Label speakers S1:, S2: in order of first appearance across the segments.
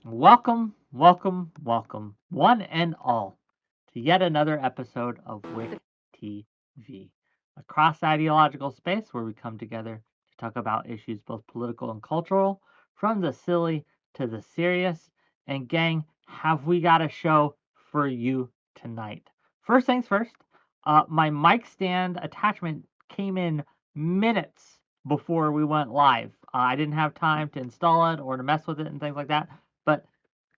S1: Welcome, welcome, welcome, one and all, to yet another episode of WIC TV, a cross ideological space where we come together to talk about issues both political and cultural, from the silly to the serious. And, gang, have we got a show for you tonight? First things first, my mic stand attachment came in minutes before we went live. I didn't have time to install it or to mess with it and things like that. But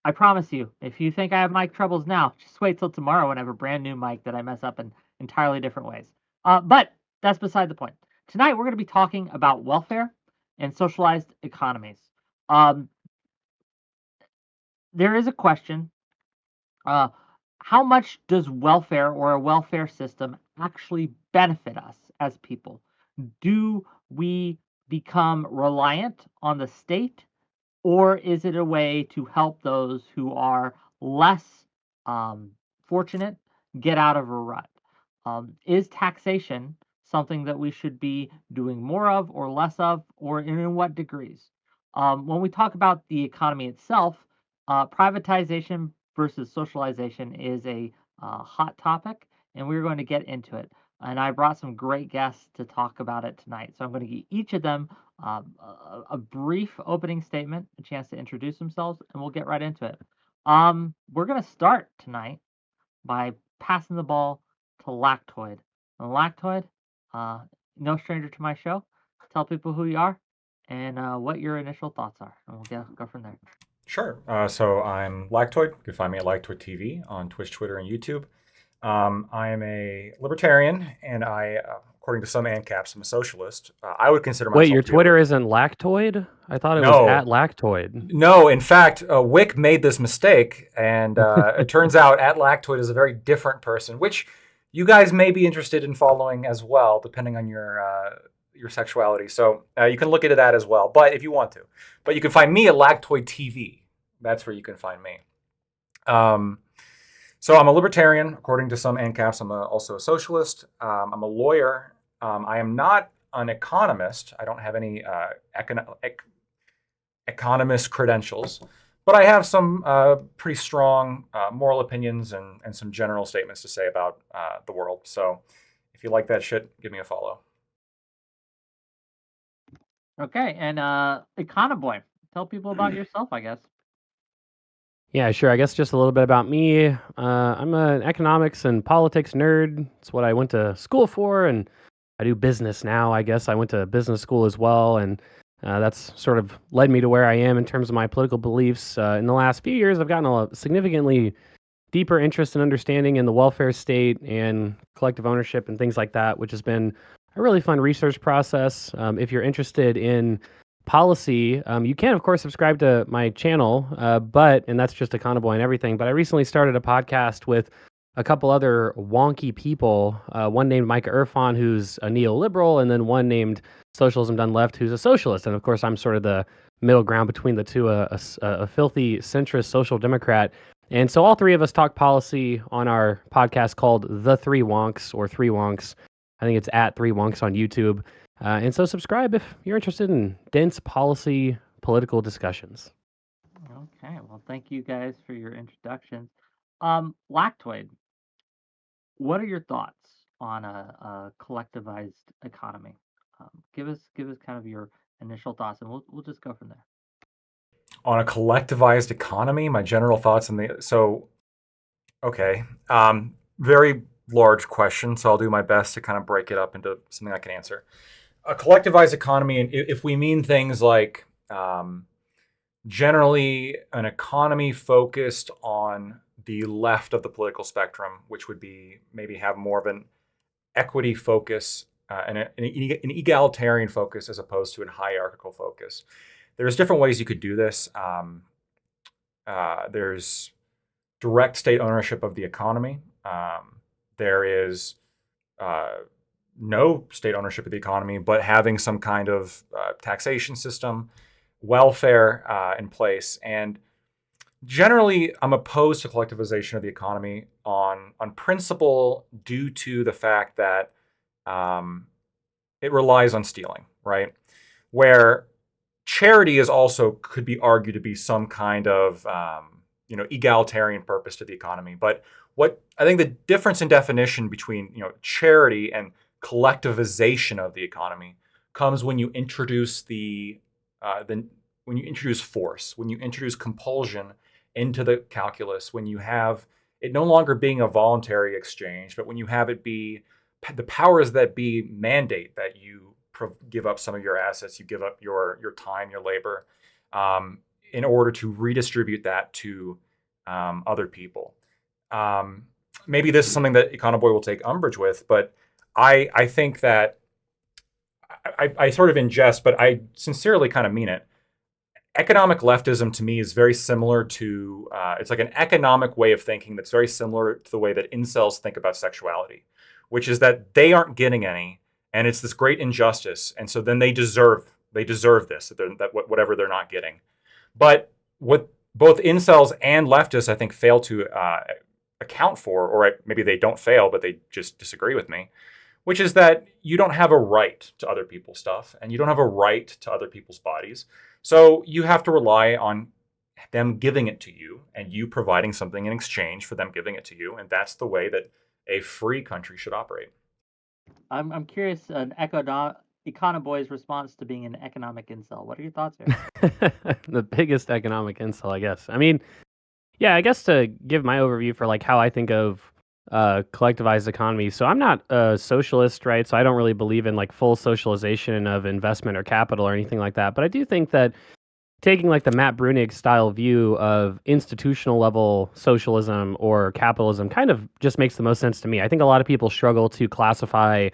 S1: I promise you, if you think I have mic troubles now, just wait till tomorrow when I have a brand new mic that I mess up in entirely different ways. But that's beside the point. Tonight we're going to be talking about welfare and socialized economies. Um, there is a question: uh, how much does welfare or a welfare system actually benefit us as people? Do we become reliant on the state, or is it a way to help those who are less um, fortunate get out of a rut? Is taxation something that we should be doing more of or less of, or in what degrees? When we talk about the economy itself, privatization versus socialization is a hot topic, and we're going to get into it. And I brought some great guests to talk about it tonight. So I'm going to give each of them a brief opening statement, a chance to introduce themselves, and we'll get right into it. We're going to start tonight by passing the ball to Lactoid. And Lactoid, uh, no stranger to my show. Tell people who you are and what your initial thoughts are, and we'll go from there.
S2: Sure. So I'm Lactoid. You can find me at Lactoid TV on Twitch, Twitter, and YouTube. I am a libertarian, and according to some ANCAPs, I'm a socialist. I would consider
S3: Wait,
S2: myself
S3: your
S2: to be a
S3: Twitter isn't Lactoid? I thought it was at
S2: no,
S3: Lactoid.
S2: no. In fact, Wick made this mistake, and it turns out at Lactoid is a very different person, which you guys may be interested in following as well, depending on your sexuality. So you can look into that as well, but if you want to. But you can find me at Lactoid TV. That's where you can find me. Um, so I'm a libertarian, according to some ANCAPs. Also a socialist. I'm a lawyer. I am not an economist. I don't have any economist credentials, but I have some pretty strong moral opinions and some general statements to say about the world. So if you like that shit, give me a follow.
S1: Okay, and Econoboy, tell people about yourself, I guess.
S3: Yeah, sure. I guess just a little bit about me. I'm an economics and politics nerd. It's what I went to school for, and I do business now. I guess I went to business school as well, and that's sort of led me to where I am in terms of my political beliefs. In the last few years, I've gotten a significantly deeper interest and understanding in the welfare state and collective ownership and things like that, which has been a really fun research process. If you're interested in policy, you can, of course, subscribe to my channel, and that's just Econoboy and everything. But I recently started a podcast with a couple other wonky people, one named Micah Irfan, who's a neoliberal, and then one named Socialism Done Left, who's a socialist. And of course, I'm sort of the middle ground between the two, a filthy centrist social democrat. And so all three of us talk policy on our podcast called The Three Wonks or Three Wonks. I think it's at Three Wonks on YouTube. And so subscribe if you're interested in dense policy political discussions.
S1: Okay, well, thank you guys for your introductions. Lactoid, what are your thoughts on a collectivized economy? Give us kind of your initial thoughts, and we'll just go from there.
S2: On a collectivized economy, my general thoughts on the okay, very large question, so I'll do my best to kind of break it up into something I can answer. A collectivized economy, and if we mean things like generally an economy focused on the left of the political spectrum, which would be maybe have more of an equity focus and an egalitarian focus as opposed to a hierarchical focus. There's different ways you could do this. There's direct state ownership of the economy. There is no state ownership of the economy, but having some kind of taxation system, welfare in place. And generally, I'm opposed to collectivization of the economy on principle due to the fact that it relies on stealing, right? Where charity is also could be argued to be some kind of egalitarian purpose to the economy. But what I think the difference in definition between charity and collectivization of the economy comes when you introduce when you introduce force, when you introduce compulsion into the calculus, when you have it no longer being a voluntary exchange, but when you have it be the powers that be mandate that you give up some of your assets, you give up your time, your labor, in order to redistribute that to other people. Um, Maybe this is something that Econoboy will take umbrage with, but I think that I sort of ingest, but I sincerely kind of mean it. Economic leftism to me is very similar to it's like an economic way of thinking that's very similar to the way that incels think about sexuality, which is that they aren't getting any, and it's this great injustice, and so then they deserve this that whatever they're not getting. But what both incels and leftists I think fail to account for, or maybe they don't fail, but they just disagree with me, which is that you don't have a right to other people's stuff and you don't have a right to other people's bodies. So you have to rely on them giving it to you and you providing something in exchange for them giving it to you. And that's the way that a free country should operate.
S1: I'm curious, Econoboy's response to being an economic incel. What are your thoughts here?
S3: The biggest economic insult, I guess. I mean, yeah, I guess to give my overview for like how I think of collectivized economy. So I'm not a socialist, right? So I don't really believe in like full socialization of investment or capital or anything like that. But I do think that taking like the Matt Brunig style view of institutional level socialism or capitalism kind of just makes the most sense to me. I think a lot of people struggle to classify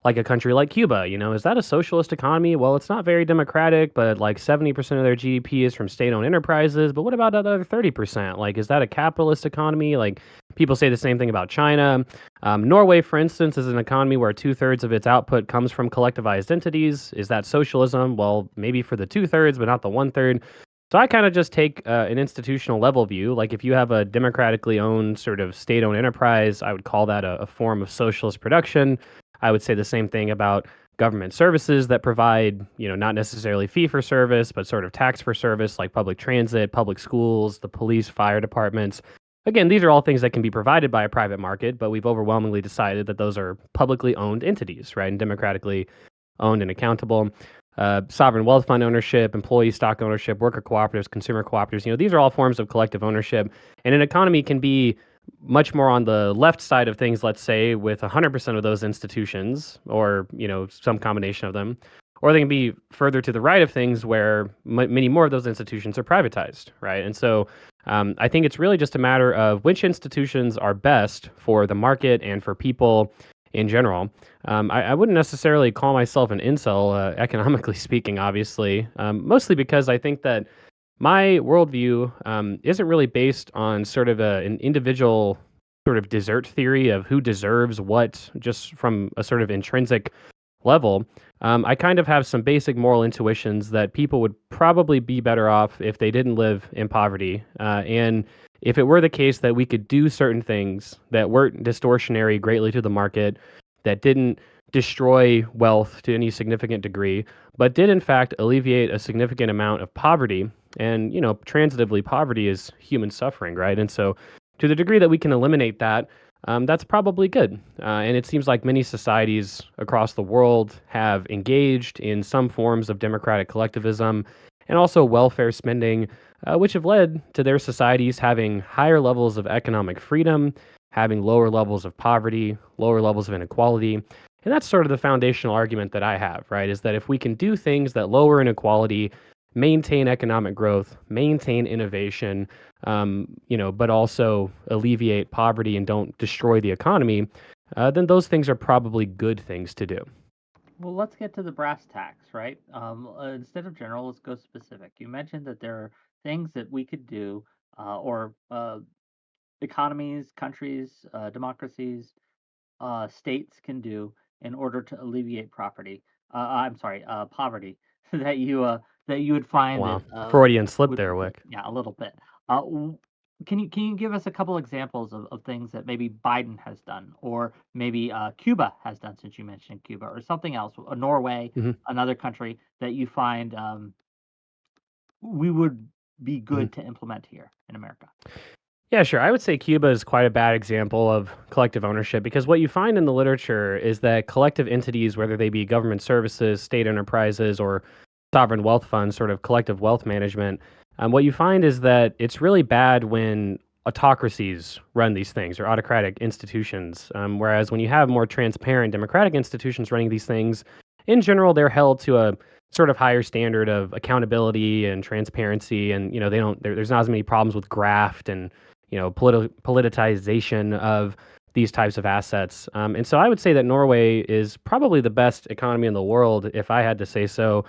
S3: like a country like Cuba, is that a socialist economy? Well, it's not very democratic, but like 70% of their GDP is from state-owned enterprises. But what about that other 30%? Like, is that a capitalist economy? Like, people say the same thing about China. Norway, for instance, is an economy where 2/3 of its output comes from collectivized entities. Is that socialism? Well, maybe for the 2/3, but not the 1/3. So I kind of just take an institutional level view. Like if you have a democratically owned sort of state-owned enterprise, I would call that a form of socialist production. I would say the same thing about government services that provide, not necessarily fee for service, but sort of tax for service, like public transit, public schools, the police, fire departments. Again, these are all things that can be provided by a private market, but we've overwhelmingly decided that those are publicly owned entities, right? And democratically owned and accountable. Sovereign wealth fund ownership, employee stock ownership, worker cooperatives, consumer cooperatives. These are all forms of collective ownership. And an economy can be much more on the left side of things, let's say, with 100% of those institutions or, some combination of them. Or they can be further to the right of things where many more of those institutions are privatized, right? And so I think it's really just a matter of which institutions are best for the market and for people in general. I wouldn't necessarily call myself an incel, economically speaking, obviously, mostly because I think that my worldview isn't really based on sort of an individual sort of desert theory of who deserves what just from a sort of intrinsic level. I kind of have some basic moral intuitions that people would probably be better off if they didn't live in poverty. And if it were the case that we could do certain things that weren't distortionary greatly to the market, that didn't destroy wealth to any significant degree, but did in fact alleviate a significant amount of poverty. And, transitively, poverty is human suffering, right? And so, to the degree that we can eliminate that, that's probably good. And it seems like many societies across the world have engaged in some forms of democratic collectivism and also welfare spending, which have led to their societies having higher levels of economic freedom, having lower levels of poverty, lower levels of inequality. And that's sort of the foundational argument that I have, right? Is that if we can do things that lower inequality, maintain economic growth, maintain innovation, but also alleviate poverty and don't destroy the economy, then those things are probably good things to do.
S1: Well, let's get to the brass tacks, right? Instead of general, let's go specific. You mentioned that there are things that we could do, or economies, countries, democracies, states can do in order to alleviate property. I'm sorry, poverty. that you would find
S3: Wow.
S1: that
S3: Freudian slip
S1: would
S3: there, Wick.
S1: yeah, a little bit. Uh, w- can you give us a couple examples of things that maybe Biden has done, or maybe Cuba has done, since you mentioned Cuba, or something else, Norway,
S3: Mhm.
S1: another country that you find we would be
S3: Mhm.
S1: good to implement here in America?
S3: Yeah, sure. I would say Cuba is quite a bad example of collective ownership because what you find in the literature is that collective entities, whether they be government services, state enterprises, or sovereign wealth funds, sort of collective wealth management, what you find is that it's really bad when autocracies run these things or autocratic institutions. Whereas when you have more transparent democratic institutions running these things, in general, they're held to a sort of higher standard of accountability and transparency, and they don't. There's not as many problems with graft and politicization of these types of assets. And so I would say that Norway is probably the best economy in the world, if I had to say so.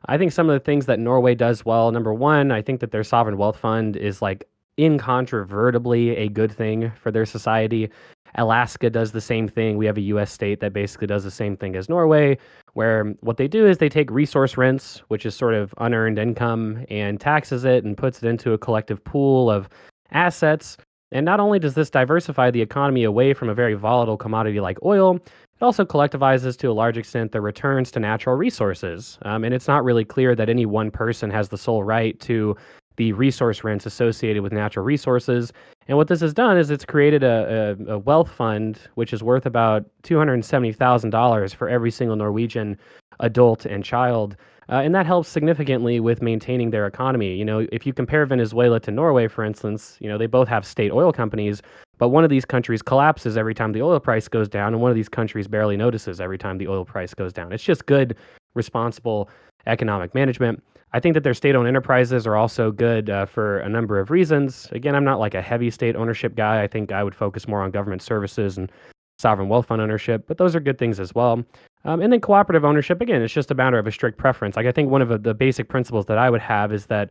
S3: I think some of the things that Norway does well, number one, I think that their sovereign wealth fund is like incontrovertibly a good thing for their society. Alaska does the same thing. We have a US state that basically does the same thing as Norway, where what they do is they take resource rents, which is sort of unearned income, and taxes it and puts it into a collective pool of assets. And not only does this diversify the economy away from a very volatile commodity like oil, it also collectivizes to a large extent the returns to natural resources. And it's not really clear that any one person has the sole right to the resource rents associated with natural resources. And what this has done is it's created a wealth fund, which is worth about $270,000 for every single Norwegian adult and child. And that helps significantly with maintaining their economy. If you compare Venezuela to Norway, for instance, they both have state oil companies, but one of these countries collapses every time the oil price goes down, and one of these countries barely notices every time the oil price goes down. It's just good, responsible economic management. I think that their state-owned enterprises are also good for a number of reasons. Again, I'm not like a heavy state ownership guy. I think I would focus more on government services and sovereign wealth fund ownership, but those are good things as well. And then cooperative ownership, again, it's just a matter of a strict preference. Like I think one of the basic principles that I would have is that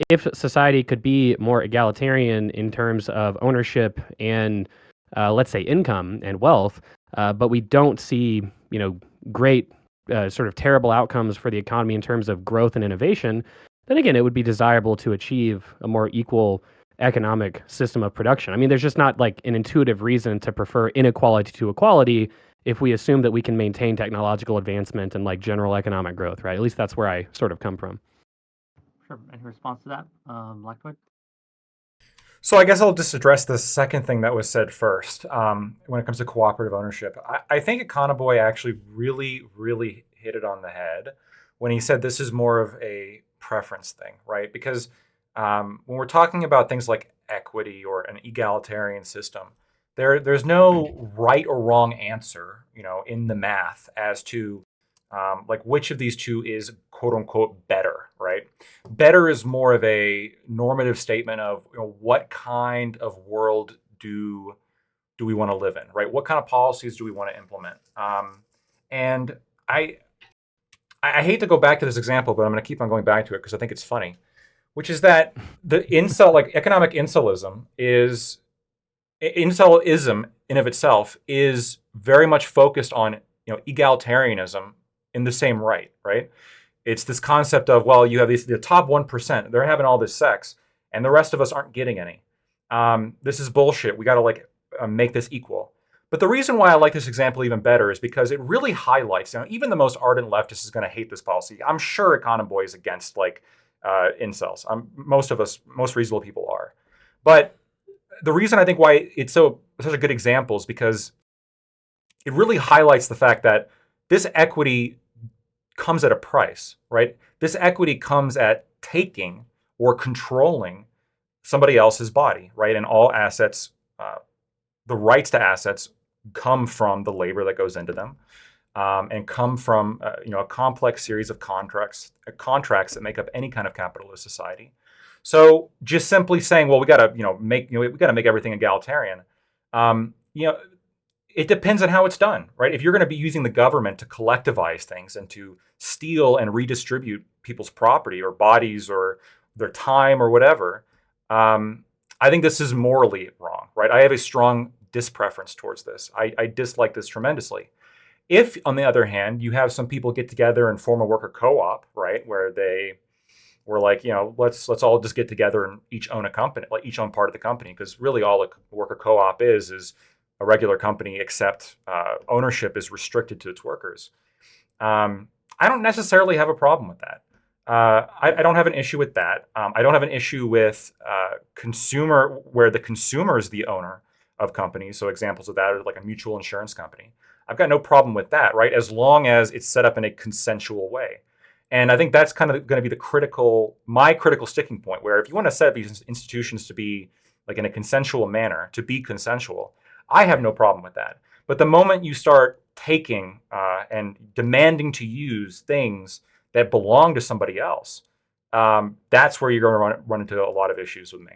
S3: if society could be more egalitarian in terms of ownership and let's say income and wealth, but we don't see great sort of terrible outcomes for the economy in terms of growth and innovation, then again, it would be desirable to achieve a more equal economic system of production. I mean, there's just not like an intuitive reason to prefer inequality to equality if we assume that we can maintain technological advancement and like general economic growth, right? At least that's where I sort of come from.
S1: Sure. Any response to that, Blackwood?
S2: So I guess I'll just address the second thing that was said first. When it comes to cooperative ownership, I think Econoboy actually really, really hit it on the head when he said this is more of a preference thing, right? Because when we're talking about things like equity or an egalitarian system, there's no right or wrong answer, in the math as to like which of these two is quote unquote better, right? Better is more of a normative statement of what kind of world do we want to live in, right? What kind of policies do we want to implement? And I I hate to go back to this example, but I'm going to keep on going back to it because I think it's funny, which is that the incel, like economic incelism in of itself is very much focused on egalitarianism in the same right. It's this concept of, well, you have the top 1%, they're having all this sex, and the rest of us aren't getting any. This is bullshit. We got to make this equal. But the reason why I like this example even better is because it really highlights. Even the most ardent leftist is going to hate this policy. I'm sure Econoboy is against incels. Most reasonable people are. But the reason I think why it's such a good example is because it really highlights the fact that this equity comes at a price, right? This equity comes at taking or controlling somebody else's body, right? And all assets, the rights to assets come from the labor that goes into them, and come from a complex series of contracts that make up any kind of capitalist society. So just simply saying, well, we got to make everything egalitarian. Um, you know, it depends on how it's done, right? If you're going to be using the government to collectivize things and to steal and redistribute people's property or bodies or their time or whatever, I think this is morally wrong, right? I have a strong dispreference towards this. I dislike this tremendously. If, on the other hand, you have some people get together and form a worker co-op, right, where they were like, let's all just get together and each own a company, like each own part of the company, because really all a worker co-op is a regular company, except ownership is restricted to its workers. I don't necessarily have a problem with that. I don't have an issue with that. I don't have an issue with consumer, where the consumer is the owner of companies. So examples of that are like a mutual insurance company. I've got no problem with that, right? As long as it's set up in a consensual way. And I think that's kind of going to be my critical sticking point, where if you want to set up these institutions to be like in a consensual manner, to be consensual, I have no problem with that. But the moment you start taking and demanding to use things that belong to somebody else, that's where you're going to run into a lot of issues with me.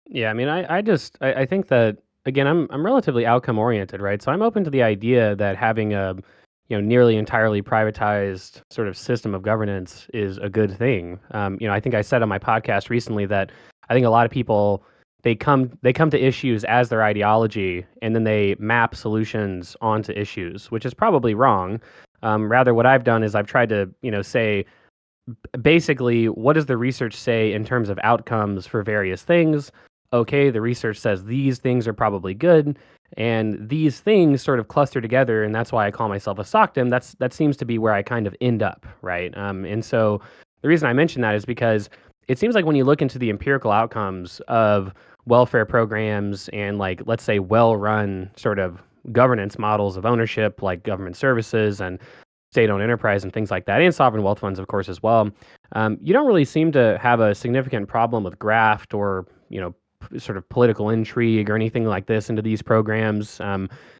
S3: Yeah, I mean, I think that again, I'm relatively outcome oriented, right? So I'm open to the idea that having a nearly entirely privatized sort of system of governance is a good thing. I think I said on my podcast recently that I think a lot of people they come to issues as their ideology, and then they map solutions onto issues, which is probably wrong. Rather, what I've done is I've tried to say basically, what does the research say in terms of outcomes for various things? Okay, the research says these things are probably good, and these things sort of cluster together, and that's why I call myself a SOCDEM. That seems to be where I kind of end up, right? And so the reason I mention that is because it seems like when you look into the empirical outcomes of welfare programs and, like, let's say well-run sort of governance models of ownership, like government services and state-owned enterprise and things like that, and sovereign wealth funds, of course, as well. You don't really seem to have a significant problem with graft or sort of political intrigue or anything like this into these programs.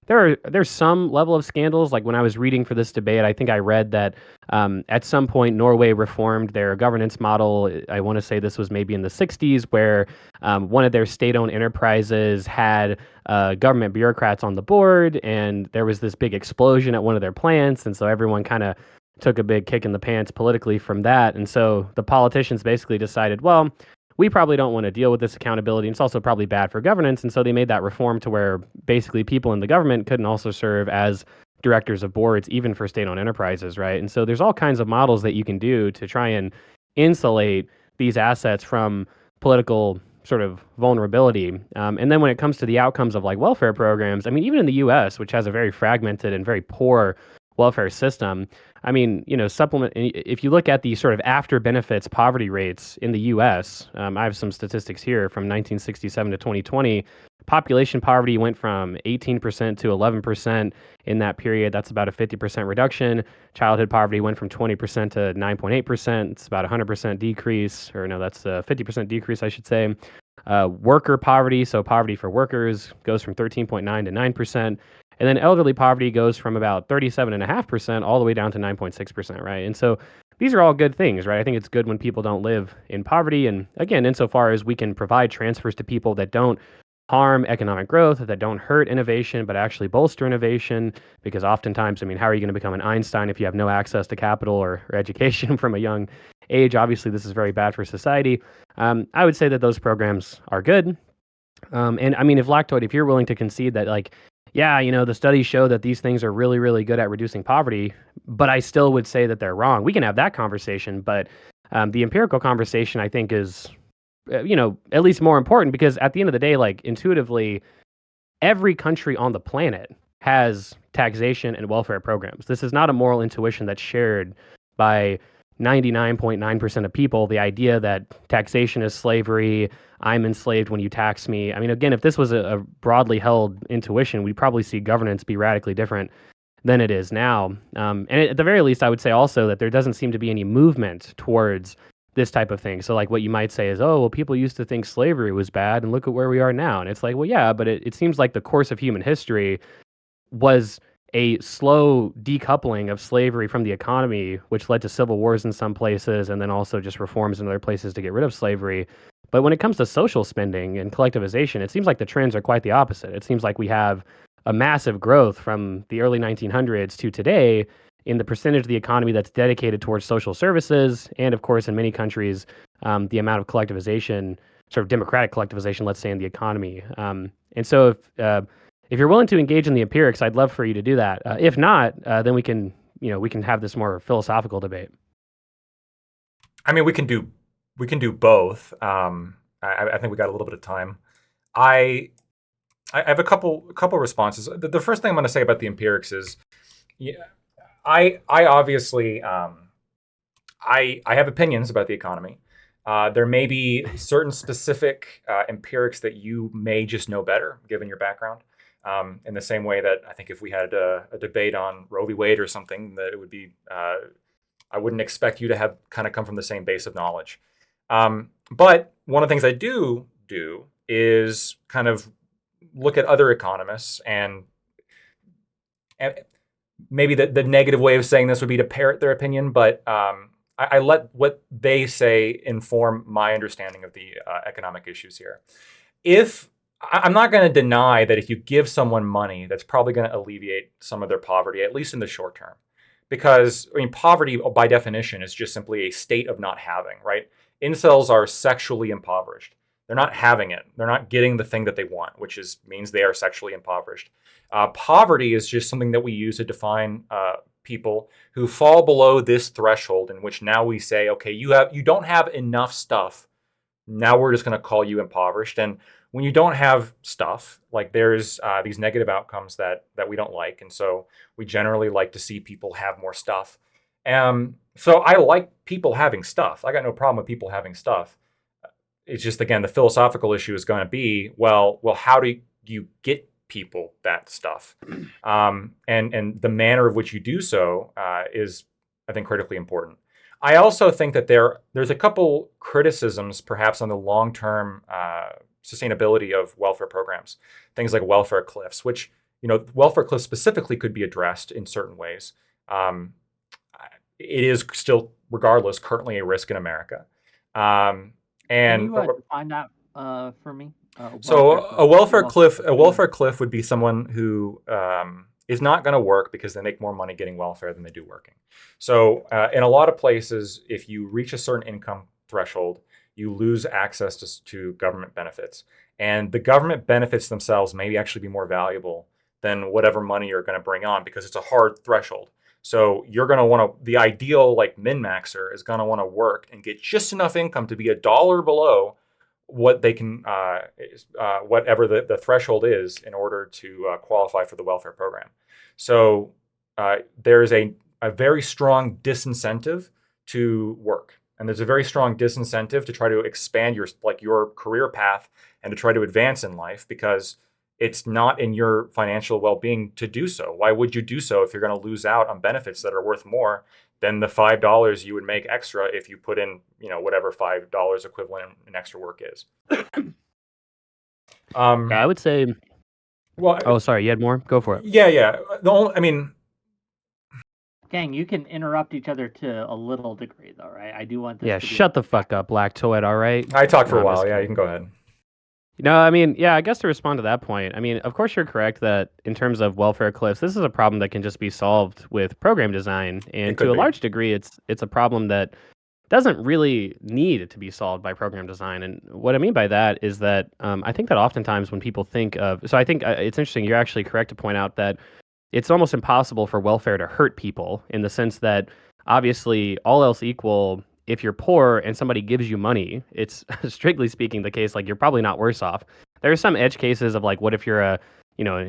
S3: There's some level of scandals. Like when I was reading for this debate, I think I read that at some point Norway reformed their governance model. I want to say this was maybe in the 60s, where one of their state-owned enterprises had government bureaucrats on the board, and there was this big explosion at one of their plants, and so everyone kind of took a big kick in the pants politically from that. And so the politicians basically decided, well, we probably don't want to deal with this accountability. And it's also probably bad for governance. And so they made that reform to where basically people in the government couldn't also serve as directors of boards, even for state-owned enterprises, right? And so there's all kinds of models that you can do to try and insulate these assets from political sort of vulnerability. And then when it comes to the outcomes of like welfare programs, I mean, even in the US, which has a very fragmented and very poor welfare system, I mean, if you look at the sort of after benefits poverty rates in the US, I have some statistics here from 1967 to 2020. Population poverty went from 18% to 11% in that period. That's about a 50% reduction. Childhood poverty went from 20% to 9.8%. It's about a 100% decrease, or no, that's a 50% decrease, I should say. Worker poverty, so poverty for workers, goes from 13.9 to 9%. And then elderly poverty goes from about 37.5% all the way down to 9.6%, right? And so these are all good things, right? I think it's good when people don't live in poverty. And again, insofar as we can provide transfers to people that don't harm economic growth, that don't hurt innovation, but actually bolster innovation, because oftentimes, I mean, how are you going to become an Einstein if you have no access to capital or education from a young age? Obviously, this is very bad for society. I would say that those programs are good. And I mean, if you're willing to concede that, like, yeah, the studies show that these things are really, really good at reducing poverty, but I still would say that they're wrong. We can have that conversation, but the empirical conversation, I think, is, at least more important, because at the end of the day, like, intuitively, every country on the planet has taxation and welfare programs. This is not a moral intuition that's shared by 99.9% of people. The idea that taxation is slavery, I'm enslaved when you tax me. I mean, again, if this was a broadly held intuition, we'd probably see governance be radically different than it is now. And at the very least, I would say also that there doesn't seem to be any movement towards this type of thing. So, like, what you might say is, oh, well, people used to think slavery was bad, and look at where we are now. And it's like, well, yeah, but it seems like the course of human history was a slow decoupling of slavery from the economy, which led to civil wars in some places, and then also just reforms in other places to get rid of slavery. But when it comes to social spending and collectivization, it seems like the trends are quite the opposite. It seems like we have a massive growth from the early 1900s to today in the percentage of the economy that's dedicated towards social services, and of course, in many countries, the amount of collectivization, sort of democratic collectivization, let's say, in the economy. And so, if you're willing to engage in the empirics, I'd love for you to do that. If not, then we can have this more philosophical debate.
S2: I mean, we can do both. I think we got a little bit of time. I I have a couple responses. The first thing I'm going to say about the empirics is, yeah, I obviously I have opinions about the economy. There may be certain specific empirics that you may just know better, given your background. In the same way that I think if we had a debate on Roe v. Wade or something, that it would be I wouldn't expect you to have kind of come from the same base of knowledge. But one of the things I do is kind of look at other economists and maybe the negative way of saying this would be to parrot their opinion, but I let what they say inform my understanding of the economic issues here. If I'm not going to deny that if you give someone money, that's probably going to alleviate some of their poverty, at least in the short term. Because, I mean, poverty by definition is just simply a state of not having, right? Incels are sexually impoverished. They're not having it. They're not getting the thing that they want, which means they are sexually impoverished. Poverty is just something that we use to define people who fall below this threshold, in which now we say, okay, you don't have enough stuff. Now we're just going to call you impoverished. And when you don't have stuff, like there's these negative outcomes that we don't like, and so we generally like to see people have more stuff. So I like people having stuff. I got no problem with people having stuff. It's just, again, the philosophical issue is going to be, well, how do you get people that stuff? And the manner of which you do so is, I think, critically important. I also think that there's a couple criticisms, perhaps, on the long-term sustainability of welfare programs. Things like welfare cliffs, which, welfare cliffs specifically could be addressed in certain ways. It is still, regardless, currently a risk in America.
S1: Can you define that for me?
S2: So a welfare cliff would be someone who is not going to work because they make more money getting welfare than they do working. So in a lot of places, if you reach a certain income threshold, you lose access to government benefits. And the government benefits themselves may actually be more valuable than whatever money you're going to bring on, because it's a hard threshold. So you're going to want to, the ideal like min-maxer is going to want to work and get just enough income to be $1 below what they can, whatever the threshold is, in order to qualify for the welfare program. So there's a very strong disincentive to work. And there's a very strong disincentive to try to expand your career path and to try to advance in life, because it's not in your financial well-being to do so. Why would you do so if you're going to lose out on benefits that are worth more than the $5 you would make extra if you put in, whatever $5 equivalent in extra work is?
S3: I would say.
S2: Well,
S3: oh, sorry, you had more? Go for it.
S2: Yeah.
S1: Gang, you can interrupt each other to a little degree, though, right? I do want this.
S3: Yeah,
S1: to be
S3: shut the fuck up, Black Toad. All right.
S2: I talked for a
S3: I'm
S2: while.
S3: just
S2: Yeah, you
S3: kidding.
S2: can go ahead.
S3: No, I mean, yeah, I guess to respond to that point, I mean, of course you're correct that in terms of welfare cliffs, this is a problem that can just be solved with program design, and
S2: could
S3: to a
S2: be.
S3: large degree, it's a problem that doesn't really need to be solved by program design. And what I mean by that is that I think that oftentimes when people think of, so I think it's interesting. You're actually correct to point out that it's almost impossible for welfare to hurt people, in the sense that obviously all else equal, if you're poor and somebody gives you money, it's strictly speaking the case like you're probably not worse off. There are some edge cases of like, what if you're an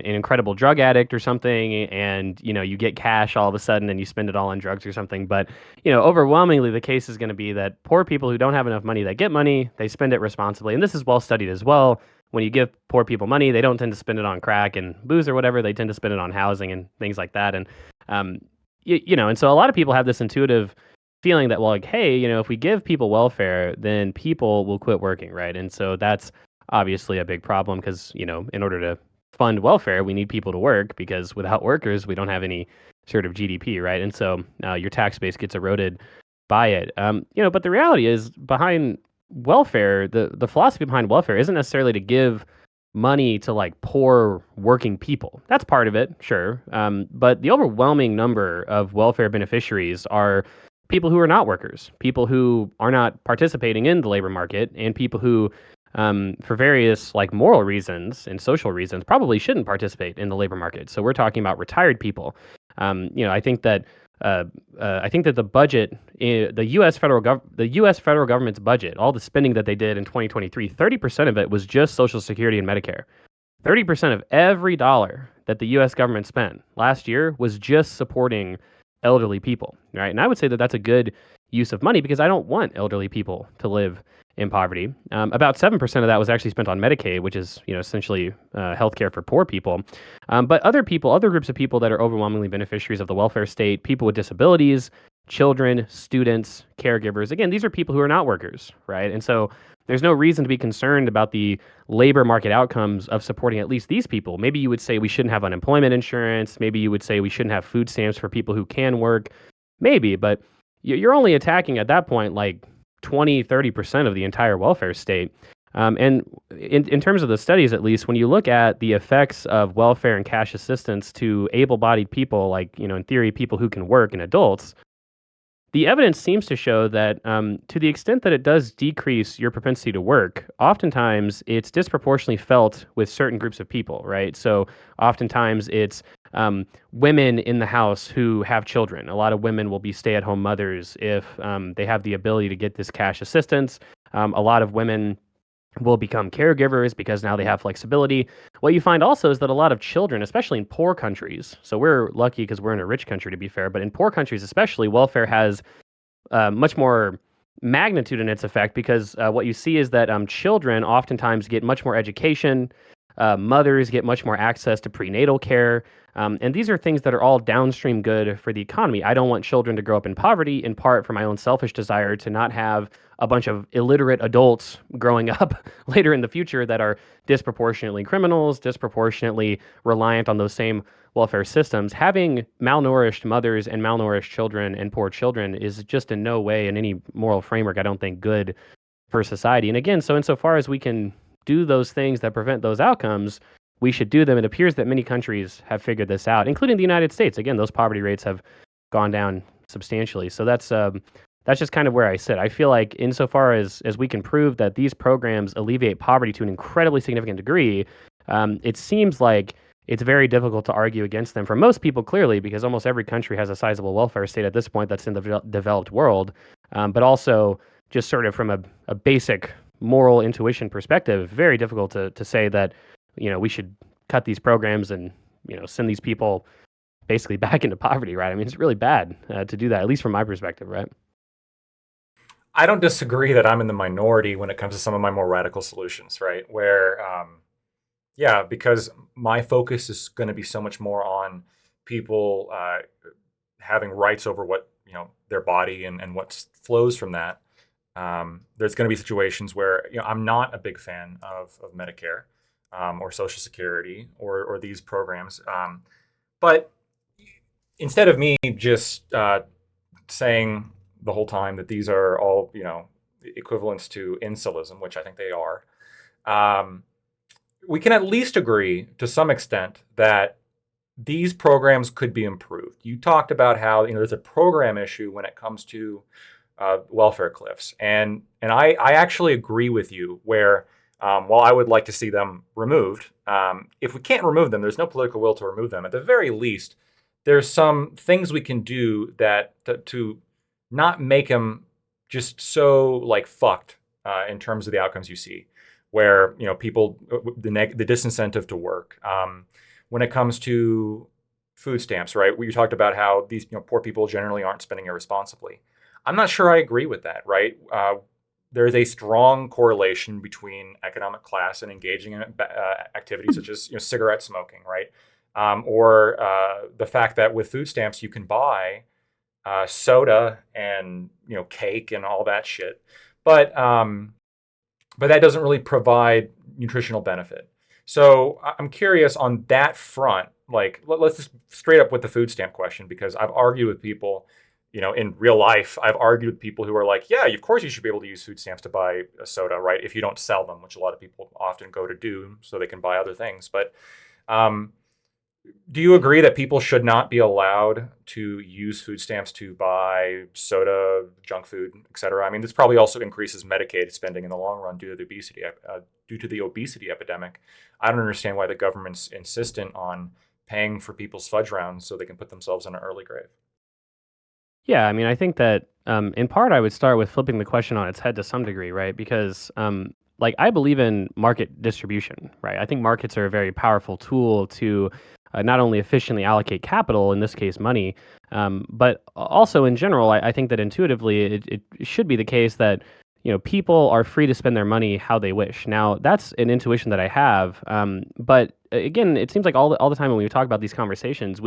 S3: incredible drug addict or something, and you get cash all of a sudden and you spend it all on drugs or something. But overwhelmingly the case is going to be that poor people who don't have enough money, they get money, they spend it responsibly, and this is well studied as well. When you give poor people money, they don't tend to spend it on crack and booze or whatever. They tend to spend it on housing and things like that. And and so a lot of people have this intuitive feeling that, well, like, hey, if we give people welfare, then people will quit working, right? And so that's obviously a big problem, because in order to fund welfare, we need people to work, because without workers, we don't have any sort of GDP, right? And so your tax base gets eroded by it. But the reality is, behind welfare, the philosophy behind welfare isn't necessarily to give money to like poor working people. That's part of it, sure. But the overwhelming number of welfare beneficiaries are people who are not workers, people who are not participating in the labor market, and people who, for various like moral reasons and social reasons, probably shouldn't participate in the labor market. So we're talking about retired people. I think that the budget, the U.S. federal government's budget, all the spending that they did in 2023, 30% of it was just Social Security and Medicare. 30% of every dollar that the U.S. government spent last year was just supporting elderly people, right? And I would say that that's a good use of money because I don't want elderly people to live in poverty. About 7% of that was actually spent on Medicaid, which is essentially healthcare for poor people. But other people, other groups of people that are overwhelmingly beneficiaries of the welfare state, people with disabilities, children, students, caregivers. Again, these are people who are not workers, right? And so there's no reason to be concerned about the labor market outcomes of supporting at least these people. Maybe you would say we shouldn't have unemployment insurance. Maybe you would say we shouldn't have food stamps for people who can work. Maybe, but you're only attacking at that point like 20-30% of the entire welfare state. And in terms of the studies, at least, when you look at the effects of welfare and cash assistance to able-bodied people, like, in theory, people who can work and adults, the evidence seems to show that to the extent that it does decrease your propensity to work, oftentimes it's disproportionately felt with certain groups of people, right? So oftentimes it's women in the house who have children. A lot of women will be stay-at-home mothers if they have the ability to get this cash assistance. A lot of women will become caregivers because now they have flexibility. What you find also is that a lot of children, especially in poor countries, so we're lucky because we're in a rich country to be fair, but in poor countries especially, welfare has much more magnitude in its effect because what you see is that children oftentimes get much more education, mothers get much more access to prenatal care, and these are things that are all downstream good for the economy. I don't want children to grow up in poverty, in part for my own selfish desire to not have a bunch of illiterate adults growing up later in the future that are disproportionately criminals, disproportionately reliant on those same welfare systems. Having malnourished mothers and malnourished children and poor children is just in no way in any moral framework, I don't think, good for society. And again, so insofar as we can do those things that prevent those outcomes, we should do them. It appears that many countries have figured this out, including the United States. Again, those poverty rates have gone down substantially. So that's just kind of where I sit. I feel like insofar as we can prove that these programs alleviate poverty to an incredibly significant degree, it seems like it's very difficult to argue against them for most people, clearly, because almost every country has a sizable welfare state at this point that's in the developed world. But also, just sort of from a basic moral intuition perspective, very difficult to say that, we should cut these programs and, send these people basically back into poverty, right? I mean, it's really bad to do that, at least from my perspective, right?
S2: I don't disagree that I'm in the minority when it comes to some of my more radical solutions, right? Where, yeah, because my focus is going to be so much more on people having rights over what their body and what flows from that. There's going to be situations where I'm not a big fan of Medicare or Social Security or these programs, but instead of me just saying the whole time that these are all equivalents to insulism, which I think they are, we can at least agree to some extent that these programs could be improved. You talked about how there's a program issue when it comes to welfare cliffs, and I actually agree with you. Where while I would like to see them removed, if we can't remove them, there's no political will to remove them. At the very least, there's some things we can do that to not make them just so like fucked in terms of the outcomes you see, where people the disincentive to work. When it comes to food stamps, right? You talked about how these poor people generally aren't spending irresponsibly. I'm not sure I agree with that, right? There's a strong correlation between economic class and engaging in activities such as cigarette smoking, right? Or the fact that with food stamps you can buy soda and cake and all that shit, but that doesn't really provide nutritional benefit. So I'm curious on that front. Like, let's just straight up with the food stamp question, because I've argued with people, in real life, I've argued with people who are like, yeah, of course you should be able to use food stamps to buy a soda, right? If you don't sell them, which a lot of people often go to do so they can buy other things. But do you agree that people should not be allowed to use food stamps to buy soda, junk food, et cetera? I mean, this probably also increases Medicaid spending in the long run due to the obesity epidemic. I don't understand why the government's insistent on paying for people's fudge rounds so they can put themselves in an early grave.
S3: Yeah, I mean, I think that in part I would start with flipping the question on its head to some degree, right? Because like I believe in market distribution, right? I think markets are a very powerful tool to not only efficiently allocate capital, in this case money, but also in general, I think that intuitively it should be the case that people are free to spend their money how they wish. Now, that's an intuition that I have, but again, it seems like all the time when we talk about these conversations,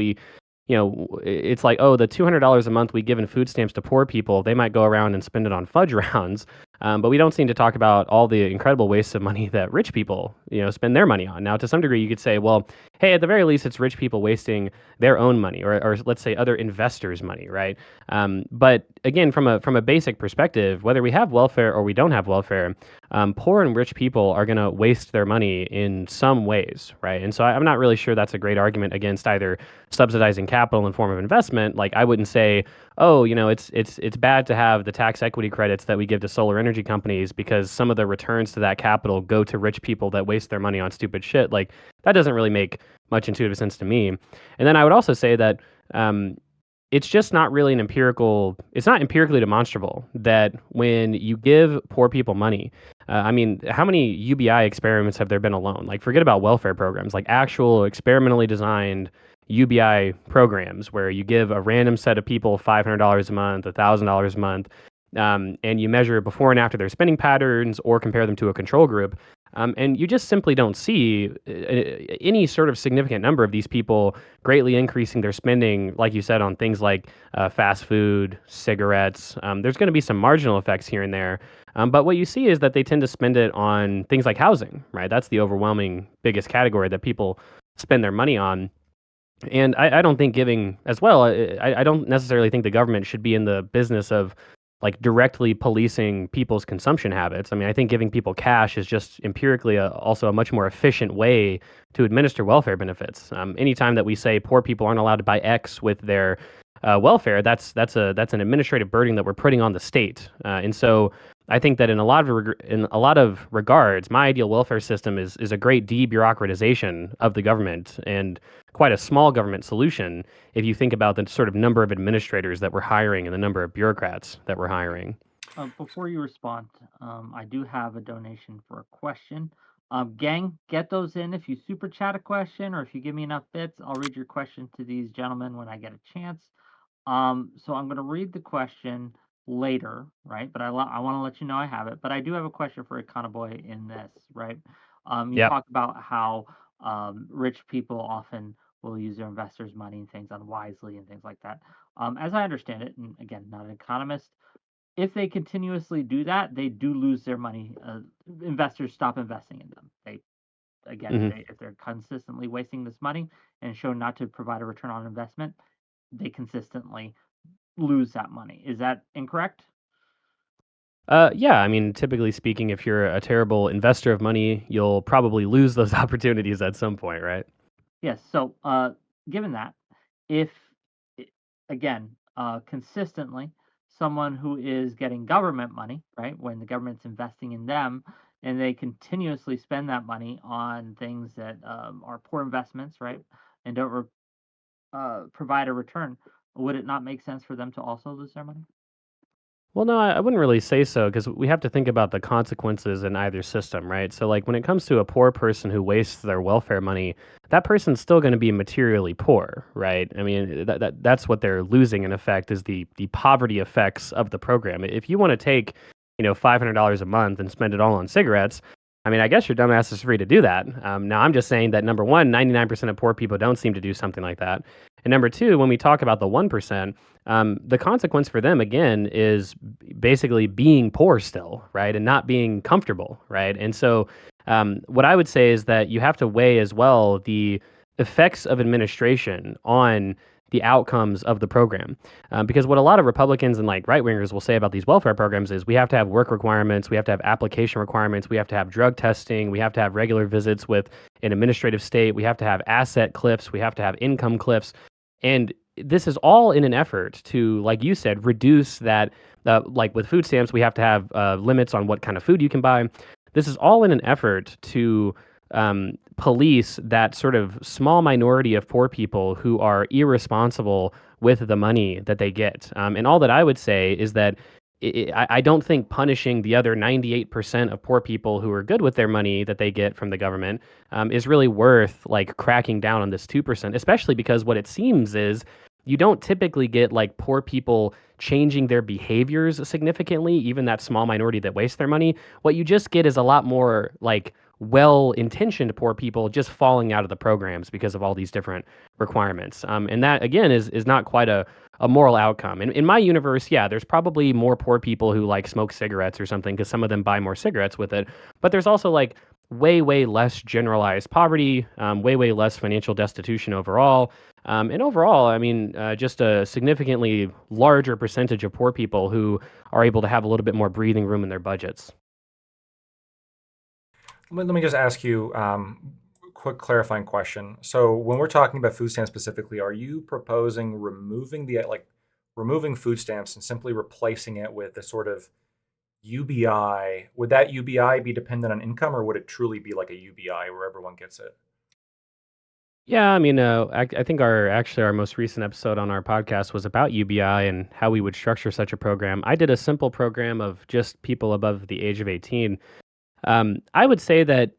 S3: it's like, oh, the $200 a month we give in food stamps to poor people, they might go around and spend it on fudge rounds. But we don't seem to talk about all the incredible wastes of money that rich people, spend their money on. Now, to some degree, you could say, well, hey, at the very least, it's rich people wasting their own money, or let's say other investors' money, right? But again, from a basic perspective, whether we have welfare or we don't have welfare, poor and rich people are going to waste their money in some ways, right? And so I'm not really sure that's a great argument against either subsidizing capital in form of investment. Like, I wouldn't say, oh, it's bad to have the tax equity credits that we give to solar energy companies because some of the returns to that capital go to rich people that waste their money on stupid shit. Like, that doesn't really make much intuitive sense to me. And then I would also say that it's just not really it's not empirically demonstrable that when you give poor people money, I mean, how many UBI experiments have there been alone? Like, forget about welfare programs, like actual experimentally designed UBI programs where you give a random set of people $500 a month, $1,000 a month, and you measure before and after their spending patterns or compare them to a control group. And you just simply don't see any sort of significant number of these people greatly increasing their spending, like you said, on things like fast food, cigarettes. There's going to be some marginal effects here and there. But what you see is that they tend to spend it on things like housing, right? That's the overwhelming biggest category that people spend their money on. And I don't think giving as well, I don't necessarily think the government should be in the business of like directly policing people's consumption habits. I mean, I think giving people cash is just empirically also a much more efficient way to administer welfare benefits. Anytime that we say poor people aren't allowed to buy X with their welfare, that's an administrative burden that we're putting on the state. And so I think that in a lot of regards, my ideal welfare system is a great debureaucratization of the government and quite a small government solution if you think about the sort of number of administrators that we're hiring and the number of bureaucrats that we're hiring.
S1: Before you respond, I do have a donation for a question. Gang, get those in. If you super chat a question or if you give me enough bits, I'll read your question to these gentlemen when I get a chance. So I'm going to read the question later, right? But I want to let you know I have it. But I do have a question for Econoboy in this, right? You
S3: Yep.
S1: talk about how rich people often will use their investors' money and things unwisely and things like that. As I understand it, and again, not an economist, if they continuously do that, they do lose their money. Investors stop investing in them. They again,
S3: Hmm.
S1: if they're consistently wasting this money and show not to provide a return on investment, they consistently lose that money. Is that incorrect?
S3: Yeah, I mean, typically speaking, if you're a terrible investor of money, you'll probably lose those opportunities at some point, right?
S1: Yes. So, given that, if i- again, consistently, someone who is getting government money, right, when the government's investing in them, and they continuously spend that money on things that are poor investments, right, and don't provide a return, would it not make sense for them to also lose their money?
S3: Well, no, I wouldn't really say so because we have to think about the consequences in either system, right? So, like, when it comes to a poor person who wastes their welfare money, that person's still going to be materially poor, right? I mean, that's what they're losing in effect is the poverty effects of the program. If you want to take, $500 a month and spend it all on cigarettes, I mean, I guess your dumbass is free to do that. Now, I'm just saying that number one, 99% of poor people don't seem to do something like that. And number two, when we talk about the 1%, the consequence for them again is basically being poor still, right, and not being comfortable, right. And so, what I would say is that you have to weigh as well the effects of administration on the outcomes of the program, because what a lot of Republicans and like right wingers will say about these welfare programs is we have to have work requirements, we have to have application requirements, we have to have drug testing, we have to have regular visits with an administrative state, we have to have asset cliffs, we have to have income cliffs. And this is all in an effort to, like you said, reduce that. Like with food stamps, we have to have limits on what kind of food you can buy. This is all in an effort to police that sort of small minority of poor people who are irresponsible with the money that they get. And all that I would say is that I don't think punishing the other 98% of poor people who are good with their money that they get from the government is really worth like cracking down on this 2%, especially because what it seems is you don't typically get like poor people changing their behaviors significantly, even that small minority that wastes their money. What you just get is a lot more like well-intentioned poor people just falling out of the programs because of all these different requirements. And that again is not quite a moral outcome. In my universe, yeah, there's probably more poor people who like smoke cigarettes or something because some of them buy more cigarettes with it. But there's also like way less generalized poverty, way less financial destitution overall. And overall, I mean, just a significantly larger percentage of poor people who are able to have a little bit more breathing room in their budgets.
S2: Let me just ask you a quick clarifying question. So when we're talking about food stamps specifically, are you proposing removing food stamps and simply replacing it with a sort of UBI? Would that UBI be dependent on income, or would it truly be like a UBI where everyone gets it?
S3: Yeah, I mean, I think our most recent episode on our podcast was about UBI and how we would structure such a program. I did a simple program of just people above the age of 18. I would say that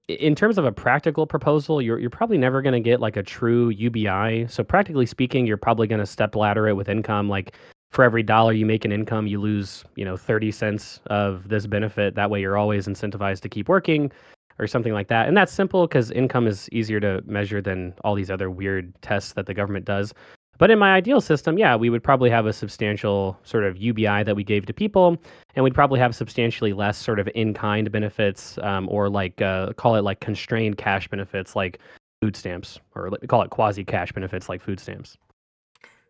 S3: in terms of a practical proposal, you're probably never going to get like a true UBI. So practically speaking, you're probably going to step ladder it with income. Like for every dollar you make in income, you lose 30 cents of this benefit. That way, you're always incentivized to keep working or something like that. And that's simple because income is easier to measure than all these other weird tests that the government does. But in my ideal system, yeah, we would probably have a substantial sort of UBI that we gave to people, and we'd probably have substantially less sort of in-kind benefits, or like call it like constrained cash benefits like food stamps, or call it quasi-cash benefits like food stamps.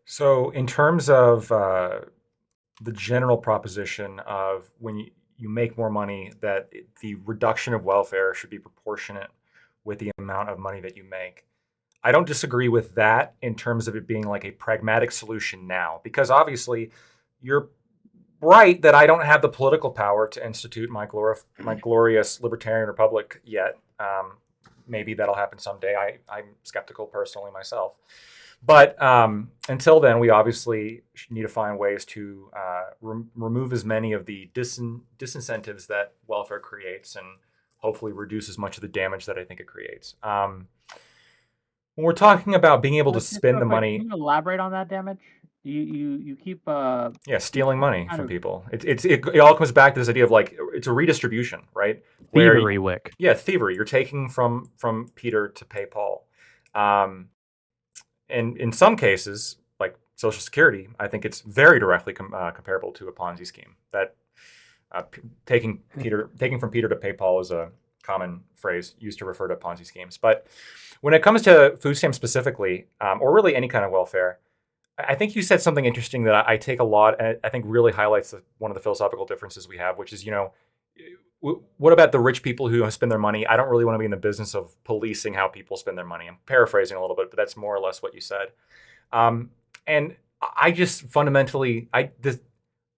S2: So in terms of the general proposition of when you make more money, that the reduction of welfare should be proportionate with the amount of money that you make. I don't disagree with that in terms of it being like a pragmatic solution now, because obviously you're right that I don't have the political power to institute my glorious libertarian republic yet. Maybe that'll happen someday. I'm skeptical personally myself. But until then, we obviously need to find ways to remove as many of the disincentives that welfare creates, and hopefully reduce as much of the damage that I think it creates. When we're talking about being able to
S1: Just
S2: spend
S1: real
S2: the
S1: quick,
S2: money,
S1: can you elaborate on that damage? You keep
S2: yeah, stealing money
S1: kind
S2: from
S1: of
S2: people. It all comes back to this idea of like it's a redistribution, right? Where
S3: Thievery, Wick.
S2: yeah, thievery. You're taking from Peter to pay Paul. Um, and in some cases, like Social Security, I think it's very directly comparable to a Ponzi scheme. That taking from Peter to pay Paul is a common phrase used to refer to Ponzi schemes. But when it comes to food stamps specifically, or really any kind of welfare, I think you said something interesting that I take a lot, and I think really highlights one of the philosophical differences we have, which is, what about the rich people who spend their money? I don't really want to be in the business of policing how people spend their money. I'm paraphrasing a little bit, but that's more or less what you said. And I just fundamentally, I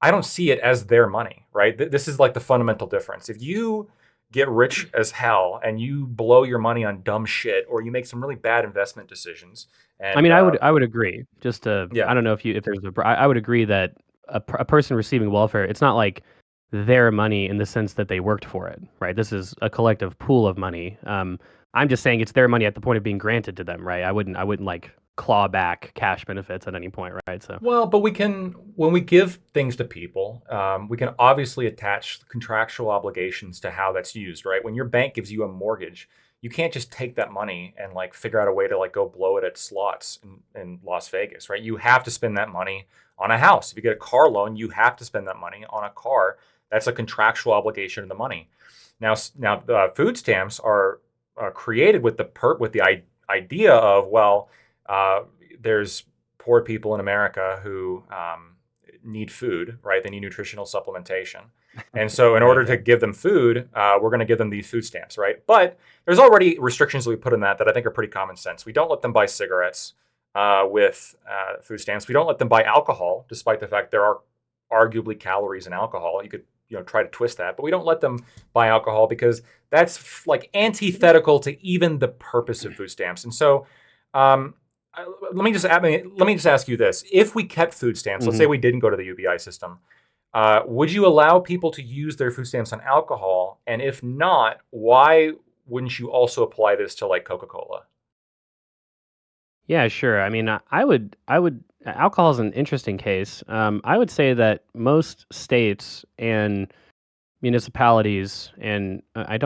S2: don't see it as their money, right? This is like the fundamental difference. If you get rich as hell and you blow your money on dumb shit, or you make some really bad investment decisions,
S3: I
S2: and
S3: mean, I would agree. Just to, I
S2: yeah,
S3: don't know if there's I would agree that a person receiving welfare, it's not like their money in the sense that they worked for it, right? This is a collective pool of money. I'm just saying it's their money at the point of being granted to them, right? I wouldn't like claw back cash benefits at any point, right? So
S2: well, but when we give things to people, we can obviously attach contractual obligations to how that's used, right? When your bank gives you a mortgage, you can't just take that money and like figure out a way to like go blow it at slots in Las Vegas, right? You have to spend that money on a house. If you get a car loan, you have to spend that money on a car. That's a contractual obligation of the money. Now, food stamps are created with the idea of, well, uh, there's poor people in America who need food, right? They need nutritional supplementation. And so, in
S3: right.
S2: order to give them food, we're going to give them these food stamps, right? But there's already restrictions that we put in that I think are pretty common sense. We don't let them buy cigarettes with food stamps. We don't let them buy alcohol, despite the fact there are arguably calories in alcohol. You could try to twist that, but we don't let them buy alcohol because that's like antithetical to even the purpose of food stamps. And so, um, let me just ask you this: if we kept food stamps, let's say
S3: Mhm.
S2: we didn't go to the UBI system, Would you allow people to use their food stamps on alcohol? And if not, why wouldn't you also apply this to like Coca-Cola?
S3: Yeah, sure. I mean, I would. Alcohol is an interesting case. I would say that most states and municipalities, and I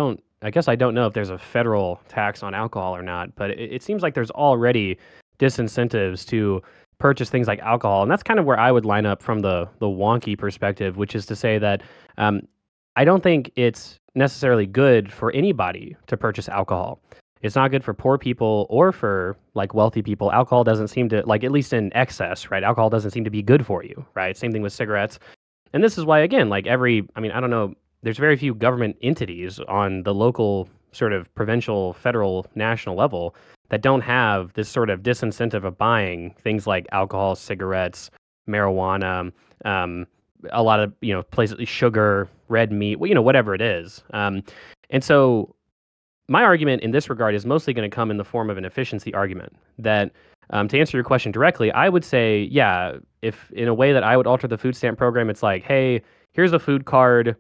S3: guess I don't know if there's a federal tax on alcohol or not, but it seems like there's already disincentives to purchase things like alcohol, and that's kind of where I would line up from the wonky perspective, which is to say that um, I don't think it's necessarily good for anybody to purchase alcohol. It's not good for poor people or for like wealthy people. Alcohol doesn't seem to, like, at least in excess, right? Alcohol doesn't seem to be good for you, right? Same thing with cigarettes. And this is why, again, like I mean, I don't know, there's very few government entities on the local, sort of provincial, federal, national level that don't have this sort of disincentive of buying things like alcohol, cigarettes, marijuana, um, a lot of, places, sugar, red meat, whatever it is. And so my argument in this regard is mostly going to come in the form of an efficiency argument. That, to answer your question directly, I would say, yeah, if in a way that I would alter the food stamp program, it's like, hey, here's a food card.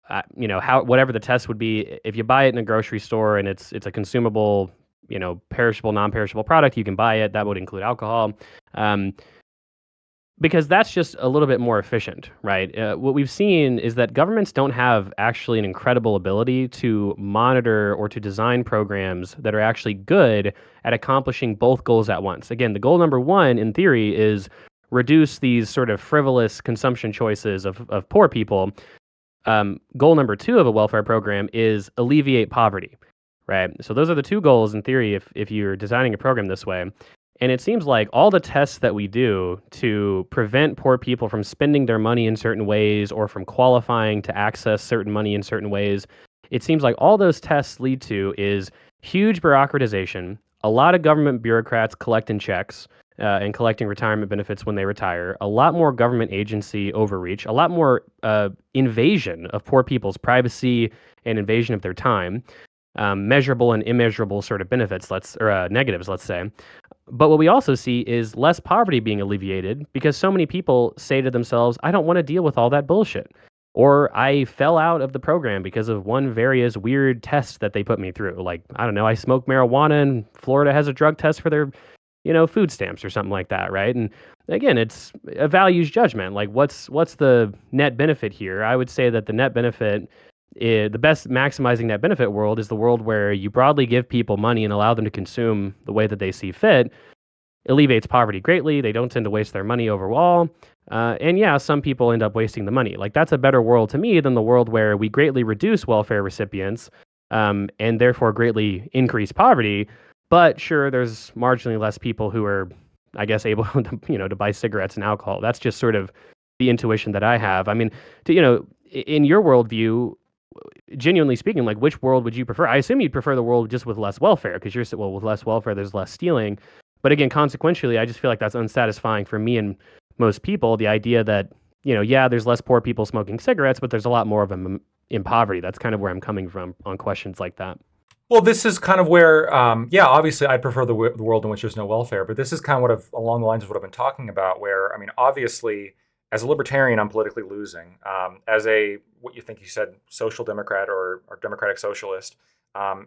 S3: How whatever the test would be, if you buy it in a grocery store and it's a consumable, perishable, non-perishable product, you can buy it. That would include alcohol. Um, because that's just a little bit more efficient, right? What we've seen is that governments don't have actually an incredible ability to monitor or to design programs that are actually good at accomplishing both goals at once. Again, the goal number one, in theory, is reduce these sort of frivolous consumption choices of poor people. Goal number two of a welfare program is alleviate poverty, right? So those are the two goals in theory if you're designing a program this way. And it seems like all the tests that we do to prevent poor people from spending their money in certain ways or from qualifying to access certain money in certain ways, it seems like all those tests lead to is huge bureaucratization, a lot of government bureaucrats collecting checks and collecting retirement benefits when they retire, a lot more government agency overreach, a lot more invasion of poor people's privacy and invasion of their time, measurable and immeasurable sort of benefits, negatives, let's say. But what we also see is less poverty being alleviated because so many people say to themselves, I don't want to deal with all that bullshit. Or I fell out of the program because of one various weird test that they put me through. Like, I don't know, I smoked marijuana and Florida has a drug test for their, food stamps or something like that, right? And again, it's a values judgment. Like, what's the net benefit here? I would say that the net benefit, the best maximizing net benefit world is the world where you broadly give people money and allow them to consume the way that they see fit. Alleviates poverty greatly. They don't tend to waste their money overall. And yeah, some people end up wasting the money. Like, that's a better world to me than the world where we greatly reduce welfare recipients and therefore greatly increase poverty. But sure, there's marginally less people who are, I guess, able to, to buy cigarettes and alcohol. That's just sort of the intuition that I have. I mean, in your worldview, genuinely speaking, like, which world would you prefer? I assume you'd prefer the world just with less welfare because you're well, with less welfare, there's less stealing. But again, consequentially, I just feel like that's unsatisfying for me and most people. The idea that, yeah, there's less poor people smoking cigarettes, but there's a lot more of them in poverty. That's kind of where I'm coming from on questions like that.
S2: Well, this is kind of where, yeah, obviously I prefer the world in which there's no welfare, but this is kind of along the lines of what I've been talking about, where, I mean, obviously, as a libertarian, I'm politically losing. As what you think you said, social democrat or democratic socialist,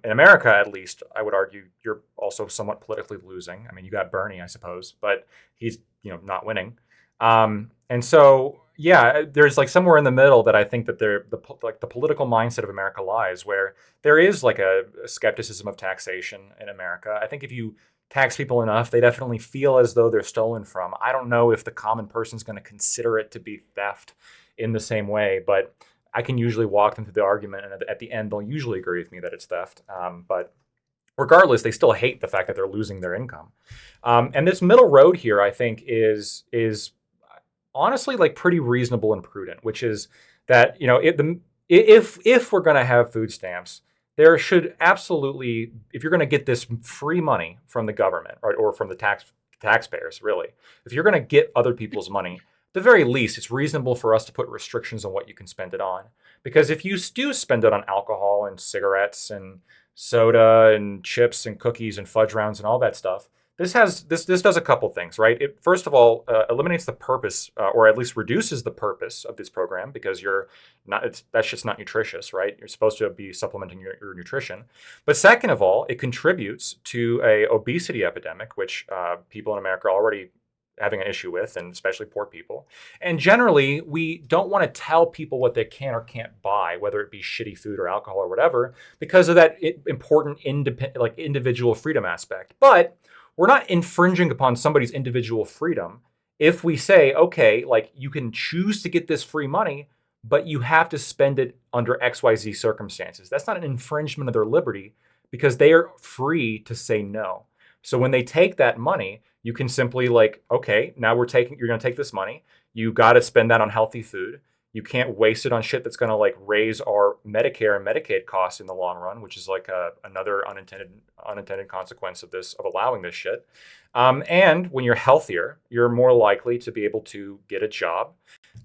S2: in America, at least, I would argue you're also somewhat politically losing. I mean, you got Bernie, I suppose, but he's, not winning. And so, yeah, there's like somewhere in the middle that I think that the political mindset of America lies, where there is like a skepticism of taxation in America. I think if you tax people enough, they definitely feel as though they're stolen from. I don't know if the common person's going to consider it to be theft in the same way, but I can usually walk them through the argument, and at the end, they'll usually agree with me that it's theft. But regardless, they still hate the fact that they're losing their income. And this middle road here, I think, is honestly like pretty reasonable and prudent, which is that if we're going to have food stamps, there should absolutely, if you're going to get this free money from the government or from the taxpayers, really, if you're going to get other people's money, at the very least, it's reasonable for us to put restrictions on what you can spend it on. Because if you do spend it on alcohol and cigarettes and soda and chips and cookies and fudge rounds and all that stuff, This does a couple things, right? It first of all eliminates the purpose, or at least reduces the purpose of this program, because you're not that shit's not nutritious, right? You're supposed to be supplementing your nutrition. But second of all, it contributes to a obesity epidemic, which people in America are already having an issue with, and especially poor people. And generally, we don't want to tell people what they can or can't buy, whether it be shitty food or alcohol or whatever, because of that important individual freedom aspect. But we're not infringing upon somebody's individual freedom if we say, okay, like you can choose to get this free money, but you have to spend it under XYZ circumstances. That's not an infringement of their liberty, because they are free to say no. So when they take that money, you can simply like, okay, now you're going to take this money. You got to spend that on healthy food. You can't waste it on shit that's going to like raise our Medicare and Medicaid costs in the long run, which is like another unintended consequence of allowing this shit. And when you're healthier, you're more likely to be able to get a job,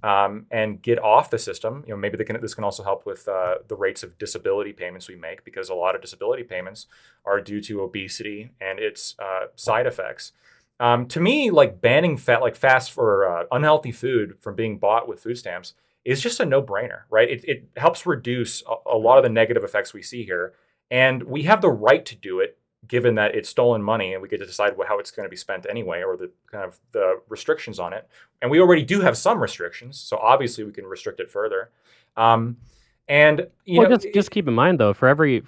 S2: and get off the system. Maybe this can also help with the rates of disability payments we make, because a lot of disability payments are due to obesity and its side effects. To me, like banning fast or unhealthy food from being bought with food stamps is just a no-brainer, right? It helps reduce a lot of the negative effects we see here, and we have the right to do it, given that it's stolen money and we get to decide how it's going to be spent anyway, or the kind of the restrictions on it. And we already do have some restrictions, so obviously we can restrict it further. And
S3: Well, just keep in mind though, for every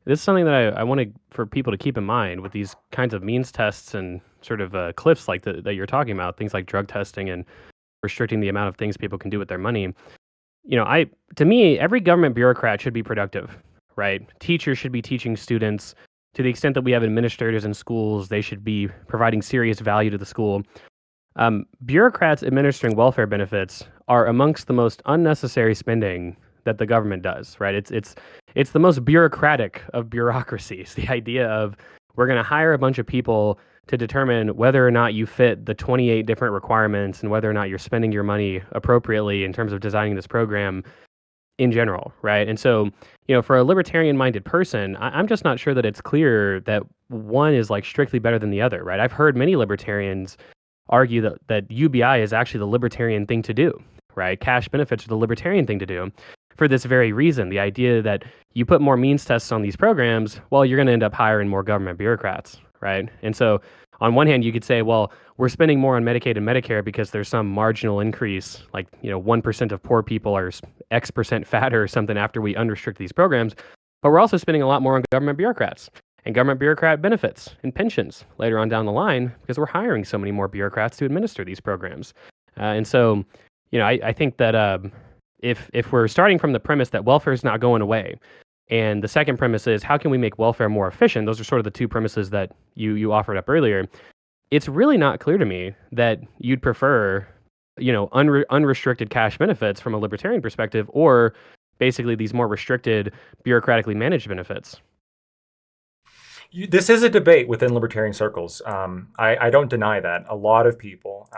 S3: this is something that I wanted for people to keep in mind with these kinds of means tests and sort of cliffs like that you're talking about, things like drug testing and restricting the amount of things people can do with their money. To me, every government bureaucrat should be productive, right? Teachers should be teaching students. To the extent that we have administrators in schools, they should be providing serious value to the school. Bureaucrats administering welfare benefits are amongst the most unnecessary spending that the government does, right? It's the most bureaucratic of bureaucracies. The idea of we're going to hire a bunch of people to determine whether or not you fit the 28 different requirements and whether or not you're spending your money appropriately in terms of designing this program in general, right? And so, for a libertarian-minded person, I'm just not sure that it's clear that one is like strictly better than the other, right? I've heard many libertarians argue that UBI is actually the libertarian thing to do, right? Cash benefits are the libertarian thing to do for this very reason. The idea that you put more means tests on these programs, well, you're going to end up hiring more government bureaucrats, right? And so on one hand, you could say, well, we're spending more on Medicaid and Medicare because there's some marginal increase, like 1% of poor people are X% fatter or something after we unrestrict these programs. But we're also spending a lot more on government bureaucrats and government bureaucrat benefits and pensions later on down the line because we're hiring so many more bureaucrats to administer these programs. And so, I think that if we're starting from the premise that welfare is not going away, and the second premise is how can we make welfare more efficient? Those are sort of the two premises that you offered up earlier. It's really not clear to me that you'd prefer, unrestricted cash benefits from a libertarian perspective, or basically these more restricted, bureaucratically managed benefits.
S2: This is a debate within libertarian circles. I don't deny that. A lot of people,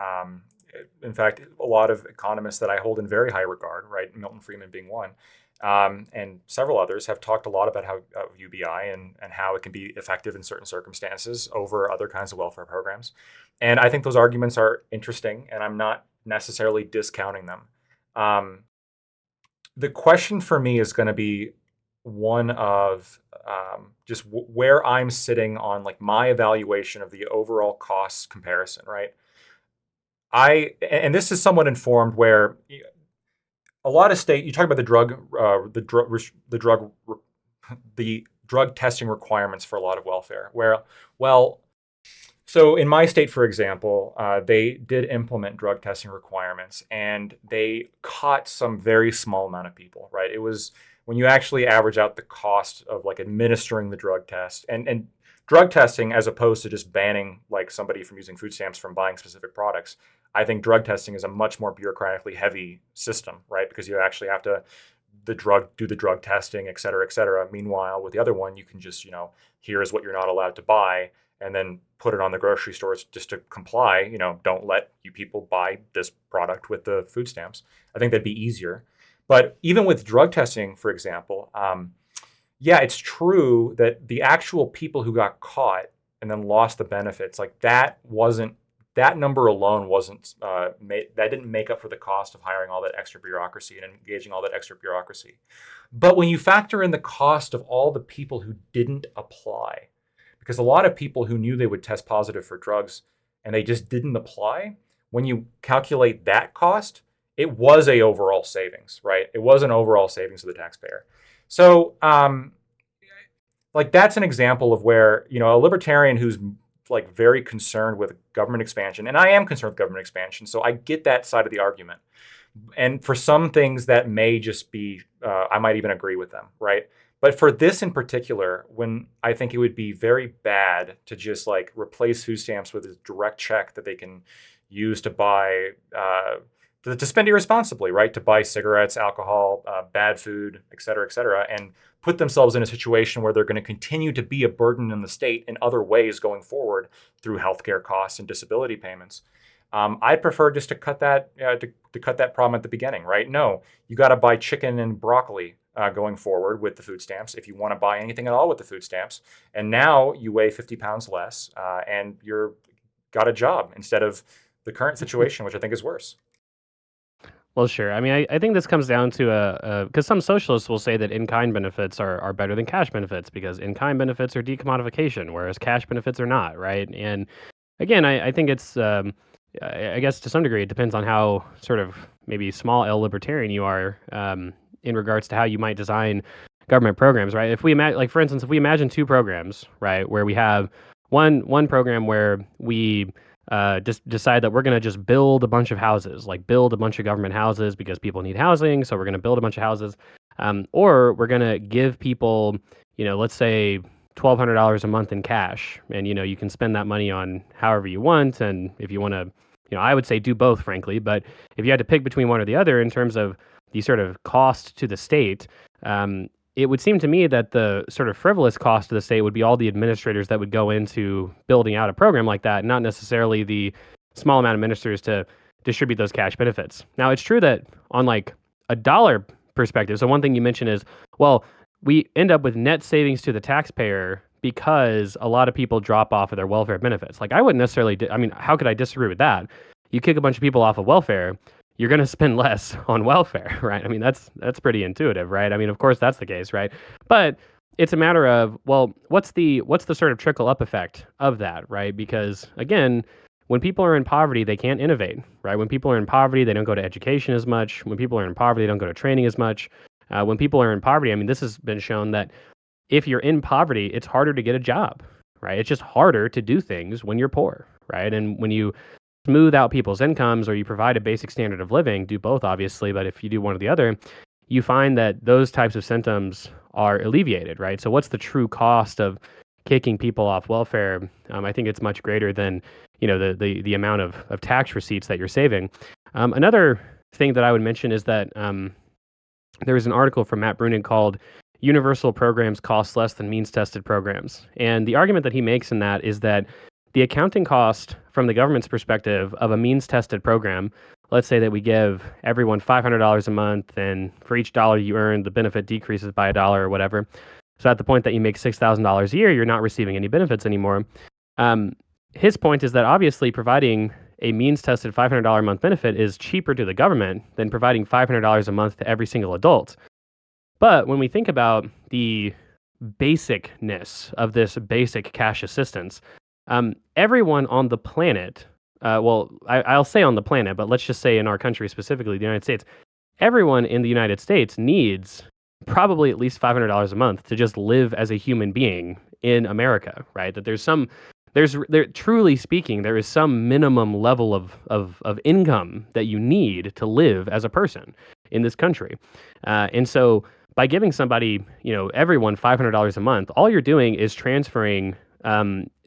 S2: in fact, a lot of economists that I hold in very high regard, right, Milton Friedman being one, and several others, have talked a lot about how UBI and how it can be effective in certain circumstances over other kinds of welfare programs. And I think those arguments are interesting, and I'm not necessarily discounting them. The question for me is going to be one of just where I'm sitting on like my evaluation of the overall cost comparison, right? And this is somewhat informed where a lot of you talk about the drug testing requirements for a lot of welfare. So in my state, for example, they did implement drug testing requirements, and they caught some very small amount of people, right? It was when you actually average out the cost of like administering the drug test and drug testing, as opposed to just banning like somebody from using food stamps from buying specific products. I think drug testing is a much more bureaucratically heavy system, right? Because you actually have to do the drug testing, et cetera, et cetera. Meanwhile, with the other one, you can just, here's what you're not allowed to buy, and then put it on the grocery stores just to comply. Don't let you people buy this product with the food stamps. I think that'd be easier. But even with drug testing, for example, yeah, it's true that the actual people who got caught and then lost the benefits, like that number alone wasn't that didn't make up for the cost of hiring all that extra bureaucracy and engaging all that extra bureaucracy. But when you factor in the cost of all the people who didn't apply, because a lot of people who knew they would test positive for drugs and they just didn't apply, when you calculate that cost, it was a overall savings, right? It was an overall savings to the taxpayer. So, like that's an example of where, a libertarian who's like very concerned with government expansion, and I am concerned with government expansion, so I get that side of the argument. And for some things that may just be, I might even agree with them, right? But for this in particular, when I think it would be very bad to just like replace food stamps with a direct check that they can use to buy, to spend irresponsibly, right? To buy cigarettes, alcohol, bad food, et cetera, and put themselves in a situation where they're going to continue to be a burden in the state in other ways going forward through healthcare costs and disability payments. I'd prefer just to cut that to cut that problem at the beginning, right? No, you got to buy chicken and broccoli going forward with the food stamps if you want to buy anything at all with the food stamps. And now you weigh 50 pounds less and you're got a job instead of the current situation, which I think is worse.
S3: Well, sure. I mean, I think this comes down to because some socialists will say that in-kind benefits are better than cash benefits because in-kind benefits are decommodification, whereas cash benefits are not, right? And again, I think it's, I guess to some degree, it depends on how sort of maybe small L libertarian you are in regards to how you might design government programs, right? If we imagine, like for instance, if we imagine two programs, right, where we have one program where we just decide that we're going to just build a bunch of houses, like build a bunch of government houses because people need housing. So we're going to build a bunch of houses. Or we're going to give people, let's say $1,200 a month in cash. And, you can spend that money on however you want. And if you want to, I would say do both, frankly. But if you had to pick between one or the other in terms of the sort of cost to the state, it would seem to me that the sort of frivolous cost to the state would be all the administrators that would go into building out a program like that, not necessarily the small amount of ministers to distribute those cash benefits. Now, it's true that on like a dollar perspective, so one thing you mentioned is, well, we end up with net savings to the taxpayer because a lot of people drop off of their welfare benefits. Like I wouldn't necessarily, I mean, how could I disagree with that? You kick a bunch of people off of welfare, you're going to spend less on welfare, right? I mean, that's pretty intuitive, right? I mean, of course that's the case, right? But it's a matter of, well, what's the sort of trickle up effect of that, right? Because again, when people are in poverty, they can't innovate, right? When people are in poverty, they don't go to education as much. When people are in poverty, they don't go to training as much. When people are in poverty, I mean, this has been shown that if you're in poverty, it's harder to get a job, right? It's just harder to do things when you're poor, right? And when you smooth out people's incomes or you provide a basic standard of living, do both obviously, but if you do one or the other, you find that those types of symptoms are alleviated, right? So what's the true cost of kicking people off welfare? I think it's much greater than, the amount of tax receipts that you're saving. Another thing that I would mention is that there was an article from Matt Bruning called Universal Programs Cost Less Than Means-Tested Programs. And the argument that he makes in that is that the accounting cost from the government's perspective of a means-tested program, let's say that we give everyone $500 a month, and for each dollar you earn, the benefit decreases by $1 or whatever. So at the point that you make $6,000 a year, you're not receiving any benefits anymore. His point is that obviously providing a means-tested $500 a month benefit is cheaper to the government than providing $500 a month to every single adult. But when we think about the basicness of this basic cash assistance, everyone on the planet, I'll say on the planet, but let's just say in our country specifically, the United States, everyone in the United States needs probably at least $500 a month to just live as a human being in America, right? That truly speaking, there is some minimum level of income that you need to live as a person in this country. And so by giving somebody, everyone $500 a month, all you're doing is transferring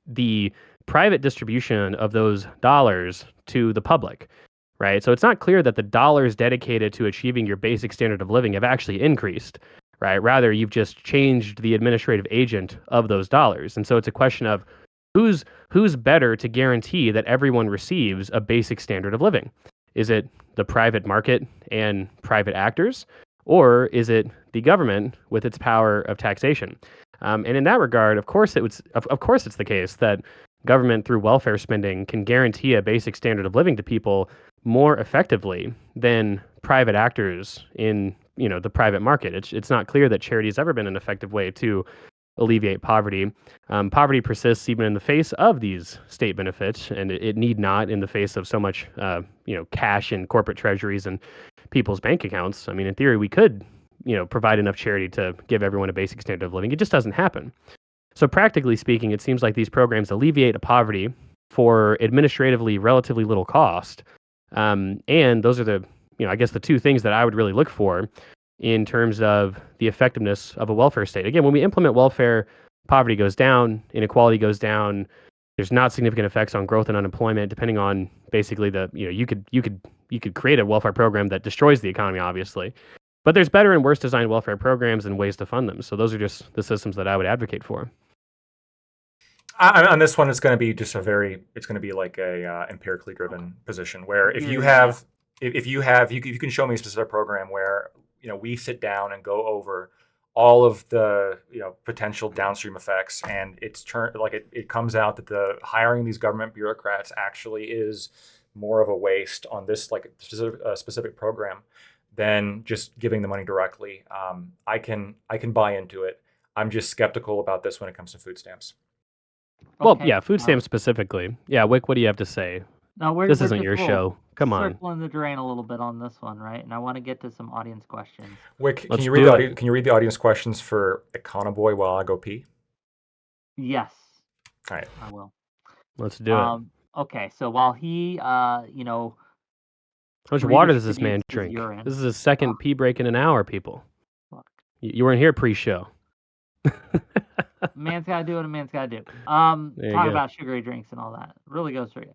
S3: the private distribution of those dollars to the public, right? So it's not clear that the dollars dedicated to achieving your basic standard of living have actually increased, right? Rather, you've just changed the administrative agent of those dollars. And so it's a question of who's better to guarantee that everyone receives a basic standard of living? Is it the private market and private actors, or is it the government with its power of taxation? And in that regard, of course, of course it's the case that government through welfare spending can guarantee a basic standard of living to people more effectively than private actors in the private market. It's not clear that charity has ever been an effective way to alleviate poverty. Poverty persists even in the face of these state benefits, and it need not in the face of so much cash in corporate treasuries and people's bank accounts. I mean, in theory, we could provide enough charity to give everyone a basic standard of living. It just doesn't happen. So practically speaking, it seems like these programs alleviate poverty for administratively relatively little cost. And those are I guess the two things that I would really look for in terms of the effectiveness of a welfare state. Again, when we implement welfare, poverty goes down, inequality goes down. There's not significant effects on growth and unemployment, depending on basically you could create a welfare program that destroys the economy, obviously. But there's better and worse designed welfare programs and ways to fund them. So those are just the systems that I would advocate for.
S2: On this one, it's going to be it's going to be like a empirically driven position where if you have, you can show me a specific program where, we sit down and go over all of the, potential downstream effects, and it comes out that the hiring these government bureaucrats actually is more of a waste on this specific program than just giving the money directly. I can buy into it. I'm just skeptical about this when it comes to food stamps.
S3: Well, yeah, food stamps specifically. Yeah, Wick, what do you have to say?
S1: No,
S3: this isn't your show. Come on.
S1: Circling the drain a little bit on this one, right? And I want to get to some audience questions.
S2: Wick, can you read the audience questions for Econoboy while I go pee?
S1: Yes.
S2: All right.
S1: I will.
S3: Let's do it.
S1: Okay, so while he,
S3: how much water does this man drink? This is his second pee break in an hour, people. Look. You weren't here pre-show.
S1: Man's got to do what a man's got to do. Talk about sugary drinks and all that. Really goes for you.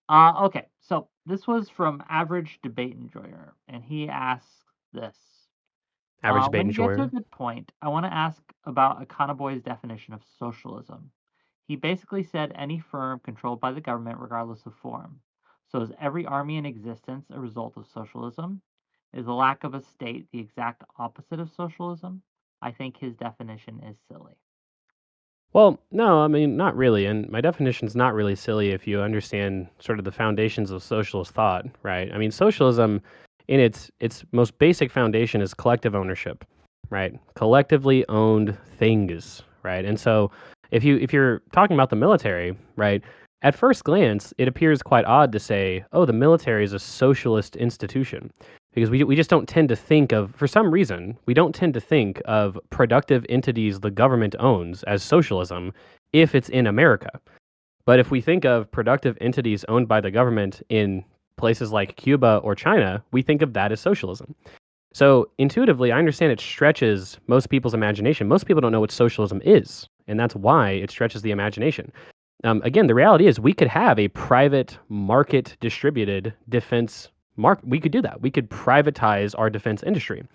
S1: Okay, so this was from Average Debate Enjoyer, and he asks this.
S3: Average Debate Enjoyer.
S1: When you get to a good point, I want to ask about Econoboy's definition of socialism. He basically said any firm controlled by the government regardless of form. So is every army in existence a result of socialism? Is the lack of a state the exact opposite of socialism? I think his definition is silly.
S3: Well, no, I mean, not really. And my definition's not really silly if you understand sort of the foundations of socialist thought, right? I mean, socialism in its most basic foundation is collective ownership, right? Collectively owned things, right? And so if you're talking about the military, right, at first glance, it appears quite odd to say, oh, the military is a socialist institution. Because we just don't tend to think of, for some reason, we don't tend to think of productive entities the government owns as socialism if it's in America. But if we think of productive entities owned by the government in places like Cuba or China, we think of that as socialism. So intuitively, I understand it stretches most people's imagination. Most people don't know what socialism is, and that's why it stretches the imagination. Again, the reality is we could have a private market distributed defense we could do that. We could privatize our defense industry.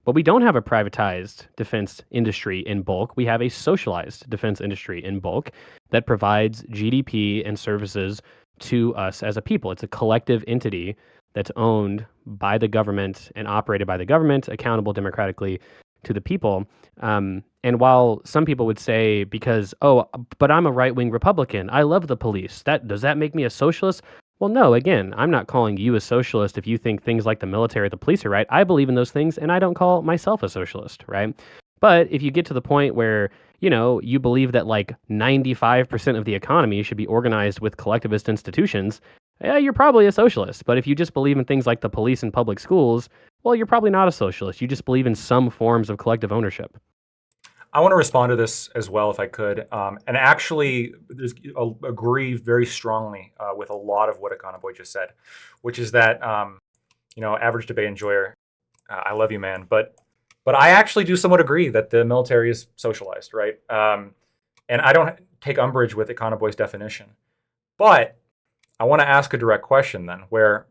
S3: But we don't have a privatized defense industry in bulk. We have a socialized defense industry in bulk that provides GDP and services to us as a people. It's a collective entity that's owned by the government and operated by the government, accountable democratically to the people. And while some people would say, because, but I'm a right-wing Republican, I love the police. Does that make me a socialist? Well, no, again, I'm not calling you a socialist if you think things like the military or the police are right. I believe in those things, and I don't call myself a socialist, right? But if you get to the point where, you believe that like 95% of the economy should be organized with collectivist institutions, yeah, you're probably a socialist. But if you just believe in things like the police and public schools, well, you're probably not a socialist. You just believe in some forms of collective ownership.
S2: I want to respond to this as well, if I could, and actually agree very strongly with a lot of what Econoboy just said, which is that, Average Debate Enjoyer, I love you, man, but I actually do somewhat agree that the military is socialized, right? And I don't take umbrage with Econoboy's definition, but I want to ask a direct question then, where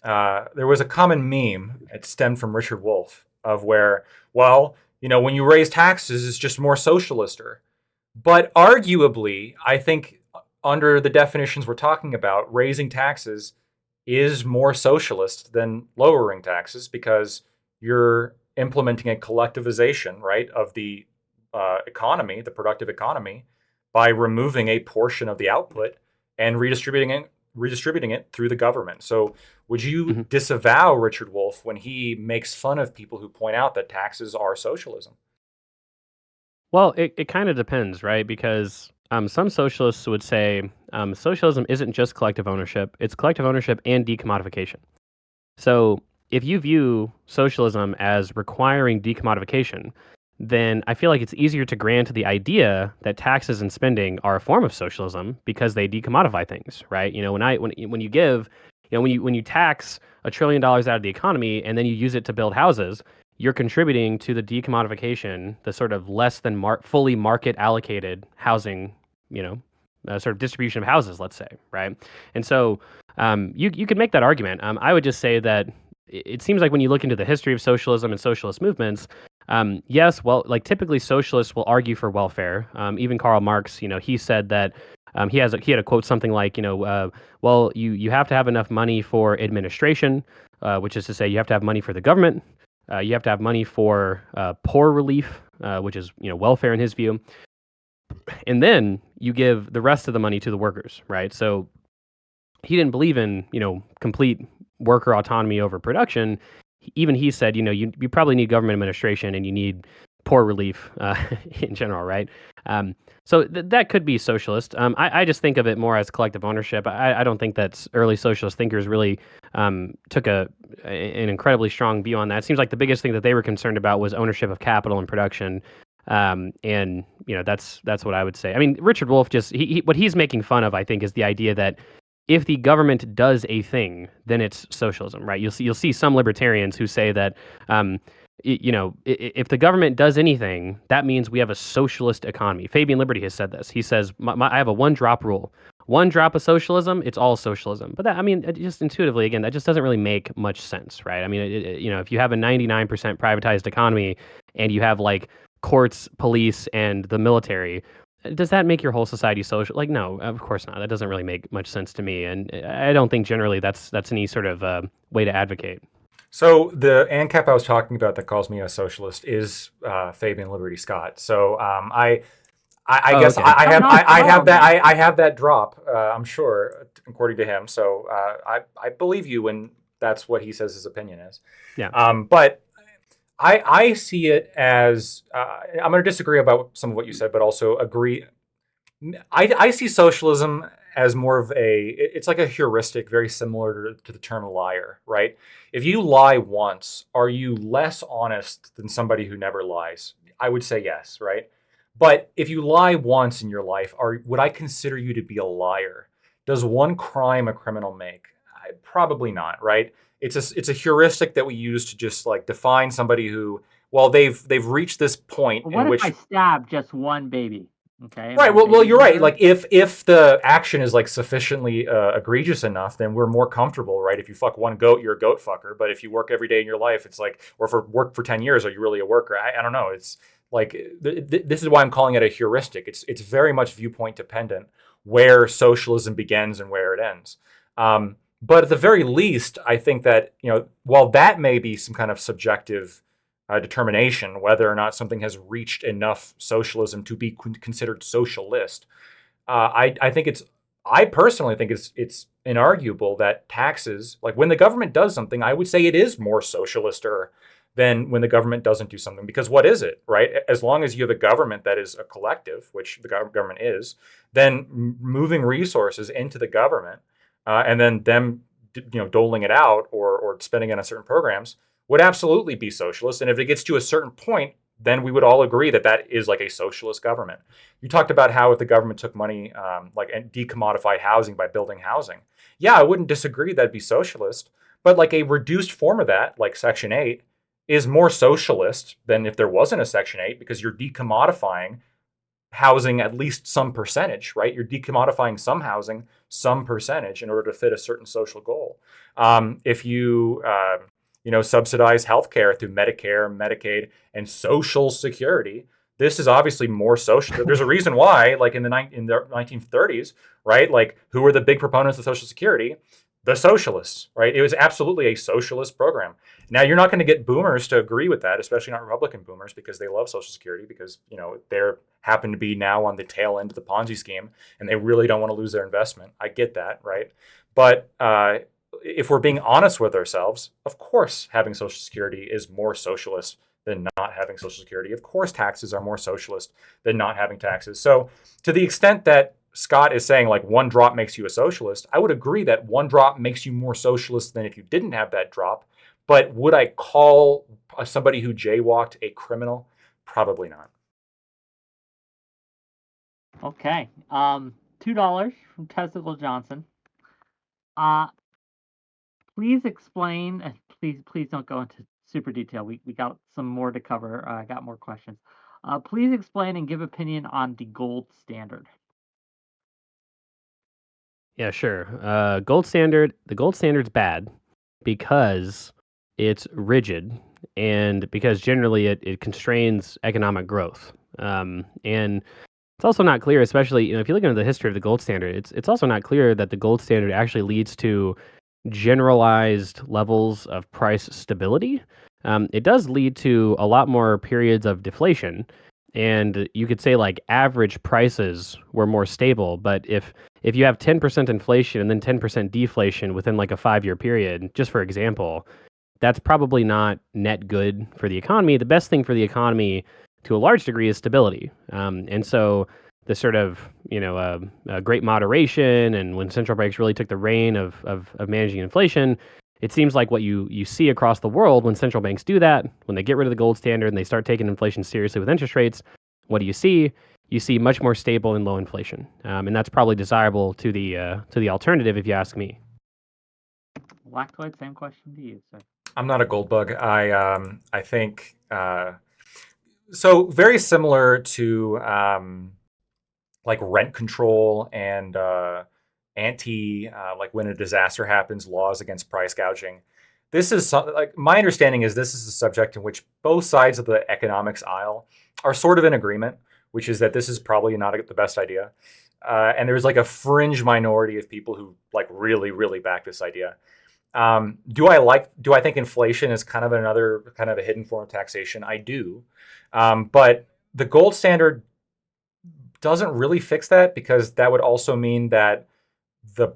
S2: there was a common meme, it stemmed from Richard Wolff, of where, well, when you raise taxes, it's just more socialister. But arguably, I think under the definitions we're talking about, raising taxes is more socialist than lowering taxes because you're implementing a collectivization, right, of the economy, the productive economy, by removing a portion of the output and redistributing it through the government. So would you
S3: Mhm.
S2: disavow Richard Wolff when he makes fun of people who point out that taxes are socialism?
S3: Well, it kind of depends, right? Because some socialists would say socialism isn't just collective ownership, it's collective ownership and decommodification. So if you view socialism as requiring decommodification, then I feel like it's easier to grant the idea that taxes and spending are a form of socialism because they decommodify things, right? You know, when you give, when you tax $1 trillion out of the economy and then you use it to build houses, you're contributing to the decommodification, the sort of less than fully market allocated housing, you know, sort of distribution of houses, let's say, right? And so you could make that argument. I would just say that it seems like when you look into the history of socialism and socialist movements, yes, well, like typically socialists will argue for welfare. Even Karl Marx, he said that he had a quote something like, well, you have to have enough money for administration, which is to say you have to have money for the government. You have to have money for poor relief, which is welfare in his view, and then you give the rest of the money to the workers, right? So he didn't believe in complete worker autonomy over production. Even he said you probably need government administration and you need poor relief in general, right? um, so that could be socialist. I just think of it more as collective ownership. I don't think that early socialist thinkers really took an incredibly strong view on that. It seems like the biggest thing that they were concerned about was ownership of capital and production. And that's what I would say. I mean, Richard Wolff just what he's making fun of, I think, is the idea that if the government does a thing, then it's socialism, right? You'll see some libertarians who say that, if the government does anything, that means we have a socialist economy. Fabian Liberty has said this. He says, I have a one drop rule. One drop of socialism, it's all socialism. But that, I mean, just intuitively, again, that just doesn't really make much sense, right? I mean, if you have a 99% privatized economy and you have like courts, police, and the military, does that make your whole society social? Like, no, of course not. That doesn't really make much sense to me, and I don't think generally that's any sort of way to advocate.
S2: So the ANCAP I was talking about that calls me a socialist is Fabian Liberty Scott. So I
S3: Oh,
S2: guess
S3: okay.
S2: I
S1: No,
S2: have that
S1: man.
S2: I have that drop. I'm sure, according to him. So I believe you when that's what he says his opinion is.
S3: Yeah.
S2: But I see it as I'm going to disagree about some of what you said, but also agree. I see socialism as more of it's like a heuristic, very similar to the term liar, right? If you lie once, are you less honest than somebody who never lies? I would say yes, right? But if you lie once in your life, would I consider you to be a liar? Does one crime a criminal make? Probably not, right? It's a heuristic that we use to just like define somebody who, well, they've reached this point in
S1: What if I
S2: which.
S1: stab just one baby? Okay, am
S2: Right.
S1: I
S2: Well,
S1: baby
S2: you're right.
S1: murder?
S2: Like if the action is like sufficiently egregious enough, then we're more comfortable, right? If you fuck one goat, you're a goat fucker. But if you work every day in your life, it's like, or for work for 10 years, are you really a worker? I don't know. It's like this is why I'm calling it a heuristic. It's very much viewpoint dependent where socialism begins and where it ends. But at the very least, I think that while that may be some kind of subjective determination whether or not something has reached enough socialism to be considered socialist. I think I personally think it's inarguable that taxes, like when the government does something, I would say it is more socialister than when the government doesn't do something. Because what is it, right? As long as you have a government that is a collective, which the government is, then moving resources into the government and then them, doling it out or spending it on certain programs would absolutely be socialist. And if it gets to a certain point, then we would all agree that that is like a socialist government. You talked about how if the government took money, and decommodified housing by building housing. Yeah, I wouldn't disagree that'd be socialist, but like a reduced form of that, like Section 8, is more socialist than if there wasn't a Section 8 because you're decommodifying housing at least some percentage, right? You're decommodifying some housing, some percentage in order to fit a certain social goal. If you subsidize healthcare through Medicare, Medicaid, and Social Security. This is obviously more social. There's a reason why, like in the 1930s, right? Like who were the big proponents of Social Security? the socialists, right? It was absolutely a socialist program. Now you're not going to get boomers to agree with that, especially not Republican boomers, because they love Social Security because they're happen to be now on the tail end of the Ponzi scheme and they really don't want to lose their investment. I get that, right? But if we're being honest with ourselves, of course having Social Security is more socialist than not having Social Security. Of course taxes are more socialist than not having taxes. So to the extent that Scott is saying like one drop makes you a socialist, I would agree that one drop makes you more socialist than if you didn't have that drop. But would I call somebody who jaywalked a criminal? Probably not.
S1: Okay. $2 from Testicle Johnson. Please explain. Please don't go into super detail. We got some more to cover. I got more questions. Please explain and give opinion on the gold standard.
S3: Yeah, sure. Gold standard. The gold standard's bad because it's rigid and because generally it constrains economic growth. And it's also not clear, especially if you look into the history of the gold standard, it's also not clear that the gold standard actually leads to generalized levels of price stability. It does lead to a lot more periods of deflation, and you could say like average prices were more stable. But if you have 10% inflation and then 10% deflation within like a 5-year period, just for example, that's probably not net good for the economy. The best thing for the economy, to a large degree, is stability. And so the sort of great moderation and when central banks really took the reign of managing inflation, it seems like what you see across the world when central banks do that, when they get rid of the gold standard and they start taking inflation seriously with interest rates, what do you see? You see much more stable and low inflation, and that's probably desirable to the alternative, if you ask me.
S1: Lactoid, same question to you, sir.
S2: I'm not a gold bug. I think so. Very similar to like rent control and anti like when a disaster happens, laws against price gouging. This is like my understanding is this is a subject in which both sides of the economics aisle are sort of in agreement, which is that this is probably not the best idea. And there's like a fringe minority of people who like really, really back this idea. Do I think inflation is kind of another kind of a hidden form of taxation? I do. But the gold standard doesn't really fix that because that would also mean that the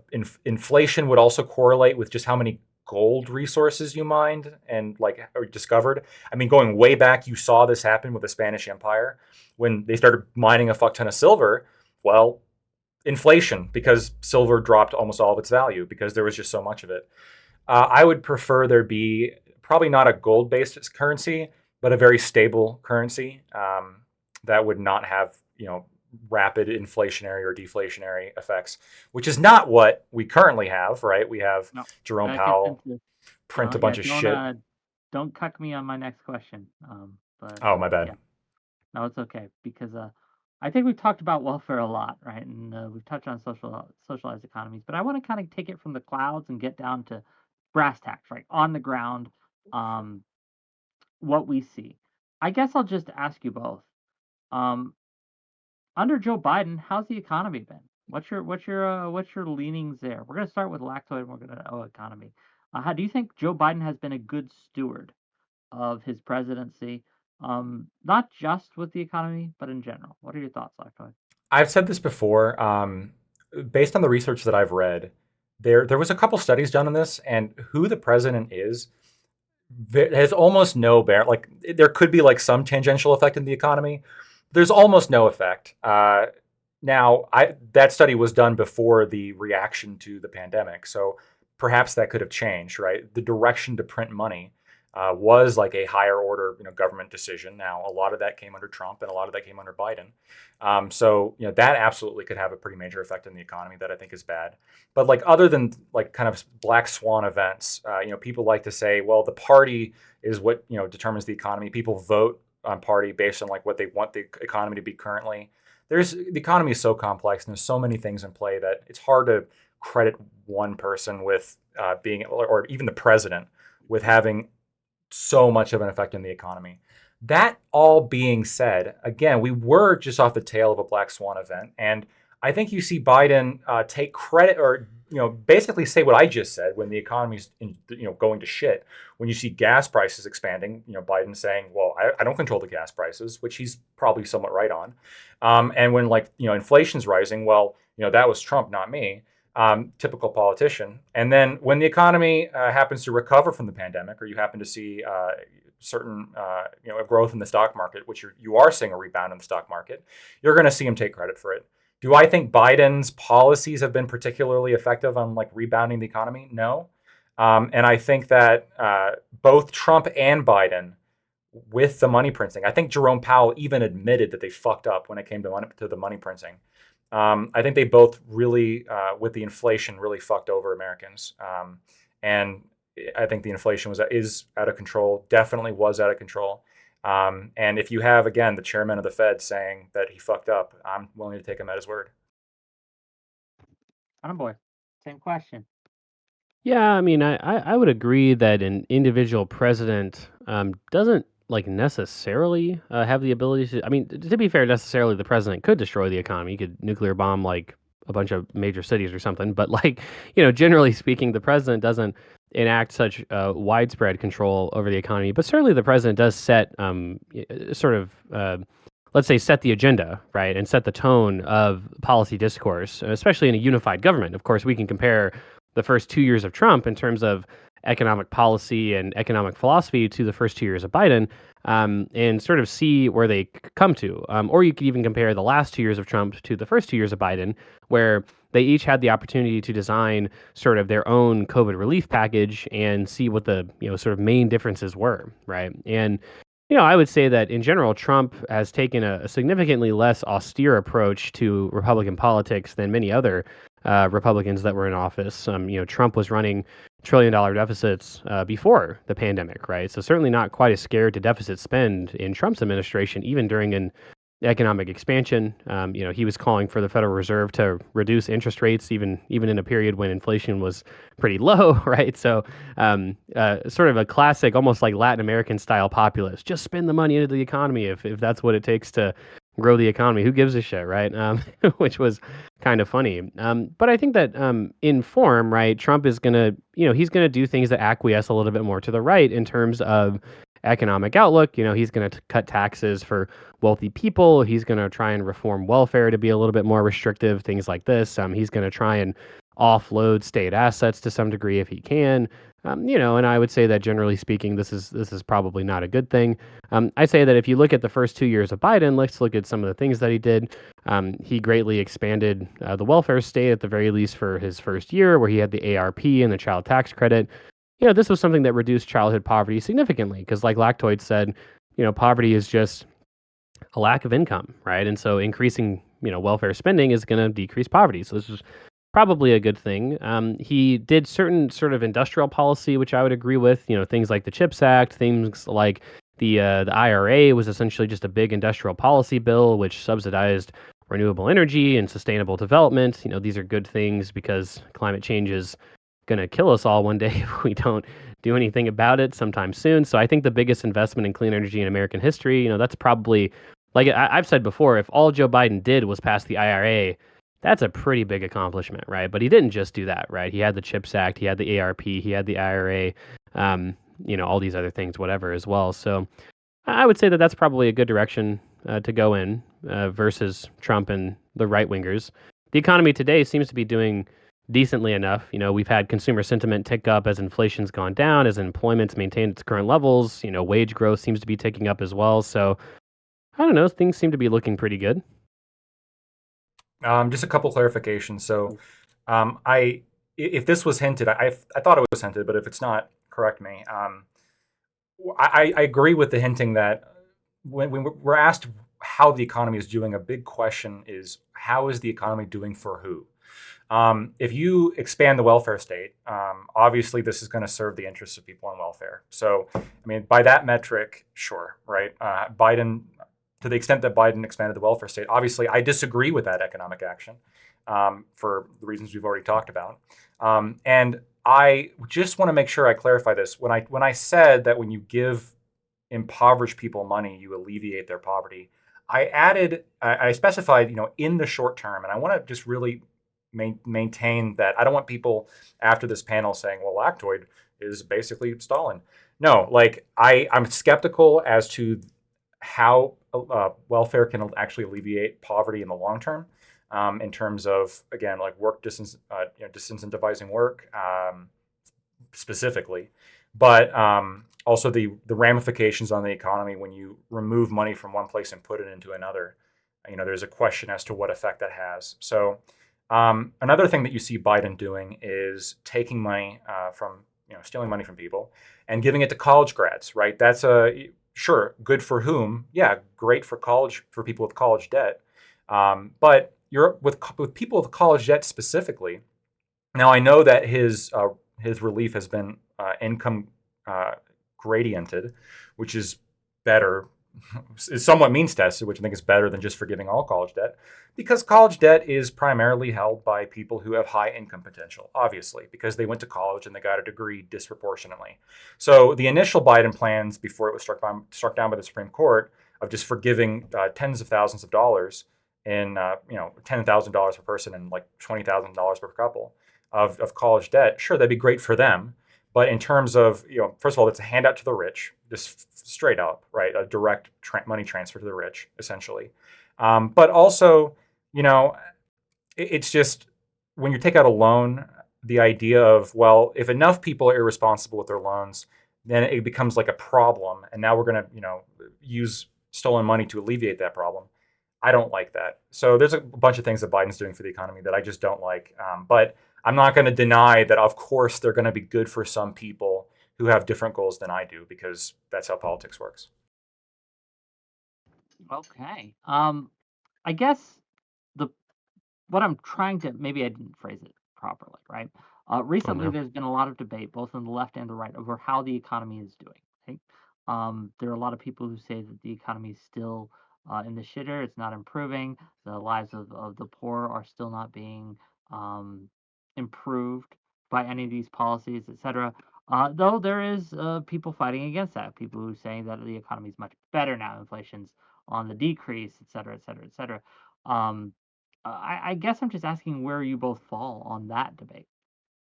S2: inflation would also correlate with just how many gold resources you mined and like or discovered. I mean, going way back, you saw this happen with the Spanish Empire when they started mining a fuck ton of silver. Well, inflation because silver dropped almost all of its value because there was just so much of it. I would prefer there be probably not a gold-based currency, but a very stable currency that would not have rapid inflationary or deflationary effects, which is not what we currently have. Right? We have
S1: No,
S2: Jerome Powell print a bunch of shit.
S1: Don't cuck me on my next question.
S2: Oh, my bad.
S1: Yeah. No, it's okay because I think we've talked about welfare a lot, right? And we've touched on socialized economies, but I want to kind of take it from the clouds and get down to brass tacks, right? On the ground, what we see. I guess I'll just ask you both. Under Joe Biden, how's the economy been? What's your leanings there? We're gonna start with Lactoid and we're gonna economy. How do you think Joe Biden has been a good steward of his presidency? Not just with the economy, but in general. What are your thoughts, Lactoid?
S2: I've said this before. Based on the research that I've read, there was a couple studies done on this, and who the president is has almost no bear. Like there could be like some tangential effect in the economy. There's almost no effect. Now, that study was done before the reaction to the pandemic, so perhaps that could have changed. Right, the direction to print money was like a higher order, government decision. Now, a lot of that came under Trump, and a lot of that came under Biden. So, that absolutely could have a pretty major effect on the economy that I think is bad. But like other than like kind of black swan events, people like to say, well, the party is what determines the economy. People vote on party based on like what they want the economy to be currently. The economy is so complex and there's so many things in play that it's hard to credit one person with being, or even the president, with having so much of an effect on the economy. That all being said, again, we were just off the tail of a black swan event, and I think you see Biden take credit or basically say what I just said when the economy's going to shit. When you see gas prices expanding, Biden saying, "Well, I don't control the gas prices," which he's probably somewhat right on. And when inflation's rising, well, that was Trump, not me. Typical politician. And then when the economy happens to recover from the pandemic, or you happen to see certain a growth in the stock market, which you are seeing a rebound in the stock market, you're going to see him take credit for it. Do I think Biden's policies have been particularly effective on rebounding the economy? No. And I think that both Trump and Biden, with the money printing, I think Jerome Powell even admitted that they fucked up when it came to the money printing. I think they both really, with the inflation, really fucked over Americans. And I think the inflation is out of control. Definitely was out of control. And if you have, again, the chairman of the Fed saying that he fucked up, I'm willing to take him at his word.
S1: Boy, same question.
S3: Yeah, I mean, I would agree that an individual president doesn't necessarily have the ability to. I mean, to be fair, necessarily the president could destroy the economy. He could nuclear bomb a bunch of major cities or something. But generally speaking, the president doesn't enact such widespread control over the economy. But certainly, the president does set sort of. Let's say set the agenda, right, and set the tone of policy discourse, especially in a unified government. Of course, we can compare the first 2 years of Trump in terms of economic policy and economic philosophy to the first 2 years of Biden, and sort of see where they come to. Or you could even compare the last 2 years of Trump to the first 2 years of Biden, where they each had the opportunity to design sort of their own COVID relief package and see what the sort of main differences were, right? And I would say that in general, Trump has taken a significantly less austere approach to Republican politics than many other Republicans that were in office. Trump was running trillion-dollar deficits before the pandemic, right? So certainly not quite as scared to deficit spend in Trump's administration, even during an economic expansion. He was calling for the Federal Reserve to reduce interest rates, even in a period when inflation was pretty low, right? So, sort of a classic, almost like Latin American style populist. Just spend the money into the economy if that's what it takes to grow the economy. Who gives a shit, right? Which was kind of funny. But I think that in form, right, Trump is gonna, he's gonna do things that acquiesce a little bit more to the right in terms of economic outlook. He's going to cut taxes for wealthy people. He's going to try and reform welfare to be a little bit more restrictive, things like this. He's going to try and offload state assets to some degree if he can. And I would say that generally speaking, this is probably not a good thing. I say that if you look at the first 2 years of Biden, let's look at some of the things that he did. He greatly expanded the welfare state, at the very least for his first year, where he had the ARP and the child tax credit. This was something that reduced childhood poverty significantly because, like Lactoid said, poverty is just a lack of income, right? And so increasing, welfare spending is going to decrease poverty. So this is probably a good thing. He did certain sort of industrial policy, which I would agree with. Things like the CHIPS Act, things like the IRA was essentially just a big industrial policy bill which subsidized renewable energy and sustainable development. These are good things because climate change is going to kill us all one day if we don't do anything about it sometime soon. So I think the biggest investment in clean energy in American history, that's probably, like I've said before, if all Joe Biden did was pass the IRA, that's a pretty big accomplishment, right? But he didn't just do that, right? He had the CHIPS Act, he had the ARP, he had the IRA, all these other things, whatever, as well. So I would say that that's probably a good direction to go in versus Trump and the right wingers. The economy today seems to be doing decently enough. We've had consumer sentiment tick up as inflation's gone down, as employment's maintained its current levels. Wage growth seems to be ticking up as well. So I don't know, things seem to be looking pretty good.
S2: Just a couple clarifications. So, if this was hinted, I thought it was hinted, but if it's not, correct me. I agree with the hinting that when we're asked how the economy is doing, a big question is how is the economy doing for who? If you expand the welfare state, obviously this is going to serve the interests of people on welfare. So, I mean, by that metric, sure, right? Biden, to the extent that Biden expanded the welfare state, obviously I disagree with that economic action for the reasons we've already talked about. And I just want to make sure I clarify this. When I said that when you give impoverished people money, you alleviate their poverty, I specified, in the short term, and I want to just really maintain that. I don't want people after this panel saying, well, Lactoid is basically Stalin. No, like I'm skeptical as to how welfare can actually alleviate poverty in the long term, in terms of, again, like work distance, disincentivizing work, specifically, but also the ramifications on the economy when you remove money from one place and put it into another. There's a question as to what effect that has. So another thing that you see Biden doing is taking money from, stealing money from people and giving it to college grads, right? That's sure, good for whom? Yeah, great for college, for people with college debt. But you're with people with college debt specifically. Now I know that his relief has been income gradiented, which is better, is somewhat means tested, which I think is better than just forgiving all college debt, because college debt is primarily held by people who have high income potential, obviously, because they went to college and they got a degree disproportionately. So the initial Biden plans, before it was struck down by the Supreme Court, of just forgiving tens of thousands of dollars in $10,000 per person and like $20,000 per couple of college debt, sure, that'd be great for them. But in terms of, first of all, it's a handout to the rich, just straight up, right? A direct money transfer to the rich, essentially. But also, it's just, when you take out a loan, the idea of, well, if enough people are irresponsible with their loans, then it becomes like a problem. And now we're going to, use stolen money to alleviate that problem. I don't like that. So there's a bunch of things that Biden's doing for the economy that I just don't like. But I'm not going to deny that, of course, they're going to be good for some people who have different goals than I do, because that's how politics works.
S1: Okay. I guess the what I'm trying to, maybe I didn't phrase it properly, right? Recently,
S3: no.
S1: there's been a lot of debate, both on the left and the right, over how the economy is doing. Okay? There are a lot of people who say that the economy is still in the shitter. It's not improving. The lives of the poor are still not being improved by any of these policies, etc. Though there is people fighting against that. People who are saying that the economy is much better now. Inflation's on the decrease, etc., etc., etc. I guess I'm just asking where you both fall on that debate.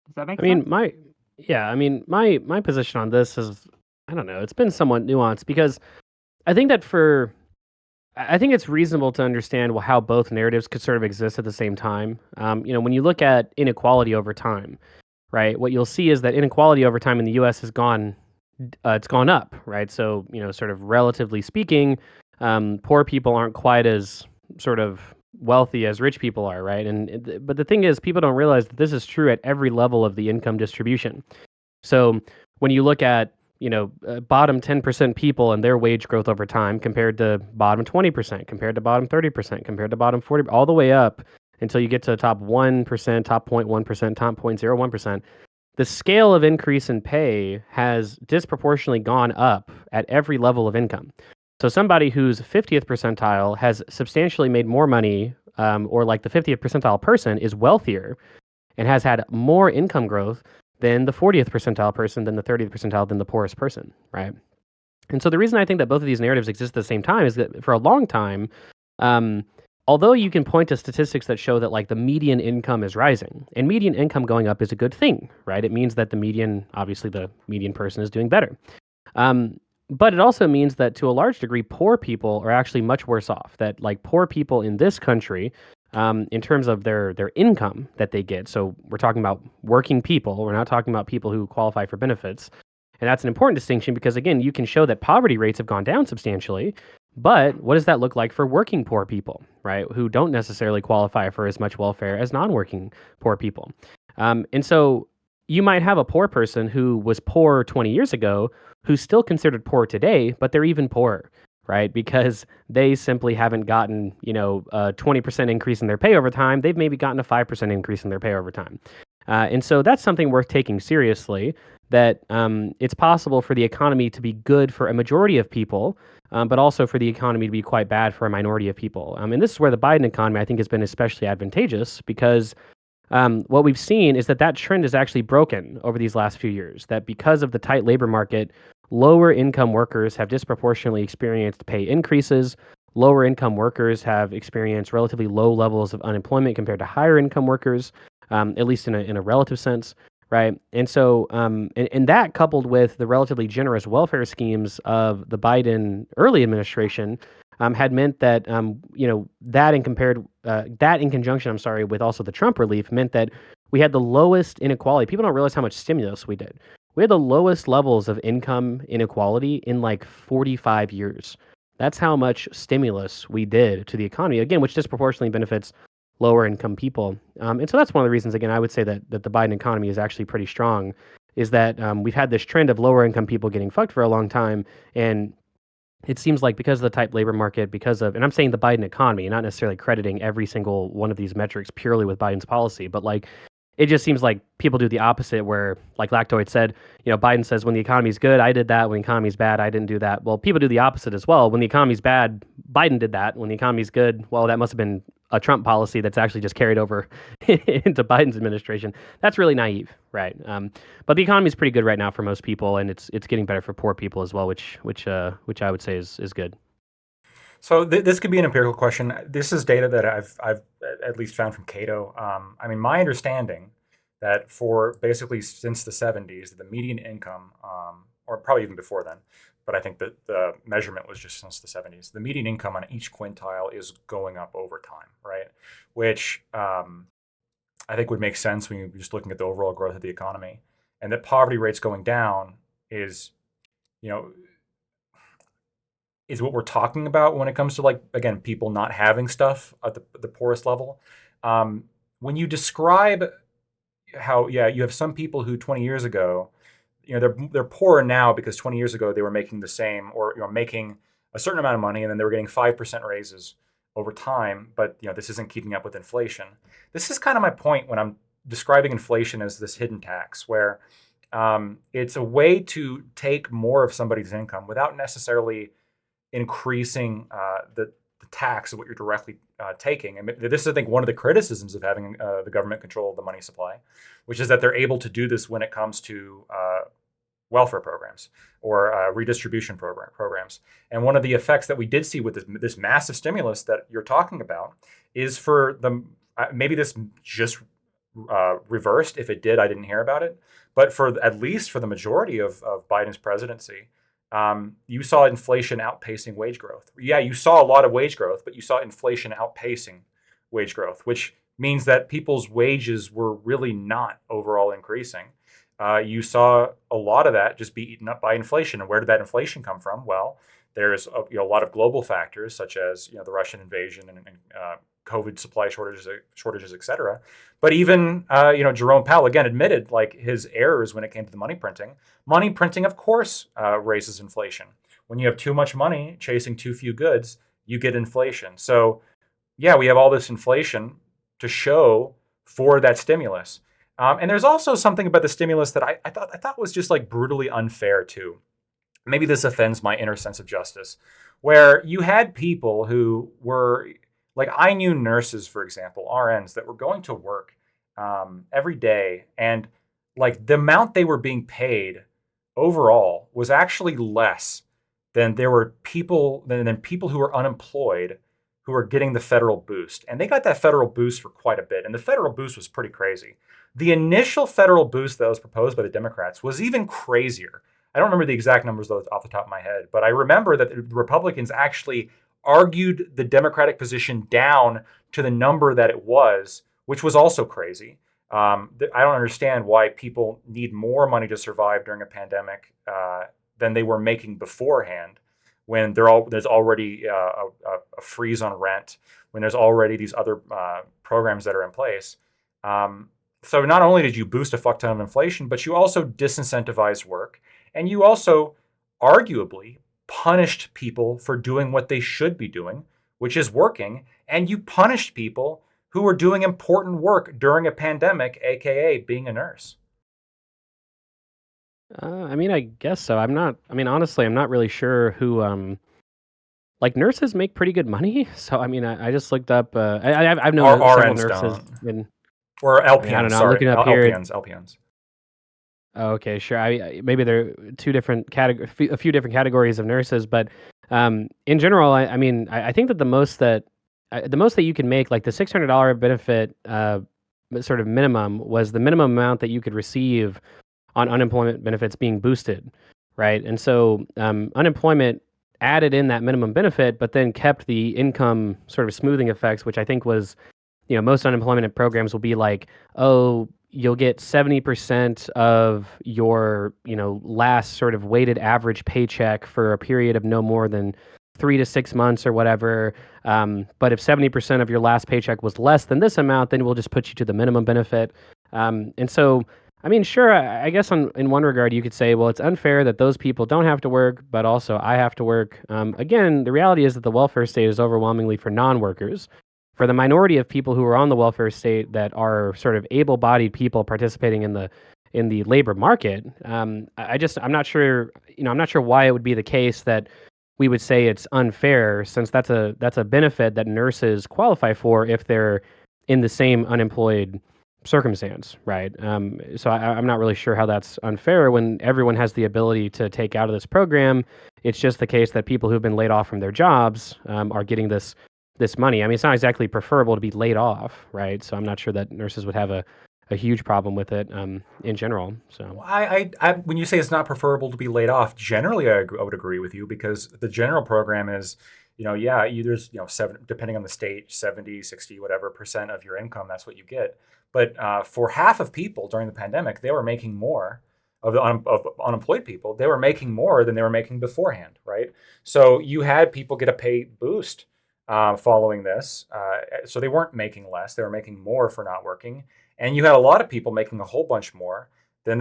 S1: Does that make
S3: I mean,
S1: sense?
S3: my position on this is, I don't know, it's been somewhat nuanced because I think that I think it's reasonable to understand how both narratives could sort of exist at the same time. When you look at inequality over time, right, what you'll see is that inequality over time in the U.S. it's gone up, right? So, sort of relatively speaking, poor people aren't quite as sort of wealthy as rich people are, right? But the thing is, people don't realize that this is true at every level of the income distribution. So when you look at bottom 10% people and their wage growth over time compared to bottom 20%, compared to bottom 30%, compared to bottom 40, all the way up until you get to top 1%, top 0.1%, top 0.01%, the scale of increase in pay has disproportionately gone up at every level of income. So somebody who's 50th percentile has substantially made more money, or like the 50th percentile person is wealthier and has had more income growth than the 40th percentile person, than the 30th percentile, than the poorest person, right? And so the reason I think that both of these narratives exist at the same time is that for a long time, although you can point to statistics that show that like the median income is rising, and median income going up is a good thing, right? It means that obviously the median person is doing better. But it also means that to a large degree, poor people are actually much worse off. That like poor people in this country, in terms of their income that they get. So we're talking about working people. We're not talking about people who qualify for benefits. And that's an important distinction because, again, you can show that poverty rates have gone down substantially. But what does that look like for working poor people, right? Who don't necessarily qualify for as much welfare as non-working poor people. And so you might have a poor person who was poor 20 years ago who's still considered poor today, but they're even poorer, right? Because they simply haven't gotten, a 20% increase in their pay over time. They've maybe gotten a 5% increase in their pay over time. And so that's something worth taking seriously, that it's possible for the economy to be good for a majority of people, but also for the economy to be quite bad for a minority of people. And this is where the Biden economy, I think, has been especially advantageous because what we've seen is that trend is actually broken over these last few years, that because of the tight labor market, lower income workers have disproportionately experienced pay increases, lower income workers have experienced relatively low levels of unemployment compared to higher income workers, at least in a relative sense, right? And so, and that coupled with the relatively generous welfare schemes of the Biden early administration, had meant that that in conjunction, I'm sorry, with also the Trump relief meant that we had the lowest inequality. People don't realize how much stimulus we did. We had the lowest levels of income inequality in like 45 years. That's how much stimulus we did to the economy, again, which disproportionately benefits lower income people. And so that's one of the reasons, again, I would say that the Biden economy is actually pretty strong, is that we've had this trend of lower income people getting fucked for a long time. And it seems like because of the tight labor market, and I'm saying the Biden economy, not necessarily crediting every single one of these metrics purely with Biden's policy, but like it just seems like people do the opposite where, like Lactoid said, Biden says when the economy's good, I did that. When the economy's bad, I didn't do that. Well, people do the opposite as well. When the economy's bad, Biden did that. When the economy's good, well, that must have been a Trump policy that's actually just carried over into Biden's administration. That's really naive, right? But the economy is pretty good right now for most people, and it's getting better for poor people as well, which I would say is good.
S2: So this could be an empirical question. This is data that I've at least found from Cato. I mean, my understanding that for basically since the 70s, the median income, or probably even before then, but I think that the measurement was just since the 70s, the median income on each quintile is going up over time, right? Which I think would make sense when you're just looking at the overall growth of the economy, and that poverty rates going down is, you know, is what we're talking about when it comes to, like, again, people not having stuff at the poorest level. When you describe how, yeah, you have some people who 20 years ago, they're poorer now because 20 years ago they were making the same, or making a certain amount of money, and then they were getting 5% raises over time, but this isn't keeping up with inflation. This is kind of my point when I'm describing inflation as this hidden tax, where it's a way to take more of somebody's income without necessarily increasing the tax of what you're directly taking. And this is, I think, one of the criticisms of having the government control the money supply, which is that they're able to do this when it comes to welfare programs or redistribution programs. And one of the effects that we did see with this massive stimulus that you're talking about is for the maybe this just reversed. If it did, I didn't hear about it. But for at least for the majority of Biden's presidency, you saw inflation outpacing wage growth. Yeah, you saw a lot of wage growth, but you saw inflation outpacing wage growth, which means that people's wages were really not overall increasing. You saw a lot of that just be eaten up by inflation. And where did that inflation come from? Well, there's a lot of global factors such as the Russian invasion and COVID supply shortages, et cetera. But even Jerome Powell again admitted like his errors when it came to the money printing. Money printing, of course, raises inflation. When you have too much money chasing too few goods, you get inflation. So yeah, we have all this inflation to show for that stimulus. And there's also something about the stimulus that I thought was just like brutally unfair too. Maybe this offends my inner sense of justice, where you had people who were like, I knew nurses, for example, RNs that were going to work every day, and like the amount they were being paid overall was actually less than there were people than people who were unemployed who were getting the federal boost. And they got that federal boost for quite a bit. And the federal boost was pretty crazy. The initial federal boost that was proposed by the Democrats was even crazier. I don't remember the exact numbers though off the top of my head, but I remember that the Republicans actually argued the Democratic position down to the number that it was, which was also crazy. I don't understand why people need more money to survive during a pandemic than they were making beforehand, when there's already a freeze on rent, when there's already these other programs that are in place. So not only did you boost a fuck ton of inflation, but you also disincentivized work, and you also arguably punished people for doing what they should be doing, which is working, and you punished people who were doing important work during a pandemic, aka being a nurse.
S3: I mean, I guess so. Honestly, I'm not really sure who. Like nurses make pretty good money, so I mean, I just looked up. I've known several
S2: RNs
S3: nurses,
S2: don't.
S3: and
S2: Or
S3: I mean, I
S2: LPNs,
S3: don't know. I'm
S2: sorry.
S3: looking up here.
S2: LPNs.
S3: Oh, okay, sure. Maybe there are two different a few different categories of nurses, but In general, I mean, I think that the most that you can make, like the $600 benefit, sort of minimum, was the minimum amount that you could receive on unemployment benefits being boosted, right? And so unemployment added in that minimum benefit, but then kept the income sort of smoothing effects, which I think was, most unemployment programs will be like, oh, you'll get 70% of your, last sort of weighted average paycheck for a period of no more than 3 to 6 months or whatever. But if 70% of your last paycheck was less than this amount, then we'll just put you to the minimum benefit. And so, I mean, sure, I guess in one regard, you could say, well, it's unfair that those people don't have to work, but also I have to work. Again, the reality is that the welfare state is overwhelmingly for non-workers. For the minority of people who are on the welfare state that are sort of able-bodied people participating in the labor market, I'm not sure, I'm not sure why it would be the case that we would say it's unfair, since that's a benefit that nurses qualify for if they're in the same unemployed circumstance, right? So I'm not really sure how that's unfair when everyone has the ability to take out of this program. It's just the case that people who've been laid off from their jobs are getting this money. I mean, it's not exactly preferable to be laid off, right? So I'm not sure that nurses would have a huge problem with it in general. So
S2: When you say it's not preferable to be laid off, generally I would agree with you, because the general program is, yeah, there's, seven, depending on the state, 70, 60, whatever percent of your income, that's what you get. But for half of people during the pandemic, they were making more of unemployed people. They were making more than they were making beforehand, right? So you had people get a pay boost following this. So they weren't making less; they were making more for not working. And you had a lot of people making a whole bunch more than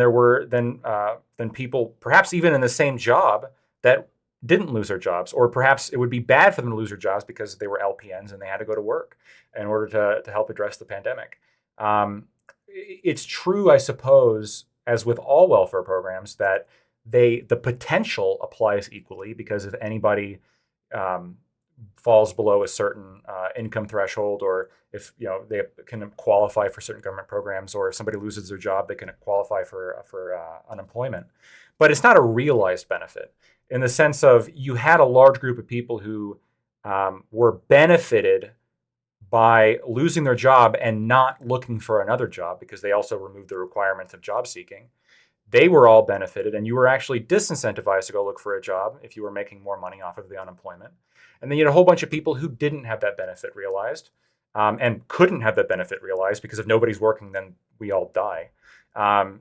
S2: people, perhaps even in the same job, that didn't lose their jobs, or perhaps it would be bad for them to lose their jobs because they were LPNs and they had to go to work in order to help address the pandemic. It's true, I suppose, as with all welfare programs, that the potential applies equally, because if anybody um, falls below a certain income threshold, or if they can qualify for certain government programs, or if somebody loses their job, they can qualify for unemployment. But it's not a realized benefit, in the sense of, you had a large group of people who were benefited by losing their job and not looking for another job, because they also removed the requirement of job seeking. They were all benefited, and you were actually disincentivized to go look for a job if you were making more money off of the unemployment. And then you had a whole bunch of people who didn't have that benefit realized, and couldn't have that benefit realized, because if nobody's working, then we all die.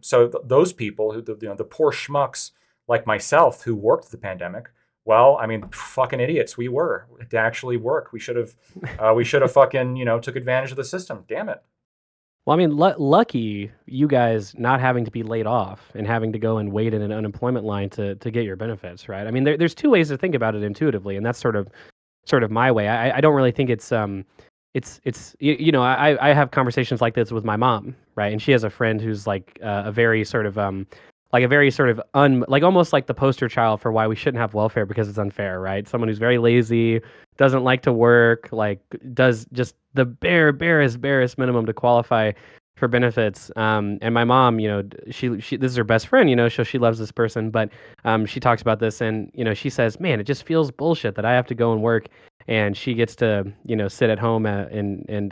S2: So those people, the poor schmucks like myself who worked the pandemic, well, I mean, fucking idiots we were to actually work. We should have fucking took advantage of the system. Damn it.
S3: well, I mean, lucky you guys not having to be laid off and having to go and wait in an unemployment line to get your benefits, right? I mean, there's two ways to think about it intuitively, and that's sort of my way. I don't really think it's I have conversations like this with my mom, right? And she has a friend who's like a very sort of like a very sort of like almost like the poster child for why we shouldn't have welfare because it's unfair, right? Someone who's very lazy, doesn't like to work, like does just the barest minimum to qualify for benefits. And my mom, she this is her best friend, so she loves this person, but she talks about this, and she says, man, it just feels bullshit that I have to go and work, and she gets to sit at home and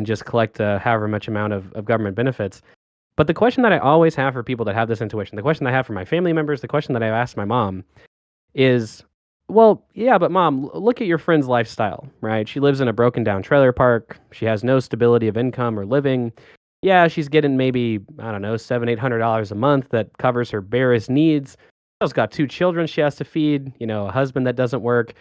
S3: just collect however much amount of government benefits. But the question that I always have for people that have this intuition, the question I have for my family members, the question that I've asked my mom is, well, yeah, but mom, look at your friend's lifestyle, right? She lives in a broken down trailer park. She has no stability of income or living. Yeah, she's getting maybe, I don't know, $700-800 a month that covers her barest needs. She's got 2 children she has to feed, a husband that doesn't work.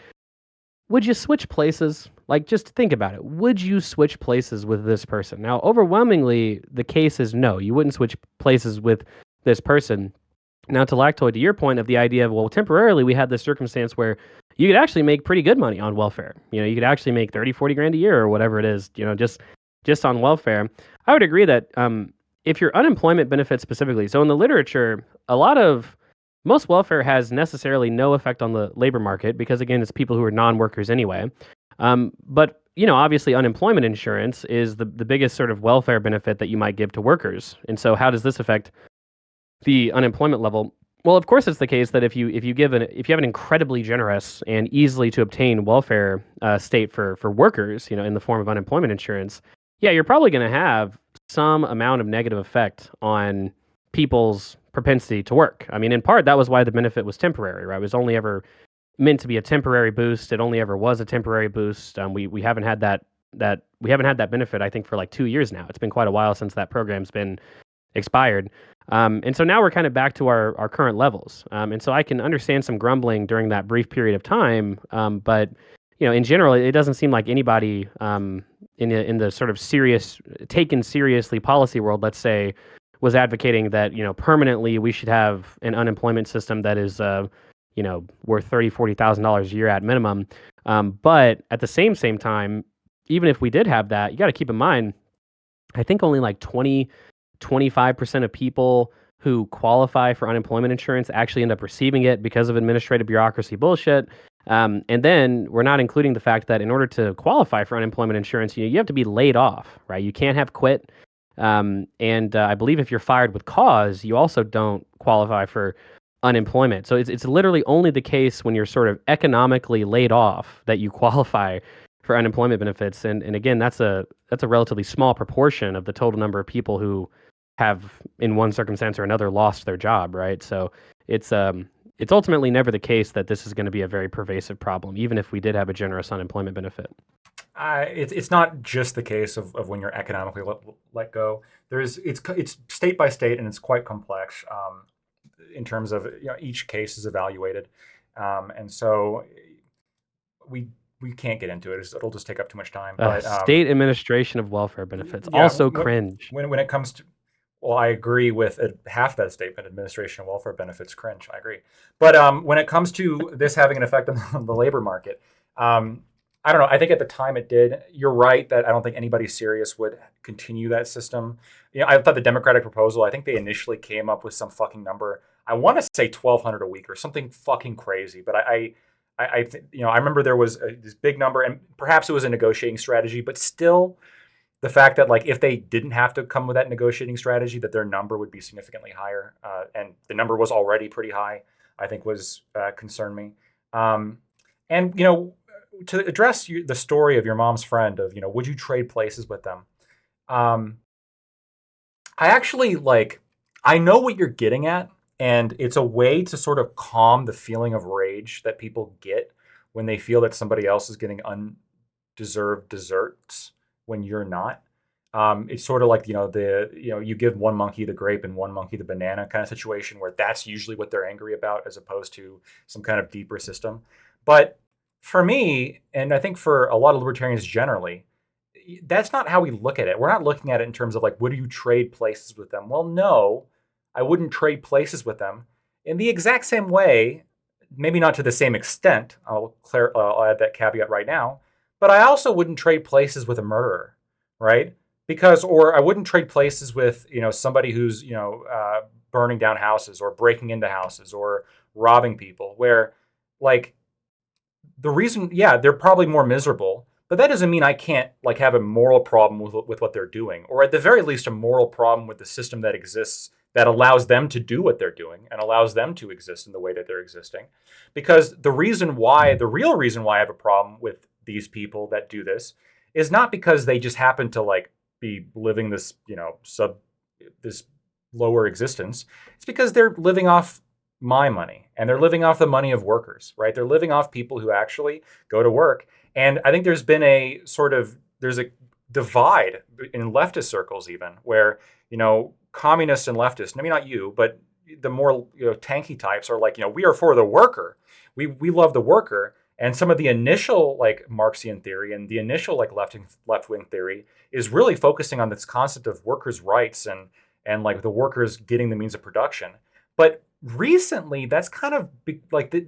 S3: Would you switch places? Like, just think about it. Would you switch places with this person? Now, overwhelmingly, the case is no. You wouldn't switch places with this person. Now, to Lactoid, to your point of the idea of, well, temporarily we had this circumstance where you could actually make pretty good money on welfare. You could actually make 30, 40 grand a year or whatever it is, just on welfare. I would agree that if your unemployment benefits specifically, so in the literature, most welfare has necessarily no effect on the labor market because, again, it's people who are non-workers anyway. But obviously, unemployment insurance is the biggest sort of welfare benefit that you might give to workers. And so, how does this affect the unemployment level? Well, of course, it's the case that if you have an incredibly generous and easily to obtain welfare state for workers, in the form of unemployment insurance, yeah, you're probably going to have some amount of negative effect on people's propensity to work. I mean, in part, that was why the benefit was temporary, right? It was only ever meant to be a temporary boost. It only ever was a temporary boost. We haven't had that benefit, I think, for like 2 years now. It's been quite a while since that program's been expired. And so now we're kind of back to our current levels. And so I can understand some grumbling during that brief period of time. But in general, it doesn't seem like anybody in the sort of taken seriously policy world, let's say, was advocating that permanently we should have an unemployment system that is worth $30,000-$40,000 a year at minimum. But at the same time, even if we did have that, you got to keep in mind, I think only like 25% of people who qualify for unemployment insurance actually end up receiving it because of administrative bureaucracy bullshit. And then we're not including the fact that in order to qualify for unemployment insurance, you have to be laid off, right? You can't have quit. And I believe if you're fired with cause, you also don't qualify for unemployment. So it's literally only the case when you're sort of economically laid off that you qualify for unemployment benefits. And again, that's a relatively small proportion of the total number of people who have, in one circumstance or another, lost their job, right? So it's ultimately never the case that this is going to be a very pervasive problem, even if we did have a generous unemployment benefit.
S2: It's not just the case of when you're economically let go. It's state by state, and it's quite complex in terms of each case is evaluated, and so we we can't get into it. It'll just take up too much time. But
S3: State administration of welfare benefits,
S2: yeah,
S3: also cringe.
S2: when it comes to, well, I agree with half that statement. Administration of welfare benefits cringe. I agree. But when it comes to this having an effect on the labor market, I don't know. I think at the time it did. You're right that I don't think anybody serious would continue that system. I thought the Democratic proposal, I think they initially came up with some fucking number. I want to say 1,200 a week or something fucking crazy. But I remember there was this big number, and perhaps it was a negotiating strategy, but still, the fact that like if they didn't have to come with that negotiating strategy, that their number would be significantly higher, and the number was already pretty high, I think was concerned me. And to address the story of your mom's friend of would you trade places with them? I actually I know what you're getting at, and it's a way to sort of calm the feeling of rage that people get when they feel that somebody else is getting undeserved desserts when you're not. It's sort of like you give one monkey the grape and one monkey the banana kind of situation where that's usually what they're angry about as opposed to some kind of deeper system. But for me, and I think for a lot of libertarians generally, that's not how we look at it. We're not looking at it in terms of like, would you trade places with them? Well, no, I wouldn't trade places with them in the exact same way, maybe not to the same extent. I'll add that caveat right now, but I also wouldn't trade places with a murderer, right? Or I wouldn't trade places with somebody who's burning down houses or breaking into houses or robbing people. Where like the reason, yeah, they're probably more miserable, but that doesn't mean I can't have a moral problem with what they're doing, or at the very least a moral problem with the system that exists that allows them to do what they're doing and allows them to exist in the way that they're existing. Because the real reason why I have a problem with these people that do this is not because they just happen to be living this this lower existence. It's because they're living off my money and they're living off the money of workers, right? They're living off people who actually go to work. And I think there's a divide in leftist circles even where, communists and leftists, maybe not you, but the more tanky types are like, we are for the worker. We love the worker. And some of the initial Marxian theory and the initial left-wing theory is really focusing on this concept of workers' rights and the workers getting the means of production. But recently, that's kind of the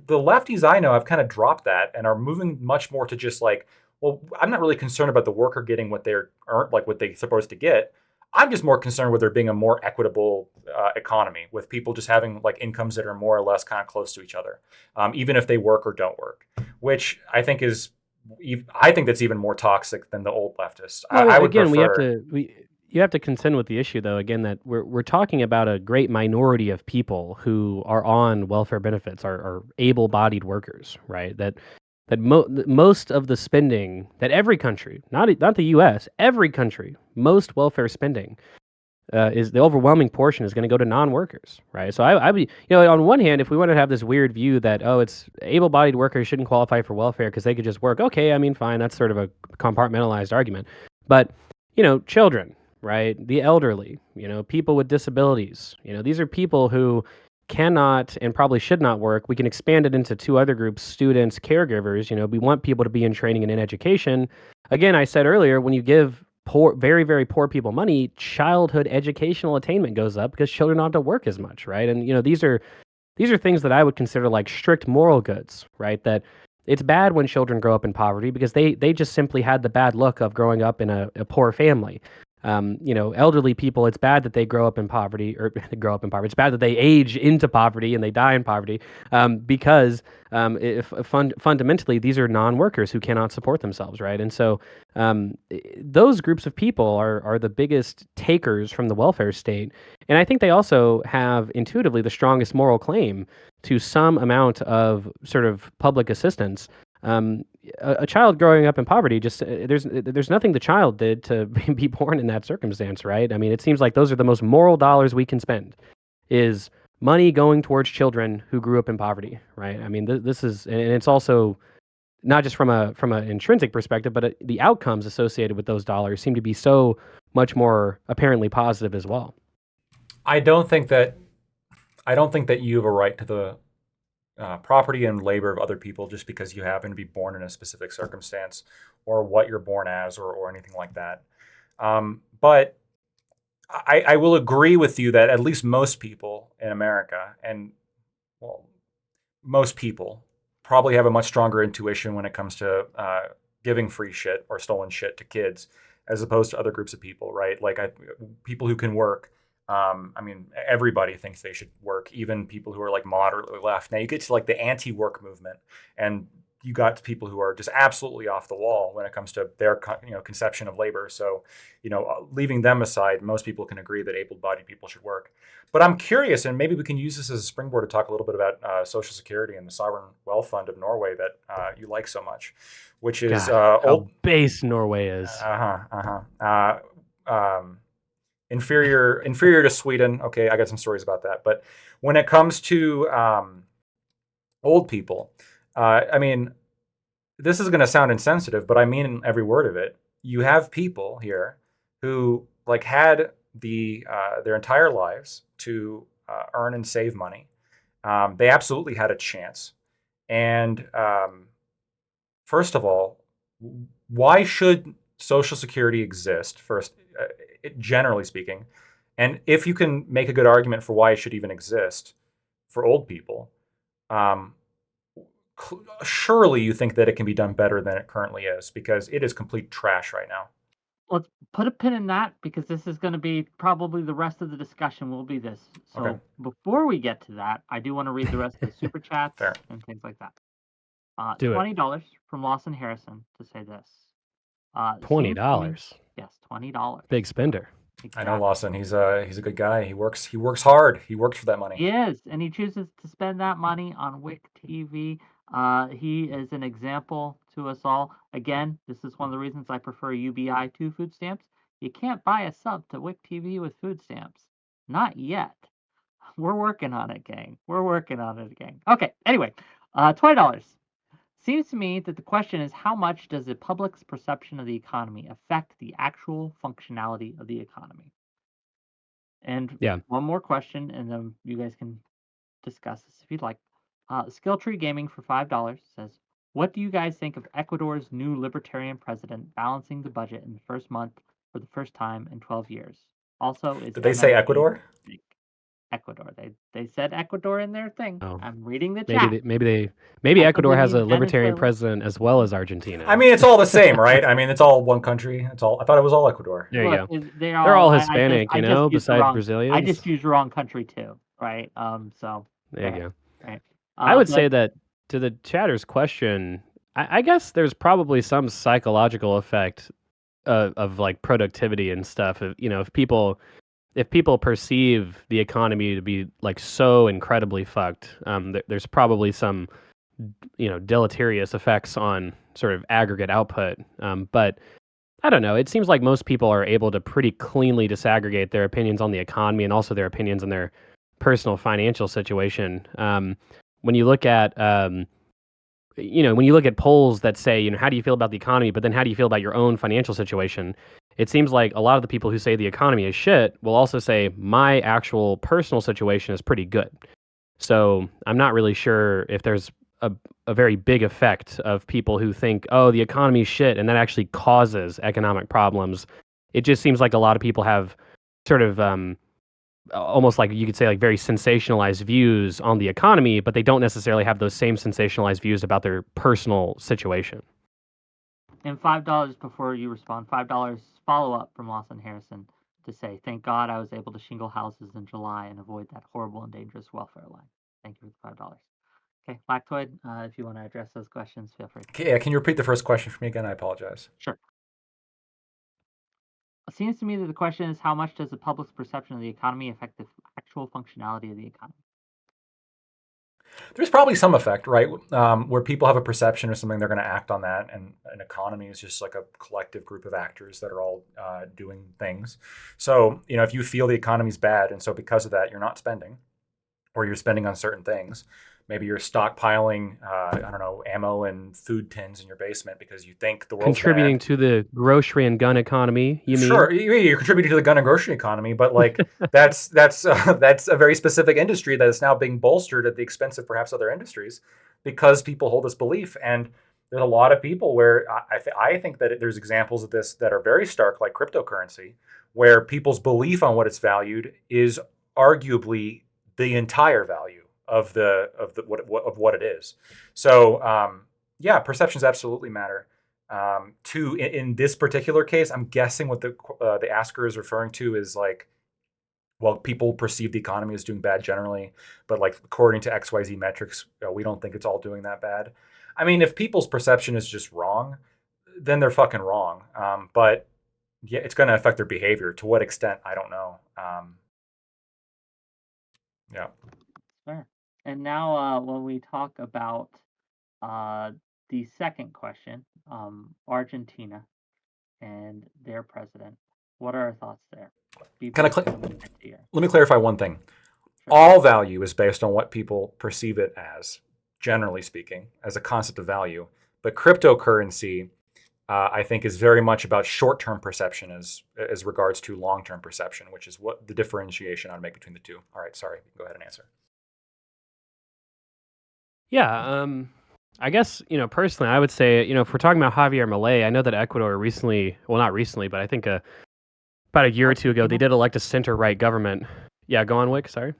S2: lefties I know have kind of dropped that and are moving much more to just well, I'm not really concerned about the worker getting what they're what they're supposed to get. I'm just more concerned with there being a more equitable economy with people just having incomes that are more or less kind of close to each other, even if they work or don't work, which I think that's even more toxic than the old leftists.
S3: Well,
S2: I would
S3: again,
S2: prefer.
S3: you have to contend with the issue, though, again, that we're talking about a great minority of people who are on welfare benefits, are able-bodied workers, right? Most of the spending that every country, not the U.S., every country, most welfare spending is the overwhelming portion is going to go to non-workers, right? So I would, on one hand, if we want to have this weird view that it's able-bodied workers shouldn't qualify for welfare because they could just work, okay, I mean, fine, that's sort of a compartmentalized argument, but children, right, the elderly, people with disabilities, these are people who cannot and probably should not work. We can expand it into two other groups: students, caregivers. We want people to be in training and in education. Again, I said earlier, when you give poor, very, very poor people money, childhood educational attainment goes up because children don't have to work as much, right? And these are things that I would consider like strict moral goods, right? That it's bad when children grow up in poverty because they just simply had the bad luck of growing up in a poor family. Elderly people, it's bad that they grow up in poverty or grow up in poverty. It's bad that they age into poverty and they die in poverty because fundamentally these are non-workers who cannot support themselves, right? And so those groups of people are the biggest takers from the welfare state. And I think they also have intuitively the strongest moral claim to some amount of sort of public assistance. A child growing up in poverty, just there's nothing the child did to be born in that circumstance, right? I mean, it seems like those are the most moral dollars we can spend, is money going towards children who grew up in poverty, right? I mean, this is, and it's also not just from an intrinsic perspective, but the outcomes associated with those dollars seem to be so much more apparently positive as well.
S2: I don't think that you have a right to the property and labor of other people just because you happen to be born in a specific circumstance or what you're born as or anything like that. But I will agree with you that at least most people in America, and well, most people probably have a much stronger intuition when it comes to giving free shit or stolen shit to kids as opposed to other groups of people, right? Like people who can work. I mean, everybody thinks they should work, even people who are like moderately left. Now you get to like the anti-work movement, and you got people who are just absolutely off the wall when it comes to their conception of labor. So, leaving them aside, most people can agree that able-bodied people should work. But I'm curious, and maybe we can use this as a springboard to talk a little bit about Social Security and the Sovereign Wealth Fund of Norway that you like so much, which is
S3: God, how
S2: old.
S3: base Norway is.
S2: Inferior to Sweden. Okay, I got some stories about that. But when it comes to old people, I mean, this is going to sound insensitive, but I mean every word of it. You have people here who like had their entire lives to earn and save money. They absolutely had a chance. And first of all, why should Social Security exist? First, generally speaking, and if you can make a good argument for why it should even exist for old people, surely you think that it can be done better than it currently is, because it is complete trash right now.
S1: Let's put a pin in that because this is going to be probably the rest of the discussion will be this. So
S2: Okay.
S1: before we get to that, I do want to read the rest of the super chats
S2: Fair.
S1: and things like that.
S3: Do it.
S1: $20 from Lawson Harrison to say this.
S3: $20.
S1: Yes, $20.
S3: Big spender.
S2: I know Lawson. He's a good guy. He works hard. He works for that money.
S1: He is, and he chooses to spend that money on WIC TV. He is an example to us all. Again, this is one of the reasons I prefer UBI to food stamps. You can't buy a sub to WIC TV with food stamps. Not yet. We're working on it, gang. We're working on it, gang. Okay, anyway, $20. Seems to me that the question is, how much does the public's perception of the economy affect the actual functionality of the economy? And
S3: Yeah.
S1: one more question, and then you guys can discuss this if you'd like. Skill Tree Gaming for $5 says, what do you guys think of Ecuador's new libertarian president balancing the budget in the first month for the first time in 12 years? Also, is
S2: Did they say
S1: MMT
S2: Ecuador?
S1: Ecuador. They said Ecuador in their thing.
S3: Oh.
S1: I'm reading the chat.
S3: Maybe Ecuador has a
S1: believe
S3: libertarian
S1: Venezuela-
S3: president as well as Argentina.
S2: I mean, it's all the same, right? I mean, it's all one country. I thought it was all Ecuador.
S3: There you
S1: Look,
S3: go.
S1: They're
S3: all
S1: I
S3: Hispanic,
S1: just used the
S3: besides
S1: wrong-
S3: Brazilians.
S1: I just used the wrong country too, right? So
S3: There you go.
S1: Right.
S3: I would say that to the chatter's question, I guess there's probably some psychological effect of like productivity and stuff. If people perceive the economy to be like so incredibly fucked, there's probably some deleterious effects on sort of aggregate output. But I don't know. It seems like most people are able to pretty cleanly disaggregate their opinions on the economy and also their opinions on their personal financial situation. When you look at when you look at polls that say, how do you feel about the economy, but then how do you feel about your own financial situation? It seems like a lot of the people who say the economy is shit will also say my actual personal situation is pretty good. So I'm not really sure if there's a very big effect of people who think, oh, the economy is shit, and that actually causes economic problems. It just seems like a lot of people have sort of almost like you could say like very sensationalized views on the economy, but they don't necessarily have those same sensationalized views about their personal situation.
S1: And $5 before you respond, $5 follow up from Lawson Harrison to say, thank God I was able to shingle houses in July and avoid that horrible and dangerous welfare line. Thank you for the $5. Okay, Lactoid, if you want to address those questions, feel free.
S2: Yeah, can you repeat the first question for me again? I apologize.
S1: Sure. It seems to me that the question is, how much does the public's perception of the economy affect the actual functionality of the economy?
S2: There's probably some effect, right? Where people have a perception of something, they're going to act on that. And an economy is just like a collective group of actors that are all doing things. So, if you feel the economy's bad, and so because of that, you're not spending, or you're spending on certain things. Maybe you're stockpiling, I don't know, ammo and food tins in your basement because you think the world's
S3: Contributing
S2: bad.
S3: to the grocery and gun economy, you
S2: Sure,
S3: mean?
S2: you're contributing to the gun and grocery economy, but like that's a very specific industry that is now being bolstered at the expense of perhaps other industries because people hold this belief. And there's a lot of people where I think that there's examples of this that are very stark, like cryptocurrency, where people's belief on what it's valued is arguably the entire value of what it is. So yeah, perceptions absolutely matter. In this particular case, I'm guessing what the asker is referring to is like, well, people perceive the economy as doing bad generally, but like according to XYZ metrics, we don't think it's all doing that bad. I mean, if people's perception is just wrong, then they're fucking wrong. But yeah, it's going to affect their behavior. To what extent, I don't know. Yeah.
S1: Sure. And now, when we talk about the second question, Argentina and their president, what are our thoughts there?
S2: Can I let me clarify one thing.
S1: Sure.
S2: All value is based on what people perceive it as, generally speaking, as a concept of value. But cryptocurrency, I think, is very much about short-term perception as regards to long-term perception, which is what the differentiation I would make between the two. All right, sorry, go ahead and answer.
S3: Yeah, I guess, personally, I would say, if we're talking about Javier Milei, I know that Ecuador recently, well, not recently, but I think about a year or two ago, they did elect a center-right government. Yeah, go on, Wick, sorry.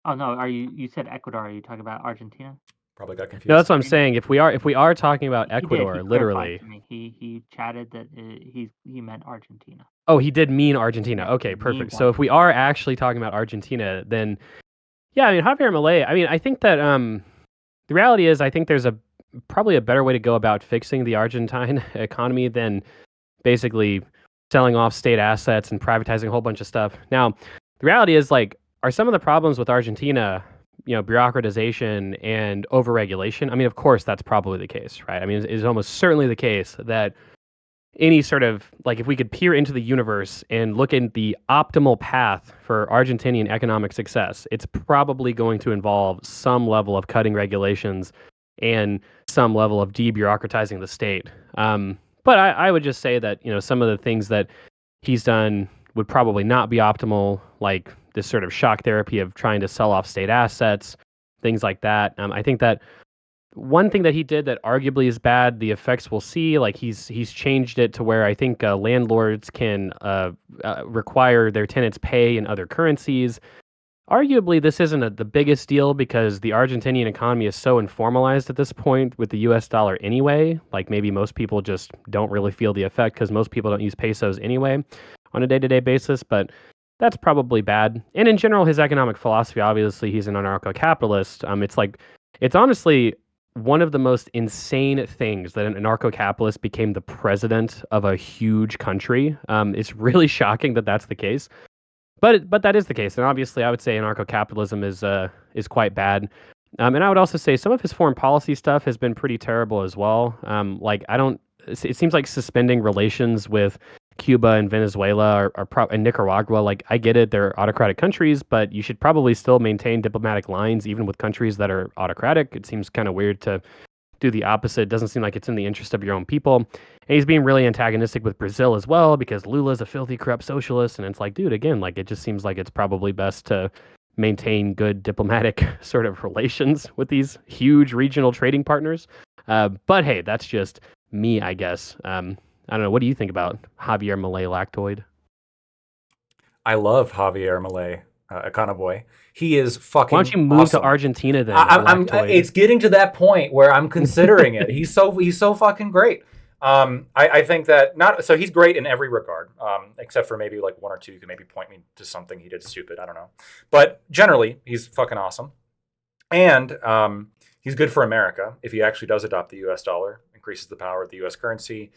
S1: Oh, no, you said Ecuador. Are you talking about Argentina?
S2: Probably got confused.
S3: No, that's what I'm saying. If we are talking about Ecuador,
S1: He
S3: literally.
S1: to me. He chatted that he meant Argentina.
S3: Oh, he did mean Argentina.
S1: Yeah,
S3: Okay, perfect. So if we are actually talking about Argentina, then yeah, I mean Javier Milei. I mean, I think that the reality is, I think there's probably a better way to go about fixing the Argentine economy than basically selling off state assets and privatizing a whole bunch of stuff. Now, the reality is, like, are some of the problems with Argentina, bureaucratization and overregulation? I mean, of course, that's probably the case, right? I mean, it's almost certainly the case that any sort of, like, if we could peer into the universe and look at the optimal path for Argentinian economic success, it's probably going to involve some level of cutting regulations and some level of debureaucratizing the state. But I would just say that, some of the things that he's done would probably not be optimal, like this sort of shock therapy of trying to sell off state assets, things like that. I think that one thing that he did that arguably is bad, the effects we'll see, like he's changed it to where I think landlords can require their tenants pay in other currencies. Arguably, this isn't the biggest deal because the Argentinian economy is so informalized at this point with the US dollar anyway. Like, maybe most people just don't really feel the effect because most people don't use pesos anyway on a day-to-day basis, but that's probably bad. And in general, his economic philosophy, obviously, he's an anarcho-capitalist. It's honestly one of the most insane things that an anarcho-capitalist became the president of a huge country. It's really shocking that that's the case, but that is the case, and obviously, I would say anarcho-capitalism is quite bad. And I would also say some of his foreign policy stuff has been pretty terrible as well. Like I don't, it seems like suspending relations with Cuba and Venezuela and Nicaragua. Like I get it, they're autocratic countries, but you should probably still maintain diplomatic lines even with countries that are autocratic. It seems kind of weird to do the opposite. It doesn't seem like it's in the interest of your own people. And he's being really antagonistic with Brazil as well because Lula's a filthy, corrupt socialist. And it's like, dude, again, like it just seems like it's probably best to maintain good diplomatic sort of relations with these huge regional trading partners. But hey, that's just me, I guess. I don't know. What do you think about Javier Milei Lactoid?
S2: I love Javier Milei, Econoboy. He is
S3: Why don't
S2: fucking
S3: you move to
S2: awesome.
S3: Argentina then,
S2: I'm.
S3: Lactoid?
S2: It's getting to that point where I'm considering it. He's so fucking great. I think that not so he's great in every regard, except for maybe like one or two. You can maybe point me to something he did stupid. I don't know, but generally he's fucking awesome, and he's good for America if he actually does adopt the U.S. dollar, increases the power of the U.S. currency,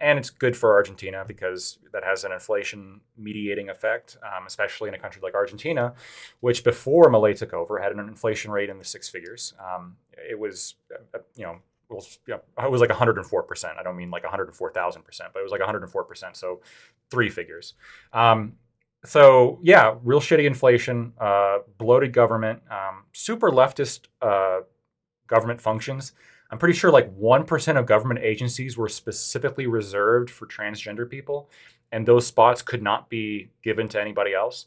S2: and it's good for Argentina because that has an inflation mediating effect, especially in a country like Argentina, which before Milei took over had an inflation rate in the six figures. It was, it was like 104%. I don't mean like 104,000%, but it was like 104%. So three figures. So yeah, real shitty inflation, bloated government, super leftist government functions. I'm pretty sure like 1% of government agencies were specifically reserved for transgender people, and those spots could not be given to anybody else.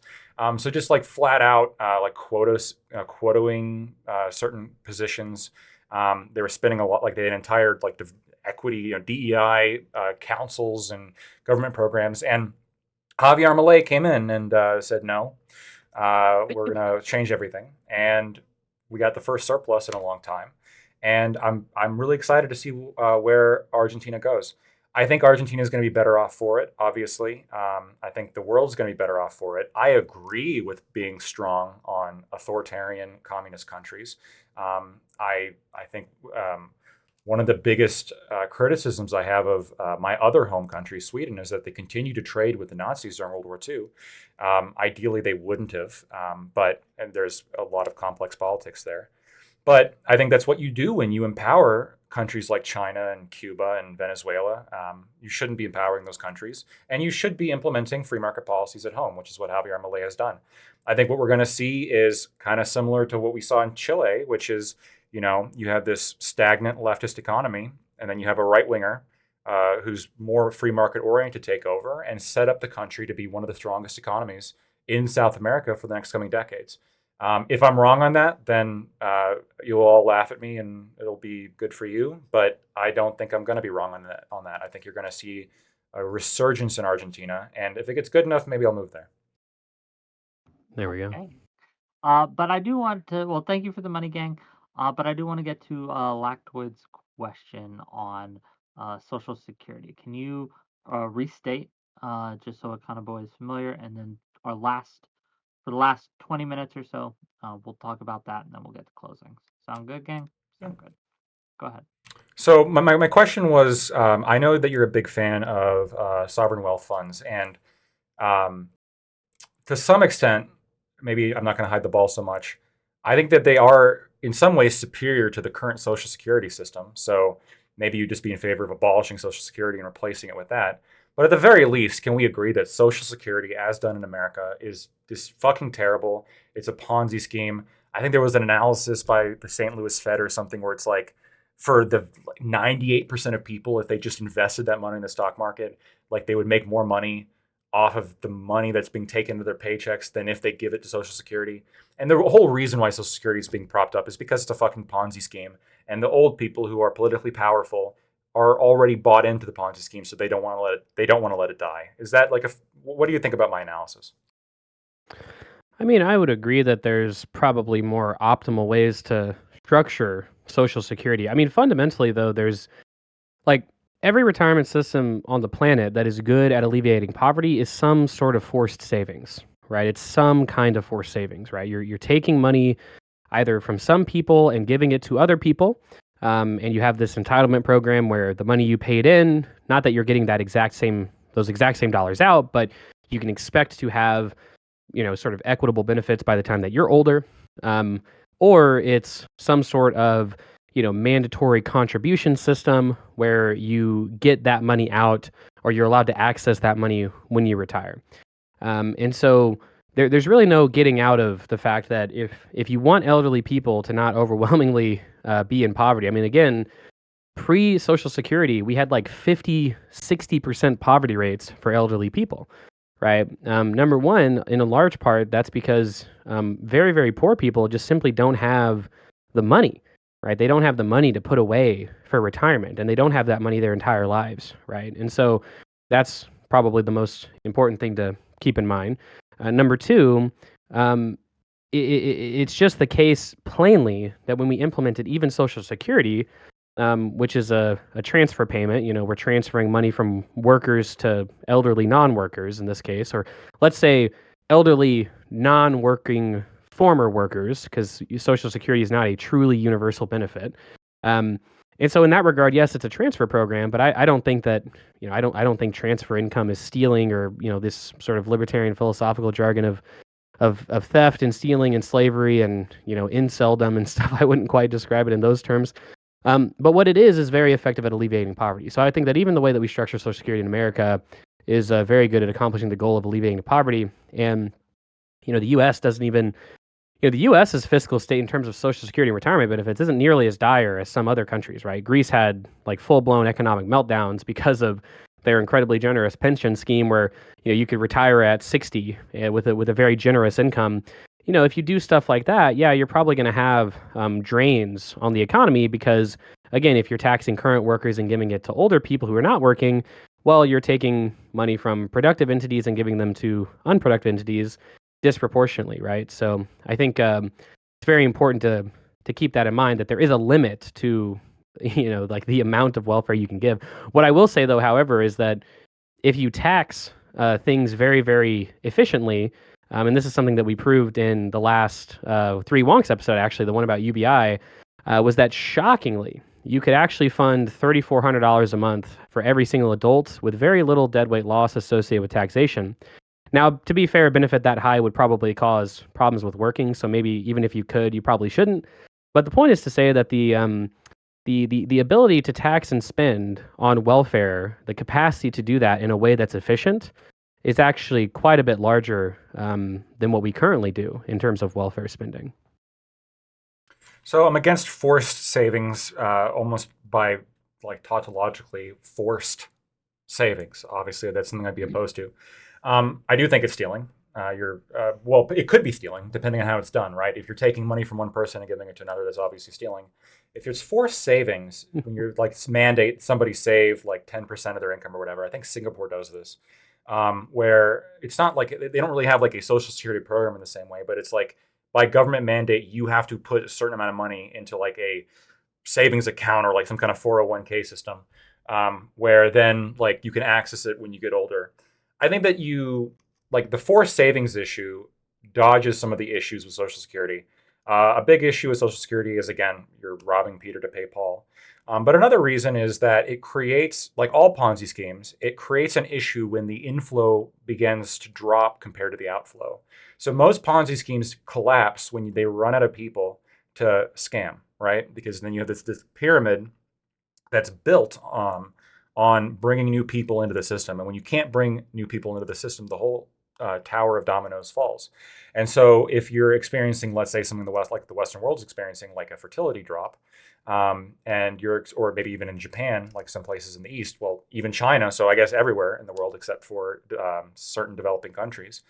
S2: So just like flat out like quotaing certain positions. They were spending a lot, like they had entire like equity, DEI councils and government programs. And Javier Milei came in and said, no, we're going to change everything. And we got the first surplus in a long time. And I'm really excited to see where Argentina goes. I think Argentina is going to be better off for it, obviously. I think the world's going to be better off for it. I agree with being strong on authoritarian communist countries. I think one of the biggest criticisms I have of my other home country, Sweden, is that they continue to trade with the Nazis during World War II. Ideally, they wouldn't have, and there's a lot of complex politics there. But I think that's what you do when you empower countries like China and Cuba and Venezuela. You shouldn't be empowering those countries, and you should be implementing free market policies at home, which is what Javier Milei has done. I think what we're going to see is kind of similar to what we saw in Chile, which is, you have this stagnant leftist economy, and then you have a right winger who's more free market oriented take over and set up the country to be one of the strongest economies in South America for the next coming decades. If I'm wrong on that, then you'll all laugh at me and it'll be good for you. But I don't think I'm going to be wrong on that. I think you're going to see a resurgence in Argentina. And if it gets good enough, maybe I'll move there.
S3: There we go.
S1: Okay. But I do want to, well, thank you for the money, gang. But I do want to get to Lactoid's question on Social Security. Can you restate, just so Econoboy is familiar, and then for the last 20 minutes or so, we'll talk about that, and then we'll get to closings. Sound good, gang? Sound good. Go ahead.
S2: So my question was, I know that you're a big fan of sovereign wealth funds, and to some extent, maybe I'm not going to hide the ball so much. I think that they are in some ways superior to the current Social Security system. So maybe you'd just be in favor of abolishing Social Security and replacing it with that. But at the very least, can we agree that Social Security, as done in America, is just fucking terrible? It's a Ponzi scheme. I think there was an analysis by the St. Louis Fed or something where it's like, for the 98% of people, if they just invested that money in the stock market, like they would make more money off of the money that's being taken to their paychecks than if they give it to Social Security. And the whole reason why Social Security is being propped up is because it's a fucking Ponzi scheme. And the old people who are politically powerful are already bought into the Ponzi scheme, so they don't want to let it die. Is that like what do you think about my analysis?
S3: I mean, I would agree that there's probably more optimal ways to structure Social Security. I mean, fundamentally, though, there's like every retirement system on the planet that is good at alleviating poverty is some sort of forced savings, right? It's some kind of forced savings, right? You're taking money either from some people and giving it to other people, and you have this entitlement program where the money you paid in, not that you're getting those exact same dollars out, but you can expect to have, sort of equitable benefits by the time that you're older. Um, or it's some sort of, mandatory contribution system where you get that money out or you're allowed to access that money when you retire. And so there's really no getting out of the fact that if you want elderly people to not overwhelmingly be in poverty, I mean, again, pre Social Security, we had like 50, 60% poverty rates for elderly people, right? Number one, in a large part, that's because very, very poor people just simply don't have the money, right? They don't have the money to put away for retirement, and they don't have that money their entire lives, right? And so that's probably the most important thing to keep in mind. Number two, um, it's just the case plainly that when we implemented even Social Security, which is a transfer payment. We're transferring money from workers to elderly non-workers in this case, or let's say elderly non-working former workers, because Social Security is not a truly universal benefit. Um, and so in that regard, yes, it's a transfer program, but I don't think that, I don't think transfer income is stealing or, this sort of libertarian philosophical jargon of theft and stealing and slavery and, inceldom and stuff. I wouldn't quite describe it in those terms. But what it is very effective at alleviating poverty. So I think that even the way that we structure Social Security in America is very good at accomplishing the goal of alleviating poverty. And the U.S. doesn't even, the U.S.'s fiscal state in terms of Social Security and retirement benefits isn't nearly as dire as some other countries, right? Greece had like full blown economic meltdowns because of their incredibly generous pension scheme, where you could retire at 60 with a very generous income. If you do stuff like that, yeah, you're probably going to have drains on the economy because, again, if you're taxing current workers and giving it to older people who are not working, well, you're taking money from productive entities and giving them to unproductive entities disproportionately, right? So I think it's very important to keep that in mind, that there is a limit to like the amount of welfare you can give. What I will say though, however, is that if you tax things very, very efficiently, and this is something that we proved in the last Three Wonks episode, actually, the one about UBI, was that shockingly, you could actually fund $3,400 a month for every single adult with very little deadweight loss associated with taxation. Now, to be fair, a benefit that high would probably cause problems with working, so maybe even if you could, you probably shouldn't. But the point is to say that the ability to tax and spend on welfare, the capacity to do that in a way that's efficient, is actually quite a bit larger than what we currently do in terms of welfare spending.
S2: So I'm against forced savings, almost by like tautologically forced savings. Obviously, that's something I'd be opposed to. I do think it's stealing. Well, it could be stealing depending on how it's done, right? If you're taking money from one person and giving it to another, that's obviously stealing. If it's forced savings, when you're like mandate somebody save like 10% of their income or whatever, I think Singapore does this, where it's not like they don't really have like a social security program in the same way, but it's like by government mandate, you have to put a certain amount of money into like a savings account or like some kind of 401k system, where then like you can access it when you get older. I think that like the forced savings issue dodges some of the issues with Social Security. A big issue with Social Security is, again, you're robbing Peter to pay Paul. But another reason is that it creates, like all Ponzi schemes, it creates an issue when the inflow begins to drop compared to the outflow. So most Ponzi schemes collapse when they run out of people to scam, right? Because then you have this pyramid that's built on bringing new people into the system. And when you can't bring new people into the system, the whole tower of dominoes falls. And so if you're experiencing, let's say, something like the Western world is experiencing, like a fertility drop, or maybe even in Japan, like some places in the East, well, even China, so I guess everywhere in the world except for certain developing countries,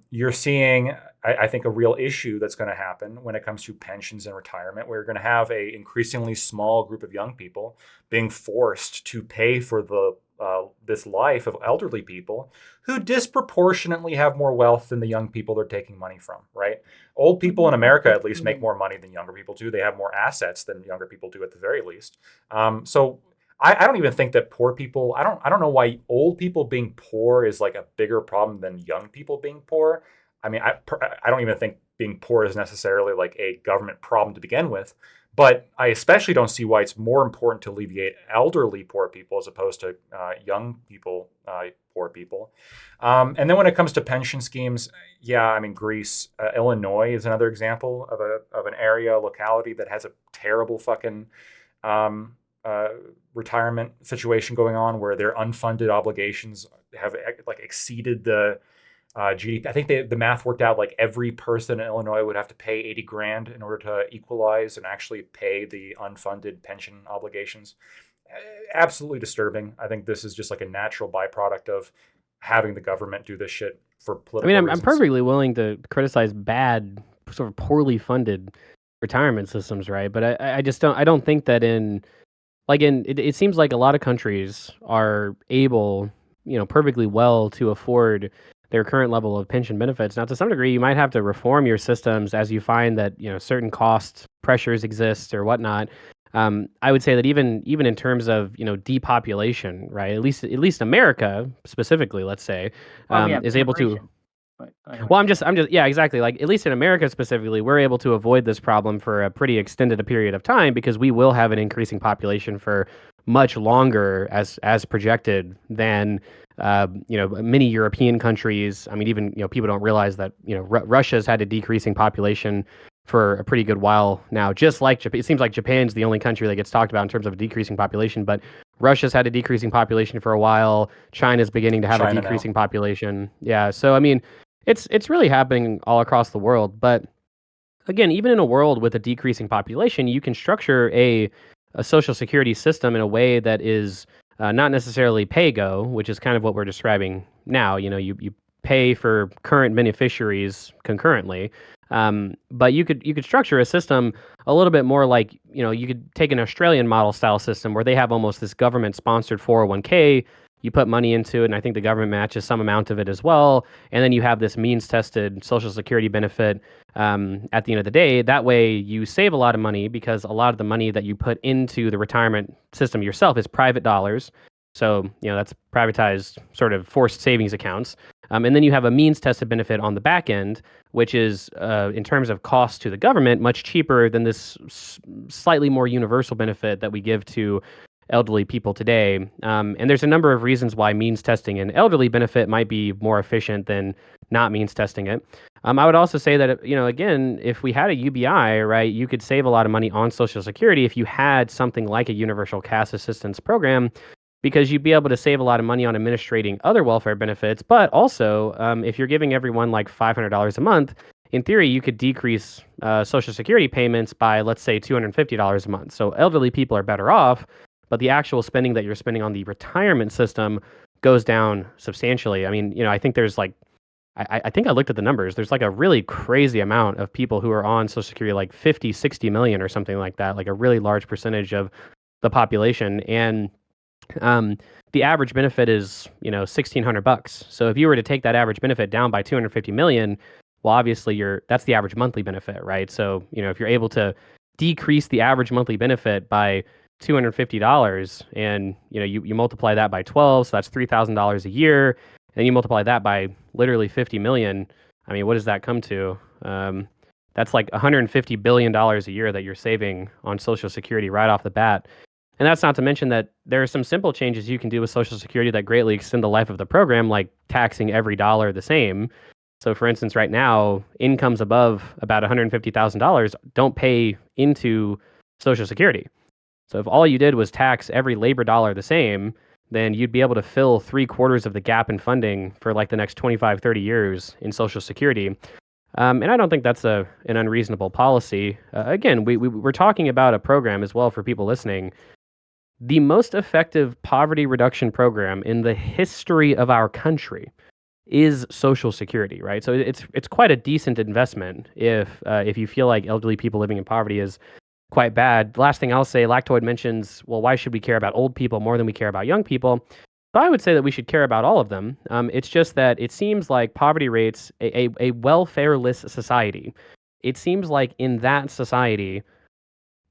S2: you're seeing, I think, a real issue that's going to happen when it comes to pensions and retirement, where you're going to have a increasingly small group of young people being forced to pay for this life of elderly people who disproportionately have more wealth than the young people they're taking money from, right? Old people in America at least make more money than younger people do. They have more assets than younger people do at the very least. So I don't even think that poor people, I don't know why old people being poor is like a bigger problem than young people being poor. I mean, I don't even think being poor is necessarily like a government problem to begin with. But I especially don't see why it's more important to alleviate elderly poor people as opposed to young people, poor people. And then when it comes to pension schemes, yeah, I mean Greece, Illinois is another example of an area, a locality that has a terrible fucking um, uh, retirement situation going on where their unfunded obligations have like exceeded the GDP. I think the math worked out like every person in Illinois would have to pay 80 grand in order to equalize and actually pay the unfunded pension obligations. Absolutely disturbing. I think this is just like a natural byproduct of having the government do this shit for
S3: I mean,
S2: political
S3: I'm
S2: reasons.
S3: perfectly willing to criticize bad, sort of poorly funded retirement systems, right? But I just don't think that it seems like a lot of countries are able, perfectly well to afford their current level of pension benefits. Now, to some degree, you might have to reform your systems as you find that certain cost pressures exist or whatnot. I would say that even in terms of depopulation, right? At least America specifically, let's say,
S1: Well, we have
S3: is able to.
S1: immigration. But anyway.
S3: Well, I'm just, yeah, exactly. Like, at least in America specifically, we're able to avoid this problem for a pretty extended period of time because we will have an increasing population for much longer as projected than many European countries. I mean, even people don't realize that Russia's had a decreasing population for a pretty good while now. Just like Japan, it seems like Japan's the only country that gets talked about in terms of a decreasing population, but Russia's had a decreasing population for a while. China's beginning to have a decreasing population. Yeah, so I mean, it's really happening all across the world. But again, even in a world with a decreasing population, you can structure a social security system in a way that is not necessarily pay-go, which is kind of what we're describing now. You pay for current beneficiaries concurrently. But you could structure a system a little bit more like, you could take an Australian model style system where they have almost this government sponsored 401k. You put money into it, and I think the government matches some amount of it as well. And then you have this means tested Social Security benefit at the end of the day. That way, you save a lot of money because a lot of the money that you put into the retirement system yourself is private dollars. So, that's privatized sort of forced savings accounts. And then you have a means tested benefit on the back end, which is, in terms of cost to the government, much cheaper than this slightly more universal benefit that we give to elderly people today. And there's a number of reasons why means testing an elderly benefit might be more efficient than not means testing it. I would also say that, again, if we had a UBI, right, you could save a lot of money on Social Security if you had something like a universal cash assistance program, because you'd be able to save a lot of money on administrating other welfare benefits. But also, if you're giving everyone like $500 a month, in theory, you could decrease Social Security payments by, let's say, $250 a month. So elderly people are better off, but the actual spending that you're spending on the retirement system goes down substantially. I mean, I think there's like, I think I looked at the numbers. There's like a really crazy amount of people who are on Social Security, like 50, 60 million or something like that, like a really large percentage of the population. And the average benefit is, $1,600. So if you were to take that average benefit down by 250 million, well, obviously that's the average monthly benefit, right? So, if you're able to decrease the average monthly benefit by $250 and, you multiply that by 12, so that's $3,000 a year, and you multiply that by literally 50 million. I mean, what does that come to? That's like $150 billion a year that you're saving on Social Security right off the bat. And that's not to mention that there are some simple changes you can do with Social Security that greatly extend the life of the program, like taxing every dollar the same. So, for instance, right now, incomes above about $150,000 don't pay into Social Security. So if all you did was tax every labor dollar the same, then you'd be able to fill 3/4 of the gap in funding for like the next 25, 30 years in Social Security. And I don't think that's an unreasonable policy. Again, we're talking about a program as well for people listening. The most effective poverty reduction program in the history of our country is Social Security, right? So it's quite a decent investment if you feel like elderly people living in poverty is quite bad. Last thing I'll say, Lactoid mentions, well, why should we care about old people more than we care about young people? So I would say that we should care about all of them. It's just that it seems like poverty rates, a welfare-less society, it seems like in that society,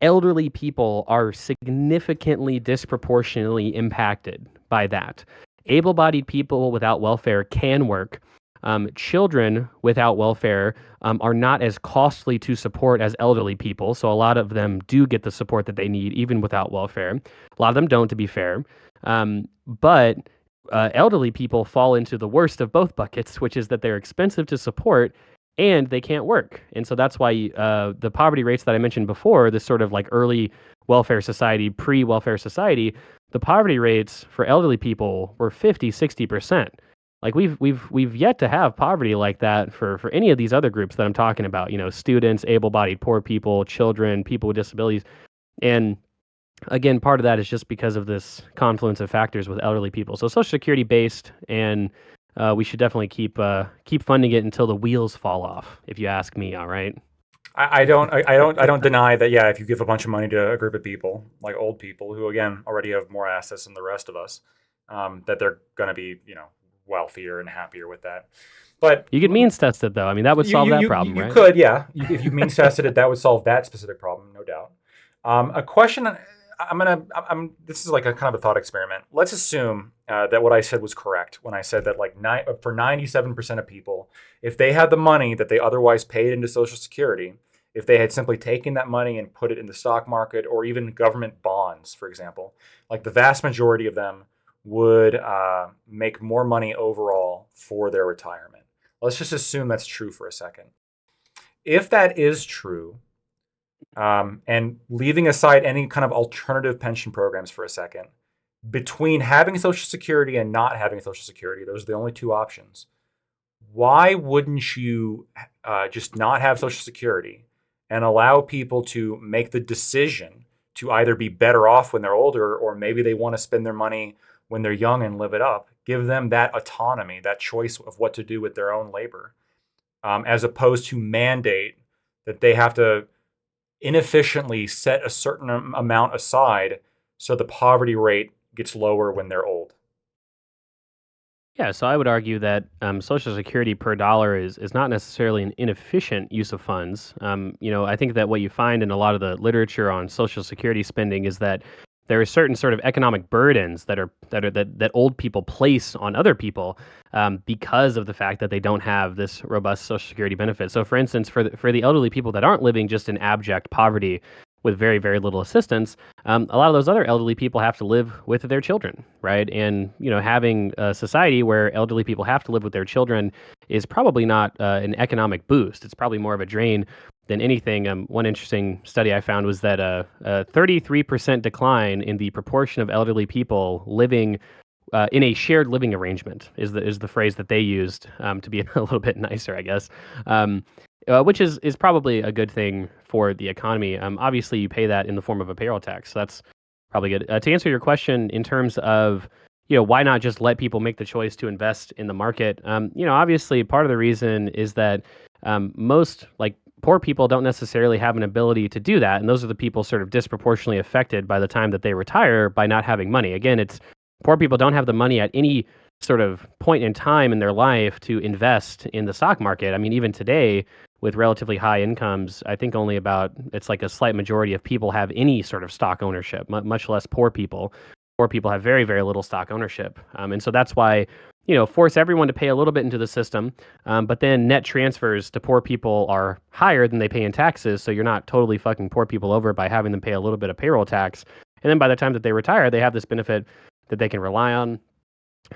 S3: elderly people are significantly disproportionately impacted by that. Able-bodied people without welfare can work. Children without welfare are not as costly to support as elderly people. So a lot of them do get the support that they need even without welfare. A lot of them don't, to be fair. But elderly people fall into the worst of both buckets, which is that they're expensive to support and they can't work. And so that's why the poverty rates that I mentioned before, this sort of like early welfare society, pre-welfare society, the poverty rates for elderly people were 50, 60%. Like we've yet to have poverty like that for any of these other groups that I'm talking about, students, able-bodied poor people, children, people with disabilities. And again, part of that is just because of this confluence of factors with elderly people. So Social Security based, and we should definitely keep funding it until the wheels fall off, if you ask me. All right.
S2: I don't deny that. Yeah, if you give a bunch of money to a group of people, like old people, who again already have more assets than the rest of us, that they're going to be, wealthier and happier with that. But
S3: You could means test it though. I mean, that would
S2: you
S3: solve
S2: you
S3: that
S2: you
S3: problem,
S2: you
S3: right?
S2: could, yeah. If you means tested it, that would solve that specific problem, no doubt. A question. This is like a kind of a thought experiment. Let's assume that what I said was correct when I said that like for 97% of people, if they had the money that they otherwise paid into Social Security, if they had simply taken that money and put it in the stock market or even government bonds, for example, like the vast majority of them would make more money overall for their retirement. Let's just assume that's true for a second. If that is true, and leaving aside any kind of alternative pension programs for a second, between having Social Security and not having Social Security, those are the only two options. Why wouldn't you just not have Social Security and allow people to make the decision to either be better off when they're older, or maybe they want to spend their money when they're young and live it up? Give them that autonomy, that choice of what to do with their own labor, as opposed to mandate that they have to inefficiently set a certain amount aside so the poverty rate gets lower when they're old.
S3: Yeah, so I would argue that Social Security per dollar is not necessarily an inefficient use of funds. I think that what you find in a lot of the literature on Social Security spending is that there are certain sort of economic burdens that old people place on other people because of the fact that they don't have this robust Social Security benefit. So, for instance, for the elderly people that aren't living just in abject poverty with very, very little assistance, a lot of those other elderly people have to live with their children, right? And having a society where elderly people have to live with their children is probably not an economic boost. It's probably more of a drain than anything. One interesting study I found was that a 33% decline in the proportion of elderly people living in a shared living arrangement is the phrase that they used, to be a little bit nicer, I guess. Which is probably a good thing for the economy. Obviously, you pay that in the form of a payroll tax, so that's probably good. To answer your question in terms of why not just let people make the choice to invest in the market? Obviously, part of the reason is that most like poor people don't necessarily have an ability to do that, and those are the people sort of disproportionately affected by the time that they retire by not having money. Again, it's poor people don't have the money at any sort of point in time in their life to invest in the stock market. I mean, even today, with relatively high incomes, I think it's like a slight majority of people have any sort of stock ownership, much less poor people. Poor people have very, very little stock ownership. And so that's why, force everyone to pay a little bit into the system. But then net transfers to poor people are higher than they pay in taxes. So you're not totally fucking poor people over by having them pay a little bit of payroll tax. And then by the time that they retire, they have this benefit that they can rely on.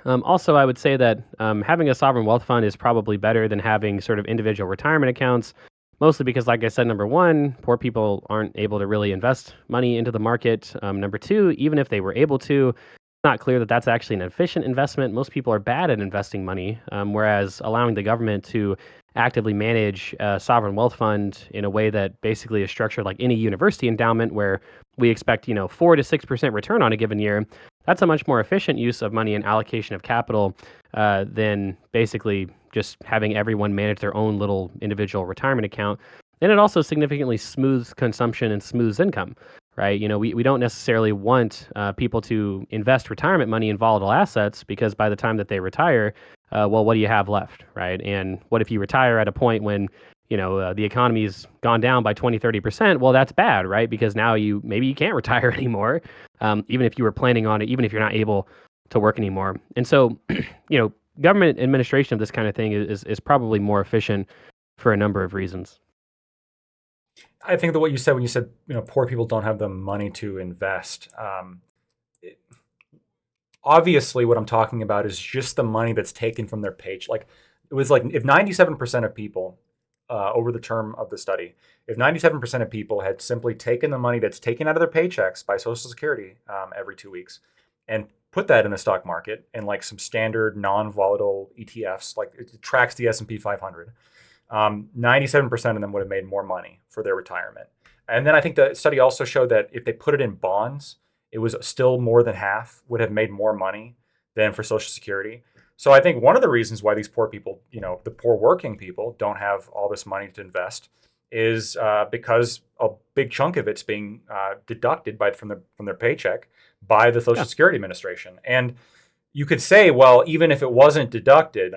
S3: Also, I would say that having a sovereign wealth fund is probably better than having sort of individual retirement accounts, mostly because, like I said, number one, poor people aren't able to really invest money into the market. Number two, even if they were able to, it's not clear that that's actually an efficient investment. Most people are bad at investing money, whereas allowing the government to actively manage a sovereign wealth fund in a way that basically is structured like any university endowment where we expect 4 to 6% return on a given year, that's a much more efficient use of money and allocation of capital than basically just having everyone manage their own little individual retirement account. And it also significantly smooths consumption and smooths income, right? We don't necessarily want people to invest retirement money in volatile assets because by the time that they retire, well, what do you have left, right? And what if you retire at a point when the economy's gone down by 20, 30%? Well, that's bad, right? Because now maybe you can't retire anymore, even if you were planning on it, even if you're not able to work anymore. And so, government administration of this kind of thing is probably more efficient for a number of reasons.
S2: I think that what you said when you said poor people don't have the money to invest. Obviously, what I'm talking about is just the money that's taken from their paycheck. Like it was like if 97% of people over the term of the study, if 97% of people had simply taken the money that's taken out of their paychecks by Social Security every 2 weeks and put that in the stock market and like some standard non-volatile ETFs, like it tracks the S&P 500, 97% of them would have made more money for their retirement. And then I think the study also showed that if they put it in bonds, it was still more than half would have made more money than for Social Security. So I think one of the reasons why these poor people, the poor working people, don't have all this money to invest is because a big chunk of it's being deducted from their paycheck by the Social
S3: Yeah.
S2: Security Administration. And you could say, well, even if it wasn't deducted,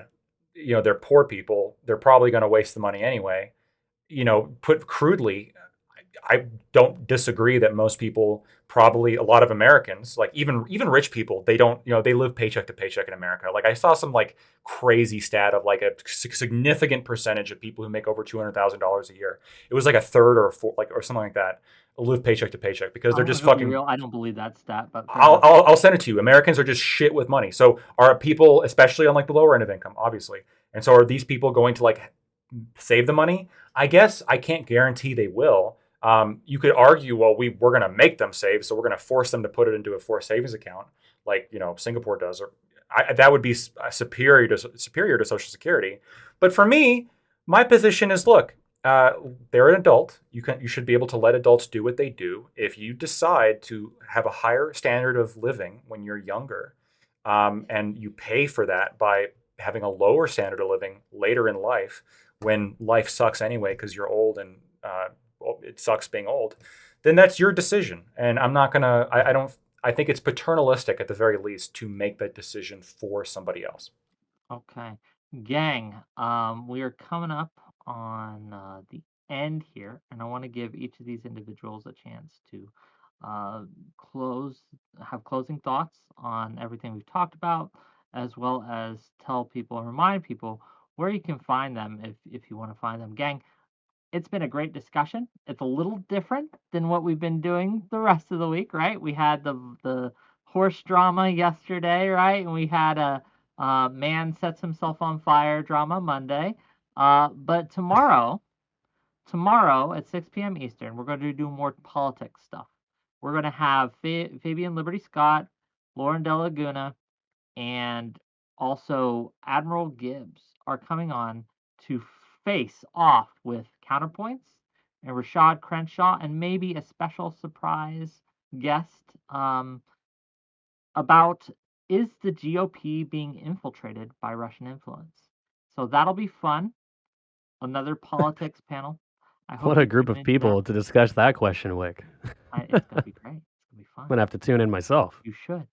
S2: they're poor people. They're probably going to waste the money anyway. Put crudely, I don't disagree that most people, probably a lot of Americans, like even rich people, they don't, they live paycheck to paycheck in America. Like I saw some like crazy stat of like a significant percentage of people who make over $200,000 a year. It was like a third or a fourth, like or something like that, live paycheck to paycheck because they're just
S1: I'm gonna be
S2: fucking.
S1: real. I don't believe that stat, but fair
S2: I'll,
S1: enough.
S2: I'll I'll send it to you. Americans are just shit with money. So are people, especially on like the lower end of income, obviously, and so are these people going to like save the money? I guess I can't guarantee they will. You could argue, well, we're going to make them save, so we're going to force them to put it into a forced savings account, like Singapore does, or that would be superior to Social Security. But for me, my position is, look, they're an adult. You should be able to let adults do what they do. If you decide to have a higher standard of living when you're younger, and you pay for that by having a lower standard of living later in life, when life sucks anyway because you're old and it sucks being old, then that's your decision. And I'm not gonna. I don't. I think it's paternalistic at the very least to make that decision for somebody else.
S1: Okay. Gang, we are coming up on the end here, and I want to give each of these individuals a chance to uh, close, have closing thoughts on everything we've talked about, as well as tell people and remind people where you can find them if you want to find them. Gang, it's been a great discussion. It's a little different than what we've been doing the rest of the week, right? We had the horse drama yesterday, right? And we had a man sets himself on fire drama Monday. But tomorrow at 6 p.m. Eastern, we're going to do more politics stuff. We're going to have Fabian Liberty Scott, Lauren De Laguna, and also Admiral Gibbs are coming on to face off with Counterpoints and Rashad Crenshaw and maybe a special surprise guest about is the GOP being infiltrated by Russian influence? So that'll be fun. Another politics panel. I hope
S3: What a
S1: you
S3: group
S1: tune
S3: of
S1: into that.
S3: people to discuss that question, Wick.
S1: It's gonna be great. It's gonna be
S3: I'm
S1: fun.
S3: gonna have to tune in myself.
S1: You should.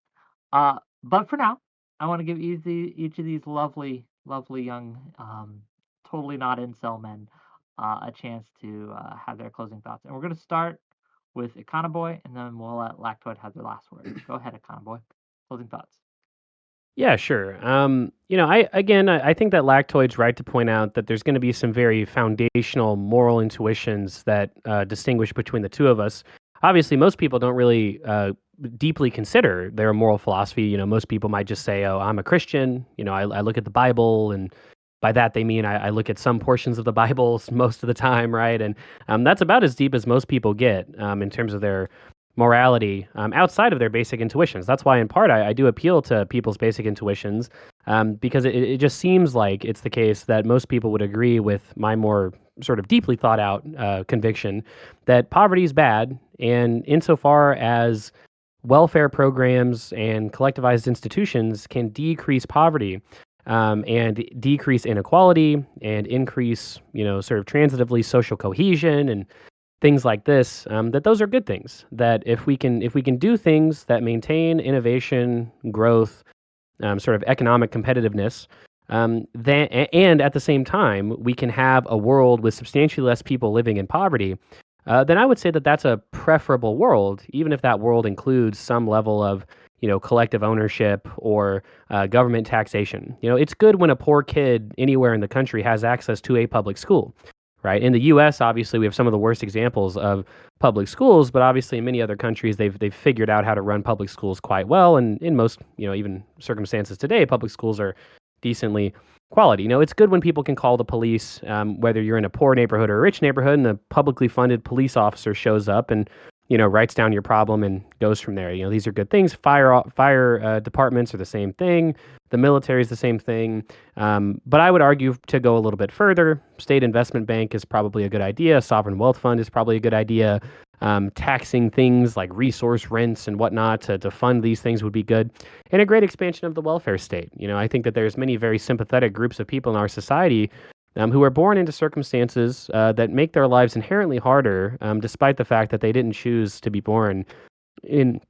S1: But for now, I want to give each of these lovely, lovely young, totally not incel men a chance to have their closing thoughts. And we're going to start with Econoboy, and then we'll let Lactoid have their last word. Go ahead, Econoboy. Closing thoughts.
S3: Yeah, sure. I think that Lactoid's right to point out that there's going to be some very foundational moral intuitions that distinguish between the two of us. Obviously, most people don't really deeply consider their moral philosophy. Most people might just say, "Oh, I'm a Christian." I look at the Bible, and by that they mean I look at some portions of the Bible most of the time, right? And that's about as deep as most people get in terms of their morality outside of their basic intuitions. That's why, in part, I do appeal to people's basic intuitions because it just seems like it's the case that most people would agree with my more sort of deeply thought out conviction that poverty is bad. And insofar as welfare programs and collectivized institutions can decrease poverty and decrease inequality and increase, sort of transitively social cohesion and things like this, that those are good things. That if we can do things that maintain innovation, growth, sort of economic competitiveness, then and at the same time we can have a world with substantially less people living in poverty. Then I would say that that's a preferable world, even if that world includes some level of collective ownership or government taxation. It's good when a poor kid anywhere in the country has access to a public school, right? In the U.S., obviously, we have some of the worst examples of public schools, but obviously in many other countries, they've figured out how to run public schools quite well, and in most, even circumstances today, public schools are decently quality. It's good when people can call the police, whether you're in a poor neighborhood or a rich neighborhood, and a publicly funded police officer shows up and writes down your problem and goes from there. These are good things. Fire departments are the same thing. The military is the same thing. But I would argue to go a little bit further. State investment bank is probably a good idea. Sovereign wealth fund is probably a good idea. Taxing things like resource rents and whatnot to fund these things would be good. And a great expansion of the welfare state. I think that there's many very sympathetic groups of people in our society who are born into circumstances that make their lives inherently harder, despite the fact that they didn't choose to be born in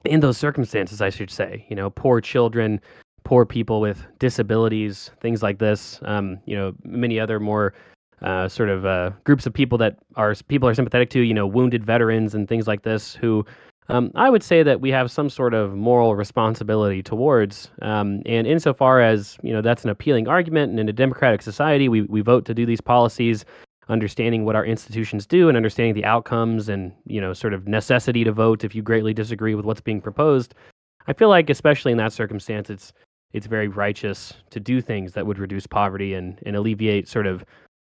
S3: those circumstances, I should say. Poor children, poor people with disabilities, things like this. Many other more sort of groups of people that people are sympathetic to. Wounded veterans and things like this who. I would say that we have some sort of moral responsibility towards, and insofar as that's an appealing argument, and in a democratic society, we vote to do these policies, understanding what our institutions do and understanding the outcomes, and sort of necessity to vote if you greatly disagree with what's being proposed. I feel like, especially in that circumstance, it's very righteous to do things that would reduce poverty and alleviate sort of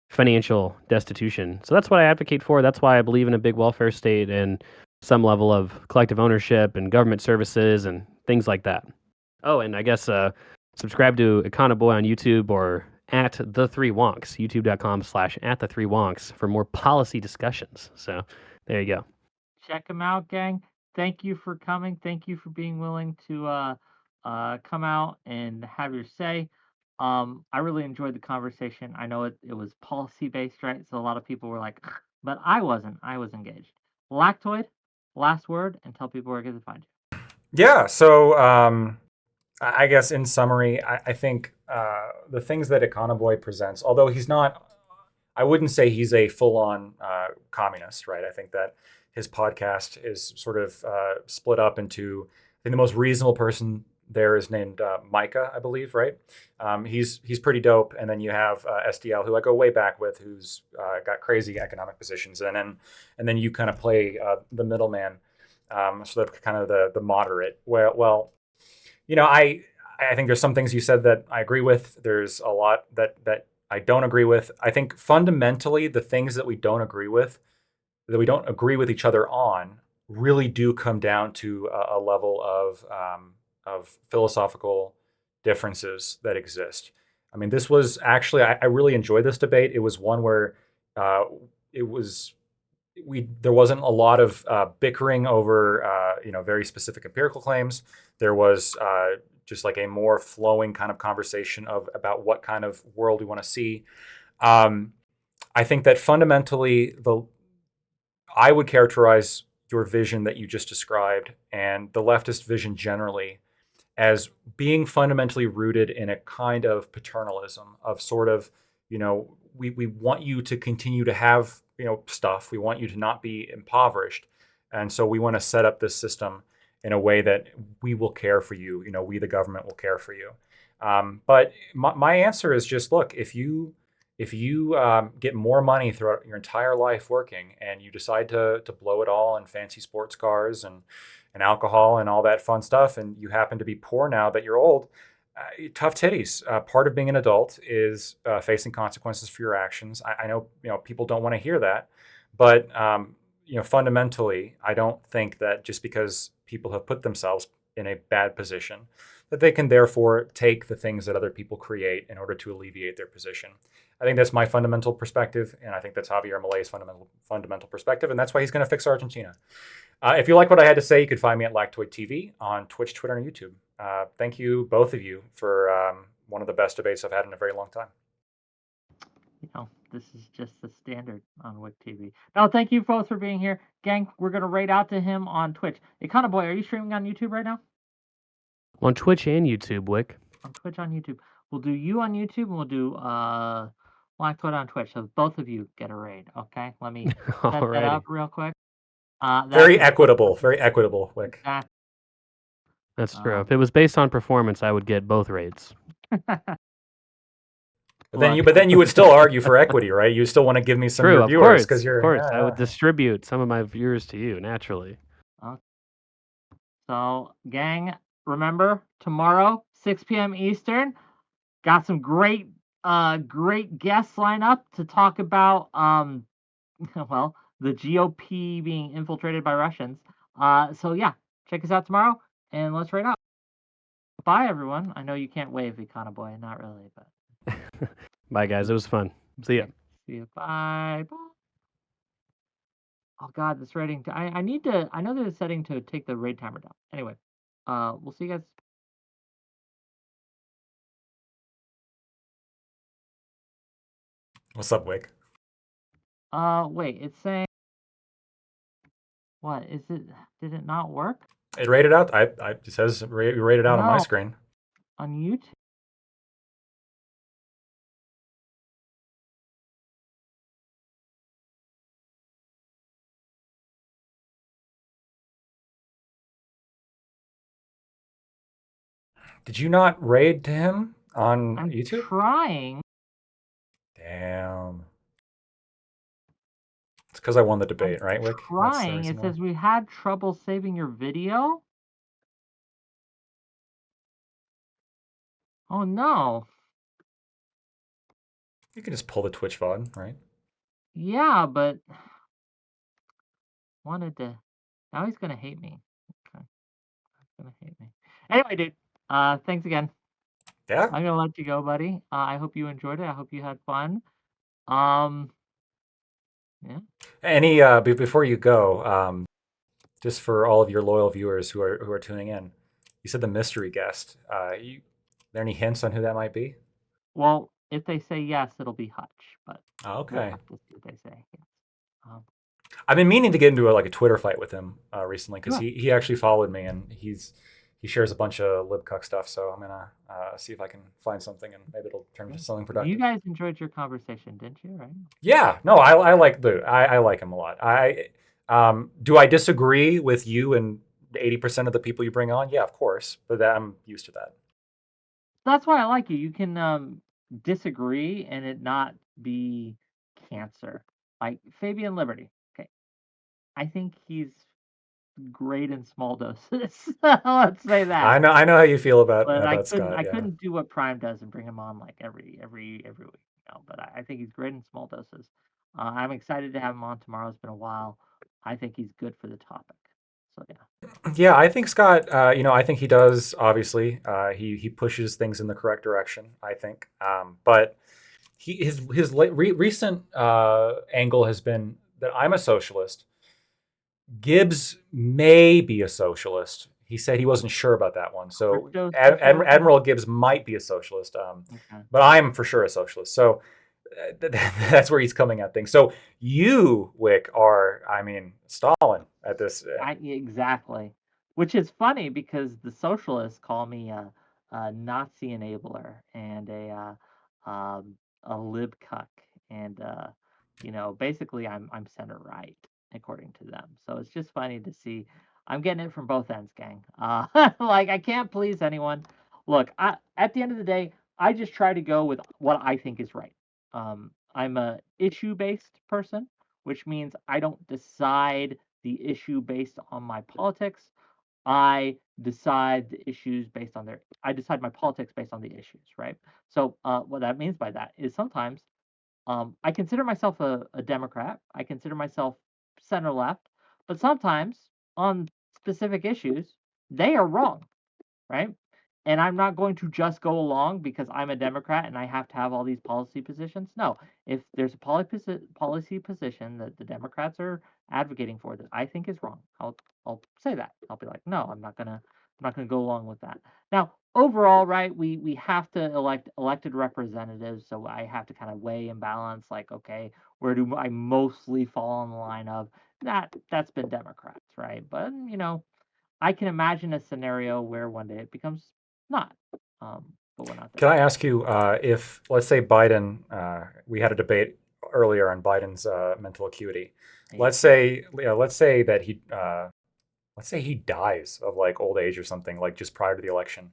S3: financial destitution. So that's what I advocate for. That's why I believe in a big welfare state and some level of collective ownership and government services and things like that. Oh, and I guess subscribe to Econoboy on YouTube or at the Three Wonks, youtube.com/@the3wonks for more policy discussions. So there you go.
S1: Check them out, gang. Thank you for coming. Thank you for being willing to come out and have your say. I really enjoyed the conversation. I know it was policy based, right? So a lot of people were like, but I wasn't. I was engaged. Lactoid, last word, and tell people where they can find you.
S2: Yeah. So I guess in summary, I think the things that Econoboy presents, although he's not, I wouldn't say he's a full-on communist, right? I think that his podcast is sort of split up into, I think the most reasonable person there is named Micah, I believe, right? He's pretty dope. And then you have SDL, who I go way back with, who's got crazy economic positions, and then you kind of play the middleman, so that's kind of the moderate. Well, I think there's some things you said that I agree with. There's a lot that I don't agree with. I think fundamentally the things that we don't agree with each other on, really do come down to a level of philosophical differences that exist. I mean, this was actually, I really enjoyed this debate. It was one where there wasn't a lot of bickering over very specific empirical claims. There was just like a more flowing kind of conversation about what kind of world we want to see. I think that fundamentally I would characterize your vision that you just described and the leftist vision generally as being fundamentally rooted in a kind of paternalism of sort of, we want you to continue to have, stuff. We want you to not be impoverished. And so we want to set up this system in a way that we will care for you. We, the government, will care for you. But my answer is just, look, if you get more money throughout your entire life working and you decide to blow it all in fancy sports cars and alcohol and all that fun stuff, and you happen to be poor now that you're old, tough titties. Part of being an adult is facing consequences for your actions. I know people don't want to hear that, but fundamentally, I don't think that just because people have put themselves in a bad position, that they can therefore take the things that other people create in order to alleviate their position. I think that's my fundamental perspective, and I think that's Javier Malay's fundamental perspective, and that's why he's going to fix Argentina. If you like what I had to say, you could find me at Lactoid TV on Twitch, Twitter, and YouTube. Thank you, both of you, for one of the best debates I've had in a very long time.
S1: This is just the standard on WIC TV. No, thank you both for being here. Gang, we're going to raid out to him on Twitch. Econoboy, are you streaming on YouTube right now?
S3: On Twitch and YouTube, Wick.
S1: On Twitch, on YouTube. We'll do you on YouTube, and we'll do Lactoid on Twitch. So both of you get a raid, okay? Let me set that up real quick.
S2: Very equitable, Wick.
S1: Exactly.
S3: That's true. If it was based on performance, I would get both rates.
S1: Look,
S2: But then you would still argue for equity, right? You still want to give me some of
S3: True,
S2: your
S3: of
S2: viewers
S3: course,
S2: because
S3: of
S2: you're
S3: course. I would distribute some of my viewers to you naturally.
S1: so gang, remember tomorrow, 6 p.m. Eastern. Got some great guests lined up to talk about well, the GOP being infiltrated by Russians. So yeah, check us out tomorrow and let's rate out. Bye everyone. I know you can't wave, Econo Boy, not really, but
S3: Bye, guys. It was fun. See ya.
S1: see you. Bye. Bye. Oh God, this rating. I need to. I know there's a setting to take the raid timer down. Anyway, we'll see you guys.
S2: What's up, Wick?
S1: Wait, it's saying what is it? Did it not work?
S2: It rated out. It says rated out on my
S1: No,
S2: screen.
S1: on YouTube.
S2: Did you not raid to him on
S1: I'm
S2: YouTube?
S1: trying.
S2: Damn. It's because I won the
S1: I'm
S2: debate, right, Wick? That's the
S1: trying.
S2: reason
S1: It
S2: why.
S1: says we had trouble saving your video. Oh no.
S2: You can just pull the Twitch VOD, right?
S1: Yeah, but wanted to. Now he's gonna hate me. Okay, he's gonna hate me. Anyway, dude. Thanks again.
S2: Yeah.
S1: I'm gonna let you go, buddy. I hope you enjoyed it. I hope you had fun. Um, yeah.
S2: Any before you go, just for all of your loyal viewers who are tuning in, you said the mystery guest. There any hints on who that might be?
S1: Well, if they say yes, it'll be Hutch, but we'll
S2: Okay.
S1: have to see what they say. Yes. Um,
S2: I've been meaning to get into a Twitter fight with him recently because
S1: Sure.
S2: he actually followed me and he shares a bunch of libcuck stuff. So I'm gonna see if I can find something and maybe it'll turn into something productive.
S1: You guys enjoyed your conversation, didn't you? Right?
S2: Yeah, no, I like I like him a lot. Do I disagree with you and 80% of the people you bring on? Yeah, of course, but I'm used to that.
S1: That's why I like you. You can disagree and it not be cancer. Like Fabian Liberty. Okay. I think he's great in small doses. Let's say that.
S2: I know how you feel
S1: But
S2: about Scott.
S1: I
S2: Yeah.
S1: couldn't do what Prime does and bring him on like every week. But I think he's great in small doses. I'm excited to have him on tomorrow. It's been a while. I think he's good for the topic. So yeah.
S2: Yeah, I think Scott. I think he does. Obviously, he pushes things in the correct direction. I think, but his recent angle has been that I'm a socialist. Gibbs may be a socialist. He said he wasn't sure about that one. So
S1: Crypto socialism?
S2: Admiral Gibbs might be a socialist,
S1: Okay.
S2: but I'm for sure a socialist. So that's where he's coming at things. So you, Wick, are, I mean, Stalin at this.
S1: Exactly. Which is funny because the socialists call me a Nazi enabler and a lib cuck and basically I'm center right according to them. So it's just funny to see. I'm getting it from both ends, gang. Like I can't please anyone. Look, at the end of the day, I just try to go with what I think is right. I'm a issue based person, which means I don't decide the issue based on my politics. I decide the issues based on their. I decide my politics based on the issues, right? So what that means by that is sometimes I consider myself a Democrat. I consider myself center left, but sometimes on specific issues they are wrong, right? And I'm not going to just go along because I'm a Democrat and I have to have all these policy positions. No, if there's a policy position that the Democrats are advocating for that I think is wrong, I'll say that. I'll be like, no, I'm not gonna go along with that. Now, overall, right, we have to elect elected representatives, so I have to kind of weigh and balance, like, okay, where do I mostly fall on the line of that's been Democrats, right? But I can imagine a scenario where one day it becomes not. But we're not there.
S2: Can I ask you if, let's say, Biden, we had a debate earlier on Biden's mental acuity.
S1: Yeah.
S2: Let's say that let's say he dies of like old age or something, like just prior to the election,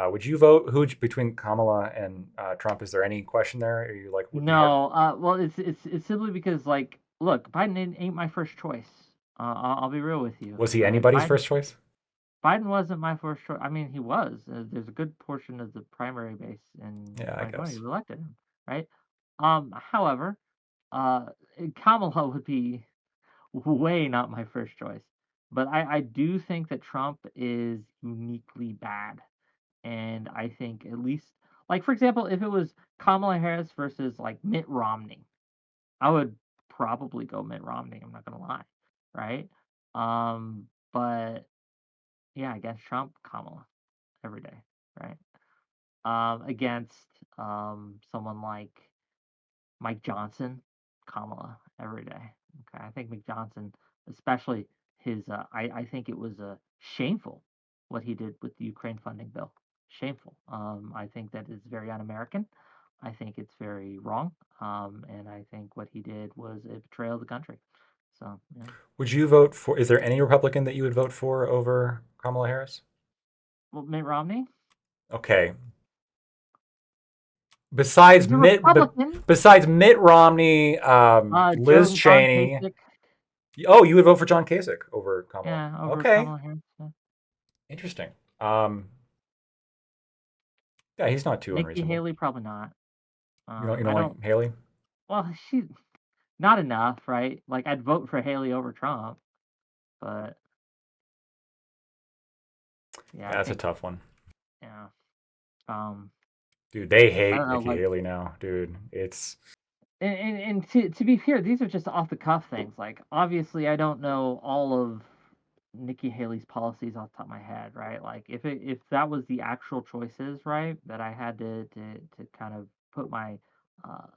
S2: would you vote between Kamala and Trump? Is there any question there? Are you like
S1: No, well, it's simply because, like, look, Biden ain't my first choice. I'll be real with you,
S2: was he
S1: right?
S2: anybody's first choice?
S1: Biden wasn't my first choice. I mean, he was. There's a good portion of the primary base in
S2: Yeah, I
S1: 2020
S2: guess.
S1: who elected him, right? However, uh, Kamala would be way not my first choice. But I do think that Trump is uniquely bad. And I think at least, like, for example, if it was Kamala Harris versus like Mitt Romney, I would probably go Mitt Romney. I'm not gonna lie, right? But yeah, against Trump, Kamala every day, right? Against someone like Mike Johnson, Kamala every day. Okay, I think Mike Johnson, especially his, I think it was shameful what he did with the Ukraine funding bill. Shameful. I think that is very un-American. I think it's very wrong. And I think what he did was a betrayal of the country. So yeah.
S2: Would you vote for? Is there any Republican that you would vote for over Kamala Harris?
S1: Well, Mitt Romney,
S2: Okay, besides
S1: he's a
S2: Mitt,
S1: Republican.
S2: besides Mitt Romney, Liz
S1: John
S2: Cheney.
S1: Kasich,
S2: Oh, you would vote for John Kasich over Kamala.
S1: yeah, over
S2: Okay,
S1: Kamala Harris. Yeah.
S2: interesting. Yeah, he's not too
S1: Nikki
S2: unreasonable.
S1: Haley, probably not.
S2: You don't
S1: I
S2: like
S1: don't.
S2: Haley?
S1: Well, she's not enough, right? Like, I'd vote for Haley over Trump, but yeah,
S2: Yeah,
S1: I
S2: that's a
S1: think,
S2: tough one.
S1: yeah. Um,
S2: Dude, they
S1: I
S2: hate
S1: don't know,
S2: Nikki
S1: like,
S2: Haley now, dude. It's
S1: and to be fair, these are just off the cuff things. Like, obviously, I don't know all of Nikki Haley's policies off the top of my head, right? Like, if that was the actual choices, right, that I had to kind of put my uh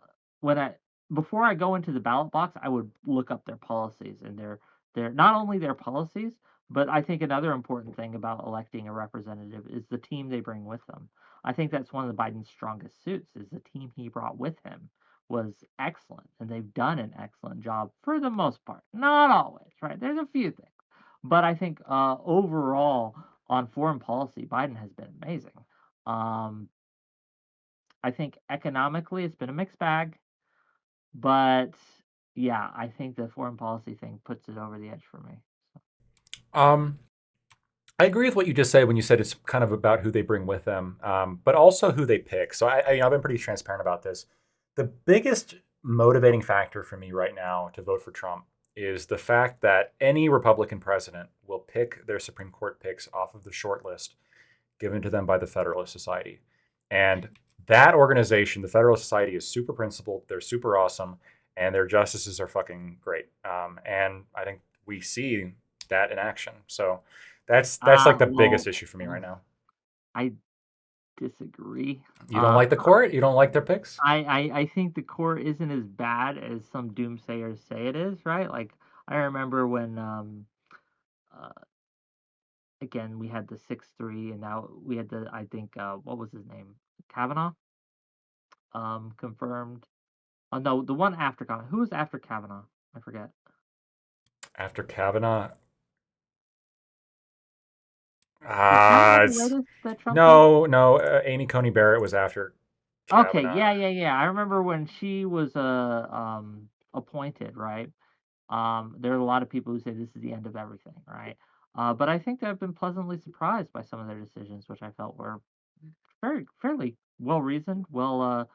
S1: when I before I go into the ballot box, I would look up their policies and their not only their policies, but I think another important thing about electing a representative is the team they bring with them. I think that's one of the Biden's strongest suits is the team he brought with him was excellent, and they've done an excellent job for the most part. Not always, right? There's a few things, but I think overall on foreign policy, Biden has been amazing. Um, I think economically it's been a mixed bag, but yeah, I think the foreign policy thing puts it over the edge for me.
S2: um I agree with what you just said when you said it's kind of about who they bring with them, but also who they pick. So I've been pretty transparent about this. The biggest motivating factor for me right now to vote for Trump is the fact that any Republican president will pick their Supreme Court picks off of the short list given to them by the Federalist Society. And that organization, the Federalist Society, is super principled. They're super awesome, and their justices are fucking great. And I think we see that in action. So that's like the biggest
S1: Well,
S2: issue for me right now.
S1: I disagree.
S2: You don't like the court? You don't like their picks?
S1: I think the court isn't as bad as some doomsayers say it is, right? Like, I remember when uh, again we had the 6-3, and now we had the, I think, what was his name, Kavanaugh, confirmed. Oh no, the one after Kavanaugh. Who was after Kavanaugh? I forget.
S2: After Kavanaugh,
S1: Was Kavanaugh the
S2: it's
S1: latest that Trump picked?
S2: no. Amy Coney Barrett was after
S1: Okay,
S2: Kavanaugh.
S1: yeah. I remember when she was appointed, right? There are a lot of people who say this is the end of everything, right? But I think I've been pleasantly surprised by some of their decisions, which I felt were fairly well reasoned, well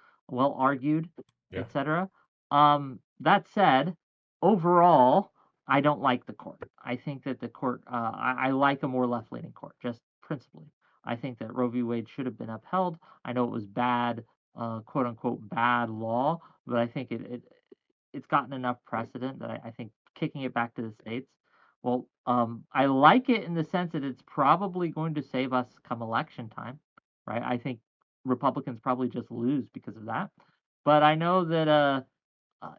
S1: argued,
S2: Yeah.
S1: etc. That said, overall, I don't like the court. I think that the court, I like a more left leaning court, just principally. I think that Roe v. Wade should have been upheld. I know it was bad, quote unquote, bad law, but I think it's gotten enough precedent that I think kicking it back to the states. Well, I like it in the sense that it's probably going to save us come election time, right? I think Republicans probably just lose because of that. But I know that,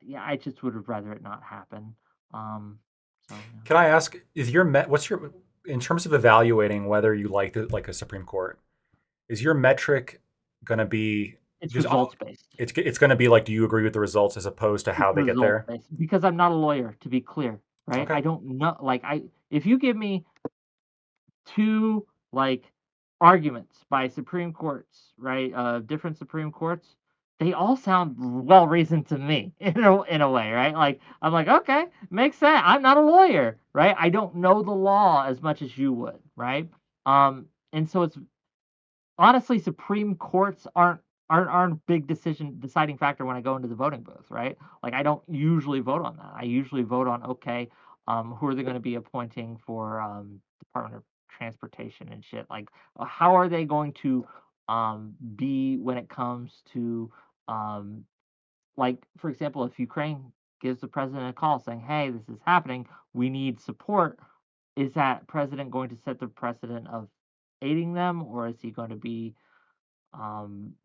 S1: yeah, I just would have rather it not happen. So yeah.
S2: Can I ask, is your what's your in terms of evaluating whether you like like a Supreme Court, is your metric going to be
S1: It's
S2: just
S1: results based.
S2: it's going to be like, do you agree with the results as opposed to
S1: It's
S2: how they get
S1: results
S2: there?
S1: based because I'm not a lawyer, to be clear, right?
S2: Okay.
S1: I don't know. Like, if you give me two like arguments by Supreme Courts, right? Different Supreme Courts, they all sound well reasoned to me in a way, right? Like I'm like, okay, makes sense. I'm not a lawyer, right? I don't know the law as much as you would, right? And so it's honestly, Supreme Courts aren't a big deciding factor when I go into the voting booth, right? Like I don't usually vote on that. I usually vote on okay, who are they going to be appointing for Department of Transportation and shit? Like how are they going to be when it comes to um like for example, if Ukraine gives the president a call saying, "Hey, this is happening. We need support." Is that president going to set the precedent of aiding them, or is he going to be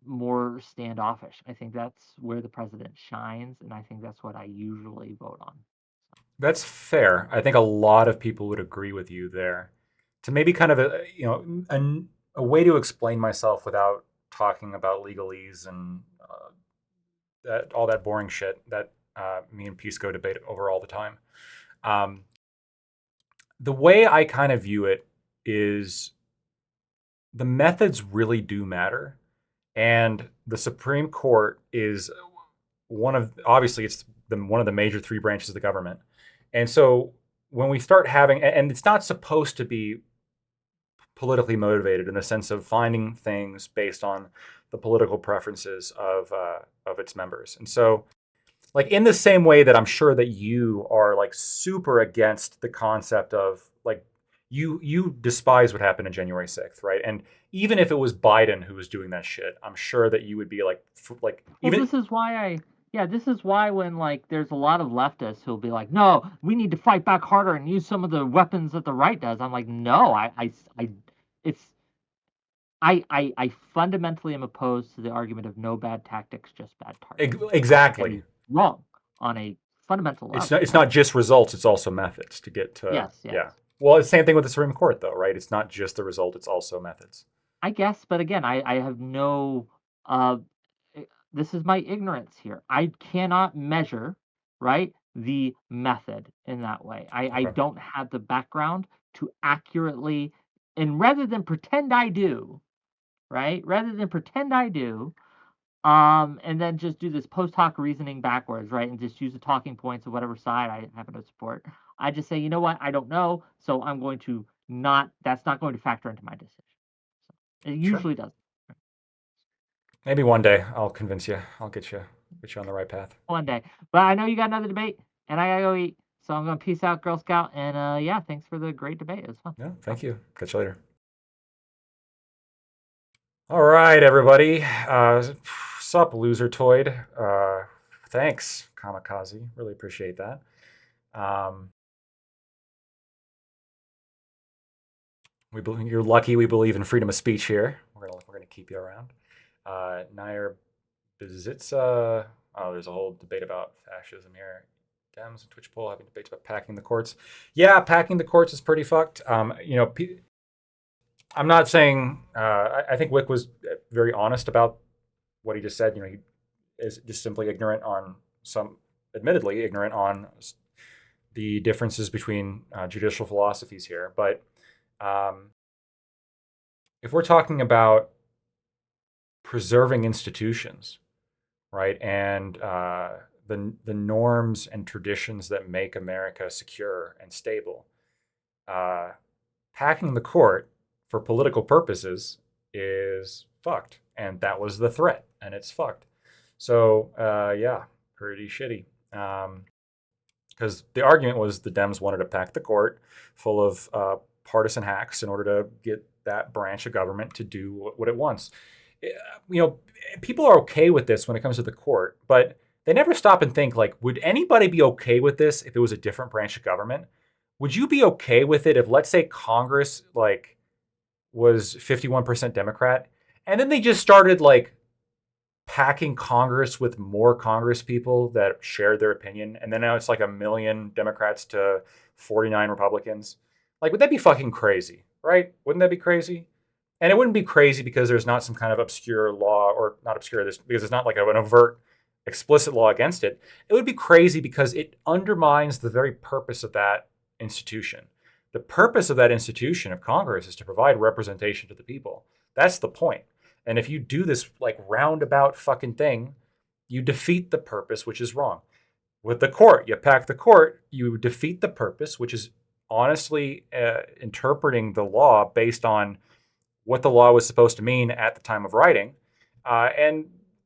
S1: more standoffish? I think that's where the president shines, and I think that's what I usually vote on.
S2: That's fair. I think a lot of people would agree with you there. To maybe kind of a way to explain myself without talking about legalese and all that boring shit that me and Pisco debate over all the time. Um, the way I kind of view it is the methods really do matter, and the Supreme Court is one of obviously it's one of the major three branches of the government, and so when we start having, and it's not supposed to be politically motivated in the sense of finding things based on the political preferences of its members, and so like in the same way that I'm sure that you are like super against the concept of like you despise what happened on January 6th, right? And even if it was Biden who was doing that shit, I'm sure that you would be like
S1: Well,
S2: even
S1: this is why when like there's a lot of leftists who'll be like, no, we need to fight back harder and use some of the weapons that the right does. I'm like, no, it's I fundamentally am opposed to the argument of no bad tactics, just bad targets. I think that
S2: exactly.
S1: is wrong on a fundamental
S2: It's
S1: level.
S2: not just results, it's also methods to get to
S1: Yes, yes.
S2: yeah. Well, it's the same thing with the Supreme Court though, right? It's not just the result, it's also methods.
S1: I guess, but again, I have no uh this is my ignorance here. I cannot measure, right, the method in that way. I
S2: Okay.
S1: don't have the background to accurately, and rather than pretend I do, right? Rather than pretend I do, and then just do this post hoc reasoning backwards, right? And just use the talking points of whatever side I happen to support. I just say, you know what, I don't know, so I'm going to not. That's not going to factor into my decision. So it
S2: Sure.
S1: usually does.
S2: Maybe one day I'll convince you. I'll get you on the right path.
S1: One day. But I know you got another debate, and I gotta go eat. So I'm gonna peace out, Girl Scout, and yeah, thanks for the great debate. It was fun.
S2: Yeah, thank you. Catch you later. All right, everybody. Sup, loser toid. Thanks, Kamikaze. Really appreciate that. Um, you're lucky we believe in freedom of speech here. We're gonna keep you around. Nair Bizitza. Oh, there's a whole debate about fascism here. Dems and Twitch poll having debates about packing the courts. Yeah, packing the courts is pretty fucked. I'm not saying. I think Wick was very honest about what he just said. He is just simply ignorant on admittedly ignorant on the differences between judicial philosophies here. But if we're talking about preserving institutions, right, and the norms and traditions that make America secure and stable, packing the court for political purposes is fucked, and that was the threat, and it's fucked. So yeah, pretty shitty. Because the argument was the Dems wanted to pack the court full of partisan hacks in order to get that branch of government to do what it wants. People are okay with this when it comes to the court, but they never stop and think like, would anybody be okay with this if it was a different branch of government? Would you be okay with it if, let's say, Congress like was 51% Democrat, and then they just started like packing Congress with more Congress people that shared their opinion, and then now it's like 1 million Democrats to 49 Republicans? Like, would that be fucking crazy, right? Wouldn't that be crazy? And it wouldn't be crazy because there's not some kind of obscure law, or not obscure, because it's not like an overt, explicit law against it. It would be crazy because it undermines the very purpose of that institution. The purpose of that institution of Congress is to provide representation to the people. That's the point. And if you do this like roundabout fucking thing, you defeat the purpose, which is wrong. With the court, you pack the court, you defeat the purpose, which is honestly interpreting the law based on what the law was supposed to mean at the time of writing. And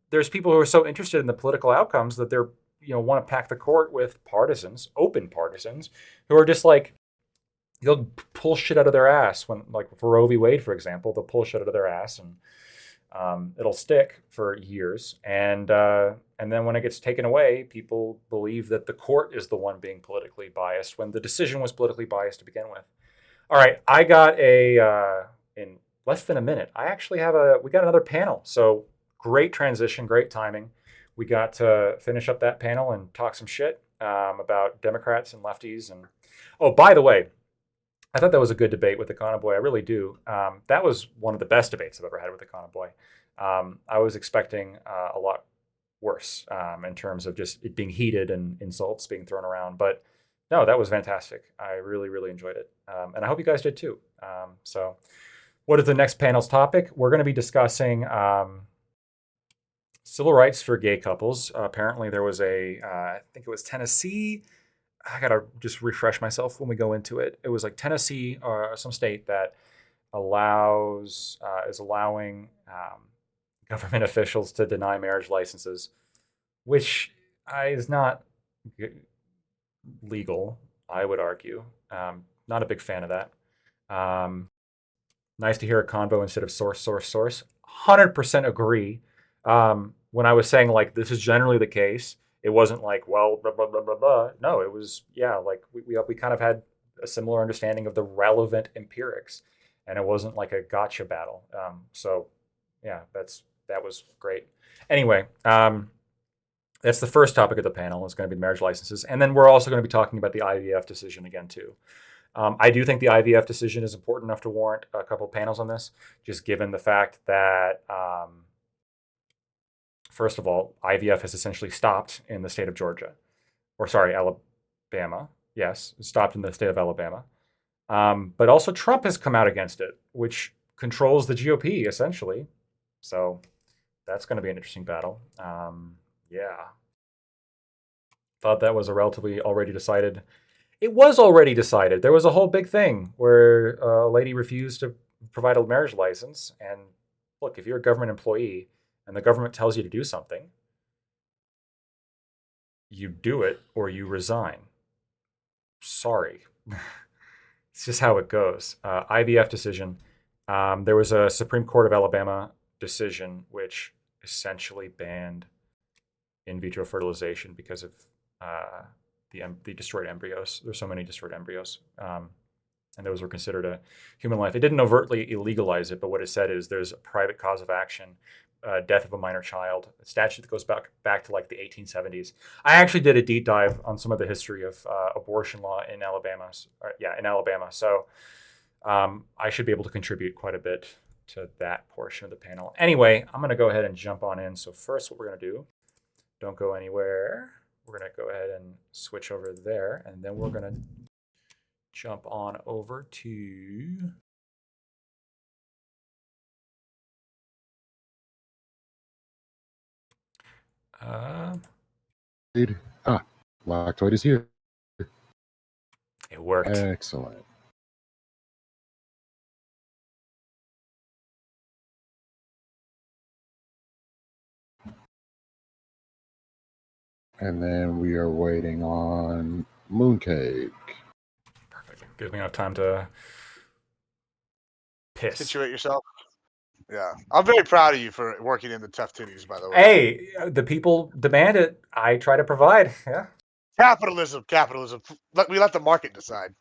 S2: there's people who are so interested in the political outcomes that they're, want to pack the court with partisans, open partisans, who are just like, they'll pull shit out of their ass when, like for Roe v. Wade, for example, they'll pull shit out of their ass and it'll stick for years. And then when it gets taken away, people believe that the court is the one being politically biased when the decision was politically biased to begin with. All right, I got in less than a minute, we got another panel. So great transition, great timing. We got to finish up that panel and talk some shit about Democrats and lefties. And oh, by the way, I thought that was a good debate with Econo Boy. I really do. That was one of the best debates I've ever had with Econo Boy. I was expecting a lot worse in terms of just it being heated and insults being thrown around. But no, that was fantastic. I really, really enjoyed it. And I hope you guys did too. So what is the next panel's topic? We're going to be discussing civil rights for gay couples. Apparently there was I think it was Tennessee. I got to just refresh myself when we go into it. It was like Tennessee or some state that is allowing government officials to deny marriage licenses, which is not legal, I would argue. Not a big fan of that. Nice to hear a convo instead of source. 100% agree. When I was saying like this is generally the case, it wasn't like, well, blah, blah, blah, blah, blah. No, it was, yeah, like we kind of had a similar understanding of the relevant empirics, and it wasn't like a gotcha battle. So yeah, that was great. Anyway, that's the first topic of the panel is going to be marriage licenses. And then we're also going to be talking about the IVF decision again too. I do think the IVF decision is important enough to warrant a couple panels on this, just given the fact that, first of all, IVF has essentially stopped in the state of Georgia. Or sorry, Alabama. Yes, it stopped in the state of Alabama. But also Trump has come out against it, which controls the GOP, essentially. So that's going to be an interesting battle. Yeah. Thought that was a relatively already decided. It was already decided. There was a whole big thing where a lady refused to provide a marriage license. And look, if you're a government employee and the government tells you to do something, you do it or you resign. Sorry. It's just how it goes. IVF decision. There was a Supreme Court of Alabama decision which essentially banned in vitro fertilization because of the destroyed embryos. There's so many destroyed embryos. And those were considered a human life. It didn't overtly illegalize it, but what it said is there's a private cause of action, death of a minor child, a statute that goes back to like the 1870s. I actually did a deep dive on some of the history of abortion law in Alabama. In Alabama. So I should be able to contribute quite a bit to that portion of the panel. Anyway, I'm going to go ahead and jump on in. So first what we're going to do, don't go anywhere. We're going to go ahead and switch over there, and then we're going to jump on over to
S4: Lactoid is here.
S2: It worked.
S4: Excellent. And then we are waiting on Mooncake.
S2: Perfect. Gives me enough time to piss.
S5: Situate yourself. Yeah. I'm very proud of you for working in the tough titties, by the way.
S2: Hey, the people demand it. I try to provide. Yeah.
S5: Capitalism. We let the market decide.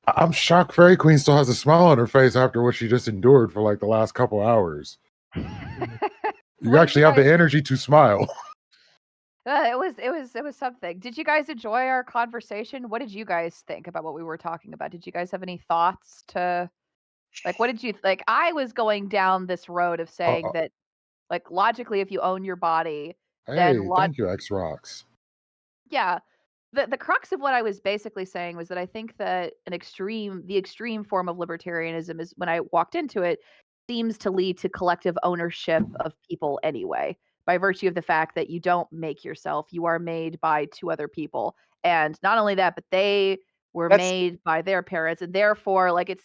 S4: I'm shocked Fairy Queen still has a smile on her face after what she just endured for like the last couple hours. You actually have the energy to smile.
S6: It was something. Did you guys enjoy our conversation? What did you guys think about what we were talking about? Did you guys have any thoughts to, like, what did you like? I was going down this road of saying that, like, logically, if you own your body,
S4: Hey,
S6: then
S4: thank you, X Rocks.
S6: yeah, the crux of what I was basically saying was that I think that the extreme form of libertarianism is, when I walked into it, seems to lead to collective ownership of people anyway, by virtue of the fact that you don't make yourself, you are made by two other people. And not only that, but they were
S5: That's
S6: made by their parents, and therefore, like, it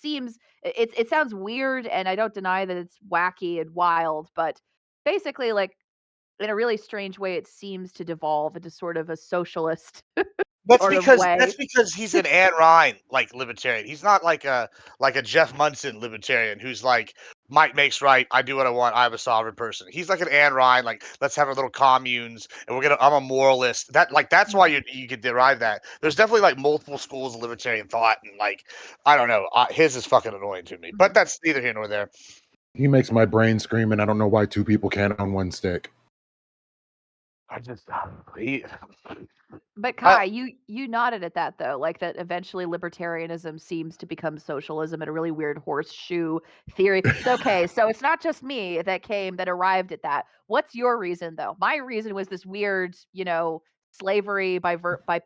S6: sounds weird, and I don't deny that it's wacky and wild, but basically, like, in a really strange way, it seems to devolve into sort of a socialist sort of
S5: that's
S6: way.
S5: because he's an Anne Ryan like libertarian. He's not like a Jeff Munson libertarian who's like might makes right. I do what I want. I'm a sovereign person. He's like an Anne Ryan. Like let's have our little communes, and I'm a moralist. That's why you could derive that. There's definitely like multiple schools of libertarian thought, and like I don't know. His is fucking annoying to me, but that's neither here nor there.
S4: He makes my brain scream, and I don't know why two people can't own one stick.
S5: I just he,
S6: But
S5: I,
S6: Kai, you nodded at that though, like that eventually libertarianism seems to become socialism in a really weird horseshoe theory. So okay, so it's not just me that arrived at that. What's your reason though? My reason was this weird, slavery by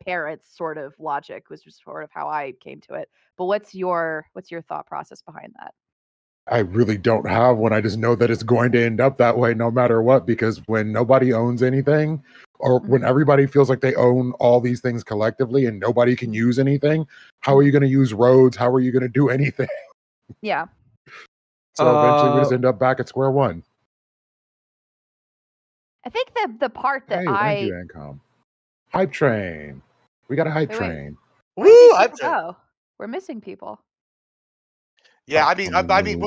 S6: parents sort of logic was just sort of how I came to it. But what's your thought process behind that?
S4: I really don't have one. I just know that it's going to end up that way no matter what, because when nobody owns anything, or when everybody feels like they own all these things collectively and nobody can use anything, how are you going to use roads? How are you going to do anything?
S6: Yeah.
S4: So eventually we just end up back at square one.
S6: I think that the part that
S4: Hey, thank you, Ancom. Hype train. We got a hype
S6: Wait.
S4: train.
S6: Where did
S5: woo!
S6: these
S5: I'm
S6: people go? We're missing people.
S5: Yeah,
S4: Oh,
S5: I mean,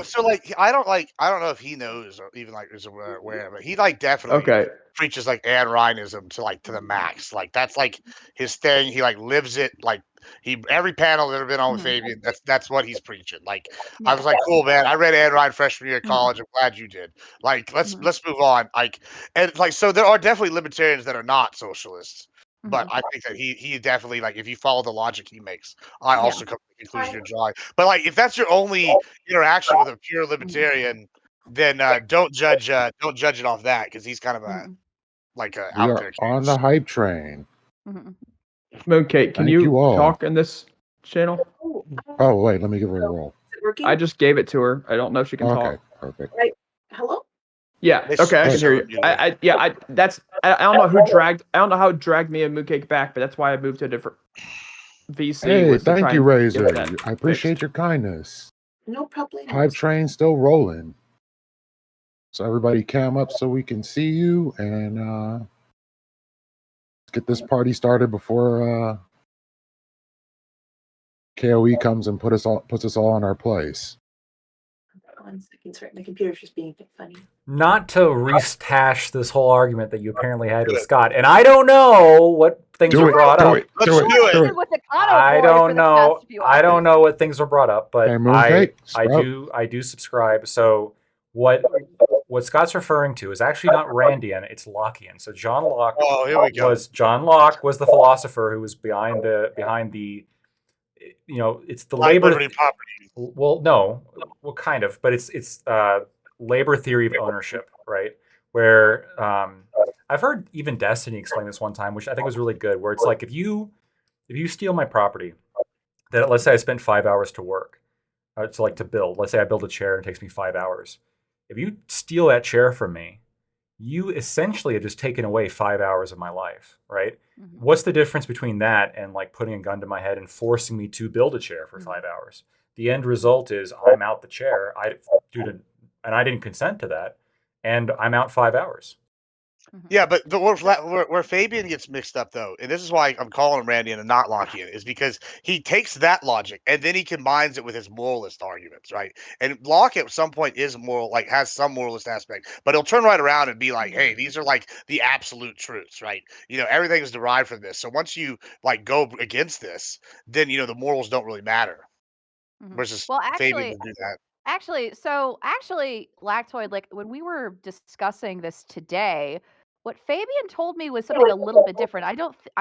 S5: so like, I don't know if he knows or even like is aware, but he like definitely
S7: Okay.
S5: preaches like Anne Ryanism to the max. Like that's like his thing. He like lives it. Like every panel that ever been on with Fabian, that's what he's preaching. Like I was like, cool man. I read Anne Ryan freshman year of college. I'm glad you did. Like let's move on. Like and like so there are definitely libertarians that are not socialists. But I think that he definitely like if you follow the logic he makes, I also come to the conclusion you're drawing. But like if that's your only interaction with a pure libertarian, then don't judge it off that because he's kind of a
S4: We
S5: out
S4: are
S5: there.
S4: on the hype train.
S7: Mooncake, can
S4: Thank you all.
S7: talk in this channel?
S4: Oh, wait, let me give her a roll.
S7: I just gave it to her. I don't know if she can
S4: Okay,
S7: talk.
S4: perfect.
S8: Hello?
S7: Yeah. Okay, I can hear you. I don't know I don't know how it dragged me and Mooncake back, but that's why I moved to a different VC.
S4: Hey,
S7: was to
S4: thank
S7: try
S4: you,
S7: and
S4: Razor.
S7: get that
S4: I appreciate
S7: fixed.
S4: your kindness.
S8: No problem.
S4: Hype train still rolling. So everybody cam up so we can see you, and let's get this party started before KOE comes and puts us all in our place.
S8: 1 second, sorry, my computer's just being funny.
S2: Not to rehash this whole argument that you apparently had with Scott, and I don't know what things were brought up. I don't know. I don't know what things were brought up, but I do subscribe. So what Scott's referring to is actually not Randian, it's Lockean. So John Locke was the philosopher who was behind the it's the labor
S5: property.
S2: Well, no, well, kind of, but it's labor theory of ownership, right? Where I've heard even Destiny explain this one time, which I think was really good. Where it's like if you steal my property, that let's say I spent 5 hours to work, to build. Let's say I build a chair and it takes me 5 hours. If you steal that chair from me, you essentially have just taken away 5 hours of my life, right? What's the difference between that and like putting a gun to my head and forcing me to build a chair for 5 hours? The end result is I'm out the chair. And I didn't consent to that, and I'm out 5 hours.
S5: Yeah, but where Fabian gets mixed up though, and this is why I'm calling him Randian and not Lockean, is because he takes that logic and then he combines it with his moralist arguments, right? And Locke at some point is moral, like has some moralist aspect, but he'll turn right around and be like, "Hey, these are like the absolute truths, right? Everything is derived from this. So once you like go against this, then the morals don't really matter." Versus Fabian will do that.
S6: Actually, Lactoid, like when we were discussing this today, what Fabian told me was something a little bit different. I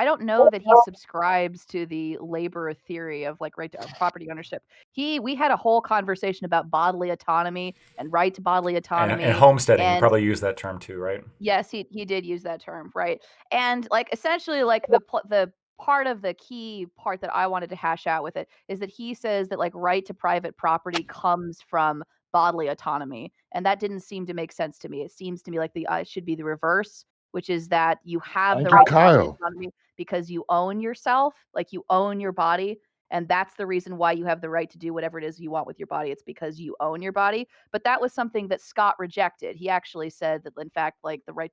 S6: don't know that he subscribes to the labor theory of like right to property ownership. We had a whole conversation about bodily autonomy and right to bodily autonomy
S2: and homesteading. You probably use that term too, right?
S6: Yes, he did use that term, right? And like essentially, like the part of the key part that I wanted to hash out with it is that he says that like right to private property comes from bodily autonomy, and that didn't seem to make sense to me. It seems to me like the it should be the reverse, which is that you have
S4: Thank
S6: the
S4: you,
S6: right to bodily
S4: Kyle.
S6: autonomy because you own yourself, like you own your body, and that's the reason why you have the right to do whatever it is you want with your body. It's because you own your body. But that was something that Scott rejected. He actually said that in fact, like the right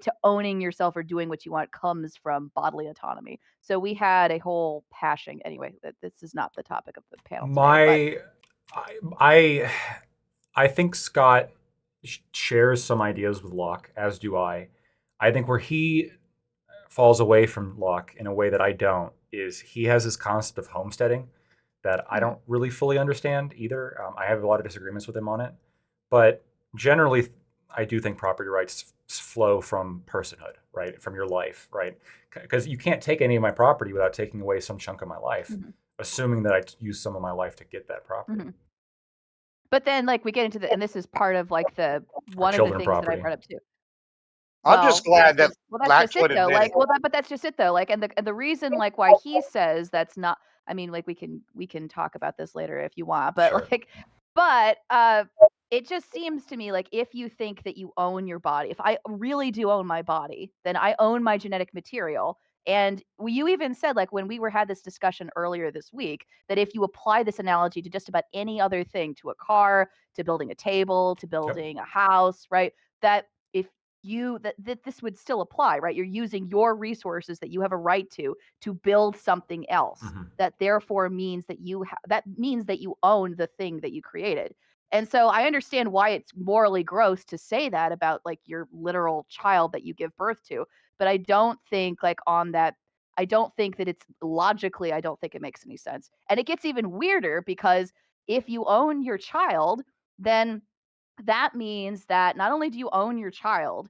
S6: to owning yourself or doing what you want comes from bodily autonomy. So we had a whole hashing. Anyway, this is not the topic of the panel today.
S2: I think Scott shares some ideas with Locke, as do I. I think where he falls away from Locke in a way that I don't is he has this concept of homesteading that I don't really fully understand either. I have a lot of disagreements with him on it, but generally, I do think property rights flow from personhood, right? From your life, right? Because you can't take any of my property without taking away some chunk of my life, assuming that I use some of my life to get that property.
S6: But then, like, we get into and this is part of like one of the things that I brought up too.
S5: I'm just glad that
S6: that's just it though.
S5: admitted.
S6: But that's just it though. Like, and the reason like why he says that's not. I mean, like we can talk about this later if you want, but
S2: Sure.
S6: but it just seems to me like if you think that you own your body, if I really do own my body, then I own my genetic material. And you even said, like, when we had this discussion earlier this week, that if you apply this analogy to just about any other thing, to a car, to building a table, to building a house, right? That if that this would still apply, right? You're using your resources that you have a right to build something else. That therefore means that that means that you own the thing that you created. And so I understand why it's morally gross to say that about like your literal child that you give birth to, but I don't think like on that I don't think that it's logically I don't think it makes any sense. And it gets even weirder because if you own your child, then that means that not only do you own your child,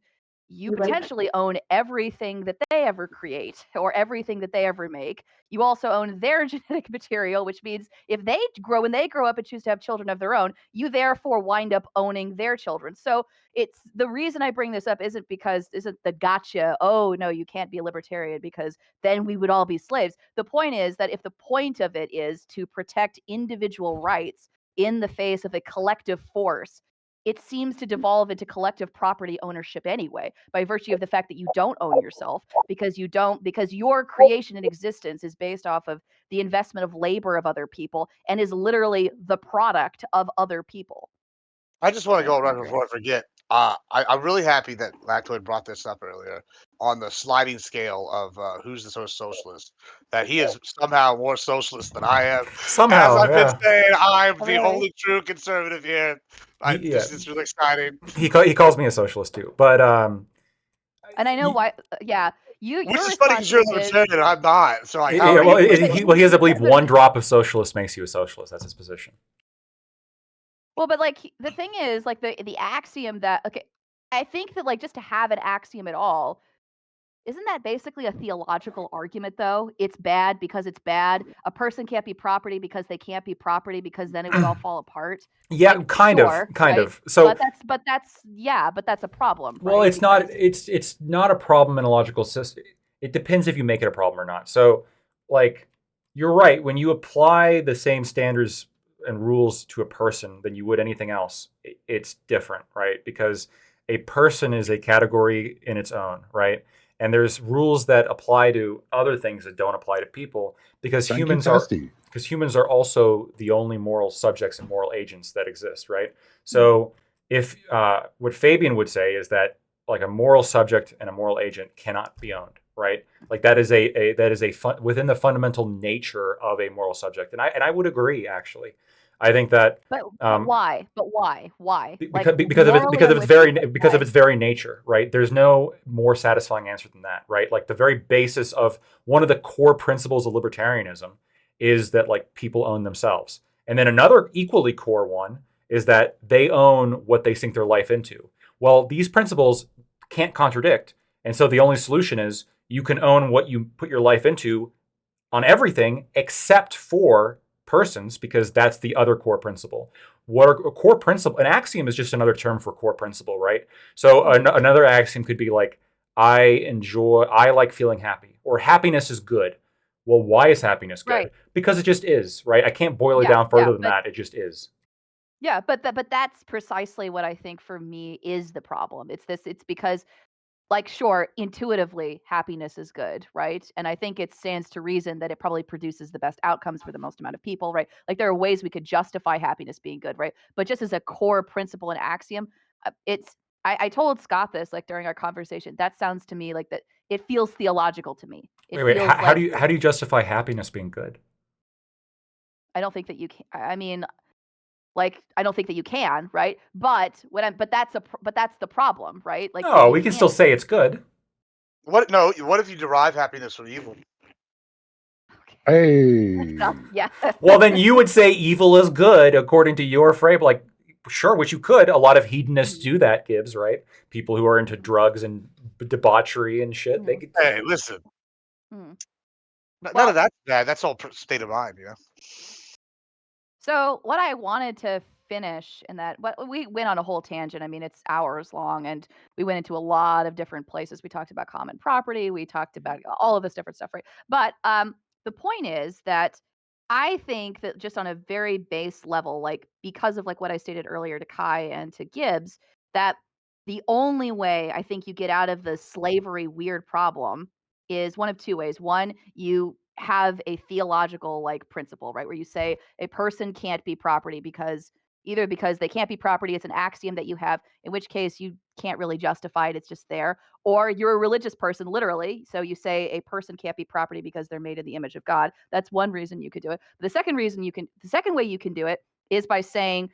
S6: you potentially own everything that they ever create or everything that they ever make. You also own their genetic material, which means if they grow when they grow up and choose to have children of their own, you therefore wind up owning their children. So it's the reason I bring this up isn't the gotcha, oh no, you can't be a libertarian because then we would all be slaves. The point is that if the point of it is to protect individual rights in the face of a collective force, it seems to devolve into collective property ownership anyway, by virtue of the fact that you don't own yourself because your creation and existence is based off of the investment of labor of other people and is literally the product of other people.
S5: I just want to go right before I forget. I'm really happy that Lactoid brought this up earlier on the sliding scale of who's the most socialist. That he is somehow more socialist than I am. As
S2: Somehow,
S5: I've been
S2: yeah.
S5: saying, I'm the
S6: Really?
S5: only true conservative here. This is really exciting.
S2: He calls me a socialist too, but
S6: And I know why. Yeah,
S5: which
S6: your
S5: is funny because you're
S6: response is
S5: libertarian and I'm not. So like,
S2: yeah, well, he has to believe one drop of socialist makes you a socialist. That's his position.
S6: well, but like the thing is, like the axiom that I think that like just to have an axiom at all, isn't that basically a theological argument though? It's bad because it's bad. A person can't be property because they can't be property because then it would all fall apart.
S2: Yeah,
S6: Like,
S2: kind
S6: sure,
S2: of, kind
S6: right?
S2: of. So,
S6: but that's a problem.
S2: well,
S6: right?
S2: it's not. It's not a problem in a logical system. It depends if you make it a problem or not. So, like, you're right. When you apply the same standards and rules to a person than you would anything else, it's different, right? Because a person is a category in its own, right? And there's rules that apply to other things that don't apply to people because humans are also the only moral subjects and moral agents that exist, right? So if what Fabian would say is that like a moral subject and a moral agent cannot be owned, right? Like that is within the fundamental nature of a moral subject, and I would agree actually. I think that
S6: But why? But why? Why?
S2: because of its very nature, right? There's no more satisfying answer than that, right? Like the very basis of one of the core principles of libertarianism is that like people own themselves, and then another equally core one is that they own what they sink their life into. Well, these principles can't contradict, and so the only solution is you can own what you put your life into on everything except for persons, because that's the other core principle. What are a core principle? An axiom is just another term for core principle, right? So another axiom could be like I like feeling happy, or happiness is good. Well, why is happiness good?
S6: Right.
S2: Because it just is, right? I can't boil it down further than that. It just is.
S6: Yeah, but that's precisely what I think for me is the problem. It's because, like, sure, intuitively happiness is good, right? And I think it stands to reason that it probably produces the best outcomes for the most amount of people, right? Like, there are ways we could justify happiness being good, right? But just as a core principle and axiom, it's I told Scott this, like, during our conversation. That sounds to me like that it feels theological to me. It
S2: Wait.
S6: feels
S2: How
S6: like
S2: do you justify happiness being good?
S6: I don't think that you can. I mean, like, I don't think that you can, right? But but that's the problem, right? Like, that
S2: No,
S6: you
S2: we can still
S6: can't.
S2: say it's good.
S5: What? No. What if you derive happiness from evil?
S4: Hey.
S6: Yeah.
S2: Well, then you would say evil is good according to your frame. Like, sure, which you could. A lot of hedonists do that, Gibbs, right? People who are into drugs and debauchery and shit. They could.
S5: Hey, listen.
S6: Mm.
S5: None of that's bad. That's all state of mind, you know.
S6: So what I wanted to finish in that, what we went on a whole tangent. I mean, it's hours long, and we went into a lot of different places. We talked about common property. We talked about all of this different stuff, right? But the point is that I think that just on a very base level, like, because of, like, what I stated earlier to Kai and to Gibbs, that the only way I think you get out of the slavery weird problem is one of two ways. One, you have a theological, like, principle, right? Where you say a person can't be property because either because they can't be property, it's an axiom that you have, in which case you can't really justify it, it's just there. Or you're a religious person, literally. So you say a person can't be property because they're made in the image of God. That's one reason you could do it. The second way you can do it is by saying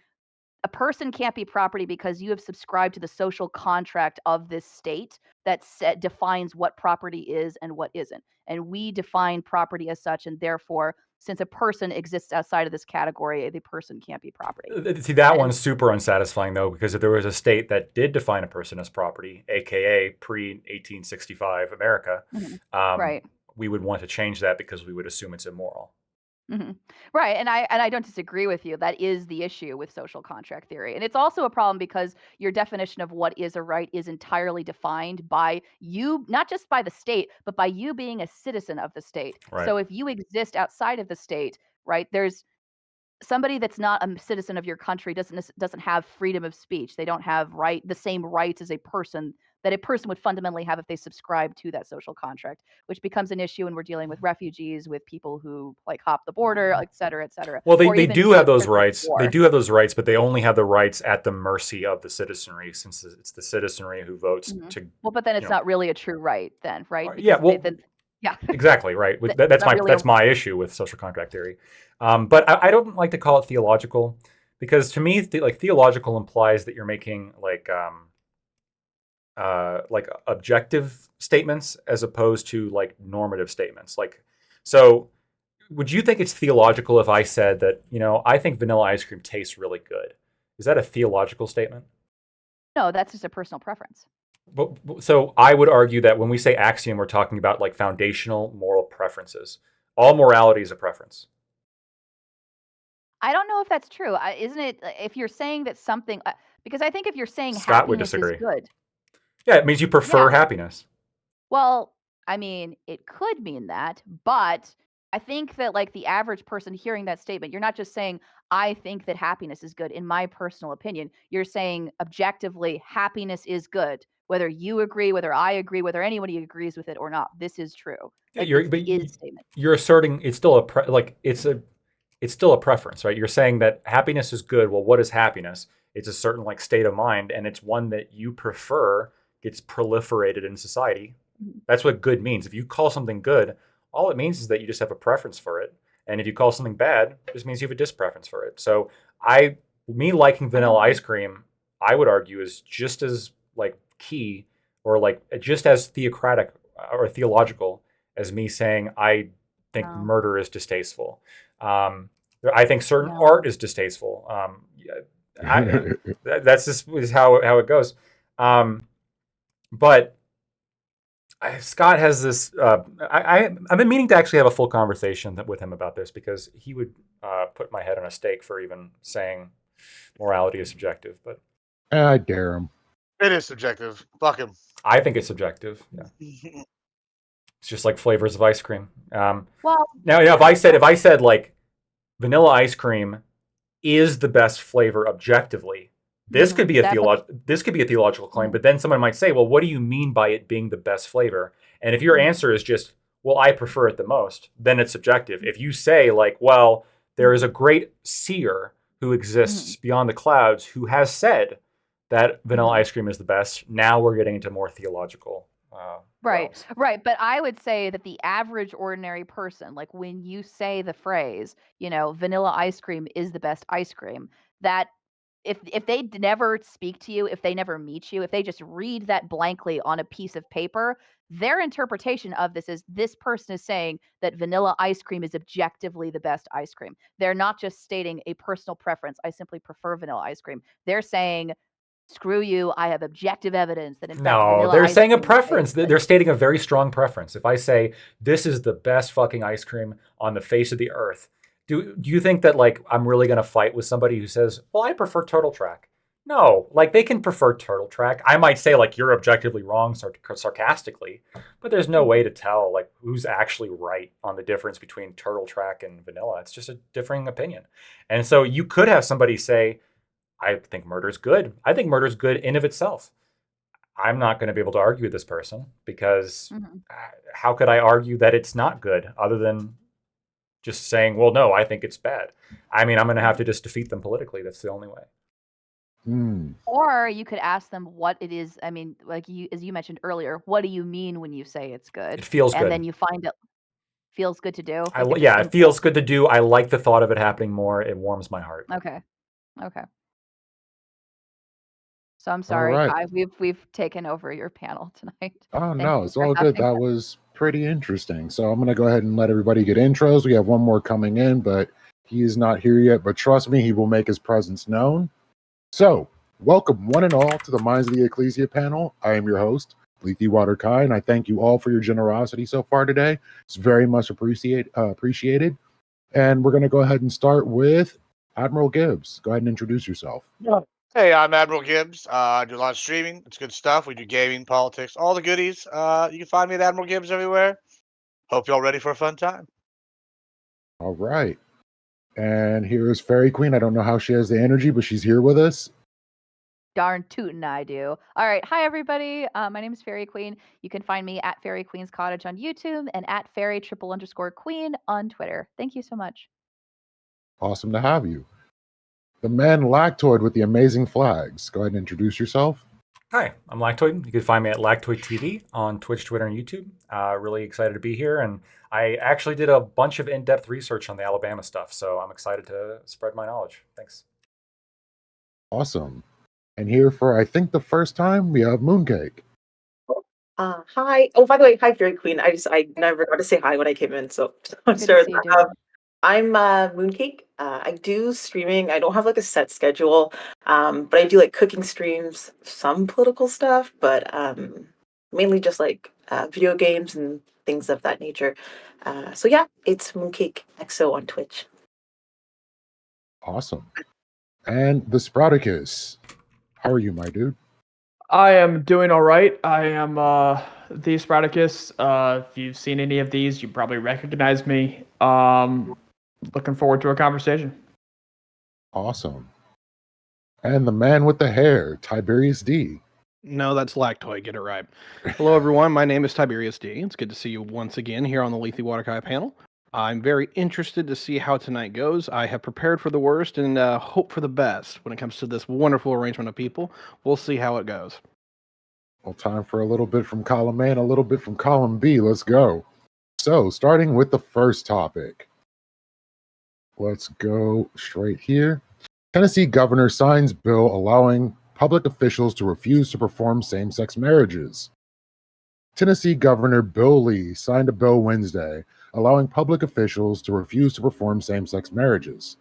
S6: a person can't be property because you have subscribed to the social contract of this state that defines what property is and what isn't. And we define property as such, and therefore, since a person exists outside of this category, the person can't be property.
S2: See, that
S6: And
S2: one's super unsatisfying, though, because if there was a state that did define a person as property, aka pre-1865 America,
S6: right.
S2: we would want to change that because we would assume it's immoral.
S6: Right, and I don't disagree with you. That is the issue with social contract theory. And it's also a problem because your definition of what is a right is entirely defined by you, not just by the state, but by you being a citizen of the state.
S2: Right.
S6: So if you exist outside of the state, right, there's somebody that's not a citizen of your country doesn't have freedom of speech. They don't have the same rights as a person that a person would fundamentally have if they subscribe to that social contract, which becomes an issue when we're dealing with refugees, with people who, like, hop the border, et cetera, et cetera.
S2: Well,
S6: Or
S2: they
S6: even
S2: do have those
S6: prisoners of
S2: rights. They
S6: war.
S2: do have those rights, but they only have the rights at the mercy of the citizenry, since it's the citizenry who votes to.
S6: Well, but then it's not really a true right, then, right?
S2: Yeah, well,
S6: yeah,
S2: exactly right.
S6: That's
S2: That's my issue with social contract theory. But I don't like to call it theological, because to me, theological implies that you're making like objective statements as opposed to like normative statements. Like, so would you think it's theological if I said that, I think vanilla ice cream tastes really good? Is that a theological statement?
S6: No, that's just a personal preference.
S2: But, so I would argue that when we say axiom, we're talking about like foundational moral preferences. All morality is a preference.
S6: I don't know if that's true. Isn't it, if you're saying that something, because I think if you're saying
S2: Scott would
S6: happiness is
S2: disagree.
S6: good.
S2: Yeah, it means you prefer happiness.
S6: Well, I mean, it could mean that, but I think that, like, the average person hearing that statement, you're not just saying, I think that happiness is good, in my personal opinion. You're saying objectively, happiness is good. Whether you agree, whether I agree, whether anybody agrees with it or not, this is true.
S2: Yeah,
S6: Like,
S2: you're, but
S6: it's the is statement.
S2: You're asserting it's still it's still a preference, right? You're saying that happiness is good. Well, what is happiness? It's a certain like state of mind, and it's one that you prefer gets proliferated in society. That's what good means. If you call something good, all it means is that you just have a preference for it. And if you call something bad, it just means you have a dispreference for it. So me liking vanilla ice cream, I would argue, is just as like key or like just as theocratic or theological as me saying I think murder is distasteful. I think certain art is distasteful. That's just is how it goes. But Scott has this. I've been meaning to actually have a full conversation with him about this, because he would put my head on a stake for even saying morality is subjective. But
S4: I dare him.
S5: It is subjective. Fuck him.
S2: I think it's subjective. Yeah. It's just like flavors of ice cream.
S6: Well,
S2: Now, if I said like vanilla ice cream is the best flavor objectively, this could be a theological claim. But then someone might say, well, what do you mean by it being the best flavor? And if your answer is just, well, I prefer it the most, then it's subjective. If you say like, well, there is a great seer who exists beyond the clouds who has said that vanilla ice cream is the best, now we're getting into more theological.
S6: Right,
S2: realms.
S6: right. But I would say that the average ordinary person, like when you say the phrase, vanilla ice cream is the best ice cream, that if they never speak to you, if they never meet you, if they just read that blankly on a piece of paper, their interpretation of this is this person is saying that vanilla ice cream is objectively the best ice cream. They're not just stating a personal preference. I simply prefer vanilla ice cream. They're saying, screw you, I have objective evidence that in fact
S2: No,
S6: vanilla
S2: they're
S6: ice
S2: saying a
S6: cream
S2: preference.
S6: is good.
S2: They're stating a very strong preference. If I say this is the best fucking ice cream on the face of the earth, do you think that like I'm really going to fight with somebody who says, "Well, I prefer Turtle Track"? No, like they can prefer Turtle Track. I might say like you're objectively wrong sarcastically, but there's no way to tell like who's actually right on the difference between Turtle Track and vanilla. It's just a differing opinion. And so you could have somebody say, "I think murder's good. I think murder's good in of itself." I'm not going to be able to argue with this person because how could I argue that it's not good other than just saying, well, no, I think it's bad. I mean, I'm going to have to just defeat them politically. That's the only way.
S6: Or you could ask them what it is. I mean, like as you mentioned earlier, what do you mean when you say it's good?
S2: It feels
S6: and
S2: good.
S6: then you find it feels good to do.
S2: It feels good to do. I like the thought of it happening more. It warms my heart.
S6: Okay. So I'm sorry, Kai. We've taken over your panel tonight.
S4: Oh,
S6: Thank
S4: no,
S6: you
S4: it's
S6: for
S4: all good.
S6: having
S4: That
S6: us.
S4: was pretty interesting. So I'm going to go ahead and let everybody get intros. We have one more coming in, but he is not here yet. But trust me, he will make his presence known. So, welcome one and all to the Minds of the Ecclesia panel. I am your host, Leafy Water Kai, and I thank you all for your generosity so far today. It's very much appreciated. And we're going to go ahead and start with Admiral Gibbs. Go ahead and introduce yourself.
S5: Hey, I'm Admiral Gibbs. I do a lot of streaming. It's good stuff. We do gaming, politics, all the goodies. You can find me at Admiral Gibbs everywhere. Hope y'all ready for a fun time.
S4: All right. And here's Fairy Queen. I don't know how she has the energy, but she's here with us.
S6: Darn tootin' I do. All right. Hi, everybody. My name is Fairy Queen. You can find me at Fairy Queen's Cottage on YouTube and at Fairy_Queen on Twitter. Thank you so much.
S4: Awesome to have you. The man Lactoid with the amazing flags. Go ahead and introduce yourself.
S2: Hi, I'm Lactoid. You can find me at Lactoid TV on Twitch, Twitter, and YouTube. Really excited to be here. And I actually did a bunch of in-depth research on the Alabama stuff, so I'm excited to spread my knowledge. Thanks.
S4: Awesome. And here for, I think, the first time, we have Mooncake.
S8: Hi. Oh, by the way, hi, Fairy Queen. I never got to say hi when I came in, so I'm
S6: Good to
S8: sorry.
S6: see you, dude.
S8: I'm Mooncake. I do streaming. I don't have like a set schedule, but I do like cooking streams, some political stuff, but mainly just like video games and things of that nature. So yeah, it's Mooncake XO on Twitch.
S4: Awesome. And the Sprouticus. How are you, my dude?
S7: I am doing all right. I am the Sprouticus. If you've seen any of these, you probably recognize me. Looking forward to a conversation.
S4: Awesome. And the man with the hair, Tiberius D.
S9: No, that's Lactoid. Get it right. Hello, everyone. My name is Tiberius D. It's good to see you once again here on the Lethy Waterkai panel. I'm very interested to see how tonight goes. I have prepared for the worst and hope for the best when it comes to this wonderful arrangement of people. We'll see how it goes.
S4: Well, time for a little bit from column A and a little bit from column B. Let's go. So, starting with the first topic. Let's go straight here. Tennessee governor signs bill allowing public officials to refuse to perform same-sex marriages. Tennessee Governor Bill Lee signed a bill Wednesday allowing public officials to refuse to perform same-sex marriages.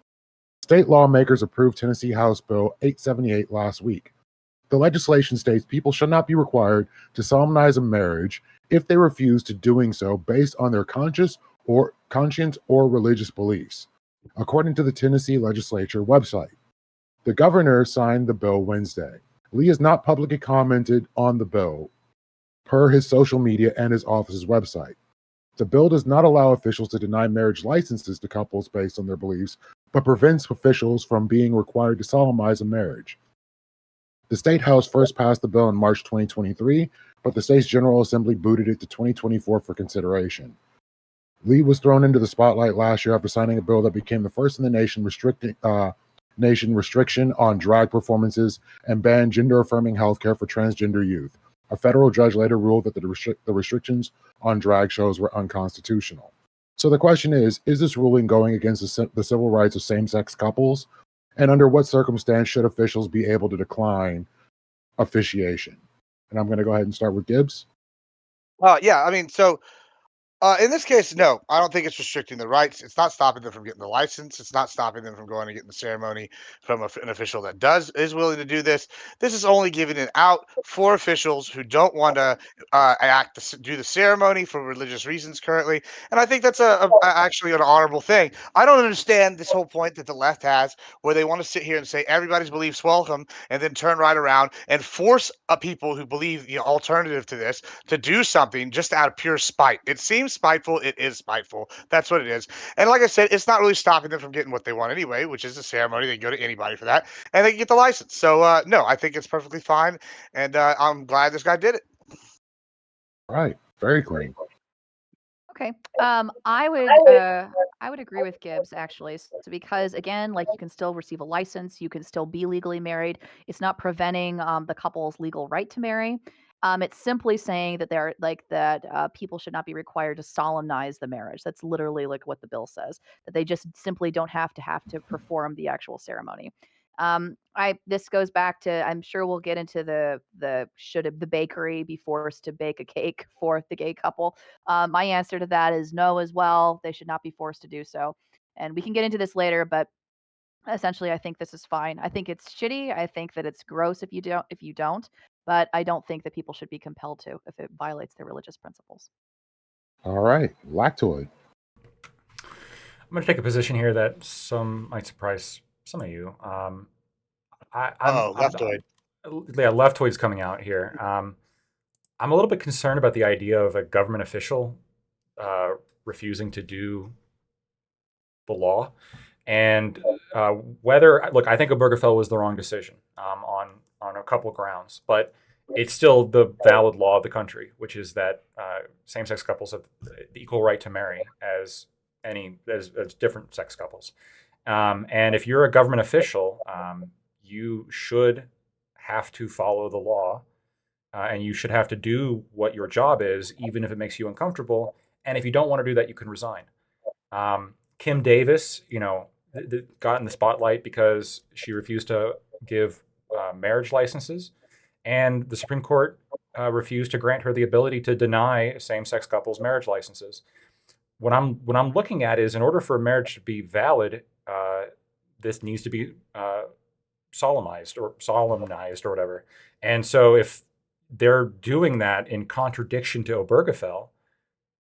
S4: State lawmakers approved Tennessee House Bill 878 last week. The legislation states people shall not be required to solemnize a marriage if they refuse to doing so based on their conscience or religious beliefs, according to the Tennessee legislature website. The governor signed the bill Wednesday. Lee has not publicly commented on the bill per his social media and his office's website. The bill does not allow officials to deny marriage licenses to couples based on their beliefs, but prevents officials from being required to solemnize a marriage. The State House first passed the bill in March 2023, but the state's General Assembly booted it to 2024 for consideration. Lee was thrown into the spotlight last year after signing a bill that became the first in the nation restriction on drag performances and banned gender-affirming healthcare for transgender youth. A federal judge later ruled that the restrictions on drag shows were unconstitutional. So the question is this ruling going against the civil rights of same-sex couples? And under what circumstance should officials be able to decline officiation? And I'm going to go ahead and start with Gibbs.
S5: Yeah, I mean, so in this case, no, I don't think it's restricting the rights. It's not stopping them from getting the license. It's not stopping them from going and getting the ceremony from an official that is willing to do this. This is only giving it out for officials who don't want to do the ceremony for religious reasons currently. And I think that's actually an honorable thing. I don't understand this whole point that the left has, where they want to sit here and say everybody's beliefs welcome, and then turn right around and force people who believe the alternative to this to do something just out of pure spite. It seems spiteful. It is spiteful. That's what it is. And like I said, it's not really stopping them from getting what they want anyway, which is a ceremony. They can go to anybody for that, and they can get the license. So no, I think it's perfectly fine, and I'm glad this guy did it.
S4: Right. Very clean.
S6: Okay. I would agree with Gibbs actually. So because again, like you can still receive a license, you can still be legally married. It's not preventing the couple's legal right to marry. It's simply saying that they're like that people should not be required to solemnize the marriage. That's literally like what the bill says. That they just simply don't have to perform the actual ceremony. I this goes back to I'm sure we'll get into the should the bakery be forced to bake a cake for the gay couple. My answer to that is no as well. They should not be forced to do so. And we can get into this later, but essentially I think this is fine. I think it's shitty. I think that it's gross if you don't, but I don't think that people should be compelled to if it violates their religious principles.
S4: All right. Lactoid.
S2: I'm going to take a position here that some might surprise some of you.
S5: Leftoid.
S2: Yeah, leftoid's coming out here. I'm a little bit concerned about the idea of a government official refusing to do the law, and look, I think Obergefell was the wrong decision on a couple of grounds, but it's still the valid law of the country, which is that same-sex couples have the equal right to marry as different sex couples. And if you're a government official, you should have to follow the law, and you should have to do what your job is, even if it makes you uncomfortable. And if you don't want to do that, you can resign. Kim Davis, got in the spotlight because she refused to give marriage licenses, and the Supreme Court refused to grant her the ability to deny same-sex couples marriage licenses. What I'm looking at is, in order for a marriage to be valid, this needs to be solemnized or whatever. And so if they're doing that in contradiction to Obergefell,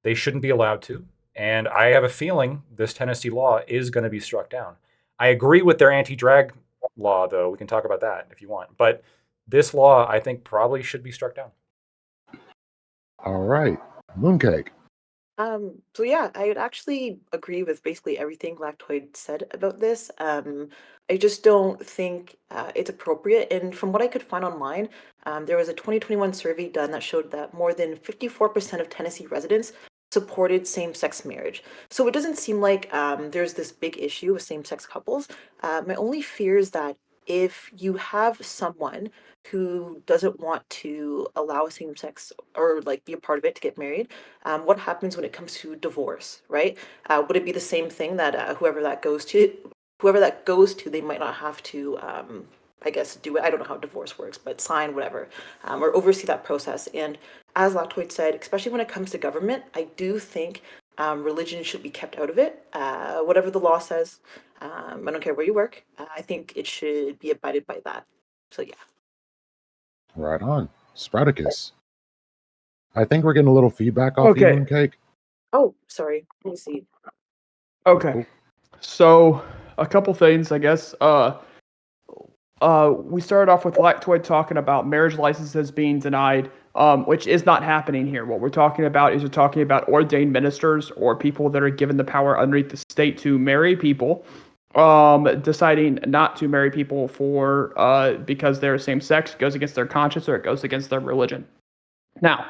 S2: they shouldn't be allowed to. And I have a feeling this Tennessee law is going to be struck down. I agree with their anti-drag law, though. We can talk about that if you want. But this law, I think, probably should be struck down.
S4: All right. Mooncake.
S8: So yeah, I would actually agree with basically everything Lactoid said about this. I just don't think it's appropriate. And from what I could find online, there was a 2021 survey done that showed that more than 54% of Tennessee residents supported same-sex marriage. So it doesn't seem like there's this big issue with same-sex couples. My only fear is that if you have someone who doesn't want to allow same-sex or like be a part of it to get married, what happens when it comes to divorce, right? Would it be the same thing that whoever that goes to, they might not have to, I guess, do it. I don't know how divorce works, but sign whatever, or oversee that process. And as Lactoid said, especially when it comes to government, I do think religion should be kept out of it. Whatever the law says, I don't care where you work. I think it should be abided by that. So yeah.
S4: Right on. Spartacus. I think we're getting a little feedback off you,
S7: Okay.
S4: Mooncake.
S8: Oh, sorry. Let me see.
S7: Okay.
S4: Cool.
S7: So a couple things, I guess. we started off with Lactoid talking about marriage licenses being denied, which is not happening here. What we're talking about is we're talking about ordained ministers or people that are given the power underneath the state to marry people, deciding not to marry people for because they're same sex, goes against their conscience or it goes against their religion. Now,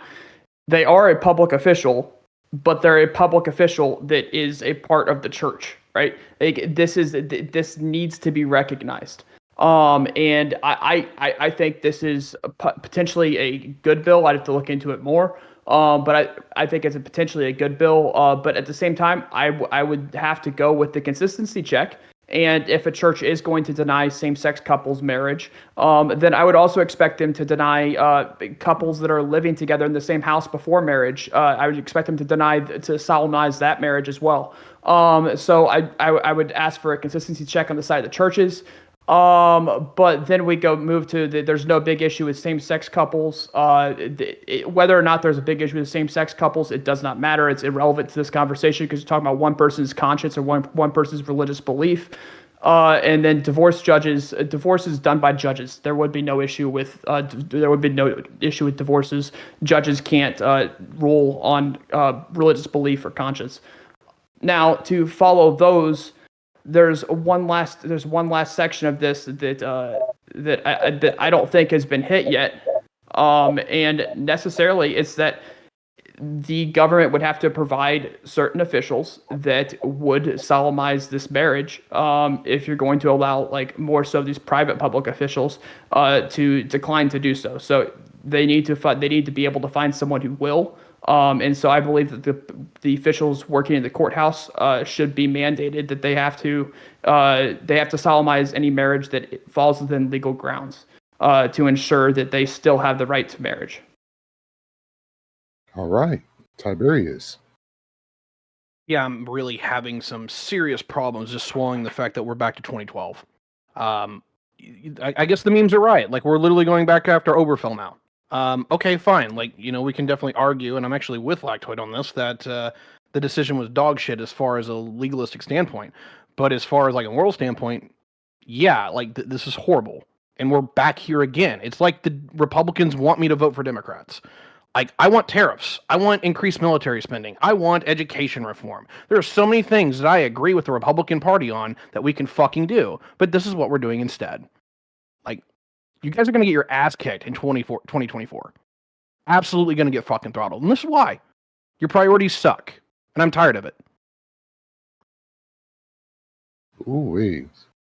S7: they are a public official, but they're a public official that is a part of the church, right? Like, this needs to be recognized. And I think this is potentially a good bill. I'd have to look into it more. But I think it's potentially a good bill. But at the same time, I would have to go with the consistency check. And if a church is going to deny same-sex couples marriage, then I would also expect them to deny couples that are living together in the same house before marriage. I would expect them to solemnize that marriage as well. So I would ask for a consistency check on the side of the churches. But then we move to there's no big issue with same-sex couples. Whether or not there's a big issue with same-sex couples, it does not matter. It's irrelevant to this conversation because you're talking about one person's conscience or one person's religious belief. And then divorce is done by judges. There would be no issue with divorces. Judges can't rule on religious belief or conscience. Now, to follow those, there's one last section of this that I don't think has been hit yet, and necessarily it's that the government would have to provide certain officials that would solemnize this marriage, if you're going to allow like more so these private public officials to decline to do so. So they need to be able to find someone who will. And so I believe that the officials working in the courthouse should be mandated that they have to solemnize any marriage that falls within legal grounds to ensure that they still have the right to marriage.
S4: All right, Tiberius.
S9: Yeah, I'm really having some serious problems just swallowing the fact that we're back to 2012. I guess the memes are right. Like, we're literally going back after Oberfell now. Okay, fine. Like, we can definitely argue, and I'm actually with Lactoid on this, that the decision was dog shit as far as a legalistic standpoint. But as far as like a moral standpoint, yeah, like this is horrible. And we're back here again. It's like the Republicans want me to vote for Democrats. Like, I want tariffs. I want increased military spending. I want education reform. There are so many things that I agree with the Republican Party on that we can fucking do. But this is what we're doing instead. Like, you guys are going to get your ass kicked in 2024. Absolutely going to get fucking throttled. And this is why. Your priorities suck. And I'm tired of it.
S4: Ooh-wee.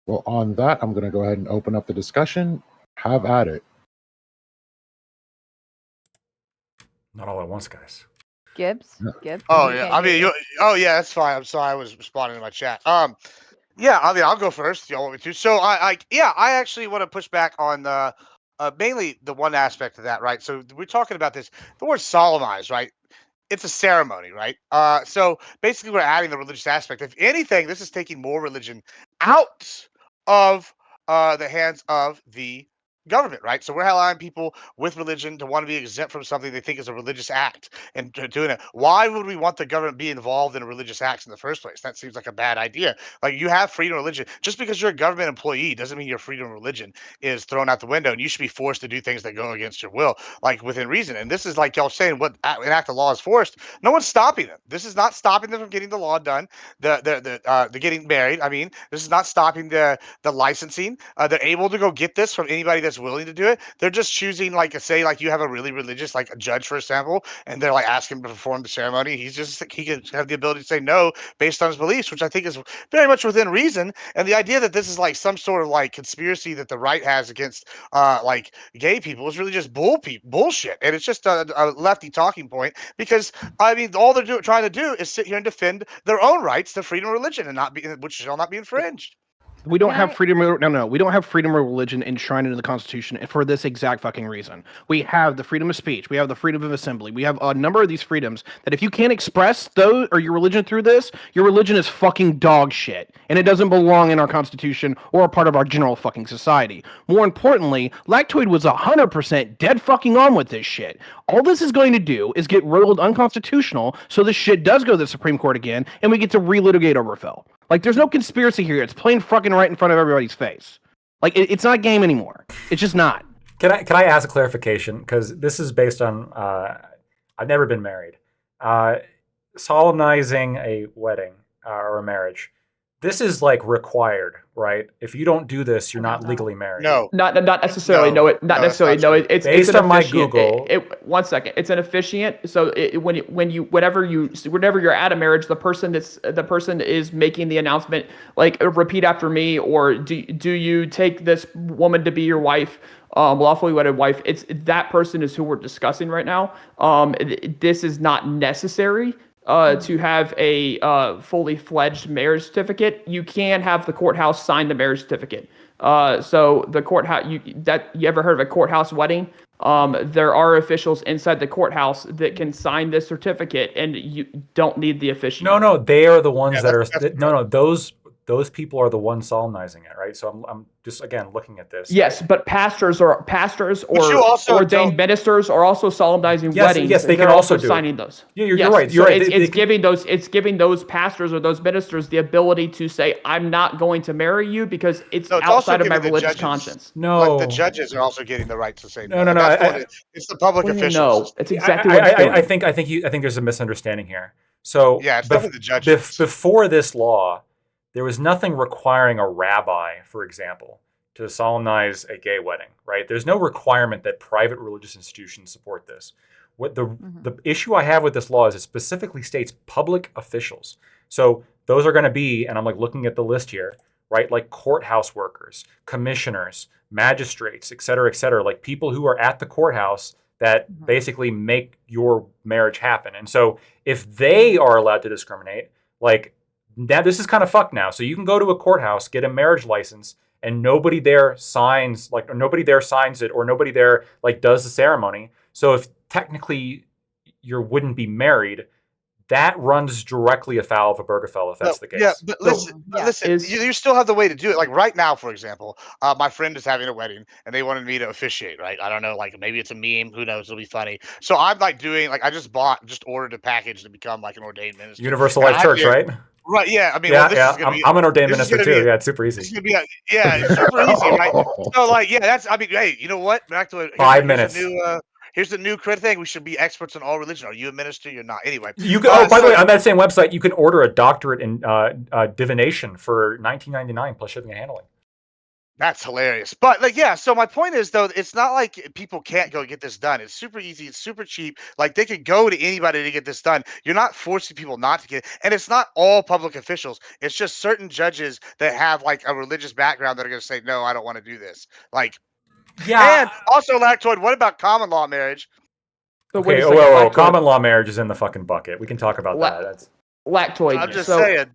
S4: Well, on that, I'm going to go ahead and open up the discussion. Have at it.
S2: Not all at once, guys.
S6: Gibbs.
S5: Oh
S6: we
S5: yeah,
S6: can't
S5: I
S6: hear
S5: mean,
S6: you.
S5: yeah, that's fine. I'm sorry, I was responding to my chat. Yeah, I mean, I'll go first. Y'all want me to? So I actually want to push back on mainly the one aspect of that, right? So we're talking about this, the word solemnize, right? It's a ceremony, right? So basically, we're adding the religious aspect. If anything, this is taking more religion out of the hands of the government, right? So we're allowing people with religion to want to be exempt from something they think is a religious act and doing it. Why would we want the government be involved in religious acts in the first place? That seems like a bad idea. Like, you have freedom of religion. Just because you're a government employee doesn't mean your freedom of religion is thrown out the window, and you should be forced to do things that go against your will, like within reason. And this is like y'all saying, what an act of law is forced. No one's stopping them. This is not stopping them from getting the law done. The getting married. I mean, this is not stopping the licensing. They're able to go get this from anybody that's willing to do it. They're just choosing, like, say, like you have a really religious, like a judge, for example, and they're like asking him to perform the ceremony. He can have the ability to say no based on his beliefs, which I think is very much within reason. And the idea that this is like some sort of like conspiracy that the right has against like gay people is really just bullshit, and it's just a lefty talking point, because I mean, all they're trying to do is sit here and defend their own rights to freedom of religion, and which shall not be infringed.
S9: We don't
S6: Can
S9: have
S6: I-
S9: freedom. No. We don't have freedom of religion enshrined into the Constitution for this exact fucking reason. We have the freedom of speech. We have the freedom of assembly. We have a number of these freedoms that if you can't express those or your religion through this, your religion is fucking dog shit, and it doesn't belong in our Constitution or a part of our general fucking society. More importantly, Lactoid was 100% dead fucking on with this shit. All this is going to do is get ruled unconstitutional, so this shit does go to the Supreme Court again, and we get to relitigate Oberfell. Like, there's no conspiracy here. It's plain fucking right in front of everybody's face. Like it's not a game anymore. It's just not.
S2: Can I ask a clarification? Because this is based on I've never been married. Solemnizing a wedding or a marriage. This is like required, right? If you don't do this, you're not legally married.
S5: No.
S7: Not necessarily.
S5: No.
S7: Not
S5: No,
S7: necessarily.
S5: that's not
S7: No,
S5: true.
S7: it's
S2: Based
S7: an
S2: on my
S7: officiant.
S2: Google-
S7: One second. It's an officiant. So whenever you're at a marriage, the person is making the announcement. Like, repeat after me, or do you take this woman to be your wife? Lawfully wedded wife. It's that person is who we're discussing right now. This is not necessary. To have a fully fledged marriage certificate. You can have the courthouse sign the marriage certificate. So the courthouse, you ever heard of a courthouse wedding? There are officials inside the courthouse that can sign this certificate, and you don't need the officiant.
S2: No, they are the ones that are.
S5: that's
S2: No, those people are the ones solemnizing it, right? So I'm just again looking at this.
S7: Yes, but pastors or
S5: you also
S7: ordained
S5: don't-
S7: ministers are also solemnizing
S2: Yes,
S7: weddings.
S2: yes, they can
S7: They're
S2: also do it.
S7: signing those.
S2: Yeah, you're
S7: Yes,
S2: right.
S7: so
S2: You're right.
S7: It's giving those pastors or those ministers the ability to say, "I'm not going to marry you because it's
S5: No, it's also
S7: outside of my
S5: giving the
S7: religious
S5: judges-
S7: conscience."
S2: No,
S5: Like the judges are also getting the right to say
S2: No, no, no,
S5: That's
S2: I-
S5: what it's the public
S7: What do you mean,
S5: officials.
S7: no, it's exactly what it's doing.
S2: I think there's a misunderstanding here. So
S5: Yeah, it's definitely the judges.
S2: Before this law, there was nothing requiring a rabbi, for example, to solemnize a gay wedding, right? There's no requirement that private religious institutions support this. What the issue I have with this law is it specifically states public officials. So those are going to be, and I'm like looking at the list here, right? Like courthouse workers, commissioners, magistrates, et cetera, like people who are at the courthouse that basically make your marriage happen. And so if they are allowed to discriminate, like now this is kind of fucked now. So you can go to a courthouse, get a marriage license, and nobody there signs it, or nobody there like does the ceremony. So if technically you wouldn't be married, that runs directly afoul of Obergefell if that's the case.
S5: Yeah, but listen, you still have the way to do it. Like right now, for example, my friend is having a wedding and they wanted me to officiate, right? I don't know, like maybe it's a meme, who knows, it'll be funny. So I'm like I just ordered a package to become like an ordained minister.
S2: Universal Life Church, right?
S5: Right, yeah. I mean,
S2: Yeah,
S5: well, this is gonna be,
S2: I'm an ordained
S5: this is
S2: minister
S5: gonna
S2: too.
S5: be-
S2: Yeah, it's super easy.
S5: This is gonna be it's super easy, right? So like, yeah, I mean, hey, you know what? Back to it.
S2: 5 minutes.
S5: Here's the new crit thing. We should be experts in all religion. Are you a minister? You're not. Anyway.
S2: You can, by the way, on that same website, you can order a doctorate in divination for $19.99 plus shipping and handling.
S5: That's hilarious. But like, yeah, so my point is though, it's not like people can't go get this done. It's super easy, it's super cheap. Like they could go to anybody to get this done. You're not forcing people not to get it. And it's not all public officials. It's just certain judges that have like a religious background that are gonna say, no, I don't want to do this. Like,
S2: yeah.
S5: And also, Lactoid, what about common law marriage?
S7: So
S2: Okay,
S7: Lactoid.
S2: common law marriage is in the fucking bucket. We can talk about that. That's
S7: Lactoid.
S5: I'm just saying.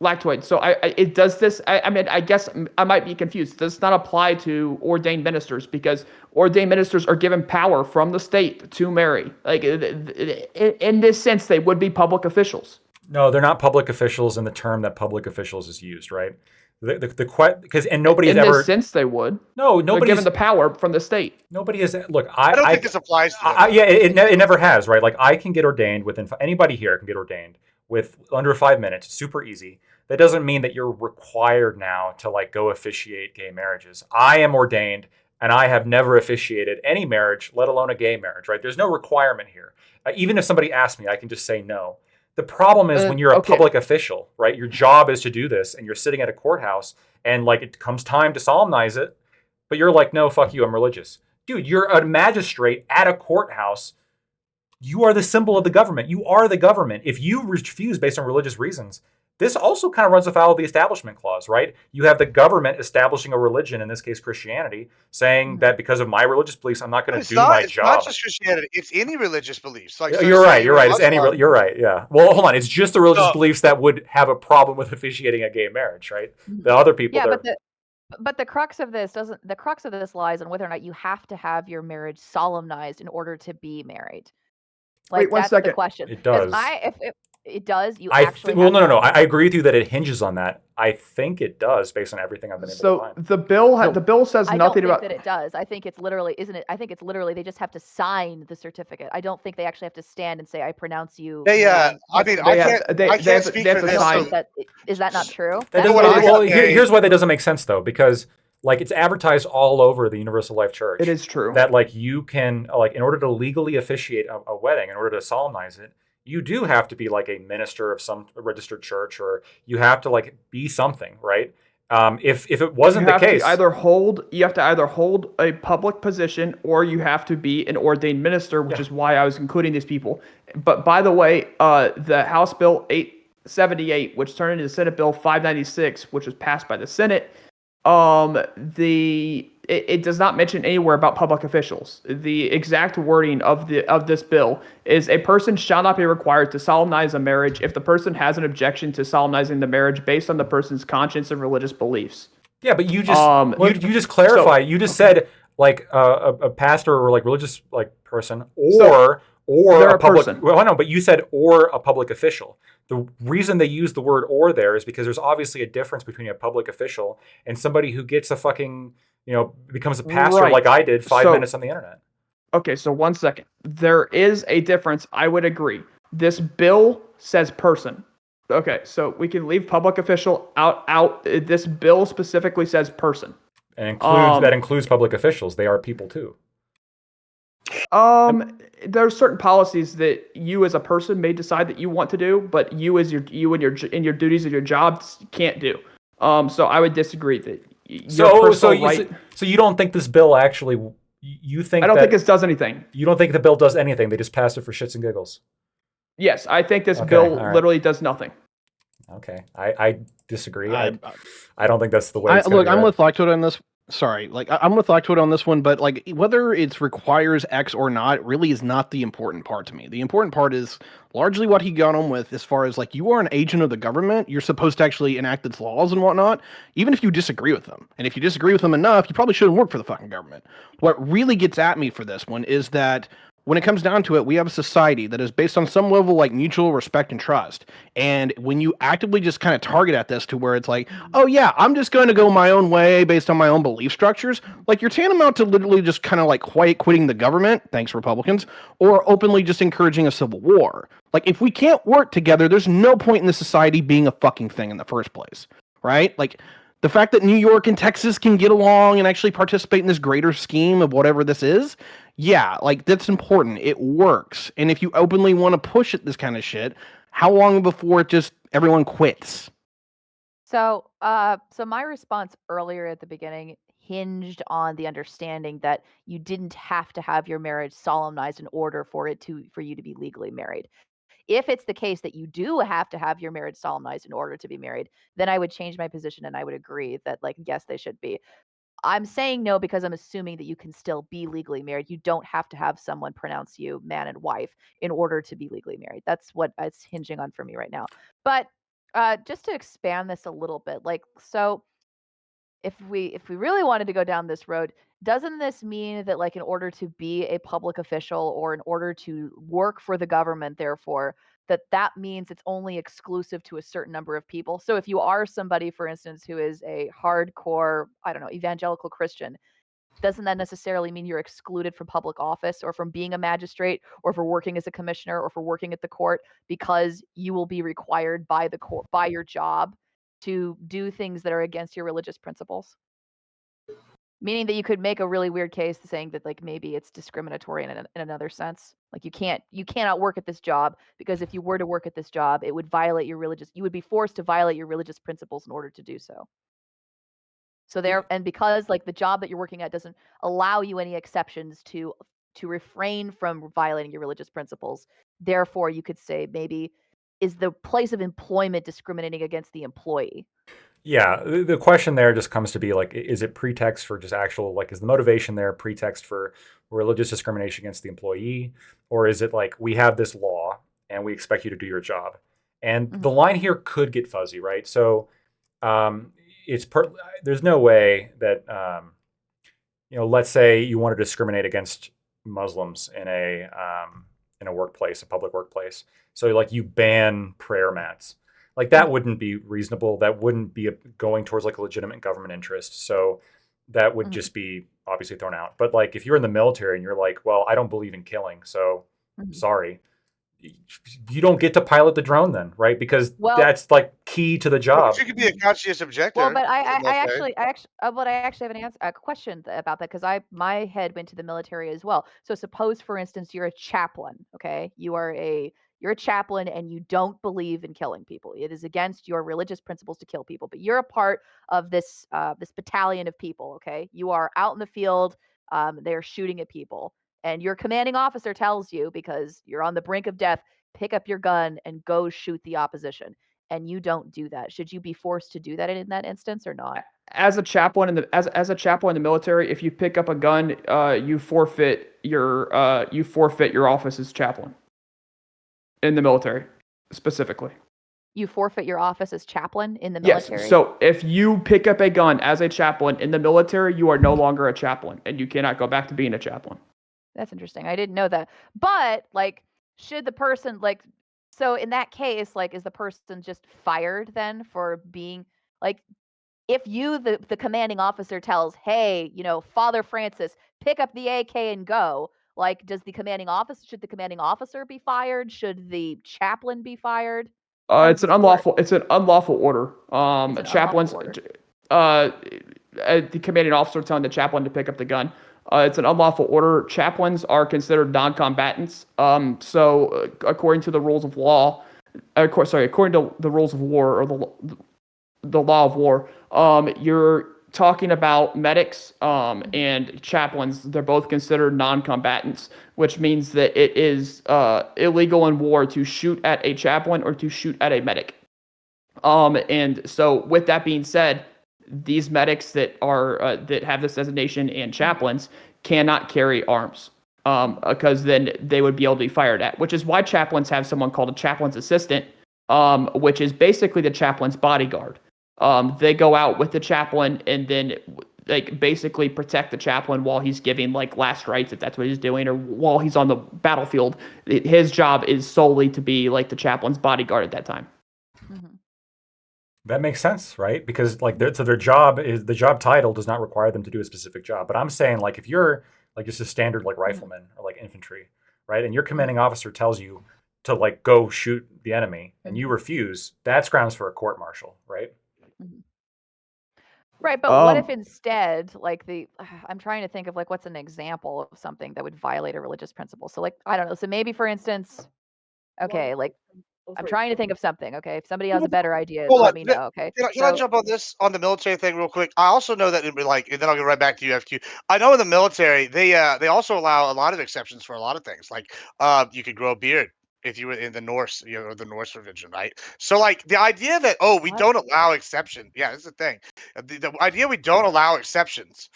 S7: Lactoid. So it does this. I mean, I guess I might be confused. Does this not apply to ordained ministers because ordained ministers are given power from the state to marry. Like in this sense, they would be public officials.
S2: No, they're not public officials in the term that public officials is used, right? Because nobody's
S7: in
S2: ever.
S7: In this sense, they would.
S2: No,
S7: nobody's given the power from the state.
S2: Nobody is. Look,
S5: I don't think this applies to them.
S2: Yeah, it never has, right? Like I can get ordained within. Anybody here can get ordained with under 5 minutes. It's super easy. That doesn't mean that you're required now to like go officiate gay marriages. I am ordained and I have never officiated any marriage, let alone a gay marriage, right? There's no requirement here. Even if somebody asks me, I can just say no. The problem is when you're a public official, right? Your job is to do this and you're sitting at a courthouse and like it comes time to solemnize it, but you're like, no, fuck you, I'm religious. Dude, you're a magistrate at a courthouse. You are the symbol of the government. You are the government. If you refuse based on religious reasons, this also kind of runs afoul of the Establishment Clause, right? You have the government establishing a religion, in this case Christianity, saying that because of my religious beliefs, I'm not going to do my job.
S5: It's not just Christianity; it's any religious beliefs. Like
S2: you're right. It's any. You're right. Yeah. Well, hold on. It's just the religious beliefs that would have a problem with officiating a gay marriage, right? The other people.
S6: Yeah, but the crux of this lies on whether or not you have to have your marriage solemnized in order to be married. Like,
S7: wait, one
S6: that's
S7: second.
S6: the question.
S2: It does.
S6: If it does, you
S2: no. I agree with you that it hinges on that. I think it does, based on everything I've been able to find.
S7: So the bill says
S6: I
S7: nothing
S6: don't
S7: about
S6: think that it does. I think it's literally, isn't it? I think it's literally they just have to sign the certificate. I don't think they actually have to stand and say, "I pronounce you."
S5: I can't speak for this.
S6: Is that not true?
S2: Here's why that doesn't make sense though, because like it's advertised all over the Universal Life Church.
S7: It is true.
S2: That like you can like in order to legally officiate a wedding, in order to solemnize it, you do have to be like a minister of some registered church, or you have to like be something, right? If it wasn't the case,
S7: you have to either hold a public position or you have to be an ordained minister, which is why I was including these people. But by the way, the House Bill 878, which turned into Senate Bill 596, which was passed by the Senate, it does not mention anywhere about public officials. The exact wording of this bill is a person shall not be required to solemnize a marriage if the person has an objection to solemnizing the marriage based on the person's conscience and religious beliefs.
S2: Yeah, but you just you just clarify. You just said like a pastor or like religious like person or
S7: they're
S2: a
S7: a
S2: public.
S7: person.
S2: Well, I know, but you said or a public official. The reason they use the word "or" there is because there's obviously a difference between a public official and somebody who gets a fucking becomes a pastor
S7: Right.
S2: like I did 5
S7: So-
S2: minutes on the internet.
S7: Okay, so 1 second. There is a difference. I would agree. This bill says person. Okay, so we can leave public official out. This bill specifically says person.
S2: And that includes public officials. They are people too.
S7: There are certain policies that you as a person may decide that you want to do, but you and your duties of your job can't do. So I would disagree that
S2: So you don't think this bill actually? You think
S7: I don't think this does anything.
S2: You don't think the bill does anything? They just passed it for shits and giggles.
S7: Yes, I think this bill literally does nothing.
S2: Okay, I disagree. I don't think that's the way.
S9: Look, I'm with Lactoid on this. Sorry, like I'm with Lactoid on this one, but like whether it requires X or not really is not the important part to me. The important part is largely what he got on with, as far as like you are an agent of the government. You're supposed to actually enact its laws and whatnot, even if you disagree with them. And if you disagree with them enough, you probably shouldn't work for the fucking government. What really gets at me for this one is that when it comes down to it, we have a society that is based on some level like mutual respect and trust. And when you actively just kind of target at this to where it's like, oh yeah, I'm just going to go my own way based on my own belief structures, like you're tantamount to literally just kind of like quiet quitting the government, thanks Republicans, or openly just encouraging a civil war. Like if we can't work together, there's no point in the society being a fucking thing in the first place, right? Like the fact that New York and Texas can get along and actually participate in this greater scheme of whatever this is, yeah, like that's important. It works. And if you openly want to push it, this kind of shit, how long before it just everyone quits?
S6: So my response earlier at the beginning hinged on the understanding that you didn't have to have your marriage solemnized in order for you to be legally married. If it's the case that you do have to have your marriage solemnized in order to be married, then I would change my position and I would agree that like yes, they should be. I'm saying no because I'm assuming that you can still be legally married. You don't have to have someone pronounce you man and wife in order to be legally married. That's what it's hinging on for me right now. But just to expand this a little bit, like so if we really wanted to go down this road, doesn't this mean that like in order to be a public official or in order to work for the government, therefore, that means it's only exclusive to a certain number of people? So if you are somebody, for instance, who is a hardcore, I don't know, evangelical Christian, doesn't that necessarily mean you're excluded from public office or from being a magistrate or for working as a commissioner or for working at the court because you will be required by the court, by your job, to do things that are against your religious principles? Meaning that you could make a really weird case saying that like maybe it's discriminatory in another sense. Like you cannot work at this job because if you were to work at this job, it would violate you would be forced to violate your religious principles in order to do so. So and because like the job that you're working at doesn't allow you any exceptions to refrain from violating your religious principles, therefore you could say maybe is the place of employment discriminating against the employee?
S2: Yeah, the question there just comes to be like, is it pretext for just actual, like, is the motivation there pretext for religious discrimination against the employee? Or is it like, we have this law and we expect you to do your job? And the line here could get fuzzy, right? So there's no way that, let's say you want to discriminate against Muslims in a workplace, a public workplace. So like you ban prayer mats. Like that wouldn't be reasonable. That wouldn't be going towards like a legitimate government interest. So that would just be obviously thrown out. But like if you're in the military and you're like, well, I don't believe in killing, so sorry, you don't get to pilot the drone then, right? Because
S6: Well,
S2: that's like key to the
S5: Well,
S2: job.
S5: but you could be a conscientious objector.
S6: well, but I,
S5: in the
S6: I, I
S5: military.
S6: actually have a question about that, because my head went to the military as well. So suppose, for instance, you're a chaplain. Okay, you're a chaplain and you don't believe in killing people. It is against your religious principles to kill people, but you're a part of this battalion of people. Okay, you are out in the field. They're shooting at people, and your commanding officer tells you, because you're on the brink of death, pick up your gun and go shoot the opposition, and you don't do that. Should you be forced to do that in that instance or not?
S7: As a chaplain as a chaplain in the military, if you pick up a gun, you forfeit your office as chaplain in the military, specifically.
S6: You forfeit your office as chaplain in the
S7: Yes.
S6: military?
S7: So if you pick up a gun as a chaplain in the military, you are no longer a chaplain, and you cannot go back to being a chaplain.
S6: That's interesting. I didn't know that. But like, should the person like, so in that case, like, is the person just fired then for being like, if you, the commanding officer, tells, hey, Father Francis, pick up the AK and go, like, should the commanding officer be fired? Should the chaplain be fired? How does
S7: It's an
S6: this work?
S7: unlawful. It's an unlawful order.
S6: It's an
S7: Chaplains,
S6: unlawful order.
S7: uh, the commanding officer telling the chaplain to pick up the gun. It's an unlawful order. Chaplains are considered non-combatants. So according to the rules of law, according to the rules of war, or the law of war, you're talking about medics and chaplains. They're both considered non-combatants, which means that it is illegal in war to shoot at a chaplain or to shoot at a medic. And so, with that being said, these medics that have this designation and chaplains cannot carry arms, because then they would be able to be fired at. Which is why chaplains have someone called a chaplain's assistant, which is basically the chaplain's bodyguard. They go out with the chaplain and then like basically protect the chaplain while he's giving like last rites, if that's what he's doing, or while he's on the battlefield. His job is solely to be like the chaplain's bodyguard at that time.
S6: Mm-hmm.
S2: That makes sense, right? Because like their job is, the job title does not require them to do a specific job. But I'm saying, like, if you're like just a standard like rifleman or like infantry, right, and your commanding officer tells you to like go shoot the enemy and you refuse, that's grounds for a court martial, right?
S6: Mm-hmm. Right, but what if instead, like I'm trying to think of like what's an example of something that would violate a religious principle. So like, I don't know. So maybe, for instance, okay, like I'm trying to think of something. Okay, if somebody has a better idea,
S5: Hold on.
S6: let me know. Okay,
S5: Can I jump on the military thing real quick? I also know that it'd be like, and then I'll get right back to you, FQ. I know in the military they also allow a lot of exceptions for a lot of things. Like you could grow a beard if you were in the Norse, or the Norse religion, right? So like the idea that, oh, we
S6: What?
S5: don't allow exception. Yeah, that's the thing. The idea we don't allow exceptions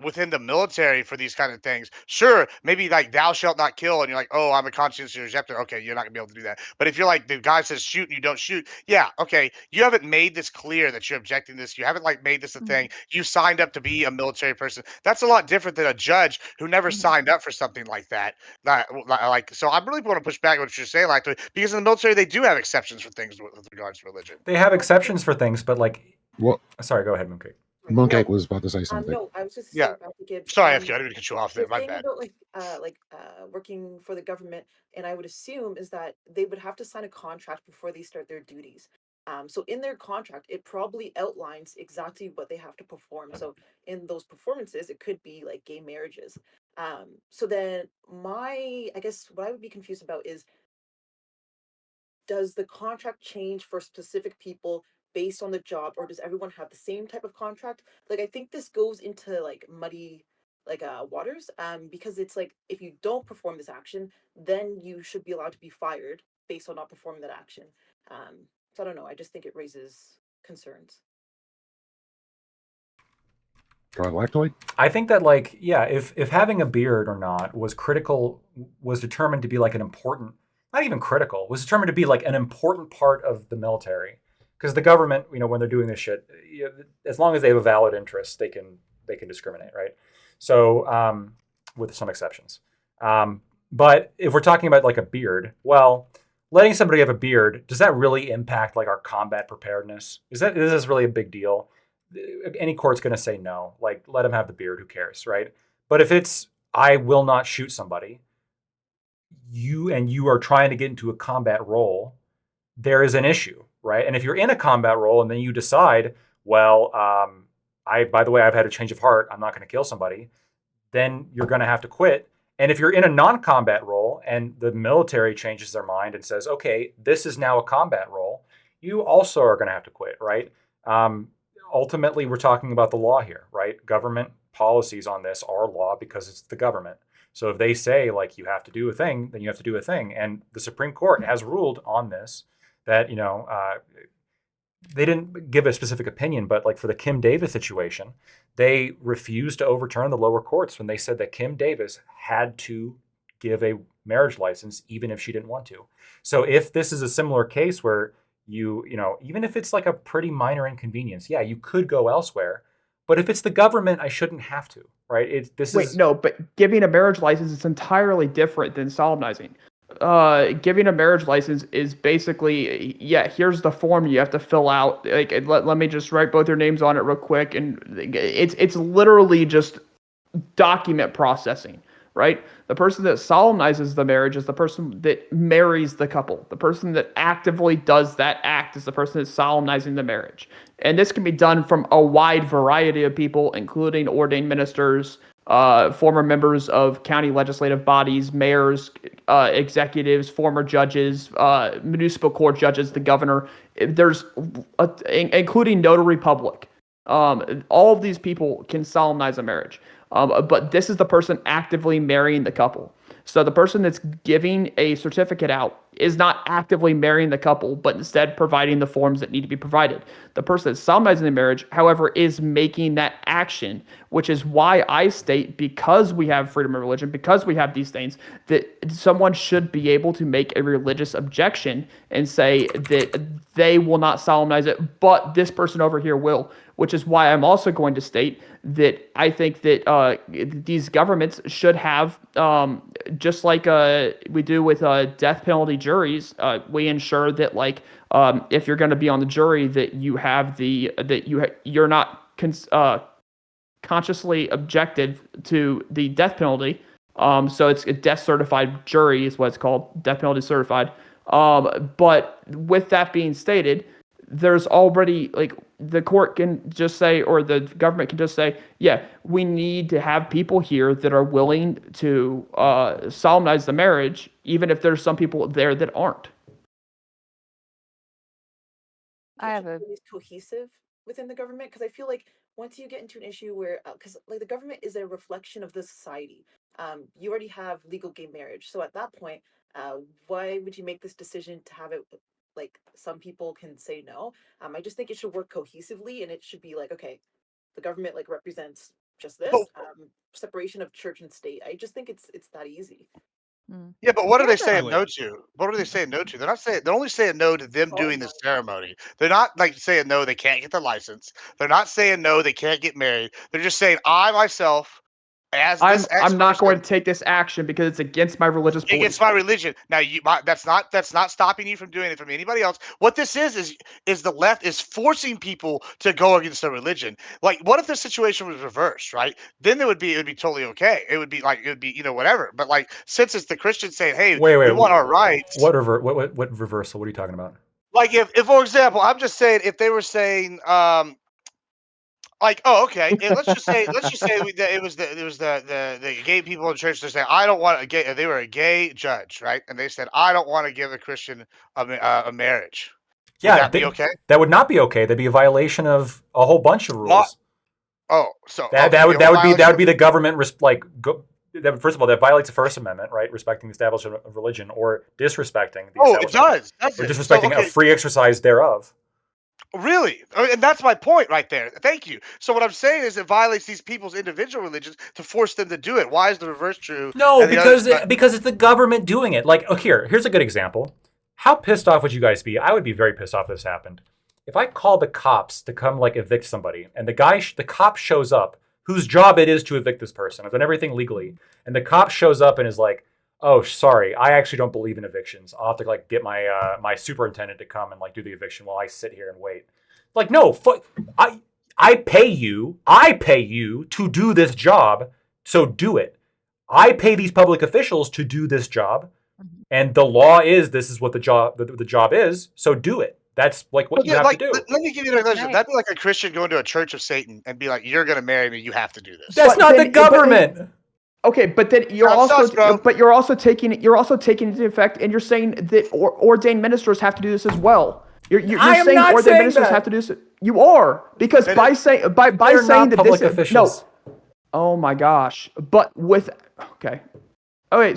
S5: within the military for these kind of things. Sure, maybe like thou shalt not kill, and you're like, oh, I'm a conscientious objector. Okay, you're not gonna be able to do that. But if you're like the guy says shoot and you don't shoot, yeah, okay, you haven't made this clear that you're objecting this. You haven't like made this a thing. You signed up to be a military person. That's a lot different than a judge who never signed up for something like that. Like, so I really want to push back on what you're saying, like, because in the military they do have exceptions for things with regards to religion.
S2: They have exceptions for things, but like,
S4: Well,
S2: sorry, go ahead, Mooncake.
S4: Mooncake was about to say something.
S8: No, I was just
S5: Yeah.
S8: saying back to Gibbs.
S5: Sorry, FQ, I didn't mean to cut you off
S8: The
S5: there. My
S8: thing
S5: bad.
S8: about working for the government, and I would assume, is that they would have to sign a contract before they start their duties. So in their contract, it probably outlines exactly what they have to perform. So in those performances, it could be like gay marriages. So then I guess what I would be confused about is, does the contract change for specific people based on the job, or does everyone have the same type of contract? Like, I think this goes into like muddy waters, because it's like, if you don't perform this action, then you should be allowed to be fired based on not performing that action. So I don't know, I just think it raises concerns.
S4: Go ahead, Lactoid.
S2: I think that, like, yeah, if having a beard or not was determined to be like an important, not even critical, was determined to be like an important part of the military, because the government, when they're doing this shit, as long as they have a valid interest, they can discriminate, right? So with some exceptions. But if we're talking about like a beard, well, letting somebody have a beard, does that really impact like our combat preparedness? Is this really a big deal? Any court's going to say no. Like, let him have the beard. Who cares, right? But if it's, I will not shoot somebody, you are trying to get into a combat role, there is an issue, right? And if you're in a combat role and then you decide, well, by the way, I've had a change of heart, I'm not going to kill somebody, then you're going to have to quit. And if you're in a non-combat role and the military changes their mind and says, okay, this is now a combat role, you also are going to have to quit, right? Um, Ultimately, we're talking about the law here, right? Government policies on this are law because it's the government. So if they say like you have to do a thing, then you have to do a thing. And the Supreme Court has ruled on this that they didn't give a specific opinion, but like for the Kim Davis situation, they refused to overturn the lower courts when they said that Kim Davis had to give a marriage license even if she didn't want to. So if this is a similar case where even if it's like a pretty minor inconvenience, yeah, you could go elsewhere. But if it's the government, I shouldn't have to, right?
S7: No, but giving a marriage license is entirely different than solemnizing. Giving a marriage license is basically, yeah, here's the form you have to fill out. Like, let me just write both your names on it real quick, and it's literally just document processing, right? The person that solemnizes the marriage is the person that marries the couple. The person that actively does that act is the person that's solemnizing the marriage. And this can be done from a wide variety of people, including ordained ministers, former members of county legislative bodies, mayors, executives, former judges, municipal court judges, the governor. Including notary public. All of these people can solemnize a marriage. But this is the person actively marrying the couple. So the person that's giving a certificate out is not actively marrying the couple, but instead providing the forms that need to be provided. The person that's solemnizing the marriage, however, is making that action, which is why I state, because we have freedom of religion, because we have these things, that someone should be able to make a religious objection and say that they will not solemnize it, but this person over here will. Which is why I'm also going to state that I think that these governments should have, just like we do with death penalty juries, we ensure that if you're going to be on the jury, that you have you're not consciously objected to the death penalty. So it's a death certified jury is what it's called, death penalty certified. But with that being stated, there's already the court can just say, or the government can just say, yeah, we need to have people here that are willing to solemnize the marriage, even if there's some people there that aren't.
S6: I have a
S8: It's cohesive within the government, because I feel like once you get into an issue where, because like the government is a reflection of the society, you already have legal gay marriage. So at that point, why would you make this decision to have it like some people can say no? I just think it should work cohesively, and it should be like, okay, the government like represents just this,
S5: But
S8: separation of church and state. I just think it's that easy.
S5: yeah, but what are they
S6: Here's a
S5: saying no to? What are they saying no to? They're only saying no to them doing the ceremony. They're not like saying no, they can't get the license. They're not saying no, they can't get married. They're just saying I myself, as this ex
S7: I'm not going
S5: person,
S7: to take this action because it's against my religious
S5: against
S7: belief.
S5: my religion. Now that's not stopping you from doing it from anybody else. What this is the left is forcing people to go against their religion. Like, what if the situation was reversed, right? Then it would be totally okay. It would be whatever. But like, since it's the Christians saying, hey,
S2: Wait.
S5: we want our rights.
S2: What reversal? What are you talking about?
S5: Like, if for example, I'm just saying, if they were saying, like, oh, okay, let's just say that it was the gay people in church. They say, I don't want a gay. They were a gay judge, right? And they said, I don't want to give a Christian a marriage. Would
S2: Yeah,
S5: that be okay?
S2: that would not be okay. That'd be a violation of a whole bunch of
S5: What?
S2: rules.
S5: Oh, so
S2: That
S5: okay,
S2: that
S5: be
S2: would
S5: a
S2: that would be that
S5: violation
S2: would be the government first of all, that violates the First Amendment, right? Respecting the establishment of religion, or disrespecting the
S5: Oh, it
S2: establishment,
S5: does, does
S2: or
S5: it? So
S2: disrespecting a
S5: okay,
S2: free exercise thereof.
S5: really, and that's my point right there. Thank you. So what I'm saying is, it violates these people's individual religions to force them to do it. Why is the reverse true?
S2: No,
S5: And the others,
S2: because it's the government doing it. Like, oh, here's a good example. How pissed off would you guys be? I would be very pissed off if this happened. If I called the cops to come like evict somebody, and the cop shows up, whose job it is to evict this person, I've done everything legally, and the cop shows up and is like, "Oh, sorry, I actually don't believe in evictions. I'll have to like get my superintendent to come and like do the eviction while I sit here and wait." Like, no, I pay you to do this job, so do it. I pay these public officials to do this job, And the law is this is what the job is, so do it. That's like what you have to do.
S5: Let me give you an example.
S6: Right.
S5: That'd be like a Christian going to a church of Satan and be like, "You're going to marry me. You have to do this."
S2: That's
S7: But
S2: not
S7: then-
S2: the government.
S7: Okay, but then you're
S5: Sounds
S7: also
S5: sus, bro.
S7: but you're also taking it into effect, and you're saying that ordained ministers have to do this as well. You're
S2: I am
S7: saying
S2: not
S7: ordained
S2: saying
S7: ministers
S2: that.
S7: have to do this. You are, because
S5: They
S7: by
S5: do.
S7: saying
S2: They're
S7: saying
S2: not
S7: that
S2: public
S7: this
S2: officials.
S7: no. Oh my gosh! But with okay,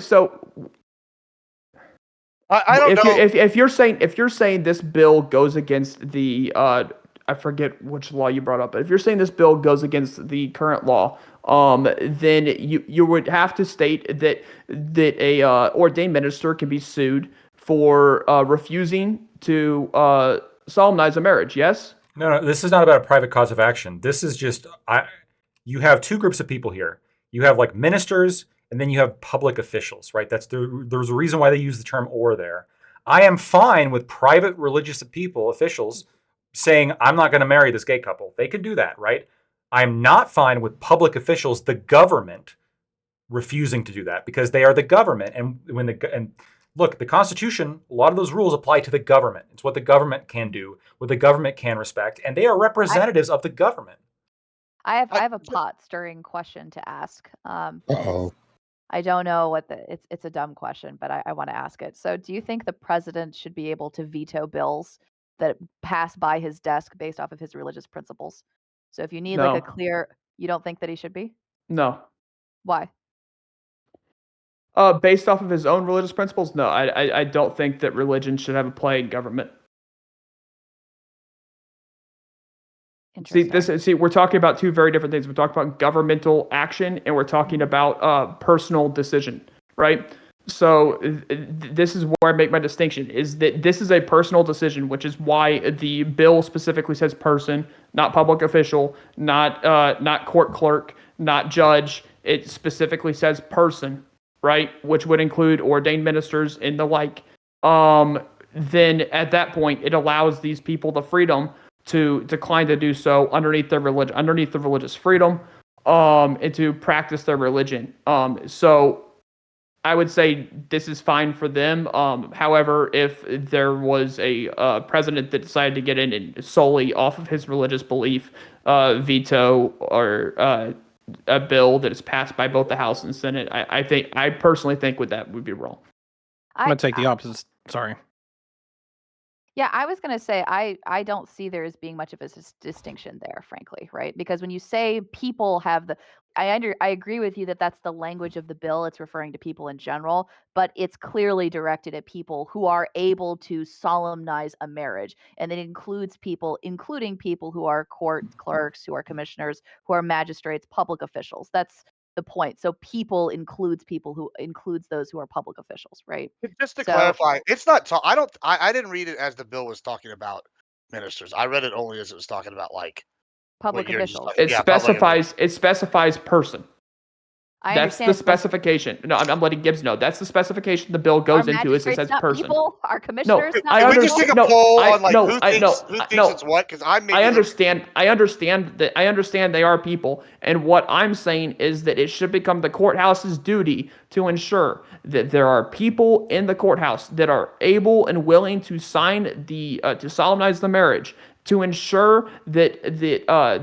S7: so
S5: I don't know.
S7: if you're saying this bill goes against the I forget which law you brought up, but if you're saying this bill goes against the current law, then you would have to state that a ordained minister can be sued for refusing to solemnize a marriage. Yes.
S2: No, this is not about a private cause of action. This is just you have two groups of people here. You have like ministers, and then you have public officials, right? There's a reason why they use the term "or" there. I am fine with private religious officials, saying I'm not going to marry this gay couple. They can do that, right? I'm not fine with public officials, the government, refusing to do that because they are the government. And look, the Constitution, a lot of those rules apply to the government. It's what the government can do, what the government can respect, and they are representatives of the government.
S6: I have a pot stirring question to ask.
S4: Uh-oh.
S6: I don't know what it's a dumb question, but I want to ask it. So, do you think the president should be able to veto bills that pass by his desk based off of his religious principles? So, if you need like a
S7: No.
S6: clear, you don't think that he should be?
S7: No.
S6: Why?
S7: Based off of his own religious principles, no. I don't think that religion should have a play in government.
S6: Interesting.
S7: We're talking about two very different things. We're talking about governmental action, and we're talking about personal decision, right? So this is where I make my distinction: is that this is a personal decision, which is why the bill specifically says person, not public official, not court clerk, not judge. It specifically says person, right? Which would include ordained ministers and the like. Then at that point, it allows these people the freedom to decline to do so underneath their religion, underneath the religious freedom, and to practice their religion. So I would say this is fine for them. However, if there was a president that decided to get in and solely off of his religious belief, veto or a bill that is passed by both the House and Senate, I personally think that would be wrong.
S9: I'm gonna take the opposite. Sorry.
S6: Yeah, I was going to say I don't see there as being much of a distinction there, frankly, right? Because when you say people have the I agree with you that that's the language of the bill. It's referring to people in general, but it's clearly directed at people who are able to solemnize a marriage, and it includes people, including people who are court clerks, who are commissioners, who are magistrates, public officials. That's the point. So people includes those who are public officials, right?
S5: Just to
S6: So
S5: clarify, it's not. I didn't read it as the bill was talking about ministers. I read it only as it was talking about like what
S6: public
S5: you're just
S6: officials.
S5: talking. Yeah, public officials.
S7: It specifies person.
S6: I
S7: That's the
S6: understand.
S7: specification. No, I'm letting Gibbs know. That's the specification the bill
S6: Our
S7: goes into. Is it
S6: magistrates
S7: says
S6: not
S7: person.
S6: people? Our commissioners not
S7: I
S5: Can we
S6: people?
S5: just take a
S7: understand.
S5: poll
S7: I-
S5: on like
S7: no,
S5: who
S7: I-
S5: thinks
S7: no,
S5: who
S7: I-
S5: thinks
S7: no.
S5: it's what? Because I'm
S7: I understand that. I understand they are people, and what I'm saying is that it should become the courthouse's duty to ensure that there are people in the courthouse that are able and willing to sign to solemnize the marriage, to ensure that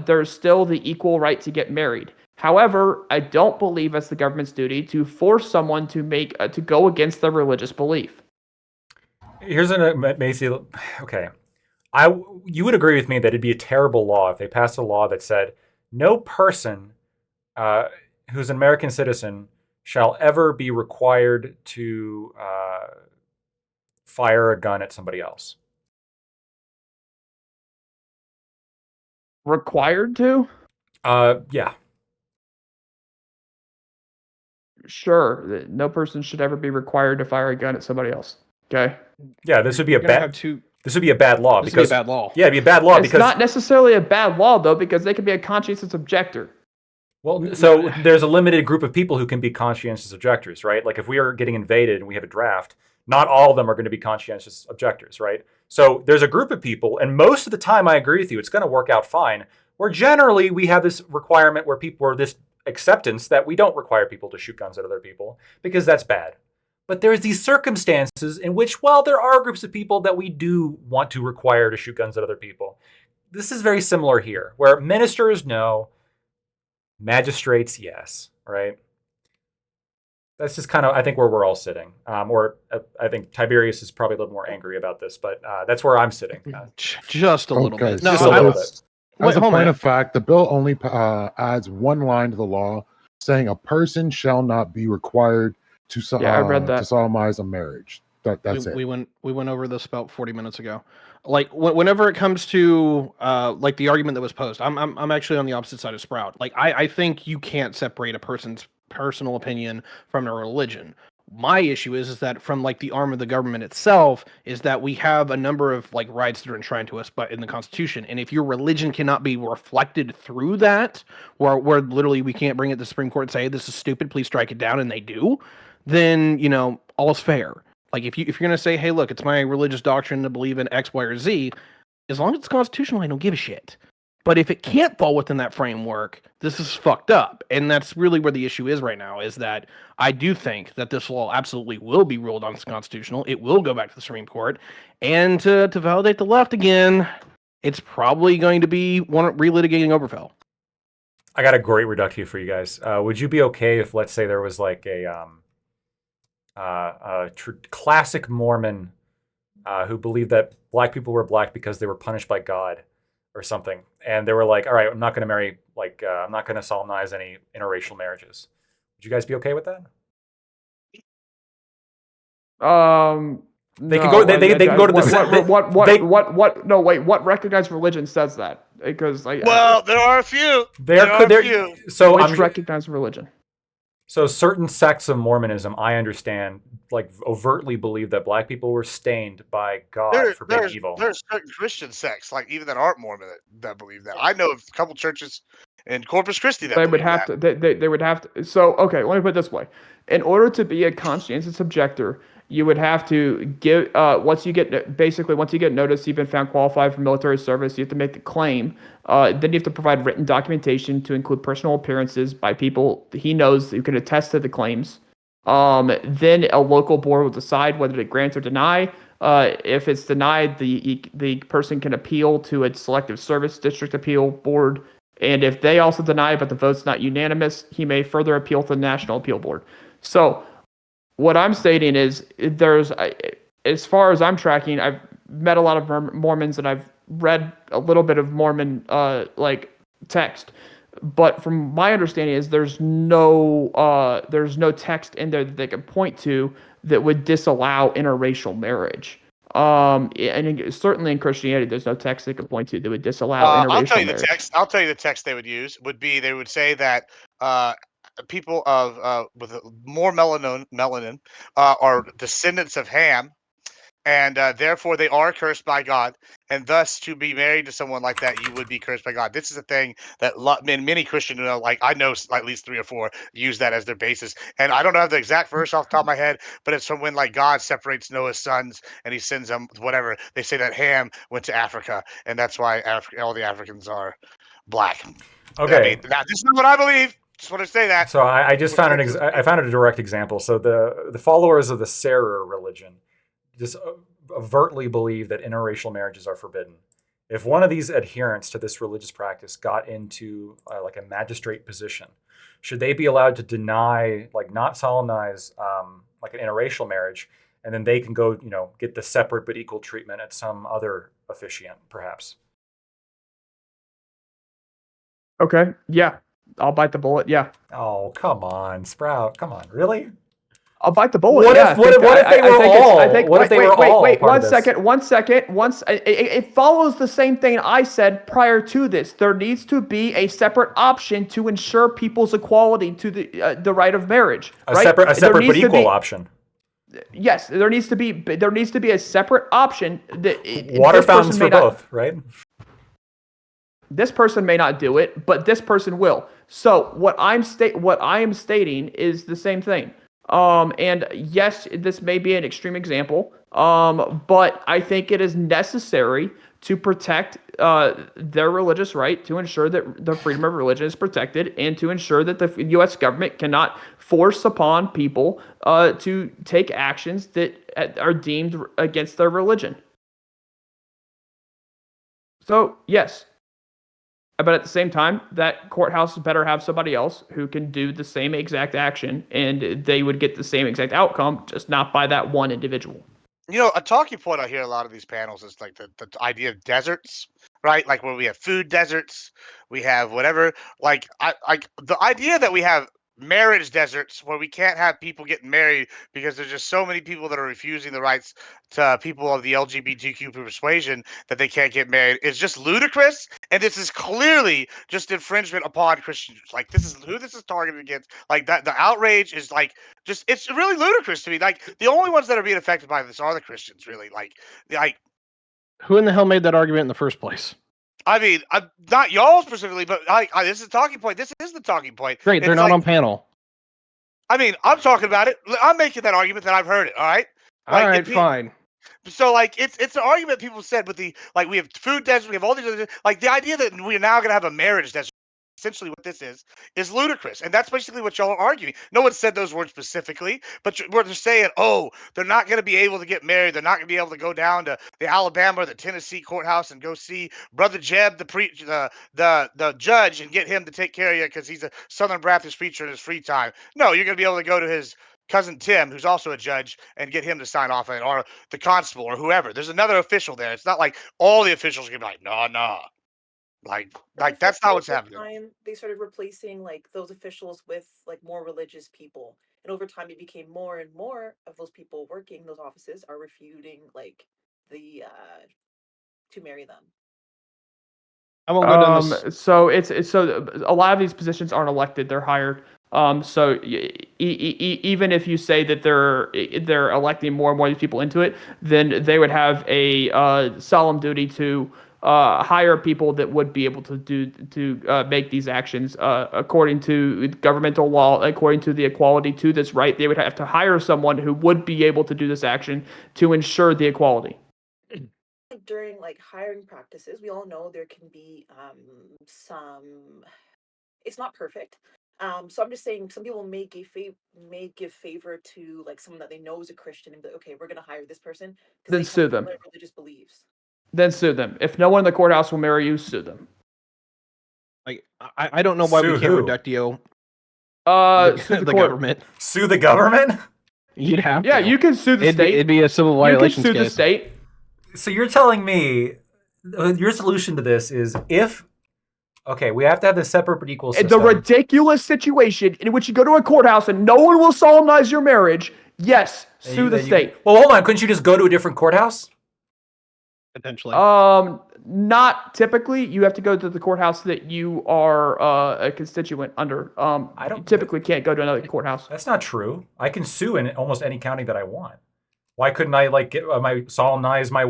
S7: there's still the equal right to get married. However, I don't believe it's the government's duty to force someone to to go against their religious belief.
S2: Here's Macy. Okay, you would agree with me that it'd be a terrible law if they passed a law that said no person who's an American citizen shall ever be required to fire a gun at somebody else.
S7: Required to?
S2: Yeah.
S7: Sure. No person should ever be required to fire a gun at somebody else. Okay.
S2: Yeah, this would be a
S9: You're gonna
S2: bad.
S9: have two.
S2: This would be a bad law
S9: This would be a
S2: because
S9: bad law.
S2: yeah, it'd be a bad law
S7: It's
S2: because
S7: not necessarily a bad law though, because they can be a conscientious objector.
S2: well, so there's a limited group of people who can be conscientious objectors, right? Like if we are getting invaded and we have a draft, not all of them are going to be conscientious objectors, right? So there's a group of people, and most of the time I agree with you, it's going to work out fine. Where generally we have this requirement where people are this acceptance that we don't require people to shoot guns at other people because that's bad. But there's these circumstances in which, well, there are groups of people that we do want to require to shoot guns at other people. This is very similar here, where ministers, no, magistrates, yes, right? That's just kind of, I think, where we're all sitting. I think Tiberius is probably a little more angry about this, but that's where I'm sitting.
S9: Just a little bit.
S2: Just a little bit.
S4: As a point of fact, the bill only adds one line to the law saying a person shall not be required to
S7: I read that.
S4: to solemnize a marriage. That's it.
S9: We went over this about 40 minutes ago. Like whenever it comes to like the argument that was posed, I'm actually on the opposite side of Sprout. Like I think you can't separate a person's personal opinion from their religion. My issue is that from like the arm of the government itself is that we have a number of like rights that are enshrined to us but in the Constitution, and if your religion cannot be reflected through that, where literally we can't bring it to the Supreme Court and say, hey, this is stupid, please strike it down, and they do, then all's fair. Like if you're gonna say, hey, look, it's my religious doctrine to believe in X, Y, or Z, as long as it's constitutional, I don't give a shit. But if it can't fall within that framework, this is fucked up. And that's really where the issue is right now, is that I do think that this law absolutely will be ruled unconstitutional. It will go back to the Supreme Court. And to validate the left again, it's probably going to be relitigating Obergefell.
S2: I got a great reductio for you guys. Would you be okay if, let's say, there was like a classic Mormon who believed that black people were black because they were punished by God or something, and they were like, all right, I'm not going to marry, like, I'm not going to solemnize any interracial marriages. Would you guys be okay with that? They can go. They can go to the.
S7: What recognized religion says that? Because there
S5: are a few.
S7: So which recognized religion?
S2: So certain sects of Mormonism, I understand, like overtly believe that black people were stained by God for being evil.
S5: There's certain Christian sects, like even that aren't Mormon, that believe that. I know of a couple churches in Corpus Christi that
S7: they would have to. They would have to. So okay, let me put it this way: in order to be a conscientious objector, you would have to give once you get notice you've been found qualified for military service, you have to make the claim. Then you have to provide written documentation to include personal appearances by people he knows who can attest to the claims. Then a local board will decide whether to grant or deny. If it's denied, the person can appeal to a selective service district appeal board. And if they also deny but the vote's not unanimous, he may further appeal to the National Appeal Board. So what I'm stating is as far as I'm tracking, I've met a lot of Mormons and I've read a little bit of Mormon text. But from my understanding is there's no text in there that they can point to that would disallow interracial marriage. And certainly in Christianity, there's no text they can point to that would disallow interracial
S5: I'll tell you
S7: marriage.
S5: I'll tell you the text they would use they would say that people with more melanin are descendants of Ham, and therefore they are cursed by God, and thus to be married to someone like that, you would be cursed by God. This is a thing that many Christians know. Like I know at least 3 or 4 use that as their basis, and I don't know the exact verse off the top of my head, but it's from when like God separates Noah's sons and he sends them whatever. They say that Ham went to Africa, and that's why all the Africans are black.
S2: Okay,
S5: I mean, now, this is what I believe. Just want to say that.
S2: So I just found I found a direct example. So the followers of the Serer religion just overtly believe that interracial marriages are forbidden. If one of these adherents to this religious practice got into like a magistrate position, should they be allowed to deny, like not solemnize like an interracial marriage, and then they can go, get the separate but equal treatment at some other officiant, perhaps?
S7: Okay, yeah, I'll bite the bullet. Yeah.
S2: Oh, come on, Sprout. Come on, really?
S7: I'll bite the bullet.
S2: What if they were all? What if they were all?
S7: Wait, 1 second. It follows the same thing I said prior to this. There needs to be a separate option to ensure people's equality to the right of marriage.
S2: A separate but equal option.
S7: Yes, there needs to be a separate option.
S2: Water fountains for both, right?
S7: This person may not do it, but this person will. So what I am stating is the same thing. And yes, this may be an extreme example, but I think it is necessary to protect their religious right, to ensure that the freedom of religion is protected, and to ensure that the U.S. government cannot force upon people to take actions that are deemed against their religion. So, yes. But at the same time, that courthouse better have somebody else who can do the same exact action, and they would get the same exact outcome, just not by that one individual.
S5: You know, a talking point I hear a lot of these panels is like the idea of deserts, right? Like where we have food deserts, we have whatever. Like the idea that we have marriage deserts where we can't have people getting married because there's just so many people that are refusing the rights to people of the LGBTQ persuasion that they can't get married is just ludicrous. And this is clearly just infringement upon Christians. Like this is who this is targeted against. Like that, the outrage is like just it's really ludicrous to me. Like the only ones that are being affected by this are the Christians, really. Like
S9: Who in the hell made that argument in the first place?
S5: I mean, not y'all specifically, but this is a talking point. This is the talking point.
S9: Great, they're
S5: It's
S9: not
S5: like,
S9: on panel.
S5: I mean, I'm talking about it. I'm making that argument that I've heard it. All right.
S9: All right, fine.
S5: So like it's an argument people said with the like we have food deserts, we have all these other like the idea that we're now gonna have a marriage desert. Essentially, what this is ludicrous, and that's basically what y'all are arguing. No one said those words specifically, but we're just saying, oh, they're not going to be able to get married. They're not going to be able to go down to the Alabama or the Tennessee courthouse and go see Brother Jeb, the judge, and get him to take care of you because he's a Southern Baptist preacher in his free time. No, you're going to be able to go to his cousin Tim, who's also a judge, and get him to sign off on it, or the constable, or whoever. There's another official there. It's not like all the officials are gonna be like, no, no. Like that's not what's happening.
S8: Time, they started replacing like those officials with like more religious people, and over time it became more and more of those people working those offices are refuting like the to marry them.
S9: I won't go down this.
S7: So it's so a lot of these positions aren't elected; they're hired. So even if you say that they're electing more and more of these people into it, then they would have a solemn duty to hire people that would be able to make these actions according to governmental law, according to the equality to this right. They would have to hire someone who would be able to do this action to ensure the equality.
S8: During like hiring practices, we all know there can be some. It's not perfect. So I'm just saying some people may give favor to like someone that they know is a Christian and be like, okay, we're gonna hire this person because
S7: Then
S8: they
S7: sue
S8: have
S7: them.
S8: similar religious beliefs.
S7: Then sue them. If no one in the courthouse will marry you, sue them.
S9: Like I don't know why we
S2: Sue
S9: can't
S2: who?
S9: reductio
S7: Sue
S9: the
S7: court.
S9: government.
S2: Sue the government?
S9: You'd have
S7: Yeah,
S9: to.
S7: you can sue the state.
S9: It'd be a civil
S7: You can
S9: violations
S7: sue the
S9: case.
S7: state.
S2: So you're telling me your solution to this is okay, we have to have this separate but equal system.
S7: The ridiculous situation in which you go to a courthouse and no one will solemnize your marriage, yes, sue the state.
S2: Well, hold on. Couldn't you just go to a different courthouse?
S9: Potentially.
S7: Not typically. You have to go to the courthouse that you are a constituent under. You typically can't go to another courthouse.
S2: That's not true. I can sue in almost any county that I want. Why couldn't I like get solemnize my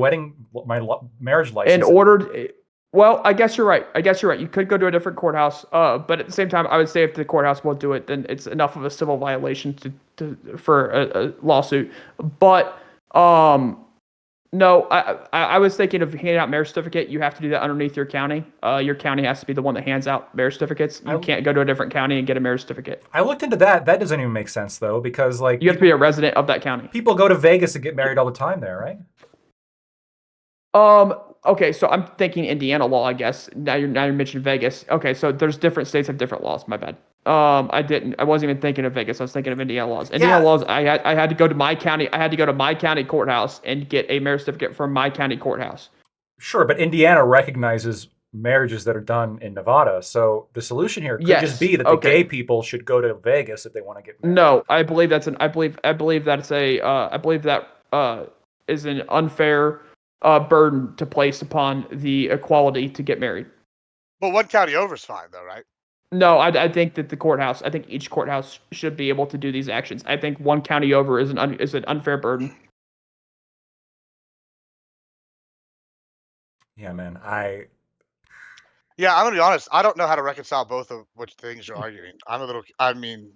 S2: marriage license?
S7: In order, well, I guess you're right. You could go to a different courthouse, but at the same time, I would say if the courthouse won't do it, then it's enough of a civil violation for a lawsuit. But no, I was thinking of handing out marriage certificate. You have to do that underneath your county. Your county has to be the one that hands out marriage certificates. You can't go to a different county and get a marriage certificate.
S2: I looked into that. That doesn't even make sense though, because like
S7: you have to be a resident of that county.
S2: People go to Vegas and get married all the time there, right?
S7: Okay, so I'm thinking Indiana law, I guess. Now you're mentioning Vegas. Okay, so there's different states have different laws. My bad. I wasn't even thinking of Vegas. I was thinking of Indiana laws. Indiana laws. I had to go to my county. I had to go to my county courthouse and get a marriage certificate from my county courthouse.
S2: Sure, but Indiana recognizes marriages that are done in Nevada. So the solution here could just be that the gay people should go to Vegas if they want to get married.
S7: No, I believe that is an unfair burden to place upon the equality to get married.
S5: But one county over is fine, though, right?
S7: No, I think that I think each courthouse should be able to do these actions. I think one county over is an unfair burden.
S2: Yeah, man.
S5: Yeah, I'm gonna be honest. I don't know how to reconcile both of which things you're arguing. I mean,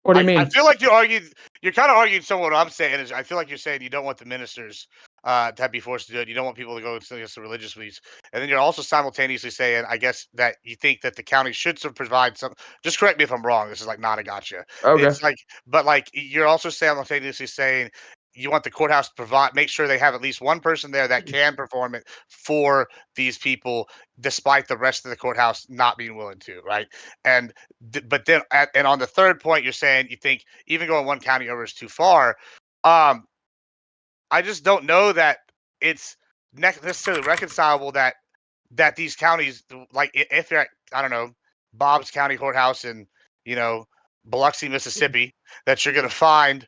S7: what do you mean?
S5: I feel like you're kind of arguing somewhat what I'm saying is I feel like you're saying you don't want the ministers to be forced to do it. You don't want people to go against the religious beliefs. And then you're also simultaneously saying, I guess, that you think that the county should provide some. Just correct me if I'm wrong. This is like not a gotcha.
S7: Okay.
S5: It's like, but like you're also simultaneously saying you want the courthouse to provide, make sure they have at least one person there that can perform it for these people, despite the rest of the courthouse not being willing to, right? And but then, and on the third point, you're saying you think even going one county over is too far. Um, I just don't know that it's necessarily reconcilable that these counties, like if you're at, I don't know, Bob's County Courthouse in, you know, Biloxi, Mississippi, that you're going to find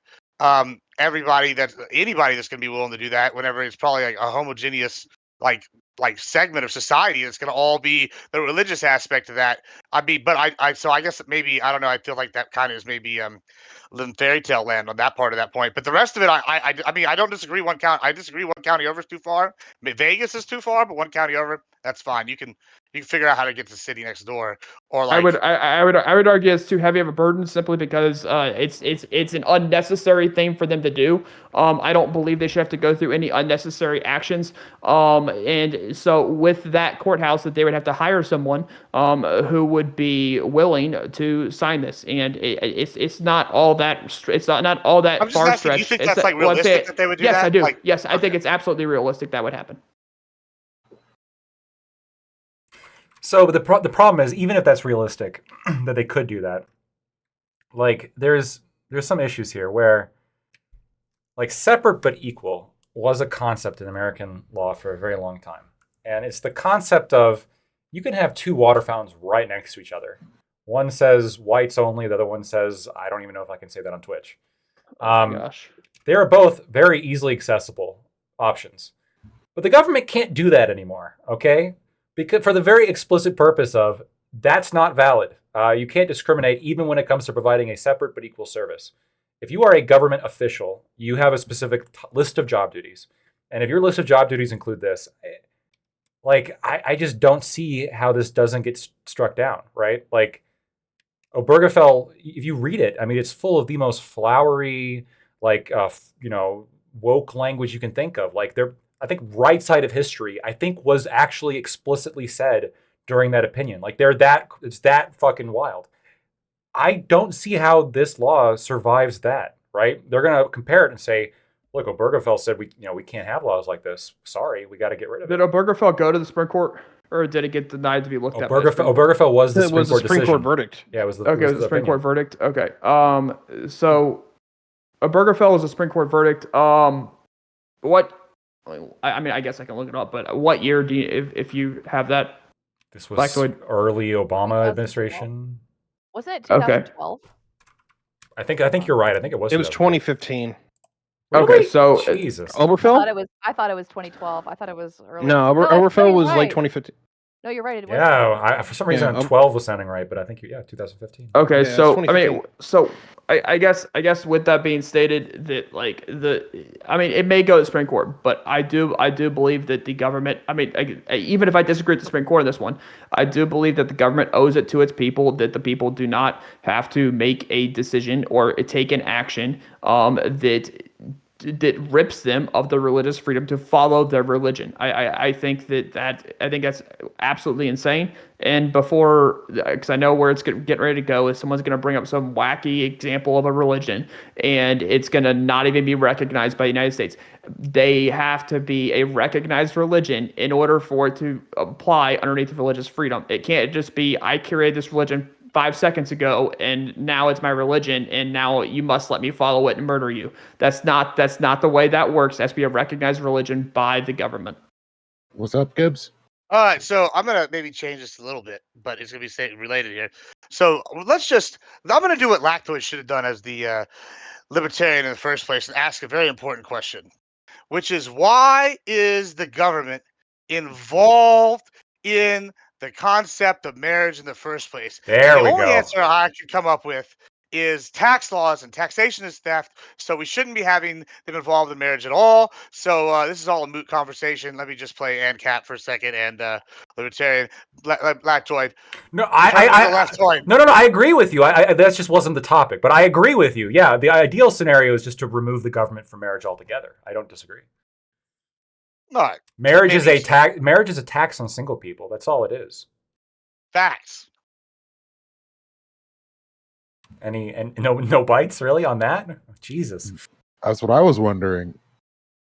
S5: anybody that's going to be willing to do that whenever it's probably like a homogeneous like segment of society. It's going to all be the religious aspect of that. So I guess maybe, I don't know. I feel like that kind of is maybe little fairy tale land on that part of that point. But the rest of it, I mean, I don't disagree. One county, I disagree. One county over is too far. I mean, Vegas is too far, but one county over, that's fine. You can figure out how to get to the city next door, or like
S7: I would argue it's too heavy of a burden simply because it's an unnecessary thing for them to do. I don't believe they should have to go through any unnecessary actions. And so with that courthouse, that they would have to hire someone who would be willing to sign this, and it's not all that not all that
S5: I'm just
S7: far
S5: asking. Do you
S7: stretched.
S5: think
S7: It's
S5: that's like
S7: well, I'd say-
S5: realistic that they would do
S7: yes,
S5: that?
S7: I do.
S5: Like,
S7: Yes, I think
S5: okay.
S7: it's absolutely realistic that would happen.
S2: So the problem is, even if that's realistic, that they could do that, like there's some issues here where, like, separate but equal was a concept in American law for a very long time, and it's the concept of you can have two water fountains right next to each other. One says whites only, the other one says, I don't even know if I can say that on Twitch.
S7: Gosh.
S2: They are both very easily accessible options, but the government can't do that anymore. Okay. Because for the very explicit purpose of that's not valid. You can't discriminate even when it comes to providing a separate but equal service. If you are a government official, you have a specific list of job duties. And if your list of job duties include this, like, I just don't see how this doesn't get struck down, right? Like, Obergefell, if you read it, I mean, it's full of the most flowery, like, woke language you can think of. Like, I think right side of history, I think, was actually explicitly said during that opinion. Like, it's that fucking wild. I don't see how this law survives that, right? They're going to compare it and say, look, Obergefell said we can't have laws like this. Sorry, we got to get rid of
S7: Did
S2: it.
S7: Obergefell go to the Supreme Court, or did it get denied to be looked at? By the Supreme Court?
S2: Obergefell was the
S9: It was a Supreme
S2: decision.
S9: Court verdict.
S2: Yeah, it was the
S7: Okay, it was the Supreme
S2: opinion.
S7: Court verdict. Okay. So Obergefell was a Supreme Court verdict. What? I mean, I guess I can look it up, but what year do you, if you have that?
S2: This was
S7: Blackwood.
S2: early Obama
S6: 2012.
S2: administration.
S6: Wasn't it
S7: Okay.
S6: 2012?
S2: I think you're right. I think it was.
S9: It was
S2: 2012.
S9: 2015.
S7: Okay,
S2: Really?
S7: so
S2: Jesus.
S9: Oberfell?
S6: I thought it was 2012. I thought it was early.
S9: No,
S6: I think
S9: Oberfell was
S6: you're
S9: like
S6: right.
S9: 2015.
S6: No, you're right. It was.
S2: Yeah, for some reason,
S9: Yeah,
S2: 12 was sounding right, but I think 2015.
S7: okay,
S9: Yeah, it's
S7: so I
S9: 2015.
S7: mean, so I guess with that being stated, that like I mean, it may go to the Supreme Court, but I do believe that the government. I mean, even if I disagree with the Supreme Court on this one, I do believe that the government owes it to its people that the people do not have to make a decision or take an action that rips them of the religious freedom to follow their religion. I think I think that's absolutely insane. And before, because I know where it's getting ready to go, is someone's going to bring up some wacky example of a religion, and it's going to not even be recognized by the United States. They have to be a recognized religion in order for it to apply underneath religious freedom. It can't just be, I created this religion 5 seconds ago and now it's my religion and now you must let me follow it and murder you. That's not the way that works. It has to be a recognized religion by the government.
S4: What's up, Gibbs?
S5: All right, so I'm gonna maybe change this a little bit, but it's gonna be related here. So I'm gonna do what Lactoid should have done as the libertarian in the first place and ask a very important question, which is, why is the government involved in the concept of marriage in the first place?
S2: There
S5: The
S2: we
S5: only
S2: go.
S5: answer I can come up with is tax laws, and taxation is theft, so we shouldn't be having them involved in marriage at all. So this is all a moot conversation. Let me just play ANCAP for a second and libertarian Lactoid.
S2: No,
S5: Turn to the left coin.
S2: No. I agree with you. That just wasn't the topic, but I agree with you. Yeah, the ideal scenario is just to remove the government from marriage altogether. I don't disagree.
S5: No,
S2: Marriage is
S5: maybe
S2: a tax. Marriage is a tax on single people. That's all it is.
S5: facts.
S2: And no bites really on that? Jesus.
S4: That's what I was wondering.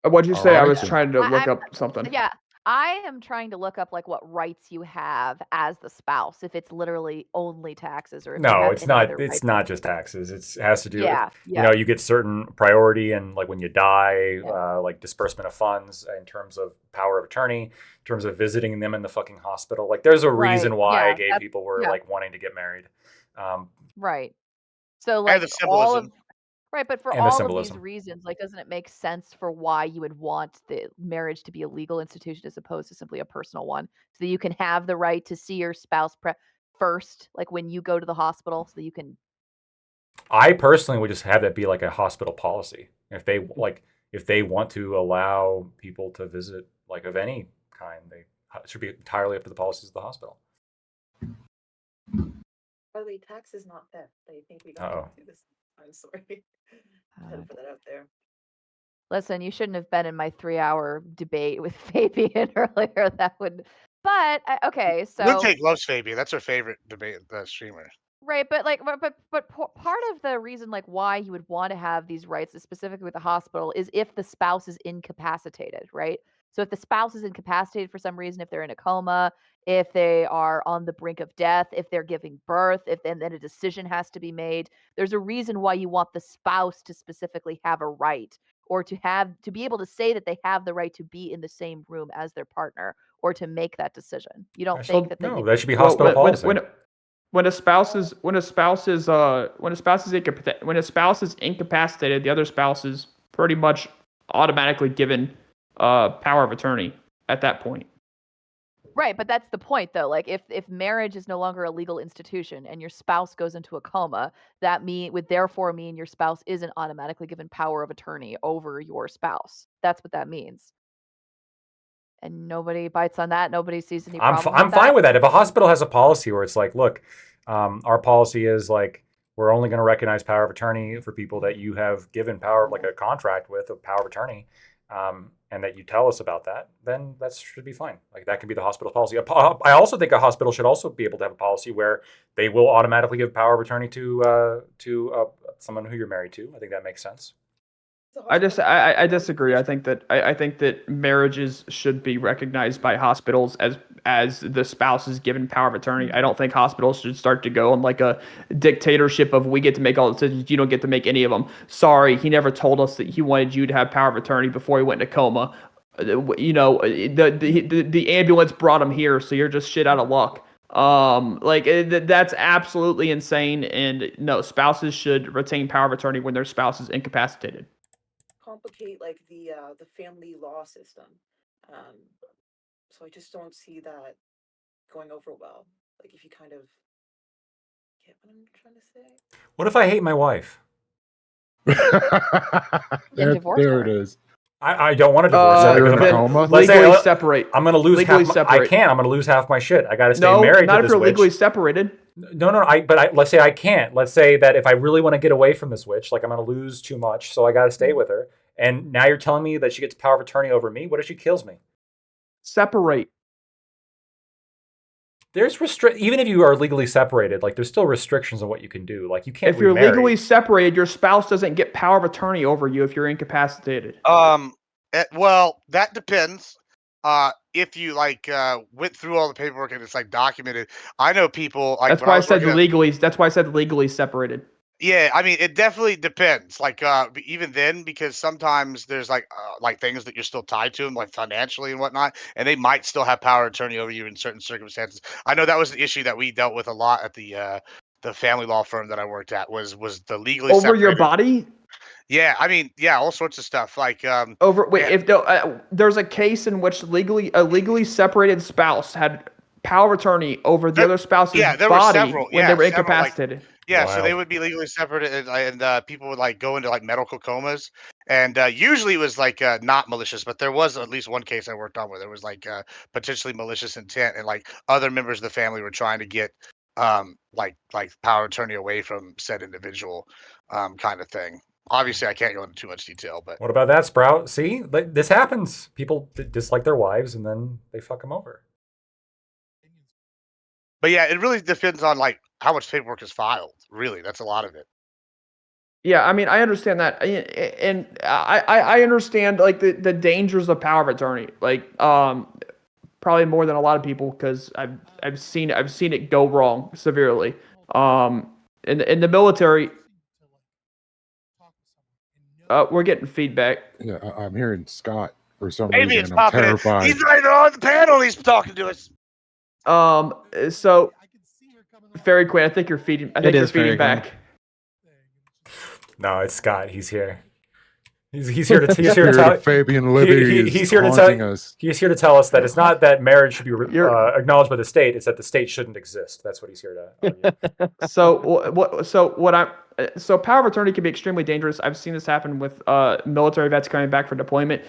S7: What'd you
S4: All
S7: say? I
S4: right,
S7: was
S4: then.
S7: trying to look
S6: I-
S7: up something.
S6: Yeah, I am trying to look up like what rights you have as the spouse, if it's literally only taxes or if you
S2: No,
S6: have
S2: it's
S6: any
S2: not.
S6: other
S2: It's
S6: rights.
S2: not just taxes. It has to do with,
S6: Yeah,
S2: you know, you get certain priority and like when you die,
S6: Yeah.
S2: like disbursement of funds in terms of power of attorney, in terms of visiting them in the fucking hospital. Like there's a reason
S6: Right.
S2: why
S6: Yeah.
S2: gay
S6: That's,
S2: people were
S6: yeah.
S2: like wanting to get married. Um,
S6: Right. So
S5: And the
S6: like all
S5: symbolism.
S6: of right, but for
S2: And the
S6: all of these
S2: symbolism.
S6: reasons, like doesn't it make sense for why you would want the marriage to be a legal institution as opposed to simply a personal one? So that you can have the right to see your spouse first, like when you go to the hospital, so that you can
S2: I personally would just have that be like a hospital policy. If they want to allow people to visit like of any kind, they it should be entirely up to the policies of the hospital.
S8: By the way, tax is not theft. I think we got
S2: Uh-oh.
S8: into this. I'm sorry. Had to put that out there.
S6: listen, you shouldn't have been in my 3-hour debate with Fabian earlier. That would but okay, so
S5: Mooncake loves Fabian. That's her favorite debate streamer.
S6: right, but like, part of the reason, like, why you would want to have these rights, specifically with the hospital, is if the spouse is incapacitated, right? So if the spouse is incapacitated for some reason, if they're in a coma, if they are on the brink of death, if they're giving birth, if then a decision has to be made, there's a reason why you want the spouse to specifically have a right or to be able to say that they have the right to be in the same room as their partner or to make that decision. You don't think that
S2: No,
S6: you
S2: that should be
S7: Well,
S2: hospital policy.
S7: when a spouse is incapacitated, the other spouse is pretty much automatically given power of attorney at that point.
S6: Right, but that's the point though. Like if marriage is no longer a legal institution and your spouse goes into a coma, that would therefore mean your spouse isn't automatically given power of attorney over your spouse. That's what that means. And nobody bites on that. Nobody sees any problem
S2: I'm
S6: with
S2: fine
S6: that.
S2: with that. If a hospital has a policy where it's like, look, our policy is like we're only going to recognize power of attorney for people that you have given power, like a contract with a power of attorney, and that you tell us about that, then that should be fine. Like that could be the hospital's policy. I also think a hospital should also be able to have a policy where they will automatically give power of attorney to someone who you're married to. I think that makes sense.
S7: I disagree. I think that marriages should be recognized by hospitals as the spouse is given power of attorney. I don't think hospitals should start to go on like a dictatorship of we get to make all the decisions, you don't get to make any of them. Sorry, he never told us that he wanted you to have power of attorney before he went into coma. You know, the ambulance brought him here, so you're just shit out of luck. That's absolutely insane. And no, spouses should retain power of attorney when their spouse is incapacitated.
S8: Complicate like the family law system. Um, so I just don't see that going over well. Like if you kind of get what I'm trying to say.
S2: What if I hate my wife?
S6: Then divorce
S4: there
S6: her.
S4: it is.
S2: I don't want to divorce her
S4: You're
S2: because
S4: in a
S2: I'm,
S4: coma?
S2: let's say,
S7: Legally separate.
S2: I'm going to lose
S7: Legally
S2: half. I
S7: separate.
S2: can't. I'm going to lose half my shit. I got to stay
S7: No,
S2: married
S7: not
S2: to
S7: if
S2: this
S7: you're
S2: witch.
S7: legally separated.
S2: No. Let's say I can't. Let's say that if I really want to get away from this witch, like I'm going to lose too much, so I got to stay with her. And now you're telling me that she gets power of attorney over me. What if she kills me?
S7: Separate.
S2: There's even if you are legally separated, like there's still restrictions on what you can do. Like you can't.
S7: If you're
S2: remarry.
S7: legally separated, your spouse doesn't get power of attorney over you if you're incapacitated.
S5: Well, that depends. If you like went through all the paperwork and it's like documented. I know people like
S7: That's
S5: when I
S7: why I
S5: was
S7: said
S5: working at,
S7: legally. That's why I said legally separated.
S5: yeah, I mean, it definitely depends. Like, even then, because sometimes there's like things that you're still tied to them, like financially and whatnot, and they might still have power of attorney over you in certain circumstances. I know that was an issue that we dealt with a lot at the family law firm that I worked at was the legally
S7: Over your
S5: separated.
S7: body?
S5: Yeah, I mean, yeah, all sorts of stuff. Like,
S7: If there's a case in which a legally separated spouse had power of attorney over the other spouse's
S5: there were
S7: body
S5: several.
S7: when
S5: Yeah,
S7: they were
S5: several, like,
S7: incapacitated.
S5: yeah, so they
S2: Wild.
S5: would be legally separated, and people would like go into like medical comas, and usually it was like not malicious, but there was at least one case I worked on where there was like potentially malicious intent, and like other members of the family were trying to get like power of attorney away from said individual, kind of thing. Obviously, I can't go into too much detail, but
S2: What about that, Sprout? See, this happens. People dislike their wives, and then they fuck them over.
S5: yeah, it really depends on like how much paperwork is filed. Really, that's a lot of it.
S7: Yeah, I mean, I understand that, and I understand like the dangers of power of attorney, like probably more than a lot of people because I've seen it go wrong severely. In the military, we're getting feedback.
S4: Yeah, I'm hearing Scott for some
S5: Maybe
S4: reason,
S5: it's
S4: and I'm
S5: popping in.
S4: terrified.
S5: He's right on the panel. He's talking to us.
S7: So Fairy Queen, I think you're feeding. I think
S9: It
S7: you're
S9: is Fairy
S7: feeding
S9: Queen.
S7: back.
S2: No, it's Scott. He's here. He's here to
S4: The
S2: he's here to
S4: spirit
S2: tell
S4: of Fabian Liberty is
S2: he's here to
S4: haunting
S2: tell
S4: us.
S2: he's here to tell us that it's not that marriage should be
S7: You're-
S2: acknowledged by the state. It's that the state shouldn't exist. That's what he's here to argue.
S7: So power of attorney can be extremely dangerous. I've seen this happen with military vets coming back for deployment,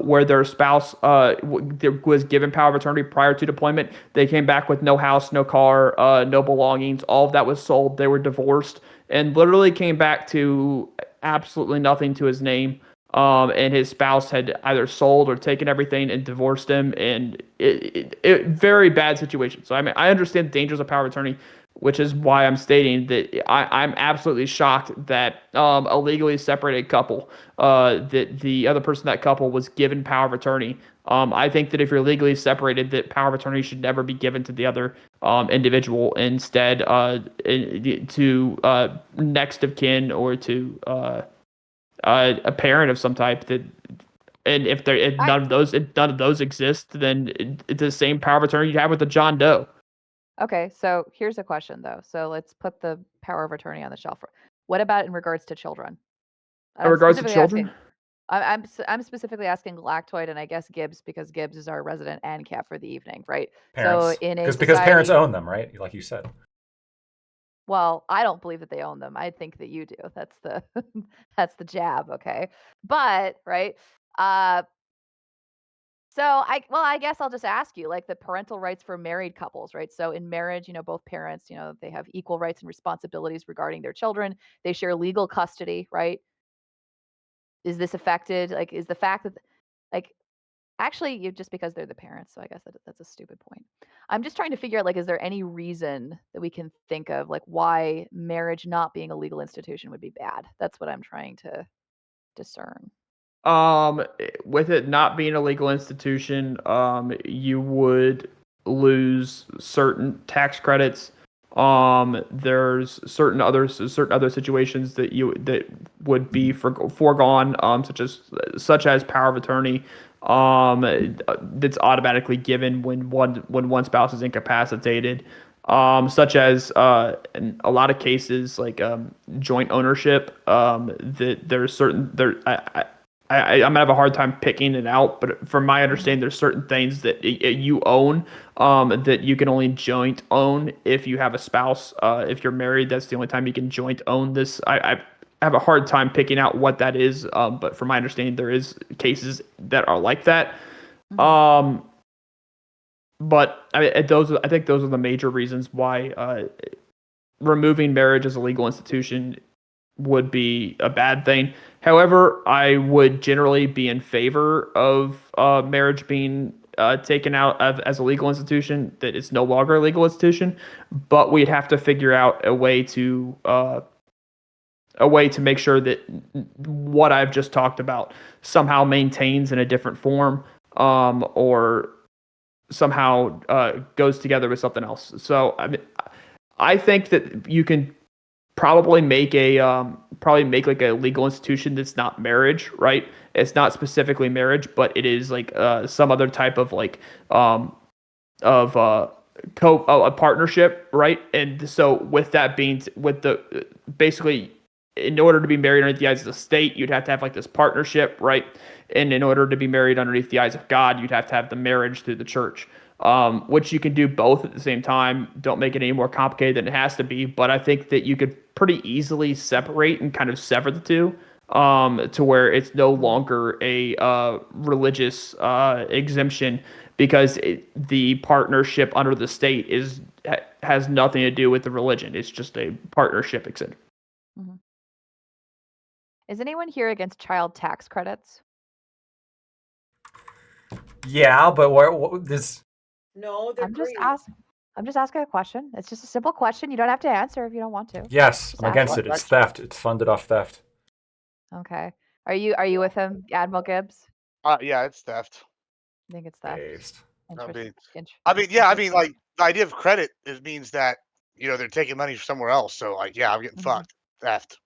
S7: where their spouse was given power of attorney prior to deployment. They came back with no house, no car, no belongings. All of that was sold. They were divorced and literally came back to absolutely nothing to his name. And his spouse had either sold or taken everything and divorced him, and it very bad situation. So I mean, I understand the dangers of power of attorney, which is why I'm stating that I'm absolutely shocked that a legally separated couple, that the other person in that couple was given power of attorney. I think that if you're legally separated, that power of attorney should never be given to the other individual. Instead, to next of kin or to a parent of some type. That, and if none of those exist, then it's the same power of attorney you have with a John Doe.
S6: Okay, so here's a question though. So let's put the power of attorney on the shelf. What about in regards to children?
S7: In regards to children,
S6: I'm specifically asking Lactoid and I guess Gibbs because Gibbs is our resident ANCAP for the evening, right?
S2: Parents,
S6: So in a
S2: because parents
S6: society,
S2: own them, right? Like you said.
S6: well, I don't believe that they own them. I think that you do. That's the that's the jab, okay? But right, so I guess I'll just ask you, like the parental rights for married couples, right? So in marriage, both parents, they have equal rights and responsibilities regarding their children. They share legal custody, right? Is this affected? Like, is the fact that, like, actually, just because they're the parents, so I guess that's a stupid point. I'm just trying to figure out, like, is there any reason that we can think of, like, why marriage not being a legal institution would be bad? That's what I'm trying to discern.
S7: with it not being a legal institution, you would lose certain tax credits. There's certain other situations that would be foregone, such as power of attorney, that's automatically given when one spouse is incapacitated. Such as in a lot of cases like joint ownership. That there's certain there. I'm gonna have a hard time picking it out, but from my understanding, there's certain things that you own, that you can only joint own if you have a spouse. If you're married, that's the only time you can joint own this. I have a hard time picking out what that is, but from my understanding, there is cases that are like that. But I mean, I think those are the major reasons why removing marriage as a legal institution would be a bad thing. However, I would generally be in favor of marriage being taken out as a legal institution, that it's no longer a legal institution, but we'd have to figure out a way to make sure that what I've just talked about somehow maintains in a different form, or somehow goes together with something else. So I mean, I think that you can probably make like a legal institution that's not marriage, right? It's not specifically marriage, but it is like some other type of like of a partnership, right? And so with that being basically, in order to be married underneath the eyes of the state, you'd have to have like this partnership, right? And in order to be married underneath the eyes of God, you'd have to have the marriage through the church, which you can do both at the same time. Don't make it any more complicated than it has to be. But I think that you could pretty easily separate and kind of sever the two, to where it's no longer a religious exemption, because the partnership under the state has nothing to do with the religion. It's just a partnership exemption.
S6: Is anyone here against child tax credits?
S2: Yeah, but what this?
S8: No, they're
S6: I'm just
S8: great.
S6: I'm just asking a question. It's just a simple question. You don't have to answer if you don't want to.
S2: Yes,
S6: Just
S2: I'm against
S6: asking.
S2: it. It's theft. It's funded off theft.
S6: Okay. Are you with him, Admiral Gibbs?
S5: Yeah, it's theft.
S6: I think it's theft.
S2: Based.
S5: I mean,
S6: Interesting.
S5: yeah, I mean, like the idea of credit, it means that they're taking money from somewhere else. So like, yeah, I'm getting
S6: Mhm.
S5: fucked. Theft.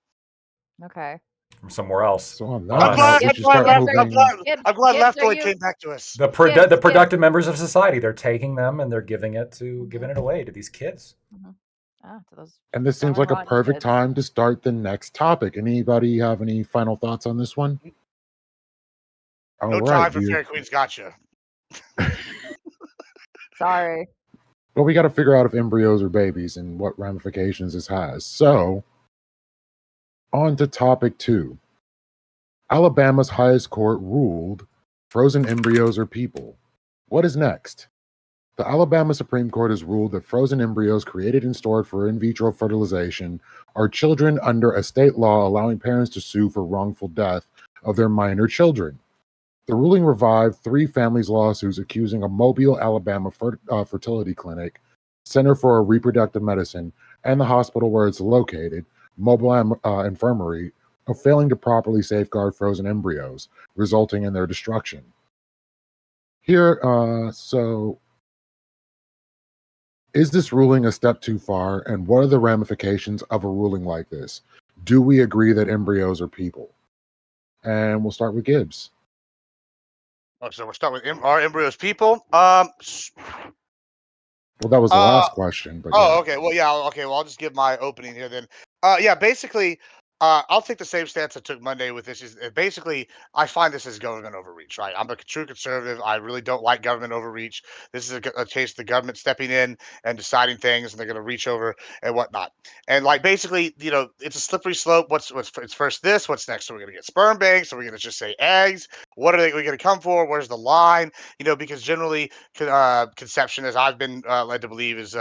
S6: Okay.
S2: From somewhere else.
S4: So on
S2: But
S4: that note,
S6: Gibbs,
S4: we should start
S6: Gibbs, are
S4: moving.
S5: I'm glad
S6: Gibbs, are
S5: Leftoid
S6: you
S5: came back to us.
S2: the
S6: Gibbs,
S2: productive members of society, they're taking them and they're giving it away to these kids.
S6: to those
S4: And this seems
S6: Ellen
S4: like a
S6: Rotten
S4: perfect
S6: kids.
S4: time to start the next topic. Anybody have any final thoughts on this one? All
S5: No
S4: right,
S5: time for Fairy Queen's gotcha.
S6: Sorry.
S4: well, we got to figure out if embryos are babies and what ramifications this has. So, on to topic 2. Alabama's highest court ruled frozen embryos are people. What is next? The Alabama Supreme Court has ruled that frozen embryos created and stored for in vitro fertilization are children under a state law allowing parents to sue for wrongful death of their minor children. The ruling revived 3 families' lawsuits accusing a Mobile, Alabama fertility clinic, Center for Reproductive Medicine, and the hospital where it's located, Mobile Infirmary, of failing to properly safeguard frozen embryos, resulting in their destruction. So is this ruling a step too far, and what are the ramifications of a ruling like this? Do we agree that embryos are people? And we'll start with Gibbs.
S5: Oh, so we'll start with are embryos people?
S4: Well, that was the last question, but yeah.
S5: Oh, okay. Well, yeah. Okay. Well, I'll just give my opening here then. Yeah. Basically, I'll take the same stance I took Monday with this. Is basically, I find this as government overreach. Right. I'm a true conservative. I really don't like government overreach. This is a case of the government stepping in and deciding things, and they're going to reach over and whatnot. And like basically, it's a slippery slope. It's first this? What's next? So we're going to get sperm banks? Are we going to just say eggs? What are we going to come for? Where's the line? Because generally, conception, as I've been led to believe, is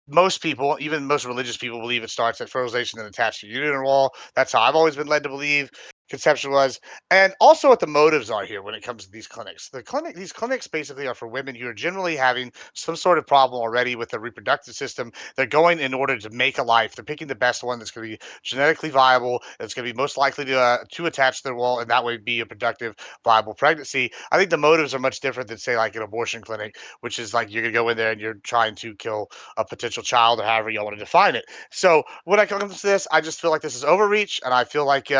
S5: most people, even most religious people, believe it starts at fertilization and attached to uterine wall. That's how I've always been led to believe conception was, and also what the motives are here when it comes to these clinics. These clinics basically are for women who are generally having some sort of problem already with their reproductive system. They're going in order to make a life. They're picking the best one that's going to be genetically viable. That's going to be most likely to attach to their wall, and that way be a productive, viable pregnancy. I think the motives are much different than say like an abortion clinic, which is like you're going to go in there and you're trying to kill a potential child or however you want to define it. So when I come to this, I just feel like this is overreach, and I feel like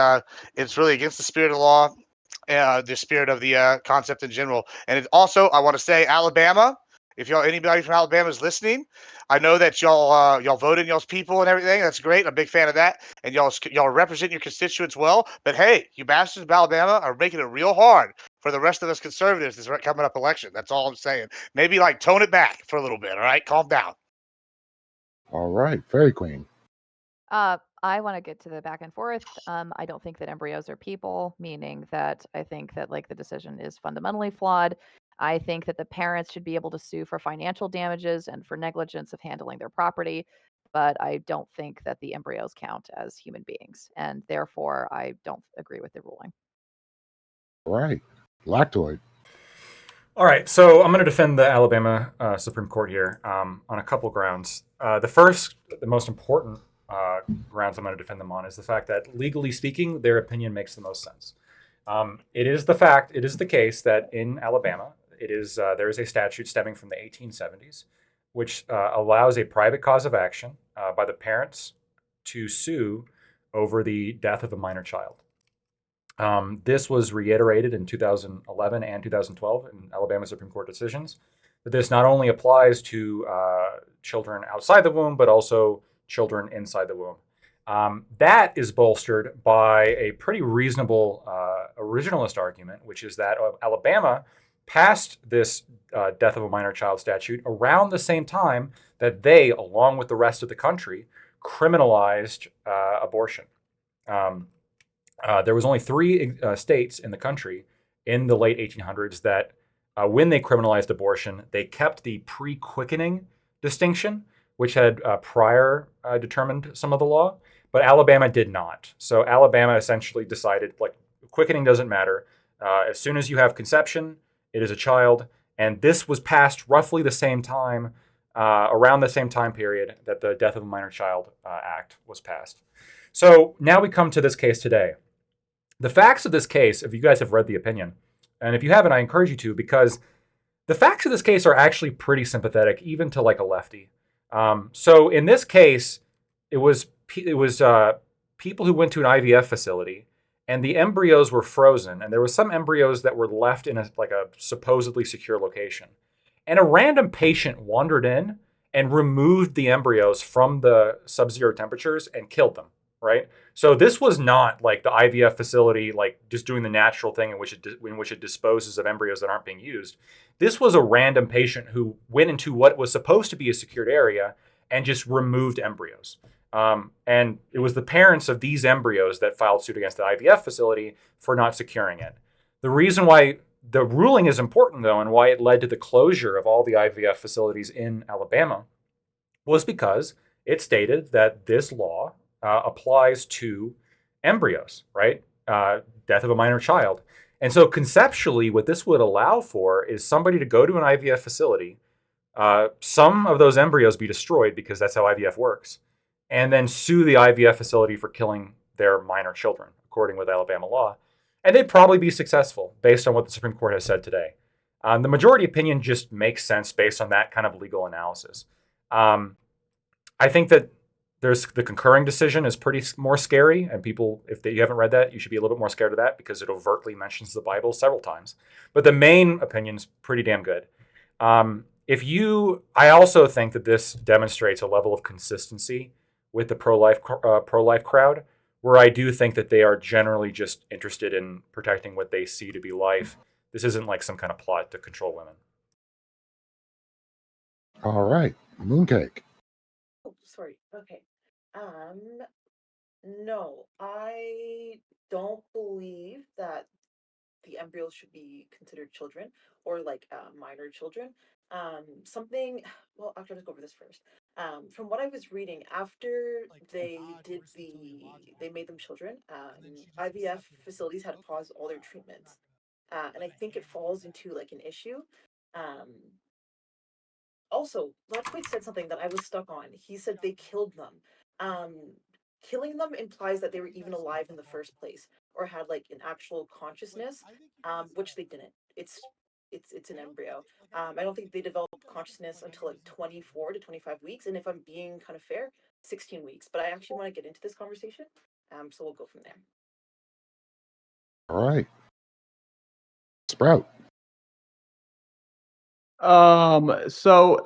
S5: it's really against the spirit of the law, the spirit of the concept in general. And it also, I want to say, Alabama. If anybody from Alabama is listening, I know that y'all voted y'all's people and everything. That's great. I'm a big fan of that, and y'all represent your constituents well. But hey, you bastards of Alabama are making it real hard for the rest of us conservatives this coming up election. That's all I'm saying. Maybe like tone it back for a little bit. All right, calm down.
S4: All right, Fairy Queen.
S6: I want to get to the back and forth. I don't think that embryos are people, meaning that I think that like the decision is fundamentally flawed. I think that the parents should be able to sue for financial damages and for negligence of handling their property, but I don't think that the embryos count as human beings, and therefore I don't agree with the ruling.
S4: All right, Lactoid.
S2: All right, so I'm going to defend the Alabama Supreme Court here on a couple grounds. The most important grounds I'm going to defend them on is the fact that, legally speaking, their opinion makes the most sense. It is the case that in Alabama, there is a statute stemming from the 1870s, which allows a private cause of action by the parents to sue over the death of a minor child. This was reiterated in 2011 and 2012 in Alabama Supreme Court decisions. That this not only applies to children outside the womb, but also children inside the womb. That is bolstered by a pretty reasonable originalist argument, which is that Alabama passed this death of a minor child statute around the same time that they, along with the rest of the country, criminalized abortion. There was only 3 states in the country in the late 1800s that, when they criminalized abortion, they kept the pre-quickening distinction, which had prior determined some of the law, but Alabama did not. So Alabama essentially decided, like, quickening doesn't matter. As soon as you have conception, it is a child. And this was passed roughly the same time, around the same time period that the Death of a Minor Child Act was passed. So now we come to this case today. The facts of this case, if you guys have read the opinion, and if you haven't, I encourage you to, because the facts of this case are actually pretty sympathetic, even to like a lefty. So in this case, it was people who went to an IVF facility, and the embryos were frozen, and there was some embryos that were left in a supposedly secure location, and a random patient wandered in and removed the embryos from the sub-zero temperatures and killed them. Right. So this was not like the IVF facility, like just doing the natural thing in which it disposes of embryos that aren't being used. This was a random patient who went into what was supposed to be a secured area and just removed embryos. And it was the parents of these embryos that filed suit against the IVF facility for not securing it. The reason why the ruling is important, though, and why it led to the closure of all the IVF facilities in Alabama was because it stated that this law applies to embryos, right? Death of a minor child. And so conceptually, what this would allow for is somebody to go to an IVF facility, some of those embryos be destroyed because that's how IVF works, and then sue the IVF facility for killing their minor children, according with Alabama law. And they'd probably be successful based on what the Supreme Court has said today. The majority opinion just makes sense based on that kind of legal analysis. I think that there's the concurring decision is pretty more scary, and people, if you haven't read that, you should be a little bit more scared of that because it overtly mentions the Bible several times. But the main opinion's pretty damn good. I also think that this demonstrates a level of consistency with the pro-life crowd, where I do think that they are generally just interested in protecting what they see to be life. This isn't like some kind of plot to control women.
S4: All right, mooncake.
S8: Oh, sorry. Okay. No, I don't believe that the embryos should be considered children or like minor children. Something. Well, actually, let's go over this first. From what I was reading, after they made them children. IVF facilities had to pause all their treatments, and I think it falls into like an issue. Um, Also, Lodge said something that I was stuck on. He said they killed them. Um, Killing them implies that they were even alive in the first place or had like an actual consciousness, which they didn't. It's an embryo. I don't think they develop consciousness until like 24 to 25 weeks, and if I'm being kind of fair, 16 weeks. But I actually want to get into this conversation, so we'll go from there.
S4: All right, Sprout.
S7: So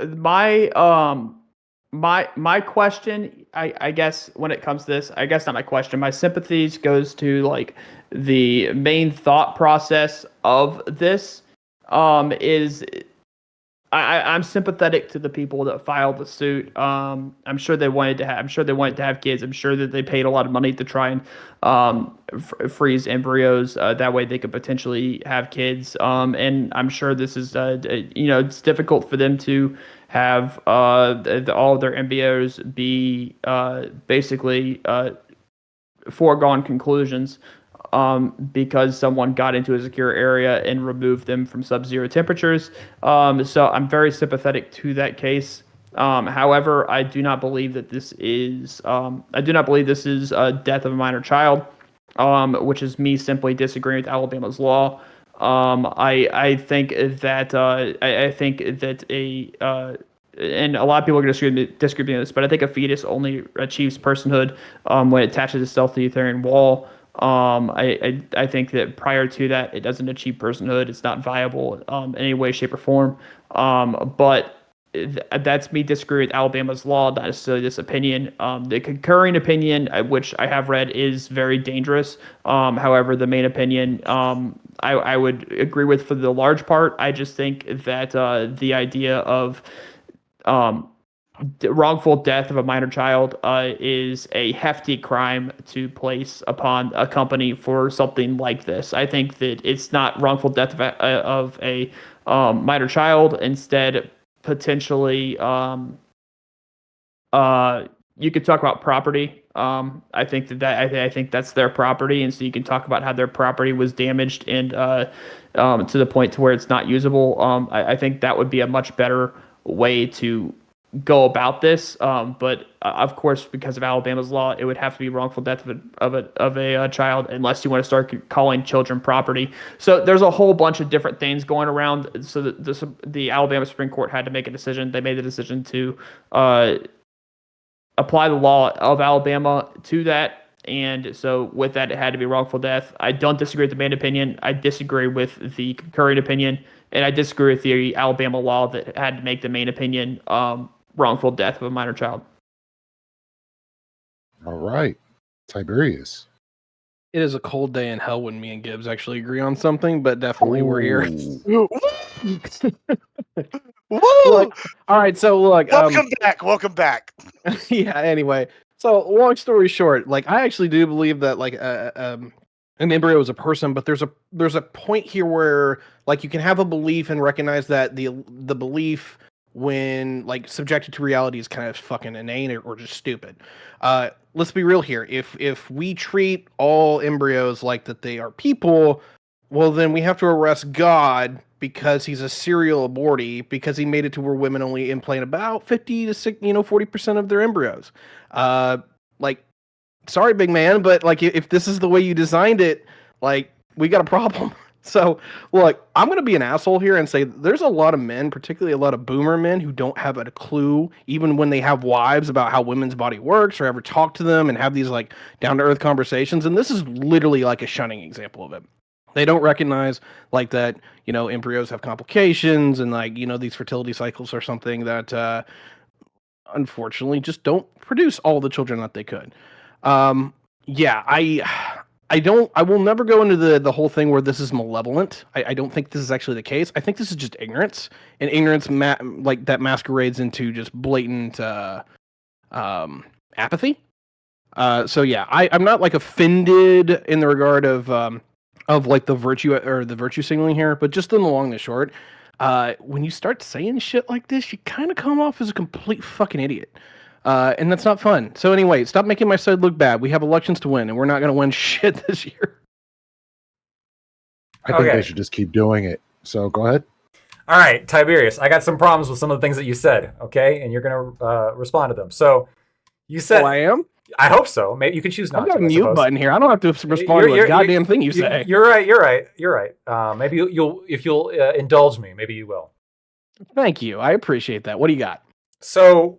S7: my question, I guess when it comes to this, I guess not my question, my sympathies goes to like the main thought process of this, is I'm sympathetic to the people that filed the suit. I'm sure they wanted to have kids. I'm sure that they paid a lot of money to try and freeze embryos. That way they could potentially have kids. And I'm sure this is, it's difficult for them to have all of their embryos be basically foregone conclusions, because someone got into a secure area and removed them from sub-zero temperatures. So I'm very sympathetic to that case. However, I do not believe that this is death of a minor child, which is me simply disagreeing with Alabama's law. I think that and a lot of people are going to disagree with this, but I think a fetus only achieves personhood when it attaches itself to the uterine wall. I think that prior to that, it doesn't achieve personhood. It's not viable in any way, shape, or form. But that's me disagreeing with Alabama's law, not necessarily this opinion. The concurring opinion, which I have read, is very dangerous. However, the main opinion, I would agree with for the large part. I just think that the idea of wrongful death of a minor child is a hefty crime to place upon a company for something like this. I think that it's not wrongful death of a minor child. Instead, potentially, you could talk about property I think I think that's their property, and so you can talk about how their property was damaged and to the point to where it's not usable. I think that would be a much better way to go about this. But of course, because of Alabama's law, it would have to be wrongful death of a child, unless you want to start calling children property. So there's a whole bunch of different things going around. So the Alabama Supreme Court had to make a decision. They made the decision to apply the law of Alabama to that. And so with that, it had to be wrongful death. I don't disagree with the main opinion. I disagree with the concurring opinion. And I disagree with the Alabama law that had to make the main opinion wrongful death of a minor child.
S4: All right. Tiberius.
S9: It is a cold day in hell when me and Gibbs actually agree on something, but definitely we're here.
S4: Ooh.
S5: Woo!
S9: Look, all right, so look.
S5: Welcome back.
S9: Yeah. Anyway, so long story short, like I actually do believe that like an embryo is a person, but there's a point here where like you can have a belief and recognize that the belief when like subjected to reality is kind of fucking inane or just stupid. Let's be real here. If we treat all embryos like that they are people, well then we have to arrest God because he's a serial abortee because he made it to where women only implant about 50 to 40% of their embryos. Like, sorry, big man, but like if this is the way you designed it, like we got a problem. So, look, I'm going to be an asshole here and say there's a lot of men, particularly a lot of boomer men, who don't have a clue, even when they have wives, about how women's body works or ever talk to them and have these like down-to-earth conversations. And this is literally like a shunning example of it. They don't recognize like that, embryos have complications and like, these fertility cycles are something that unfortunately just don't produce all the children that they could. Yeah, I will never go into the whole thing where this is malevolent. I don't think this is actually the case. I think this is just ignorance, and ignorance like that masquerades into just blatant apathy. So yeah, I'm not like offended in the regard of like the virtue signaling here, but just in the long and the short, when you start saying shit like this, you kind of come off as a complete fucking idiot. And that's not fun. So anyway, stop making my side look bad. We have elections to win, and we're not going to win shit this year.
S4: I think they should just keep doing it. So go ahead.
S2: All right, Tiberius, I got some problems with some of the things that you said, okay? And you're going to respond to them. So you said...
S9: Oh, I am?
S2: I hope so. Maybe you can choose not to.
S9: I've got a mute button here. I don't have to respond to a goddamn thing you say.
S2: You're right. Maybe if you'll indulge me, maybe you will.
S9: Thank you. I appreciate that. What do you got?
S2: So...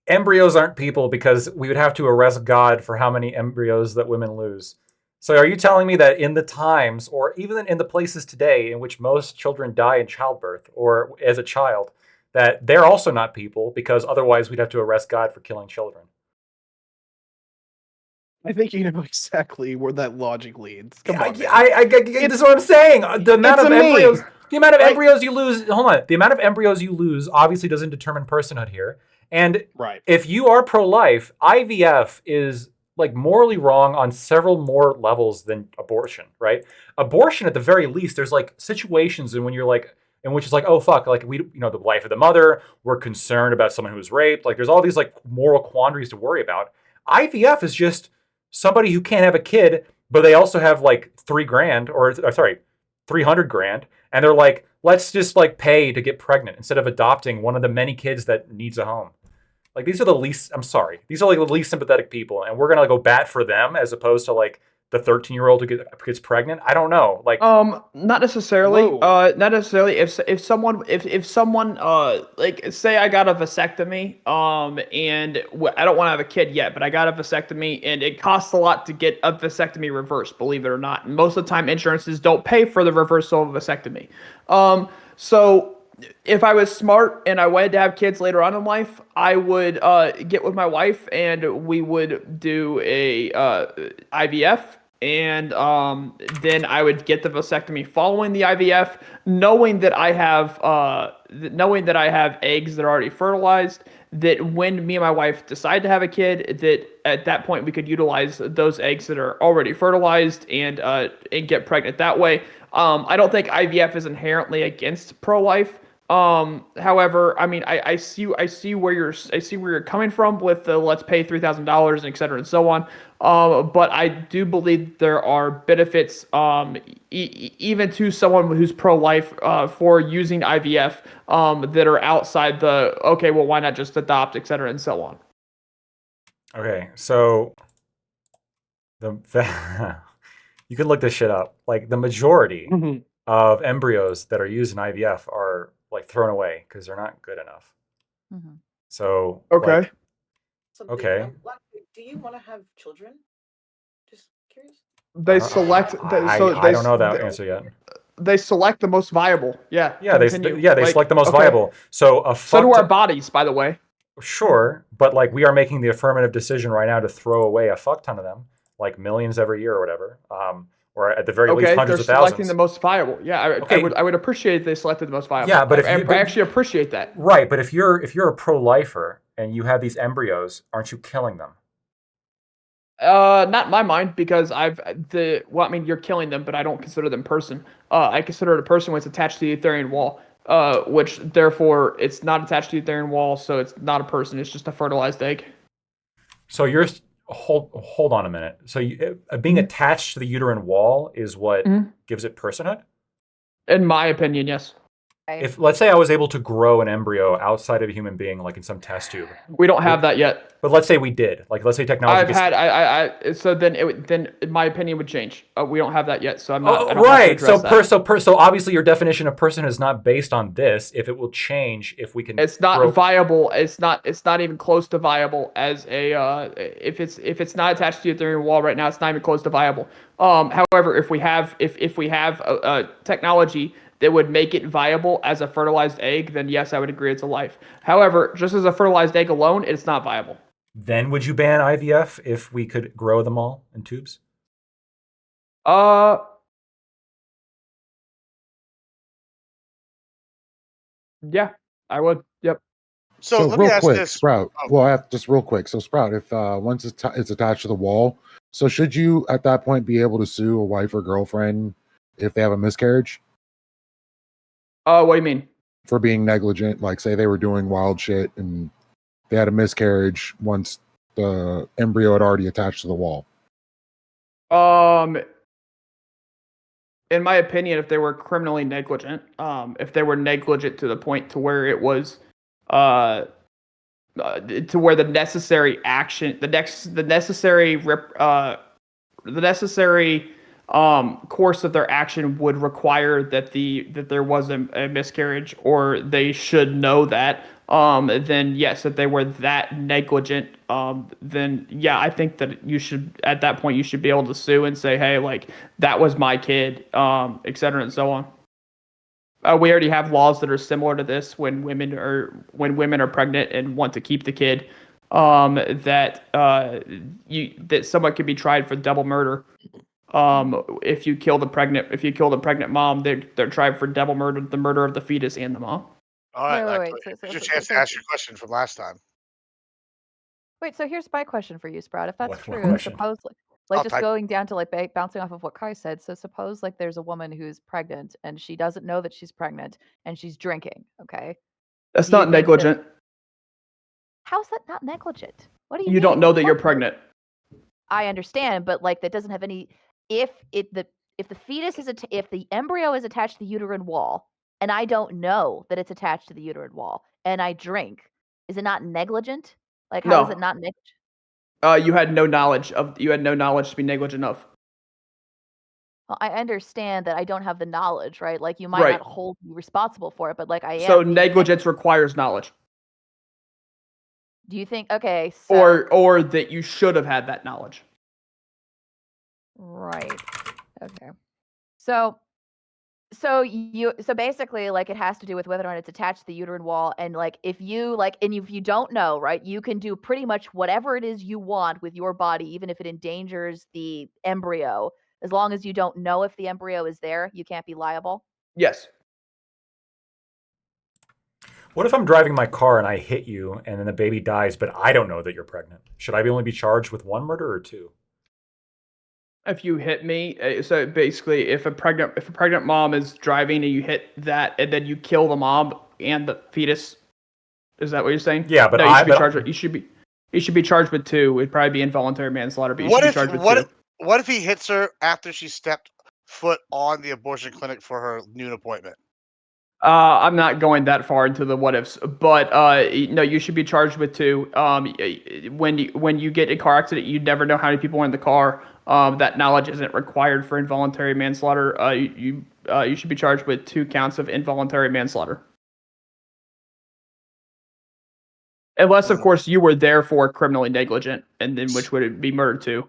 S2: embryos aren't people because we would have to arrest God for how many embryos that women lose. So are you telling me that in the times, or even in the places today in which most children die in childbirth or as a child, that they're also not people because otherwise we'd have to arrest God for killing children?
S9: I think you know exactly where that logic leads. Come on,
S2: this is what I'm saying. The amount of embryos you lose. Hold on. The amount of embryos you lose obviously doesn't determine personhood here. And if you are pro-life, IVF is like morally wrong on several more levels than abortion, right? Abortion, at the very least, there's like situations in when you're like, in which it's like, oh fuck, like we, the life of the mother, we're concerned about someone who was raped. Like there's all these like moral quandaries to worry about. IVF is just somebody who can't have a kid, but they also have like $300,000, and they're like, let's just like pay to get pregnant instead of adopting one of the many kids that needs a home. Like these are the least, I'm sorry, these are like the least sympathetic people, and we're gonna go bat for them as opposed to like the 13-year-old who gets pregnant. I don't know, like
S7: not necessarily. Not necessarily. If someone like say I got a vasectomy, and I don't want to have a kid yet, but I got a vasectomy, and it costs a lot to get a vasectomy reversed. Believe it or not, and most of the time insurances don't pay for the reversal of a vasectomy. So if I was smart and I wanted to have kids later on in life, I would get with my wife and we would do a IVF. And then I would get the vasectomy following the IVF, knowing that I have eggs that are already fertilized. That when me and my wife decide to have a kid, that at that point we could utilize those eggs that are already fertilized and get pregnant that way. I don't think IVF is inherently against pro-life. However, I mean, I see where you're coming from with the let's pay $3,000 and et cetera and so on. But I do believe there are benefits, even to someone who's pro-life, for using IVF, that are outside the okay, well, why not just adopt, et cetera and so on.
S2: Okay, so the you can look this shit up. Like the majority
S7: Mhm.
S2: of embryos that are used in IVF are like thrown away because they're not good enough.
S6: Mhm.
S2: So
S7: Okay.
S2: like,
S8: Something.
S2: okay,
S8: Do you want to have children? Just curious.
S2: I
S7: They
S2: don't,
S7: select.
S2: I don't know that answer yet.
S7: They select the most viable. Yeah.
S2: Yeah,
S7: Continue.
S2: they select the most
S7: Okay.
S2: viable. So a
S7: So do
S2: fuck
S7: our bodies, by the way.
S2: sure, but like we are making the affirmative decision right now to throw away a fuck ton of them, like millions every year or whatever, or at the very least
S7: Okay, they're
S2: hundreds of
S7: selecting the
S2: thousands.
S7: most viable. Yeah,
S2: Okay,
S7: I would appreciate if they selected the most viable.
S2: yeah, but if
S7: I
S2: you, but,
S7: actually appreciate that.
S2: right, but if you're a pro-lifer and you have these embryos, aren't you killing them?
S7: Not in my mind because I mean, you're killing them, but I don't consider them person. I consider it a person when it's attached to the Ethereum wall. Which therefore it's not attached to the Ethereum wall, so it's not a person. It's just a fertilized egg.
S2: So you're hold on a minute. So being
S7: Mhm.
S2: attached to the uterine wall is what
S7: Mhm.
S2: gives it personhood?
S7: In my opinion, yes.
S6: Okay.
S2: If let's say I was able to grow an embryo outside of a human being, like in some test tube,
S7: We don't have that yet.
S2: but let's say we did. Like let's say technology
S7: I've
S2: gets.
S7: had I so then then my opinion would change. We don't have that yet, so I don't have to
S2: Right.
S7: address that.
S2: So obviously your definition of person is not based on this. If it will change, if we can
S7: It's not
S2: grow.
S7: viable. It's not even close to viable as a if it's not attached to the Ethereum wall right now, it's not even close to viable. However, if we have a technology that would make it viable as a fertilized egg, then yes, I would agree it's a life. However, just as a fertilized egg alone, it's not viable.
S2: Then would you ban IVF if we could grow them all in tubes?
S7: Uh, yeah, I would. Yep.
S5: So let me
S4: real
S5: ask
S4: quick,
S5: this.
S4: Sprout.
S5: Oh,
S4: Well, I have just real quick. So Sprout, if once it's attached to the wall, so should you at that point be able to sue a wife or girlfriend if they have a miscarriage
S7: What do you mean?
S4: for being negligent? Like, say they were doing wild shit and they had a miscarriage once the embryo had already attached to the wall.
S7: Um, in my opinion, if they were criminally negligent, if they were negligent to the point to where it was, to where the necessary action, the necessary course of their action would require that there was a miscarriage, or they should know that. Then yes, if they were that negligent, then yeah, I think that you should at that point you should be able to sue and say, hey, like that was my kid, et cetera and so on. We already have laws that are similar to this when women are pregnant and want to keep the kid. That someone could be tried for double murder. If you kill the pregnant mom, they're tried for double murder, the murder of the fetus and the mom.
S5: all right.
S6: Wait.
S5: Here's your chance to ask your question from last time.
S6: Wait, so here's my question for you, Sprout. If that's
S2: What
S6: true,
S2: question?
S6: suppose
S5: I'll
S6: just
S5: type.
S6: going down to like bouncing off of what Kai said. So suppose like there's a woman who's pregnant and she doesn't know that she's pregnant and she's drinking. Okay,
S7: That's
S6: do you
S7: not
S6: think that
S7: negligent.
S6: how's that not negligent? What do you
S7: You
S6: mean?
S7: don't know
S6: Of
S7: that you're
S6: course-
S7: pregnant.
S6: I understand, but like that doesn't have any. If the fetus is if the embryo is attached to the uterine wall and I don't know that it's attached to the uterine wall and I drink, is it not negligent? Like how is it
S7: No.
S6: not negligent?
S7: You had no knowledge to be negligent of.
S6: Well, I understand that I don't have the knowledge, right? Like you might
S7: Right.
S6: not hold me responsible for it, but like I
S7: So
S6: am being
S7: negligence requires knowledge,
S6: Do you think okay, so
S7: or that you should have had that knowledge.
S6: right. Okay. So so basically like it has to do with whether or not it's attached to the uterine wall and like if you don't know, right? You can do pretty much whatever it is you want with your body even if it endangers the embryo. As long as you don't know if the embryo is there, you can't be liable.
S7: Yes.
S2: What if I'm driving my car and I hit you and then the baby dies, but I don't know that you're pregnant? Should I only be charged with one murder or two?
S7: If you hit me, so basically, if a pregnant mom is driving and you hit that, and then you kill the mom, and the fetus. Is that what you're saying?
S2: Yeah, but
S7: no, you
S2: I-
S7: should be
S2: but-
S7: charged with, you should be charged with 2. It'd probably be involuntary manslaughter, but you should be charged with 2.
S5: What if he hits her after she stepped foot on the abortion clinic for her noon appointment?
S7: I'm not going that far into the what ifs, but no, you should be charged with 2. When you get in a car accident, you never know how many people are in the car. That knowledge isn't required for involuntary manslaughter. You should be charged with 2 counts of involuntary manslaughter. Unless, of course, you were therefore criminally negligent, and then which would be murder too.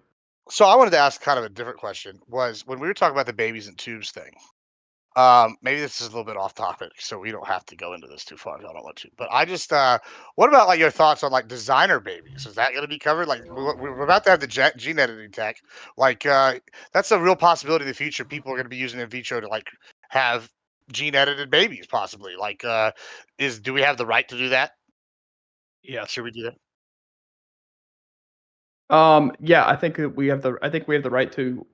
S5: So I wanted to ask kind of a different question. Was when we were talking about the babies in tubes thing. Maybe this is a little bit off topic, so we don't have to go into this too far if I don't want to. But I just, what about like your thoughts on like designer babies? Is that going to be covered? Like we're about to have the gene editing tech. Like that's a real possibility in the future. People are going to be using in vitro to like have gene edited babies, possibly. Like, do we have the right to do that?
S9: Yes.
S5: Should we do that?
S7: Yeah, I think we have the right to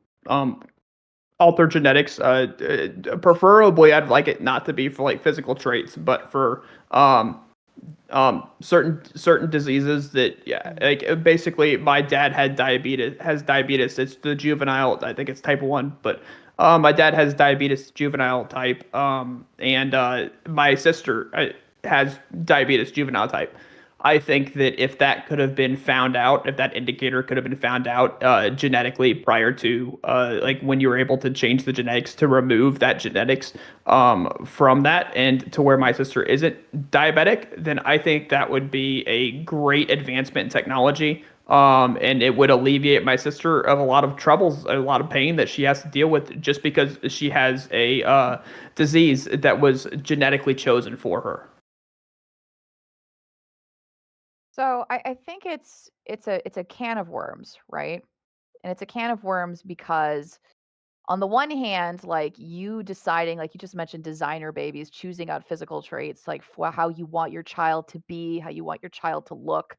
S7: alter genetics. Preferably, I'd like it not to be for like physical traits, but for certain diseases that like basically my dad has diabetes. It's the juvenile. I think it's type 1, but my dad has diabetes juvenile type. And my sister has diabetes juvenile type. I think that if that could have been found out, if that indicator could have been found out genetically prior to like when you were able to change the genetics to remove that genetics from that and to where my sister isn't diabetic, then I think that would be a great advancement in technology. And it would alleviate my sister of a lot of troubles, a lot of pain that she has to deal with just because she has a disease that was genetically chosen for her.
S6: So I think it's a can of worms, right? And it's a can of worms because on the one hand, like you deciding, like you just mentioned, designer babies, choosing out physical traits, like how you want your child to be, how you want your child to look,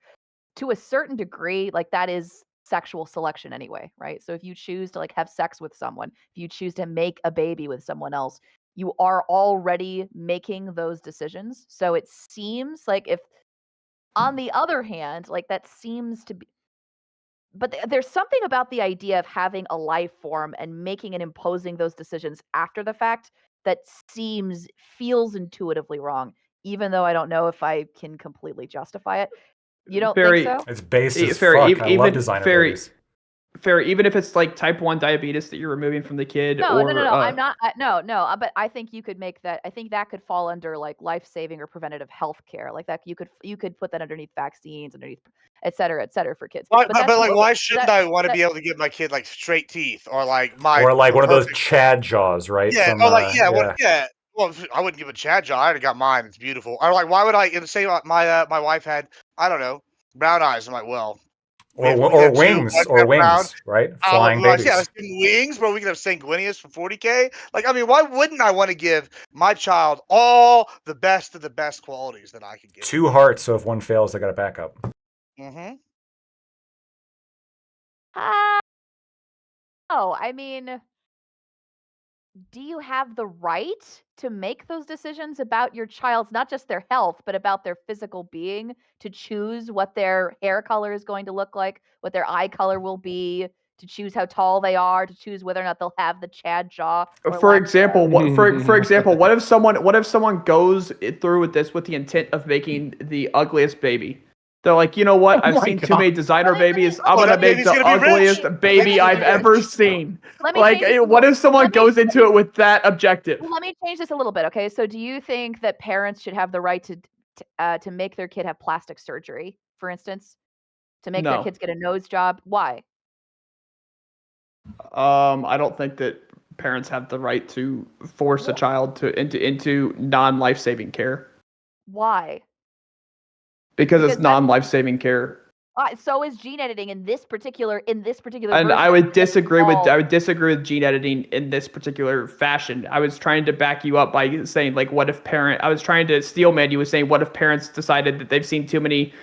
S6: to a certain degree, like that is sexual selection anyway, right? So if you choose to like have sex with someone, if you choose to make a baby with someone else, you are already making those decisions. So it seems like if on the other hand, like that seems to be, but there's something about the idea of having a life form and making and imposing those decisions after the fact that feels intuitively wrong, even though I don't know if I can completely justify it. You don't think
S7: Very,
S6: so?
S2: It's base as
S7: Fair,
S2: fuck. I love
S7: even
S2: designer
S7: very
S2: babies.
S7: fair, even if it's like type 1 diabetes that you're removing from the kid,
S6: No,
S7: or
S6: no, no, no. I'm not. No. But I think you could make that. I think that could fall under like life-saving or preventative health care. Like that, you could put that underneath vaccines, underneath, et cetera, for kids.
S5: Why,
S6: But
S5: but,
S6: that's
S5: but like,
S6: more.
S5: why shouldn't
S6: That
S5: I want to
S6: that
S5: be able to give my kid like straight teeth or like my
S2: Or like one of those
S5: perfect
S2: Chad jaws, right?
S5: yeah,
S2: From
S5: or like
S2: yeah.
S5: yeah. Well, I wouldn't give a Chad job. I already got mine. It's beautiful. Or like, why would I? Say my wife had I don't know brown eyes. I'm like, well,
S2: Or
S5: we can have two.
S2: wings,
S5: One can
S2: or
S5: have brown.
S2: wings, right?
S5: I
S2: Flying
S5: was yeah,
S2: babies.
S5: let's do wings, bro. We can have sanguineous for 40K. Like, I mean, why wouldn't I want to give my child all the best of the best qualities that I could give?
S2: 2 hearts, so if one fails, they got a backup.
S5: Mm-hmm.
S6: Oh, I mean, do you have the right to make those decisions about your child's not just their health, but about their physical being, to choose what their hair color is going to look like, what their eye color will be, to choose how tall they are, to choose whether or not they'll have the Chad jaw? Or
S7: for
S6: lack
S7: example,
S6: thereof?
S7: for example, what if someone goes through with this with the intent of making the ugliest baby? They're like, you know what?
S1: Oh
S7: I've
S1: my
S7: seen too
S1: God.
S7: many designer
S6: Let me-
S7: babies.
S6: let
S7: I'm
S6: me-
S5: Well,
S7: gonna
S5: that
S7: make
S5: baby's
S7: the
S5: gonna be
S7: ugliest
S5: rich.
S7: baby
S5: Baby's gonna
S7: I've
S5: be
S7: ever
S5: rich.
S7: seen.
S6: Let me
S7: Like,
S6: change this a
S7: what
S6: little-
S7: if someone
S6: let me-
S7: goes into it with that objective?
S6: Let me change this a little bit, okay? So, do you think that parents should have the right to make their kid have plastic surgery, for instance, to make their
S7: No.
S6: kids get a nose job? Why?
S7: I don't think that parents have the right to force a child into non-life-saving care
S6: Why?
S7: because
S6: Because
S7: it's non-life-saving care.
S6: so is gene editing in this particular
S7: And
S6: version.
S7: I would disagree with
S6: involved-
S7: gene editing in this particular fashion. I was trying to back you up by saying like, what if I was trying to steelman you with saying, what if parents decided that they've seen too many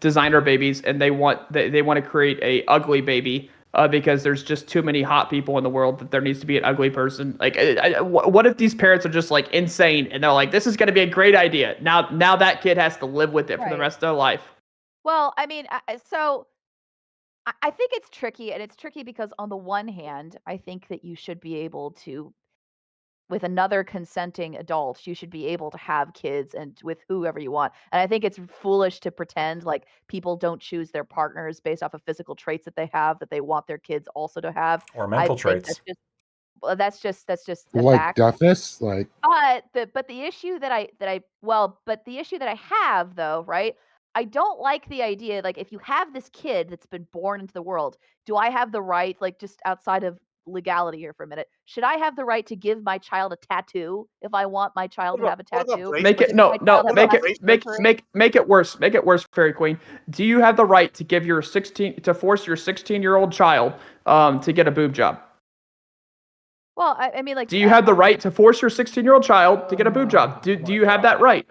S7: designer babies and they want to create a ugly baby because there's just too many hot people in the world that there needs to be an ugly person. Like, what if these parents are just like insane and they're like, this is going to be a great idea. Now that kid has to live with it for the
S6: Right.
S7: rest of their life.
S6: Well, I mean, so I think it's tricky, and it's tricky because on the one hand, I think that you should be able to, with another consenting adult, you should be able to have kids and with whoever you want. And I think it's foolish to pretend like people don't choose their partners based off of physical traits that they have that they want their kids also to have.
S2: Or
S6: I
S2: mental
S6: think that's
S2: traits.
S6: just well, that's just a
S4: Like
S6: fact.
S4: deafness, like
S6: But the issue but the issue that I have though, right? I don't like the idea like if you have this kid that's been born into the world, do I have the right, like just outside of legality here for a minute, should I have the right to give my child a tattoo if I want my child to have a
S5: What about
S6: tattoo?
S5: braces?
S7: Make
S6: Or
S7: it
S6: to
S7: no
S6: my
S7: no
S6: child have
S7: make it
S6: plastic
S7: make
S6: surgery?
S7: make it worse. Make it worse, Fairy Queen. Do you have the right to give your 16 to force your 16-year-old child to get a boob job?
S6: Well, I mean, like,
S7: Do you have the right to force your 16-year-old child to get a boob job? Do you have that right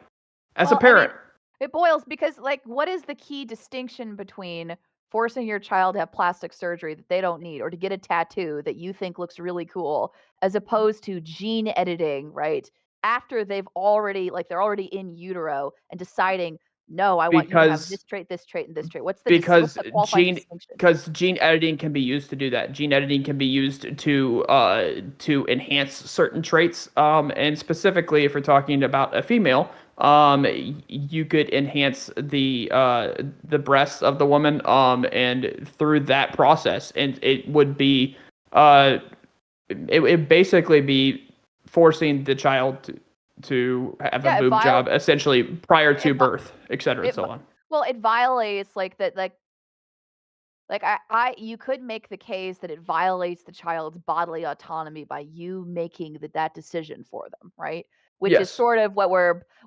S7: as a
S6: well, I mean,
S7: parent?
S6: it boils because, like, what is the key distinction between forcing your child to have plastic surgery that they don't need or to get a tattoo that you think looks really cool, as opposed to gene editing, right? After they're already in utero and deciding, no, I want you to have
S7: Because
S6: this trait, this trait, and this trait. What's
S7: because
S6: the qualifying distinction?
S7: gene editing can be used to do that. Gene editing can be used to enhance certain traits. And specifically, if we're talking about a female, you could enhance the breasts of the woman. And through that process, and it would be it would basically be forcing the child to have
S6: Yeah,
S7: a boob job essentially prior to
S6: it vi-
S7: birth, et cetera, and
S6: it
S7: so
S6: vi-
S7: on.
S6: well, it violates like that, like you could make the case that it violates the child's bodily autonomy by you making that decision for them, right? Which is
S7: Yes.
S6: sort of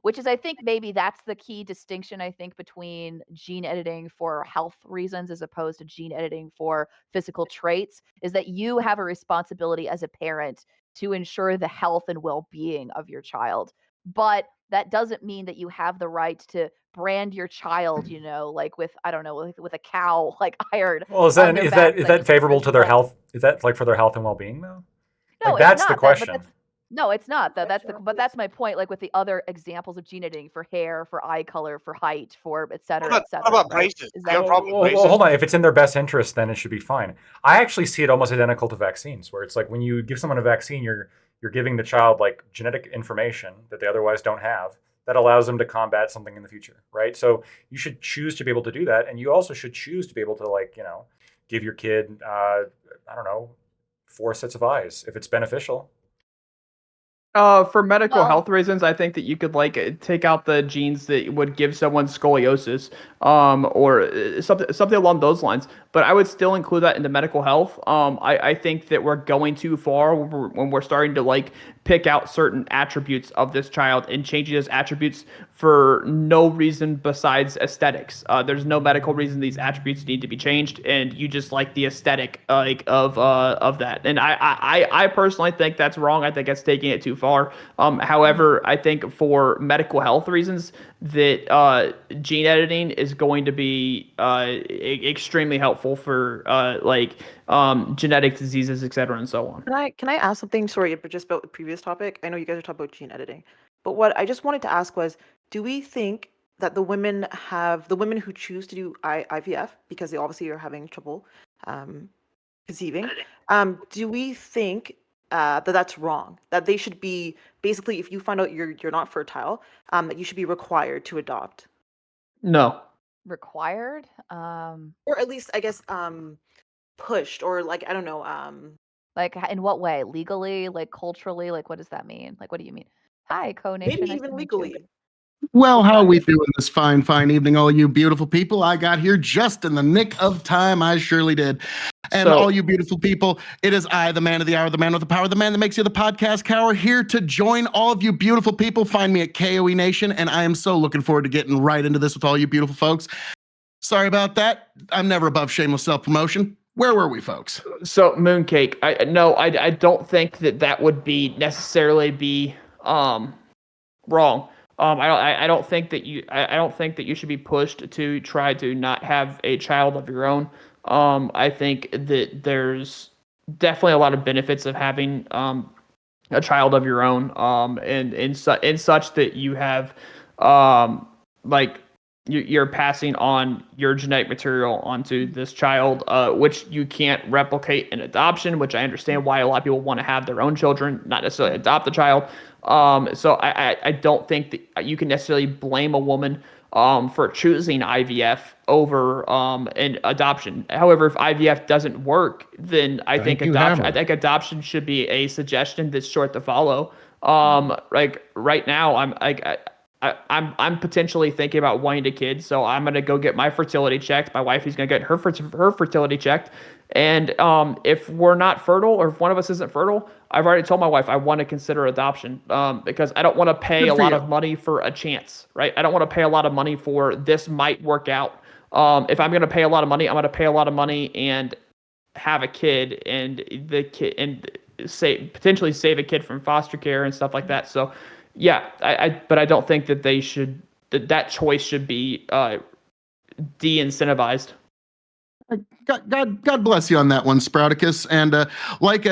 S6: which is I think maybe that's the key distinction I think between gene editing for health reasons as opposed to gene editing for physical traits, is that you have a responsibility as a parent to ensure the health and well-being of your child. But that doesn't mean that you have the right to brand your child, like with, I don't know, with a cow like iron
S2: Well,
S6: on their back,
S2: is
S6: like
S2: that favorable to their
S6: well,
S2: health? Is that like for their health and well-being though?
S6: no,
S2: Like
S6: it's
S2: that's the
S6: not that, but
S2: question.
S6: that's no, it's not that. But that's my point. Like with the other examples of gene editing for hair, for eye color, for height, for et
S5: What
S6: cetera,
S5: about
S6: right?
S5: braces?
S6: Is
S5: You
S6: that
S5: have a problem with
S2: Well,
S5: braces?
S2: hold on. If it's in their best interest, then it should be fine. I actually see it almost identical to vaccines, where it's like when you give someone a vaccine, you're giving the child like genetic information that they otherwise don't have that allows them to combat something in the future, right? So you should choose to be able to do that, and you also should choose to be able to give your kid I don't know 4 sets of eyes if it's beneficial.
S7: For medical
S6: well,
S7: health reasons, I think that you could take out the genes that would give someone scoliosis, or something along those lines. But I would still include that into medical health. I think that we're going too far when we're starting to pick out certain attributes of this child and changing those attributes for no reason besides aesthetics. There's no medical reason these attributes need to be changed, and you just like the aesthetic of that. And I personally think that's wrong. I think it's taking it too far. However, I think for medical health reasons, that gene editing is going to be extremely helpful for genetic diseases, et cetera, and so on.
S8: Can I ask something? Sorry, but just about the previous topic. I know you guys are talking about gene editing, but what I just wanted to ask was, do we think that the women who choose to do IVF because they obviously are having trouble conceiving, do we think that that's wrong? That they should be basically, if you find out you're not fertile, that you should be required to adopt,
S7: No.
S6: required.
S8: or at least I guess pushed, or like I don't know,
S6: Like in what way? Legally, like culturally, like what does that mean? Like what do you mean? Hi, Co
S8: maybe
S6: Nation. Nice to
S8: even
S6: meet you.
S8: legally.
S10: Well, how are we
S8: required.
S10: doing this fine evening, all you beautiful people? I got here just in the nick of time. I surely did. And
S7: So-
S10: all you beautiful people, it is I, the man of the hour, the man with the power, the man that makes you the podcast cower, here to join all of you beautiful people. Find me at KOE Nation, and I am so looking forward to getting right into this with all you beautiful folks. Sorry about that. I'm never above shameless self-promotion. Where were we, folks?
S7: So Mooncake, I don't think that would be necessarily be wrong. I don't think that you should be pushed to try to not have a child of your own. I think that there's definitely a lot of benefits of having a child of your own, and in such that you have, like you're passing on your genetic material onto this child, which you can't replicate in adoption. Which I understand why a lot of people want to have their own children, not necessarily adopt the child. So I don't think that you can necessarily blame a woman for choosing IVF over an adoption. However, if IVF doesn't work, then I think adoption should be a suggestion that's short to follow. Like right now, I'm potentially thinking about wanting a kid, so I'm gonna go get my fertility checked. My wife is gonna get her fertility checked, and if we're not fertile or if one of us isn't fertile, I've already told my wife I want to consider adoption, because I don't want to pay a lot of money for a chance, right? I don't want to pay a lot of money for this might work out. If I'm gonna pay a lot of money, I'm gonna pay a lot of money and have a kid, and the kid and potentially save a kid from foster care and stuff like that. So yeah, but I don't think that they should that choice should be de-incentivized.
S10: God bless you on that one, Sprouticus. And like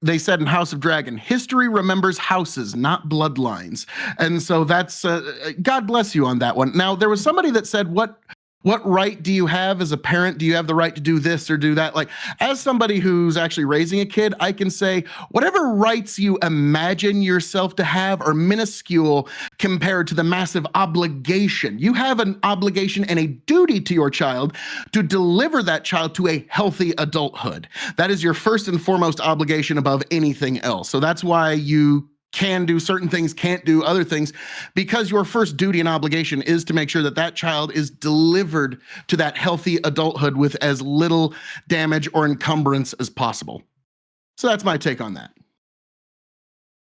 S10: they said in House of Dragon, history remembers houses, not bloodlines. And so that's God bless you on that one. Now, there was somebody that said, what right do you have as a parent? Do you have the right to do this or do that? Like, as somebody who's actually raising a kid, I can say whatever rights you imagine yourself to have are minuscule compared to the massive obligation. You have an obligation and a duty to your child to deliver that child to a healthy adulthood. That is your first and foremost obligation above anything else. So that's why you can do certain things, can't do other things, because your first duty and obligation is to make sure that that child is delivered to that healthy adulthood with as little damage or encumbrance as possible. So that's my take on that.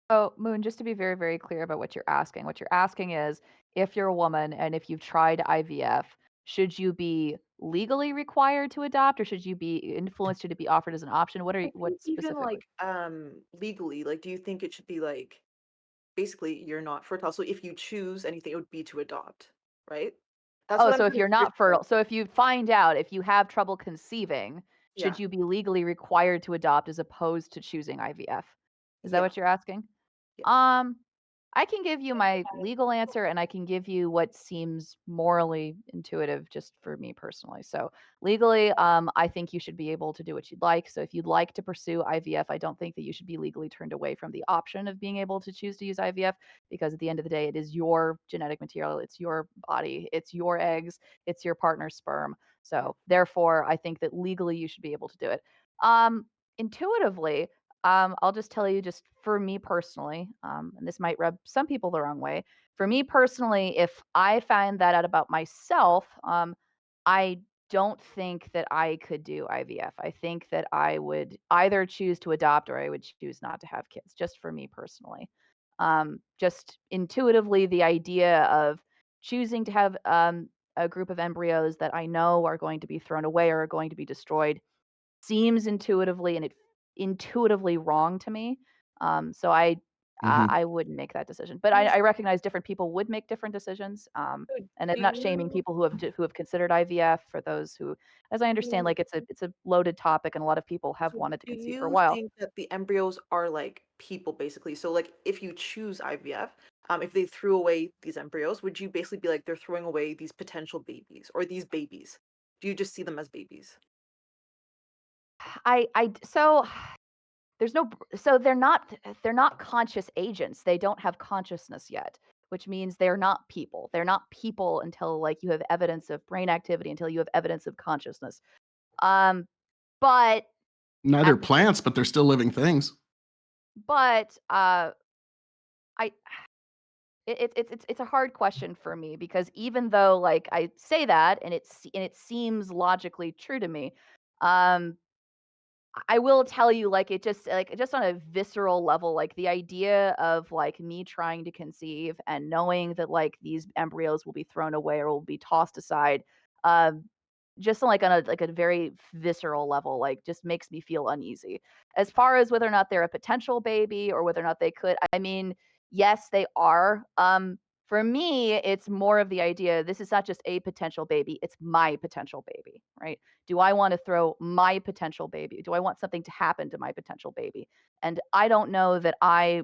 S6: Oh, Moon, just to be very, very clear about what you're asking is if you're a woman and if you've tried IVF, should you be legally required to adopt, or should you be influenced to be offered as an option? What
S8: Even
S6: specifically?
S8: legally, like, do you think it should be like basically you're not fertile, so if you choose anything, it would be to adopt, right? That's what I'm
S6: So if
S8: kind
S6: you're
S8: of
S6: not
S8: curious
S6: fertile,
S8: about.
S6: so if you find out if you have trouble conceiving,
S8: Yeah,
S6: should you be legally required to adopt as opposed to choosing IVF? Is that
S8: yeah,
S6: what you're asking?
S8: yeah.
S6: I can give you my legal answer and I can give you what seems morally intuitive just for me personally. So legally, I think you should be able to do what you'd like. So if you'd like to pursue IVF, I don't think that you should be legally turned away from the option of being able to choose to use IVF, because at the end of the day, it is your genetic material, it's your body, it's your eggs, it's your partner's sperm. So therefore, I think that legally you should be able to do it. Intuitively, I'll just tell you, just for me personally, and this might rub some people the wrong way. For me personally, if I find that out about myself, I don't think that I could do IVF. I think that I would either choose to adopt or I would choose not to have kids, just for me personally. Just intuitively, the idea of choosing to have a group of embryos that I know are going to be thrown away or are going to be destroyed seems intuitively wrong to me. So I wouldn't make that decision. But I recognize different people would make different decisions. And I'm not shaming people who have considered IVF. For those who, as I understand, like it's a loaded topic, and a lot of people have
S8: So
S6: wanted to
S8: do
S6: conceive for a
S8: you
S6: while.
S8: think that the embryos are like people basically? So like if you choose IVF, if they threw away these embryos, would you basically be like they're throwing away these potential babies or these babies? Do you just see them as babies?
S6: So there's no so they're not conscious agents. They don't have consciousness yet, which means they're not people. They're not people until like you have evidence of brain activity, until you have evidence of consciousness. Um, but
S10: Neither
S6: at the same,
S10: plants, but they're still living things.
S6: but I it's a hard question for me, because even though like I say that and it seems logically true to me, um, I will tell you, like, just on a visceral level, like, the idea of, like, me trying to conceive and knowing that, like, these embryos will be thrown away or will be tossed aside, um, just on a very visceral level, like, just makes me feel uneasy. As far as whether or not they're a potential baby or whether or not they could, I mean, yes, they are, For me, it's more of the idea, this is not just a potential baby, it's my potential baby, right? Do I want to throw my potential baby? Do I want something to happen to my potential baby? And I don't know that I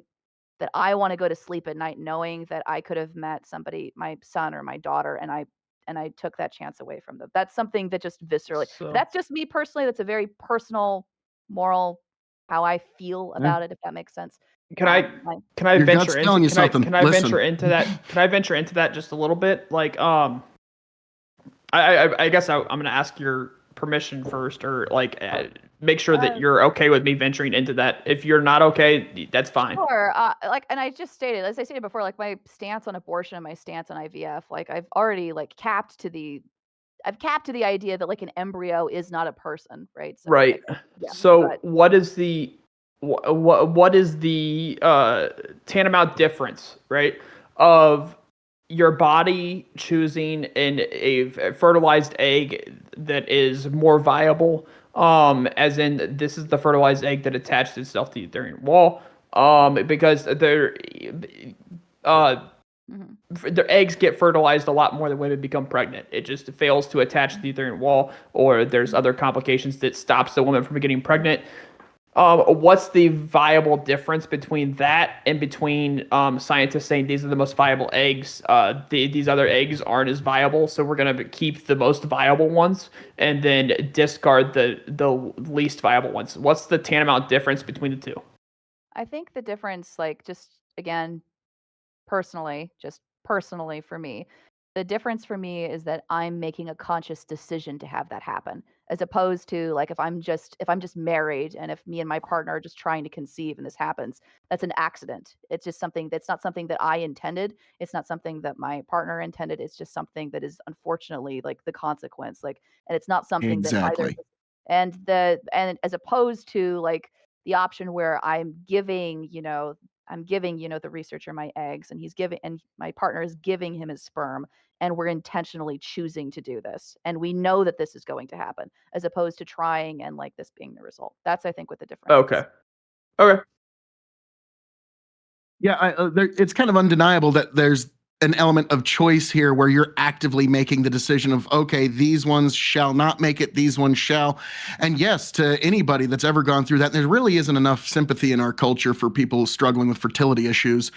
S6: want to go to sleep at night knowing that I could have met somebody, my son or my daughter, and I took that chance away from them. That's something that just viscerally.
S3: So-
S6: That's just me personally. That's a very personal, moral, how I feel about it, if that makes sense.
S7: Can I
S6: Like,
S7: can I
S10: Your gut's
S7: venture
S10: telling
S7: into
S10: you
S7: can I
S10: something.
S7: can I
S10: Listen.
S7: venture into that? Can I venture into that just a little bit? Like I guess I'm gonna ask your permission first, or like make sure that you're okay with me venturing into that. If you're not okay, that's fine.
S6: Sure. And I just stated, as I stated before, like my stance on abortion and my stance on IVF, like I've already like capped to the idea that like an embryo is not a person, right? So,
S7: Right.
S6: like, yeah,
S7: So
S6: but
S7: what is the what is the tantamount difference, right, of your body choosing a fertilized egg that is more viable, as in this is the fertilized egg that attached itself to the uterine wall, because uh
S6: mhm.
S7: their eggs get fertilized a lot more than women become pregnant. It just fails to attach to the uterine wall, or there's other complications that stops the woman from getting pregnant. What's the viable difference between that and between scientists saying these are the most viable eggs? These other eggs aren't as viable, so we're gonna keep the most viable ones and then discard the least viable ones. What's the tantamount difference between the two?
S6: I think the difference, like just again, just personally for me, the difference for me is that I'm making a conscious decision to have that happen, as opposed to like if I'm just married and if me and my partner are just trying to conceive and this happens, that's an accident. It's just something that's not something that I intended. It's not something that my partner intended. It's just something that is unfortunately like the consequence. Like, and it's not something that either.
S10: Exactly.
S6: And as opposed to like the option where I'm giving, the researcher my eggs and my partner is giving him his sperm, and we're intentionally choosing to do this. And we know that this is going to happen, as opposed to trying and like this being the result. That's, I think, what the difference
S7: Okay.
S6: is.
S7: Okay.
S10: Yeah, it's kind of undeniable that there's an element of choice here where you're actively making the decision of, okay, these ones shall not make it, these ones shall. And yes, to anybody that's ever gone through that, there really isn't enough sympathy in our culture for people struggling with fertility issues.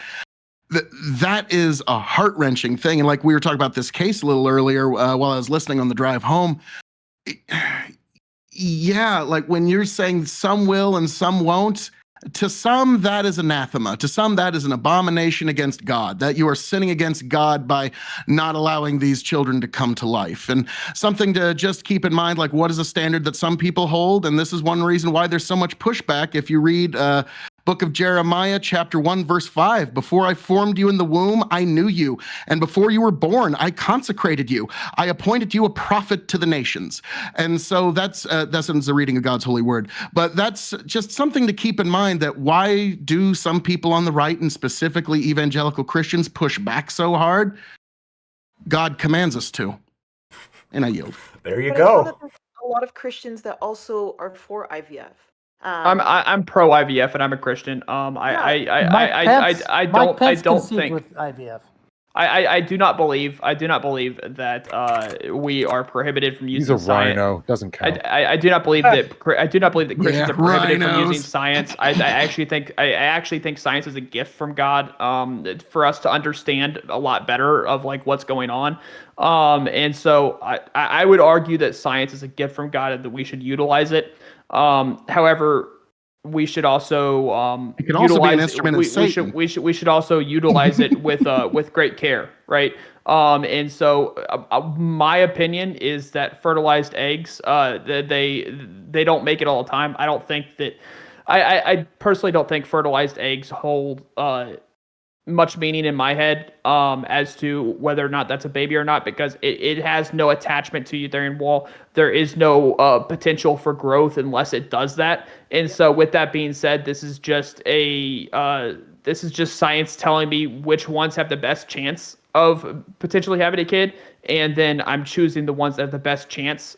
S10: That is a heart-wrenching thing. And like we were talking about this case a little earlier while I was listening on the drive home. Yeah, like when you're saying some will and some won't, to some that is anathema. To some that is an abomination against God, that you are sinning against God by not allowing these children to come to life. And something to just keep in mind, like what is a standard that some people hold? And this is one reason why there's so much pushback. If you read book of Jeremiah, chapter 1, verse 5, before I formed you in the womb, I knew you. And before you were born, I consecrated you. I appointed you a prophet to the nations. And so that's a reading of God's holy word. But that's just something to keep in mind, that why do some people on the right, and specifically evangelical Christians, push back so hard? God commands us to. And I yield.
S2: There you
S8: But I know
S2: go.
S8: that there's a lot of Christians that also are for IVF.
S7: I'm pro IVF and I'm a Christian. I
S11: Mike Pence
S7: don't
S11: conceived
S7: think
S11: with IVF.
S7: I do not believe that we are prohibited from
S4: He's
S7: using
S4: a
S7: science.
S4: rhino. Doesn't count.
S7: I do not believe that Christians
S10: Yeah,
S7: are prohibited from using
S10: rhinos.
S7: science. I actually think science is a gift from God, for us to understand a lot better of like what's going on. And so I would argue that science is a gift from God and that we should utilize it. However, we should also
S10: It can also be an
S7: utilize
S10: instrument of Satan.
S7: we should also utilize it with great care, right? And so my opinion is that fertilized eggs, they don't make it all the time. I don't think that I personally don't think fertilized eggs hold much meaning in my head as to whether or not that's a baby or not, because it has no attachment to uterine wall. There is no potential for growth unless it does that. And so with that being said, this is just science telling me which ones have the best chance of potentially having a kid, and then I'm choosing the ones that have the best chance.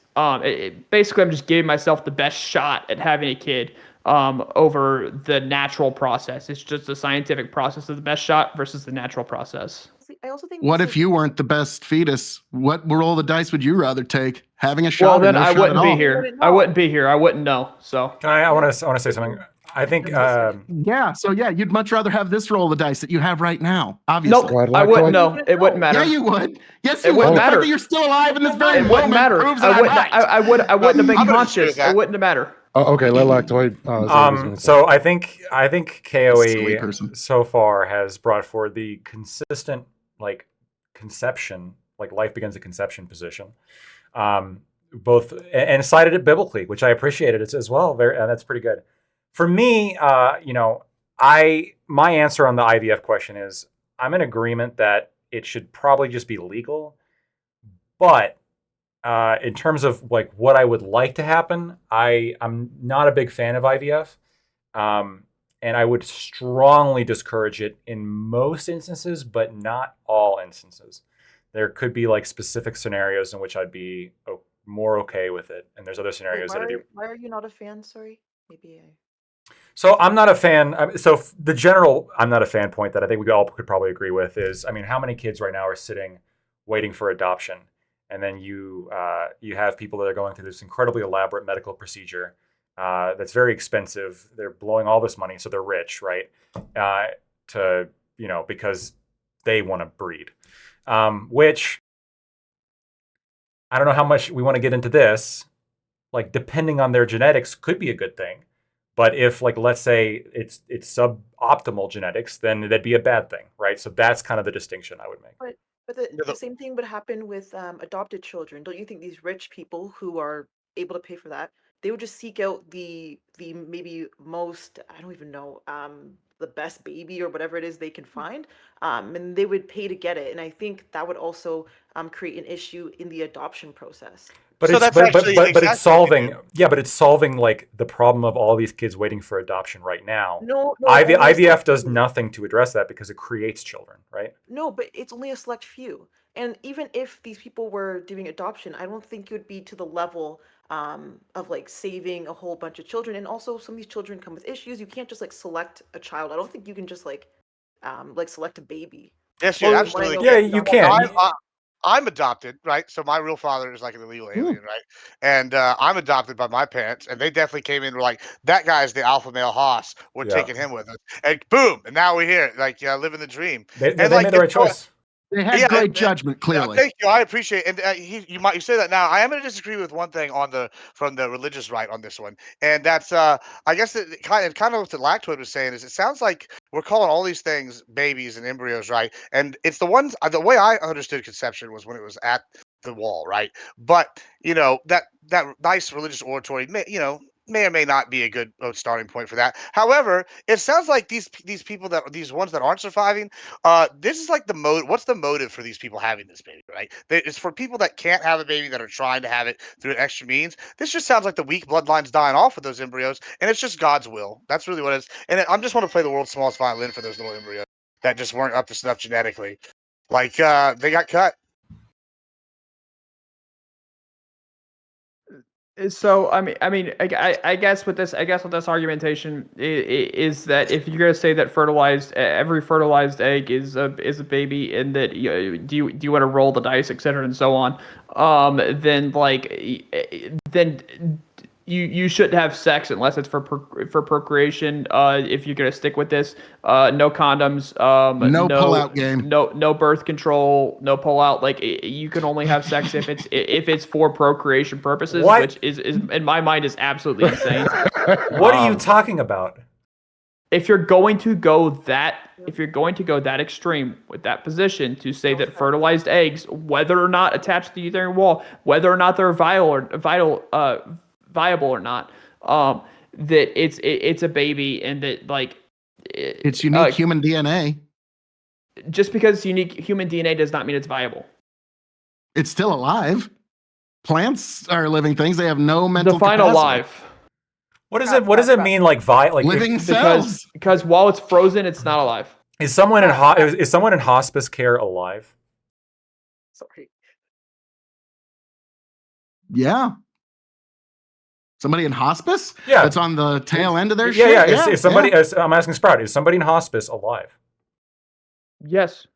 S7: Basically, I'm just giving myself the best shot at having a kid over the natural process. It's just the scientific process of the best shot versus the natural process.
S8: I also think.
S10: What if you weren't the best fetus? What roll of the dice would you rather take? Having a shot?
S7: Well, then
S10: or no
S7: I
S10: shot
S7: wouldn't
S10: at
S7: be
S10: all?
S7: here. I wouldn't be here. I wouldn't know. So
S2: Can I want to say something. I think
S10: Yeah. So yeah, you'd much rather have this roll of the dice that you have right now. Obviously.
S7: nope, I wouldn't know. It wouldn't matter.
S10: Yeah, you would. Yes,
S7: It
S10: you would.
S7: wouldn't
S10: The fact
S7: matter.
S10: that you're still alive in this very
S7: It wouldn't
S10: moment
S7: matter.
S10: proves that
S7: I wouldn't.
S10: I'm right.
S7: I wouldn't have been
S5: I'm gonna disagree with
S7: conscious.
S5: that.
S7: It wouldn't have mattered.
S4: Oh, okay, let Lactoid.
S2: So I think
S10: Silly
S2: KOE
S10: person.
S2: so far has brought forward the consistent like conception, like life begins at conception position, both and cited it biblically, which I appreciated it as well. That's pretty good. For me, my answer on the IVF question is I'm in agreement that it should probably just be legal, but in terms of like what I would like to happen, I'm not a big fan of IVF, and I would strongly discourage it in most instances, but not all instances. There could be like specific scenarios in which I'd be more okay with it, and there's other scenarios that I'd be.
S8: Why are you not a fan? Sorry, maybe.
S2: So I'm not a fan. So the general I'm not a fan point that I think we all could probably agree with is, I mean, how many kids right now are sitting waiting for adoption? And then you have people that are going through this incredibly elaborate medical procedure that's very expensive. They're blowing all this money, so they're rich, right? Because they want to breed. Which I don't know how much we want to get into this. Like, depending on their genetics, could be a good thing. But if, like, let's say it's suboptimal genetics, then that'd be a bad thing, right? So that's kind of the distinction I would make.
S8: But the same thing would happen with adopted children. Don't you think these rich people who are able to pay for that, they would just seek out the maybe most, I don't even know, the best baby or whatever it is they can find, and they would pay to get it. And I think that would also create an issue in the adoption process.
S2: But
S5: So
S2: it's
S5: that's
S2: but
S5: actually
S2: it's
S5: exactly
S2: solving but it's solving like the problem of all these kids waiting for adoption right now.
S8: No,
S2: IVF
S8: only a
S2: does
S8: select
S2: nothing to address that because it creates children, right?
S8: No, but it's only a select few. And even if these people were doing adoption, I don't think it would be to the level of like saving a whole bunch of children. And also, some of these children come with issues. You can't just like select a child. I don't think you can just like select a baby.
S5: Yes, you
S8: Well,
S5: absolutely
S8: when I
S5: can.
S8: know
S2: you
S8: that-
S2: can.
S5: I'm adopted, right? So my real father is like an illegal alien, right? And I'm adopted by my parents, and they definitely came in and were like, that guy's the alpha male hoss. We're
S2: Yeah.
S5: taking him with us. And boom, and now we're here, like living the dream.
S2: They
S5: And
S2: made the right
S5: it's so-
S2: choice.
S10: They had
S5: Yeah,
S10: great judgment, clearly.
S5: thank you. I appreciate it. And you say that now. I am going to disagree with one thing from the religious right on this one, and that's I guess kind of what the Lactoid was saying is it sounds like we're calling all these things babies and embryos, right? And it's the ones the way I understood conception was when it was at the wall, right? But that nice religious oratory, may or may not be a good starting point for that. However, it sounds like these people these ones that aren't surviving, this is like the mode. What's the motive for these people having this baby, right? It's for people that can't have a baby that are trying to have it through extra means. This just sounds like the weak bloodlines dying off with those embryos, and it's just God's will. That's really what it is. And I just want to play the world's smallest violin for those little embryos that just weren't up to snuff genetically. Like they got cut.
S7: So I guess with this argumentation is that if you're gonna say that every fertilized egg is a baby, and that do you want to roll the dice, etc. and so on, then you shouldn't have sex unless it's for procreation. If you're gonna stick with this, no condoms,
S10: no pull-out game,
S7: no birth control, no pull-out. Like you can only have sex if it's for procreation purposes,
S2: What?
S7: which is in my mind is absolutely insane.
S2: What are you talking about?
S7: If you're going to go that extreme with that position to say that fertilized eggs, whether or not attached to the uterine wall, whether or not they're viable or not, that it's a baby, and that like
S10: it's unique human DNA.
S7: Just because it's unique human DNA does not mean it's viable.
S10: It's still alive. Plants are living things. They have no mental
S7: Define
S10: capacity.
S7: alive.
S2: What does it mean, like
S10: living cells?
S7: Because while it's frozen, it's not alive.
S2: Is someone in hospice care alive?
S8: Sorry.
S10: Yeah. Somebody in hospice?
S2: Yeah.
S10: That's on the tail end of their
S2: shit?
S10: Yeah.
S2: Is somebody? I'm asking Sprout. Is somebody in hospice alive?
S7: Yes.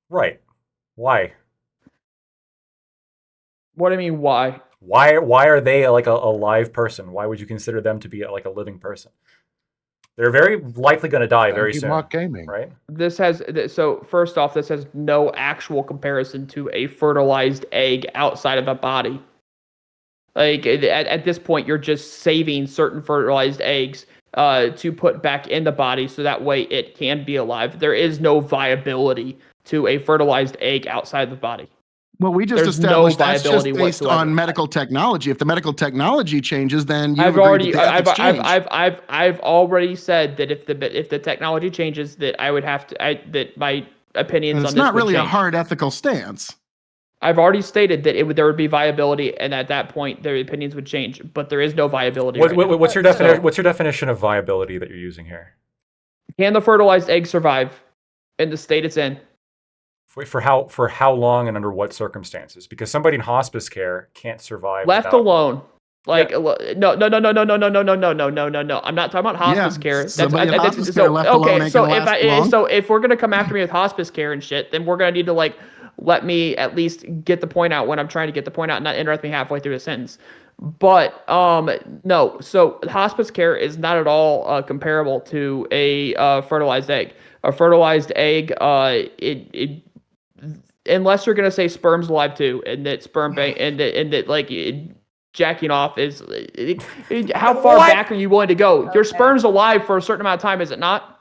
S2: Right. Why?
S7: What do you mean, why?
S2: Why are they like a live person? Why would you consider them to be like a living person? They're very likely going to die very soon,
S4: Mock gaming.
S2: right?
S7: So first off, this has no actual comparison to a fertilized egg outside of a body. Like at this point, you're just saving certain fertilized eggs to put back in the body, so that way it can be alive. There is no viability to a fertilized egg outside the body.
S10: Well, we just
S7: There's no
S10: established that's just
S7: viability
S10: based
S7: whatsoever.
S10: on medical technology. If the medical technology changes, then you
S7: I've
S10: agree
S7: already,
S10: that the ethics change.
S7: I've already said that if the technology changes, that I would have to, that my opinions
S10: And
S7: on
S10: it's
S7: this
S10: not
S7: would
S10: really a
S7: change.
S10: hard ethical stance.
S7: I've already stated that there would be viability, and at that point, their opinions would change. But there is no viability.
S2: What's your definition? What's your definition of viability that you're using here?
S7: Can the fertilized egg survive in the state it's in?
S2: For how long and under what circumstances? Because somebody in hospice care can't survive
S7: Left
S2: without...
S7: alone. Like no. I'm not talking about hospice care.
S10: Somebody in hospice care left alone ain't gonna last long.
S7: So if we're gonna come after me with hospice care and shit, then we're gonna need to let me at least get the point out when I'm trying to get the point out, and not interrupt me halfway through a sentence. But no. So hospice care is not at all comparable to a fertilized egg. A fertilized egg, unless you're gonna say sperm's alive too, and that sperm bank, and that jacking off is how far back are you willing to go? Okay. Your sperm's alive for a certain amount of time, is it not?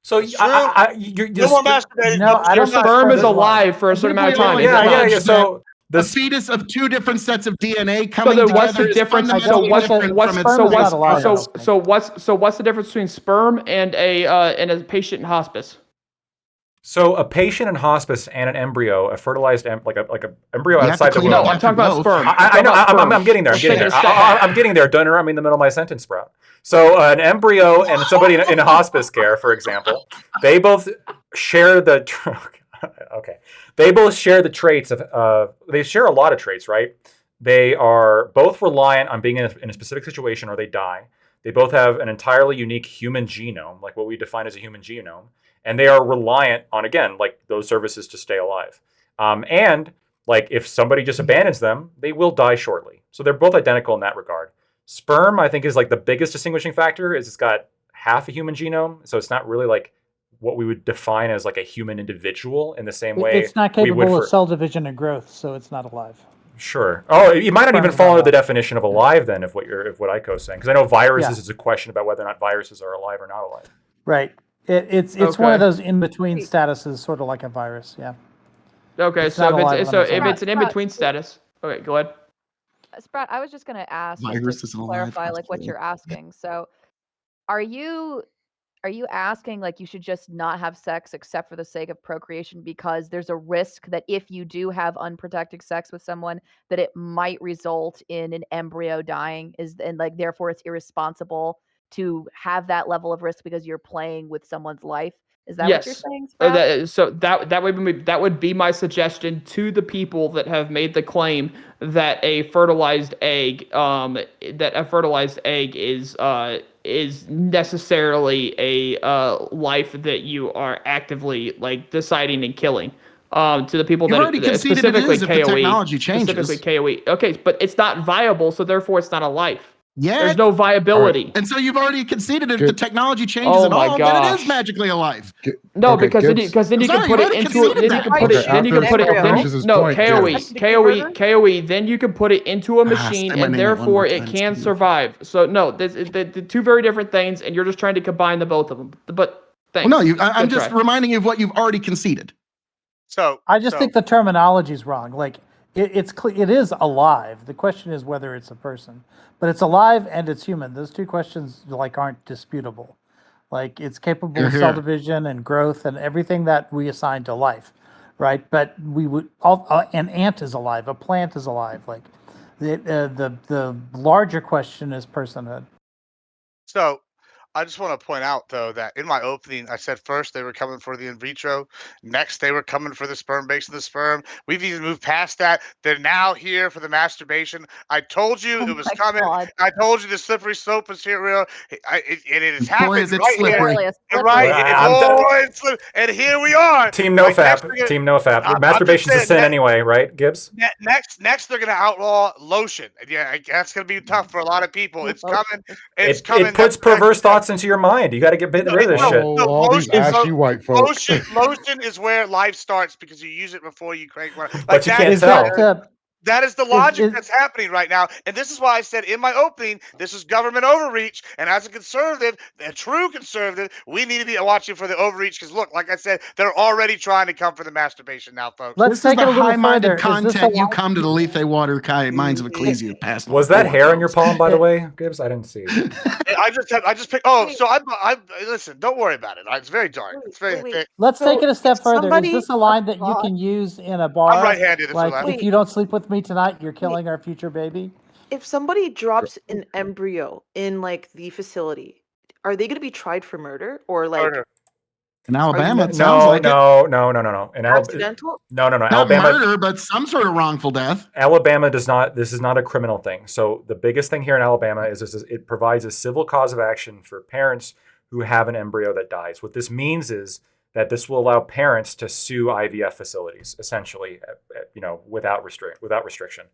S2: So
S5: you're more masturbated.
S1: No, I
S7: your
S1: don't think
S7: sperm is
S1: sperm is
S7: alive for a certain amount of time.
S2: Yeah. So
S10: the fetus of two different sets of DNA coming
S7: so
S10: together.
S7: What's the difference? What's the difference between sperm and a patient in hospice?
S2: So a patient in hospice and an embryo, a fertilized like a embryo outside the womb.
S7: No, I'm talking about sperm.
S2: I know. I'm getting there. I'm getting there. Don't interrupt me in the middle of my sentence, Sprout. So an embryo and somebody in hospice care, for example, they both share the okay. They both share the traits of. They share a lot of traits, right? They are both reliant on being in a specific situation, or they die. They both have an entirely unique human genome, like what we define as a human genome. And they are reliant on, again, like those services to stay alive. And like if somebody just abandons them, they will die shortly. So they're both identical in that regard. Sperm, I think, is like the biggest distinguishing factor is it's got half a human genome. So it's not really like what we would define as like a human individual in the same way.
S12: It's not capable of cell division and growth, so it's not alive.
S2: Sure. Oh, you might not even fall under the definition of alive then, if what Aiko's saying, because I know viruses is a question about whether or not viruses are alive or not alive.
S12: Right. It's one of those in between statuses, sort of like a virus. Yeah.
S7: Okay. If it's an in between status, okay, go ahead.
S6: Sprout, I was just going to ask to clarify what you're asking. So, are you asking like you should just not have sex except for the sake of procreation because there's a risk that if you do have unprotected sex with someone that it might result in an embryo dying and therefore it's irresponsible to have that level of risk because you're playing with someone's life? Is that what you're saying, Sprout?
S7: That would be my suggestion to the people that have made the claim that a fertilized egg is necessarily a life that you are actively deciding and killing. To the people
S10: You've
S7: that
S10: already conceded specifically it is
S7: KOE,
S10: if the technology changes.
S7: Specifically KOE. Okay, but it's not viable, so therefore it's not a life.
S10: Yeah.
S7: There's no viability.
S10: And so you've already conceded if the technology changes at all, then it is magically alive.
S7: No, because then you can put it into KOE, then you can put it into a machine and therefore it can survive. So no, the two very different things, and you're just trying to combine the both of them. But thanks.
S10: Well, no, I'm just reminding you of what you've already conceded.
S5: So
S12: I just think the terminology is wrong. Like it is alive. The question is whether it's a person, but it's alive and it's human. Those two questions aren't disputable. Like it's capable of cell division and growth and everything that we assign to life, right? But we would an ant is alive, a plant is alive. Like the larger question is personhood.
S5: So I just want to point out, though, that in my opening, I said first they were coming for the in vitro. Next, they were coming for the sperm based on the sperm. We've even moved past that. They're now here for the masturbation. I told you
S6: Oh
S5: it was
S6: my
S5: coming.
S6: God.
S5: I told you the slippery slope was here real. It has
S10: Boy,
S5: happened
S10: is it
S5: right here.
S10: slippery.
S6: Literally a
S5: Right.
S6: slippery
S2: I'm
S6: slope.
S5: And here we are.
S2: Team no
S5: Like, next
S2: fap.
S5: they're gonna-
S2: Team no fap.
S5: I'm just
S2: Masturbation's a
S5: saying,
S2: sin anyway, right, Gibbs?
S5: next, they're gonna outlaw lotion. Yeah, that's gonna be tough for a lot of people. It's coming. It's coming.
S2: It puts perverse thoughts into your mind. You got to get rid of this shit.
S5: No,
S4: all these ashy white folk.
S5: lotion is where life starts because you use it before you crank one. Like
S2: But you can't
S12: Is
S2: tell.
S5: that is the logic that's happening right now. And this is why I said in my opening, this is government overreach. And as a conservative, a true conservative, we need to be watching for the overreach because look, like I said, they're already trying to come for the masturbation now, folks.
S12: Let's
S10: This is
S12: take
S10: the
S12: it a little
S10: high-minded
S12: further. Is this
S10: content you
S12: allowed-
S10: come to the Lethe Water Kai Minds of Ecclesia past.
S2: Was that hair on your palm, by the way, Gibbs? I didn't see it.
S5: I just picked. Oh, so I listen. Don't worry about it. It's very dark. It's very thick.
S12: Let's
S8: So
S12: take it a step
S8: if
S12: further.
S8: somebody-
S12: Is this a line that you can use in a bar?
S5: I'm right-handed. That's
S12: Like,
S5: what I-
S12: if you don't sleep with me tonight, you're killing our future baby.
S8: If somebody drops an embryo in like the facility, are they going to be tried for murder or like
S5: Murder.
S10: In Alabama, it sounds like it.
S2: No. In
S8: accidental?
S2: No.
S10: Not
S2: Alabama,
S10: murder, but some sort of wrongful death.
S2: Alabama does not. This is not a criminal thing. So the biggest thing here in Alabama is it provides a civil cause of action for parents who have an embryo that dies. What this means is that this will allow parents to sue IVF facilities, essentially, without restriction.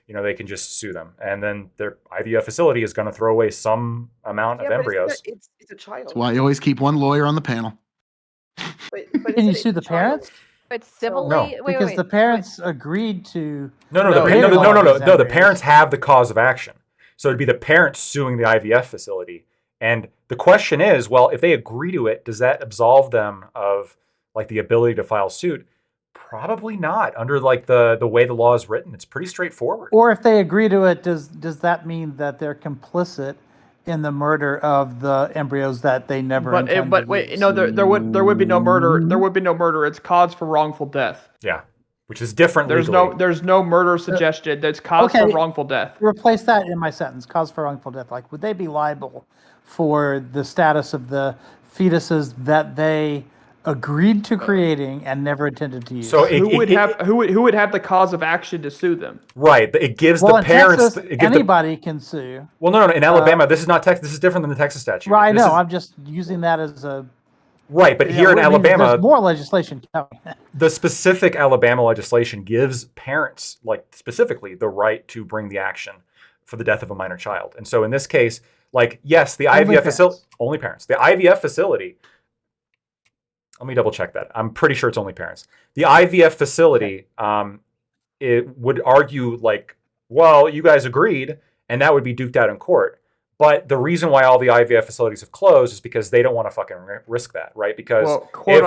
S2: They can just sue them, and then their IVF facility is going to throw away some amount of embryos.
S8: It's a child.
S10: That's why you always keep one lawyer on the panel.
S8: But
S12: Can you sue the parents?
S6: But civilly,
S2: No.
S6: wait,
S12: Because
S6: wait,
S12: the parents agreed to.
S2: No.
S12: No,
S2: The
S12: they don't want these
S2: The
S12: embryos.
S2: parents have the cause of action, so it'd be the parents suing the IVF facility. And the question is, well, if they agree to it, does that absolve them of like the ability to file suit? Probably not. Under like the way the law is written, it's pretty straightforward.
S12: Or if they agree to it, does that mean that they're complicit in the murder of the embryos that they never intended
S7: But
S12: to
S7: wait,
S12: use?
S7: no, there would be no murder. There would be no murder. It's cause for wrongful death.
S2: Yeah, which is different.
S7: There's no murder suggested. That's cause for wrongful death.
S12: Replace that in my sentence. Cause for wrongful death. Like, would they be liable for the status of the fetuses that they agreed to creating and never intended to use?
S2: So
S7: who would have the cause of action to sue them?
S2: Right. It gives
S12: well,
S2: the parents.
S12: in Texas, anybody can sue.
S2: Well, no. In Alabama, this is not Texas. This is different than the Texas statute.
S12: Right.
S2: This
S12: No,
S2: is-
S12: I'm just using that as a.
S2: Right, but here in Alabama,
S12: there's more legislation coming.
S2: The specific Alabama legislation gives parents, like specifically, the right to bring the action for the death of a minor child. And so in this case, like, yes, the IVF facility, only parents. The IVF facility, let me double check that. I'm pretty sure it's only parents. The IVF facility, it would argue like, well, you guys agreed, and that would be duked out in court. But the reason why all the IVF facilities have closed is because they don't want to fucking risk that, right? Because
S7: quote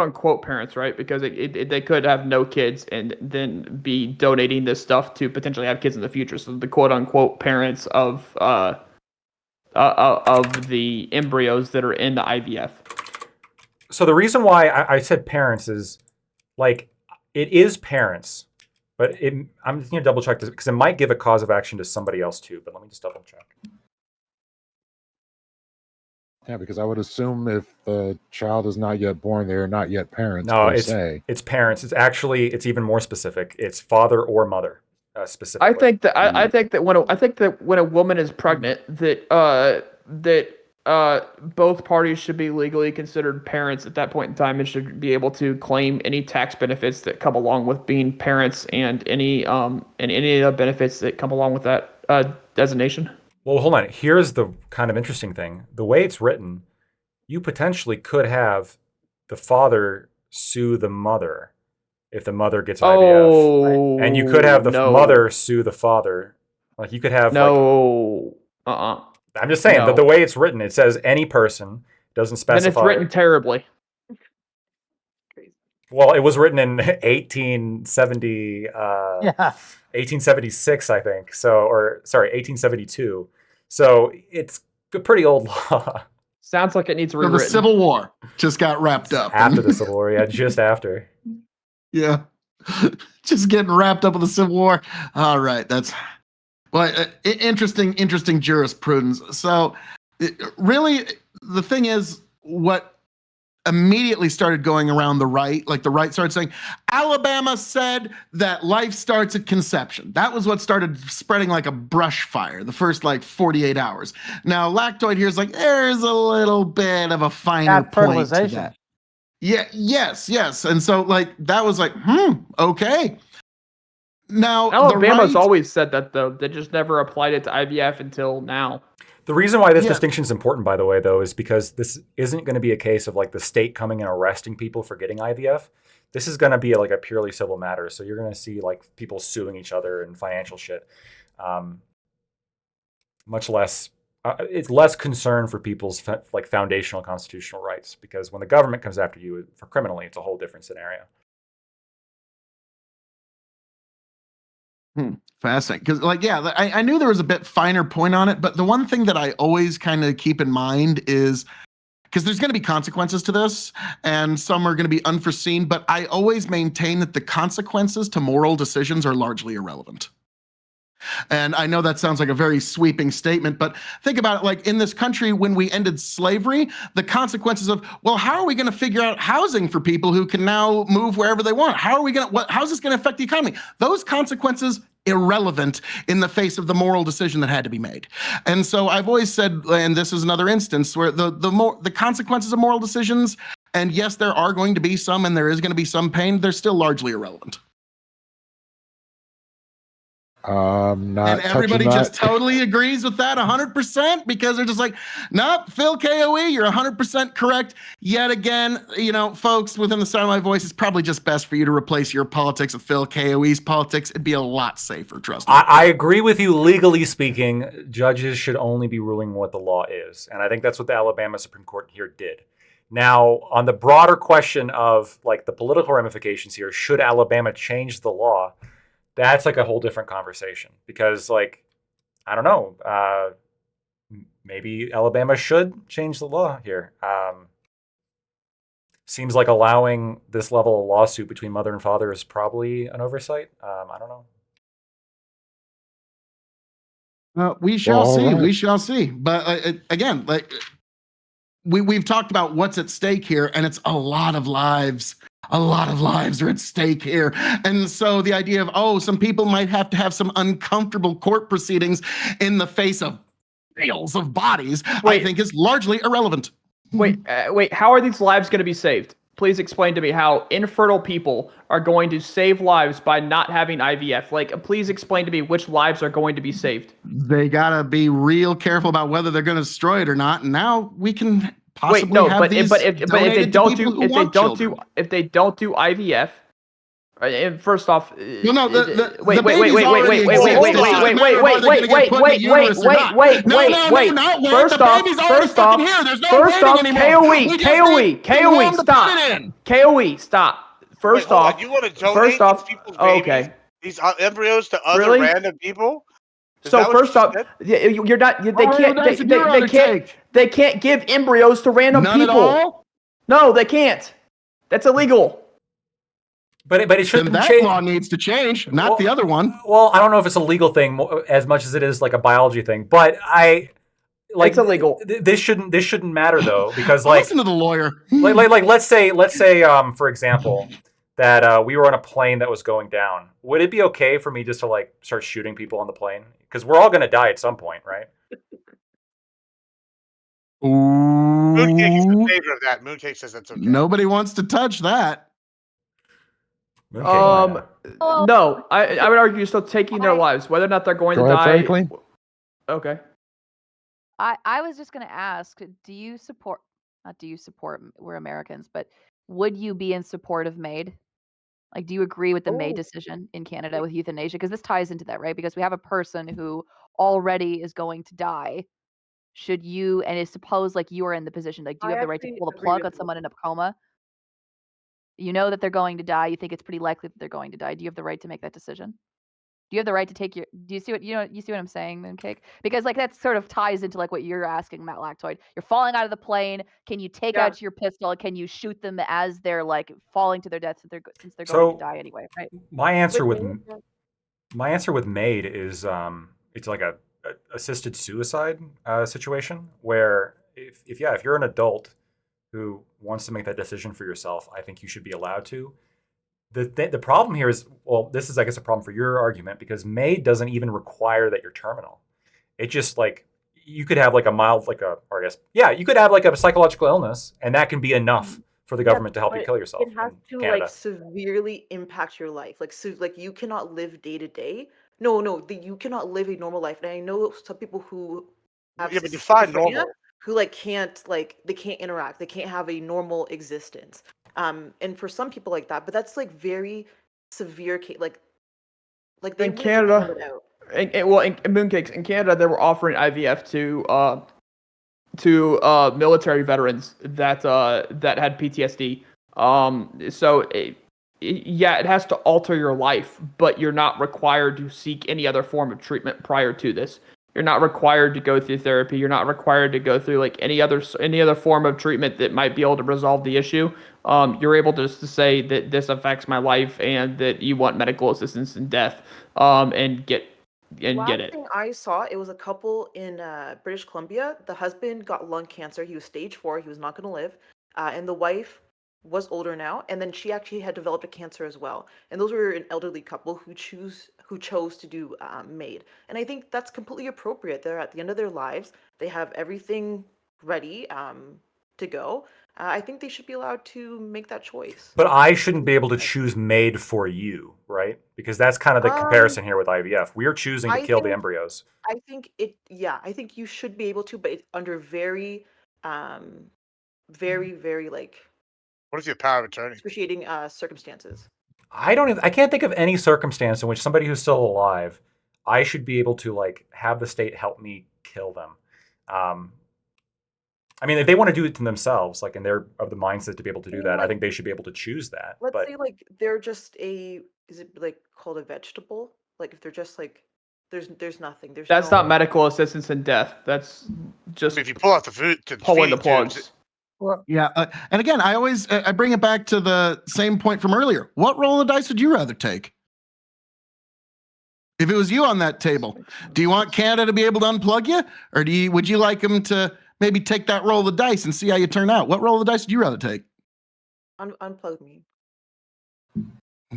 S7: unquote parents, right? Because they could have no kids and then be donating this stuff to potentially have kids in the future. So the quote unquote parents of the embryos that are in the IVF.
S2: So the reason why I said parents is like it is parents, but I'm just gonna double check this because it might give a cause of action to somebody else too. But let me just double check.
S4: Yeah, because I would assume if the child is not yet born, they are not yet parents.
S2: No,
S4: per se.
S2: It's parents. It's even more specific. It's father or mother, specifically.
S7: I think that when a woman is pregnant, that both parties should be legally considered parents at that point in time and should be able to claim any tax benefits that come along with being parents and any other benefits that come along with that designation.
S2: Well, hold on. Here's the kind of interesting thing. The way it's written, you potentially could have the father sue the mother if the mother gets IVF. And you could have the mother sue the father. Like you could have I'm just saying that the way it's written, it says any person, doesn't specify.
S7: And it's written terribly.
S2: Well, it was written in 1870 1876, I think. 1872. So it's a pretty old law.
S7: Sounds like it needs
S10: rewritten. The Civil War just got wrapped up.
S2: After the Civil War, yeah, just after.
S10: Yeah. Just getting wrapped up with the Civil War. All right, that's interesting jurisprudence. So really the thing is, what immediately started going around the right, like the right started saying, Alabama said that life starts at conception. That was what started spreading like a brush fire the first like 48 hours. Now, lactoid here is like, there's a little bit of a finer point to that. Yeah, yes. And so like, that was like, okay. Now,
S7: Alabama's always said that, though. They just never applied it to IVF until now.
S2: The reason why this distinction is important, by the way, though, is because this isn't going to be a case of like the state coming and arresting people for getting IVF. This is going to be like a purely civil matter. So you're going to see like people suing each other and financial shit. Much less, it's less concern for people's like foundational constitutional rights, because when the government comes after you for criminally, it's a whole different scenario.
S10: Fascinating. Because, like, yeah, I knew there was a bit finer point on it, but the one thing that I always kind of keep in mind is, because there's going to be consequences to this, and some are going to be unforeseen, but I always maintain that the consequences to moral decisions are largely irrelevant. And I know that sounds like a very sweeping statement, but think about it, like in this country, when we ended slavery, the consequences of, well, how are we going to figure out housing for people who can now move wherever they want? How's this going to affect the economy? Those consequences, irrelevant in the face of the moral decision that had to be made. And so I've always said, and this is another instance where the consequences of moral decisions, and yes, there are going to be some, and there is going to be some pain, they're still largely irrelevant.
S4: Not
S10: and everybody just totally agrees with that 100% because they're just like, nope, Phil KOE, you're 100% correct. Yet again, folks, within the sound of my voice, it's probably just best for you to replace your politics with Phil KOE's politics. It'd be a lot safer, trust me.
S2: I agree with you. Legally speaking, judges should only be ruling what the law is. And I think that's what the Alabama Supreme Court here did. Now, on the broader question of like the political ramifications here, should Alabama change the law? That's like a whole different conversation, because like, I don't know, maybe Alabama should change the law here. Seems like allowing this level of lawsuit between mother and father is probably an oversight. I don't
S10: know. We shall see. Right. We shall see. But again, like we've talked about what's at stake here, and it's a lot of lives. A lot of lives are at stake here. And so the idea of, some people might have to have some uncomfortable court proceedings in the face of bales of bodies, I think is largely irrelevant.
S7: Wait, how are these lives going to be saved? Please explain to me how infertile people are going to save lives by not having IVF. Like, please explain to me which lives are going to be saved.
S10: They got to be real careful about whether they're going to destroy it or not. And now we can possibly have these
S7: if they don't do IVF, first off,
S10: wait.
S7: KOE, stop. First off,
S5: you want to donate people's babies, these embryos to other random people?
S7: So first off, you're not. They can't give embryos to random people. At all? No, they can't. That's illegal.
S2: But it shouldn't.
S10: That law needs to change, not the other one.
S2: Well, I don't know if it's a legal thing as much as it is like a biology thing. But
S7: it's illegal.
S2: This shouldn't matter though, because like
S10: listen to the lawyer.
S2: like let's say for example that we were on a plane that was going down. Would it be okay for me just to like start shooting people on the plane? Because we're all going to die at some point, right?
S5: Mooncake is in favor of that. Mooncake says that's okay.
S10: Nobody wants to touch that.
S7: No, I would argue you're still taking their lives, whether or not they're going to die. Okay.
S6: I was just going to ask, we're Americans, but would you be in support of MAID? Like, do you agree with the MAID decision in Canada with euthanasia? Because this ties into that, right? Because we have a person who already is going to die. Should you, and suppose like you are in the position, like, do you have the right to pull the plug on someone in a coma? You know that they're going to die. You think it's pretty likely that they're going to die. Do you have the right to make that decision? Do you have the right to take do you see what I'm saying, Mooncake? Because like that sort of ties into like what you're asking, Matt Lactoid. You're falling out of the plane. Can you take out your pistol? Can you shoot them as they're like falling to their death since they're going to die anyway, right?
S2: My answer with MAID is it's like a assisted suicide situation where if you're an adult who wants to make that decision for yourself, I think you should be allowed to. The problem here is, well, this is, I guess, a problem for your argument, because MAID doesn't even require that you're terminal. It just, like, you could have like a mild, like a, or I guess, yeah, you could have like a psychological illness, and that can be enough for the government to help you
S8: but
S2: kill yourself
S8: it has
S2: in
S8: to
S2: Canada.
S8: like severely impact your life. Like you cannot live day to day. No, you cannot live a normal life. And I know some people who have
S5: Yeah, but define
S8: schizophrenia
S5: normal.
S8: who like they can't interact. They can't have a normal existence. And for some people like that, but that's like very severe case. Like they
S7: In
S8: wouldn't even
S7: Canada,
S8: hold it out.
S7: in Mooncakes in Canada, they were offering IVF to military veterans that had PTSD. Yeah, it has to alter your life, but you're not required to seek any other form of treatment prior to this. You're not required to go through therapy. You're not required to go through like any other form of treatment that might be able to resolve the issue. You're able to say that this affects my life and that you want medical assistance in death, and get it.
S8: Thing I saw, it was a couple in British Columbia. The husband got lung cancer. He was stage 4. He was not going to live. And the wife was older now, and then she actually had developed a cancer as well. And those were an elderly couple who chose to do MAID. And I think that's completely appropriate. They're at the end of their lives. They have everything ready to go. I think they should be allowed to make that choice.
S2: But I shouldn't be able to choose MAID for you, right? Because that's kind of the comparison here with IVF. We're choosing to kill the embryos.
S8: I think I think you should be able to, but it's under very, very like.
S5: What is your power of attorney?
S8: Excruciating circumstances.
S2: I can't think of any circumstance in which somebody who's still alive, I should be able to like have the state help me kill them. I mean, if they want to do it to themselves, like, and they're of the mindset to be able to do that, I think they should be able to choose that.
S8: Let's say like they're just is it like called a vegetable? Like if they're just like there's nothing.
S7: That's not medical assistance in death. That's just
S5: if you pull out the food to
S7: pulling the plugs.
S10: Yeah, and again, I always I bring it back to the same point from earlier. What roll of the dice would you rather take? If it was you on that table, do you want Canada to be able to unplug you, or would you like them to maybe take that roll of the dice and see how you turn out? What roll of the dice would you rather take?
S8: Unplug me.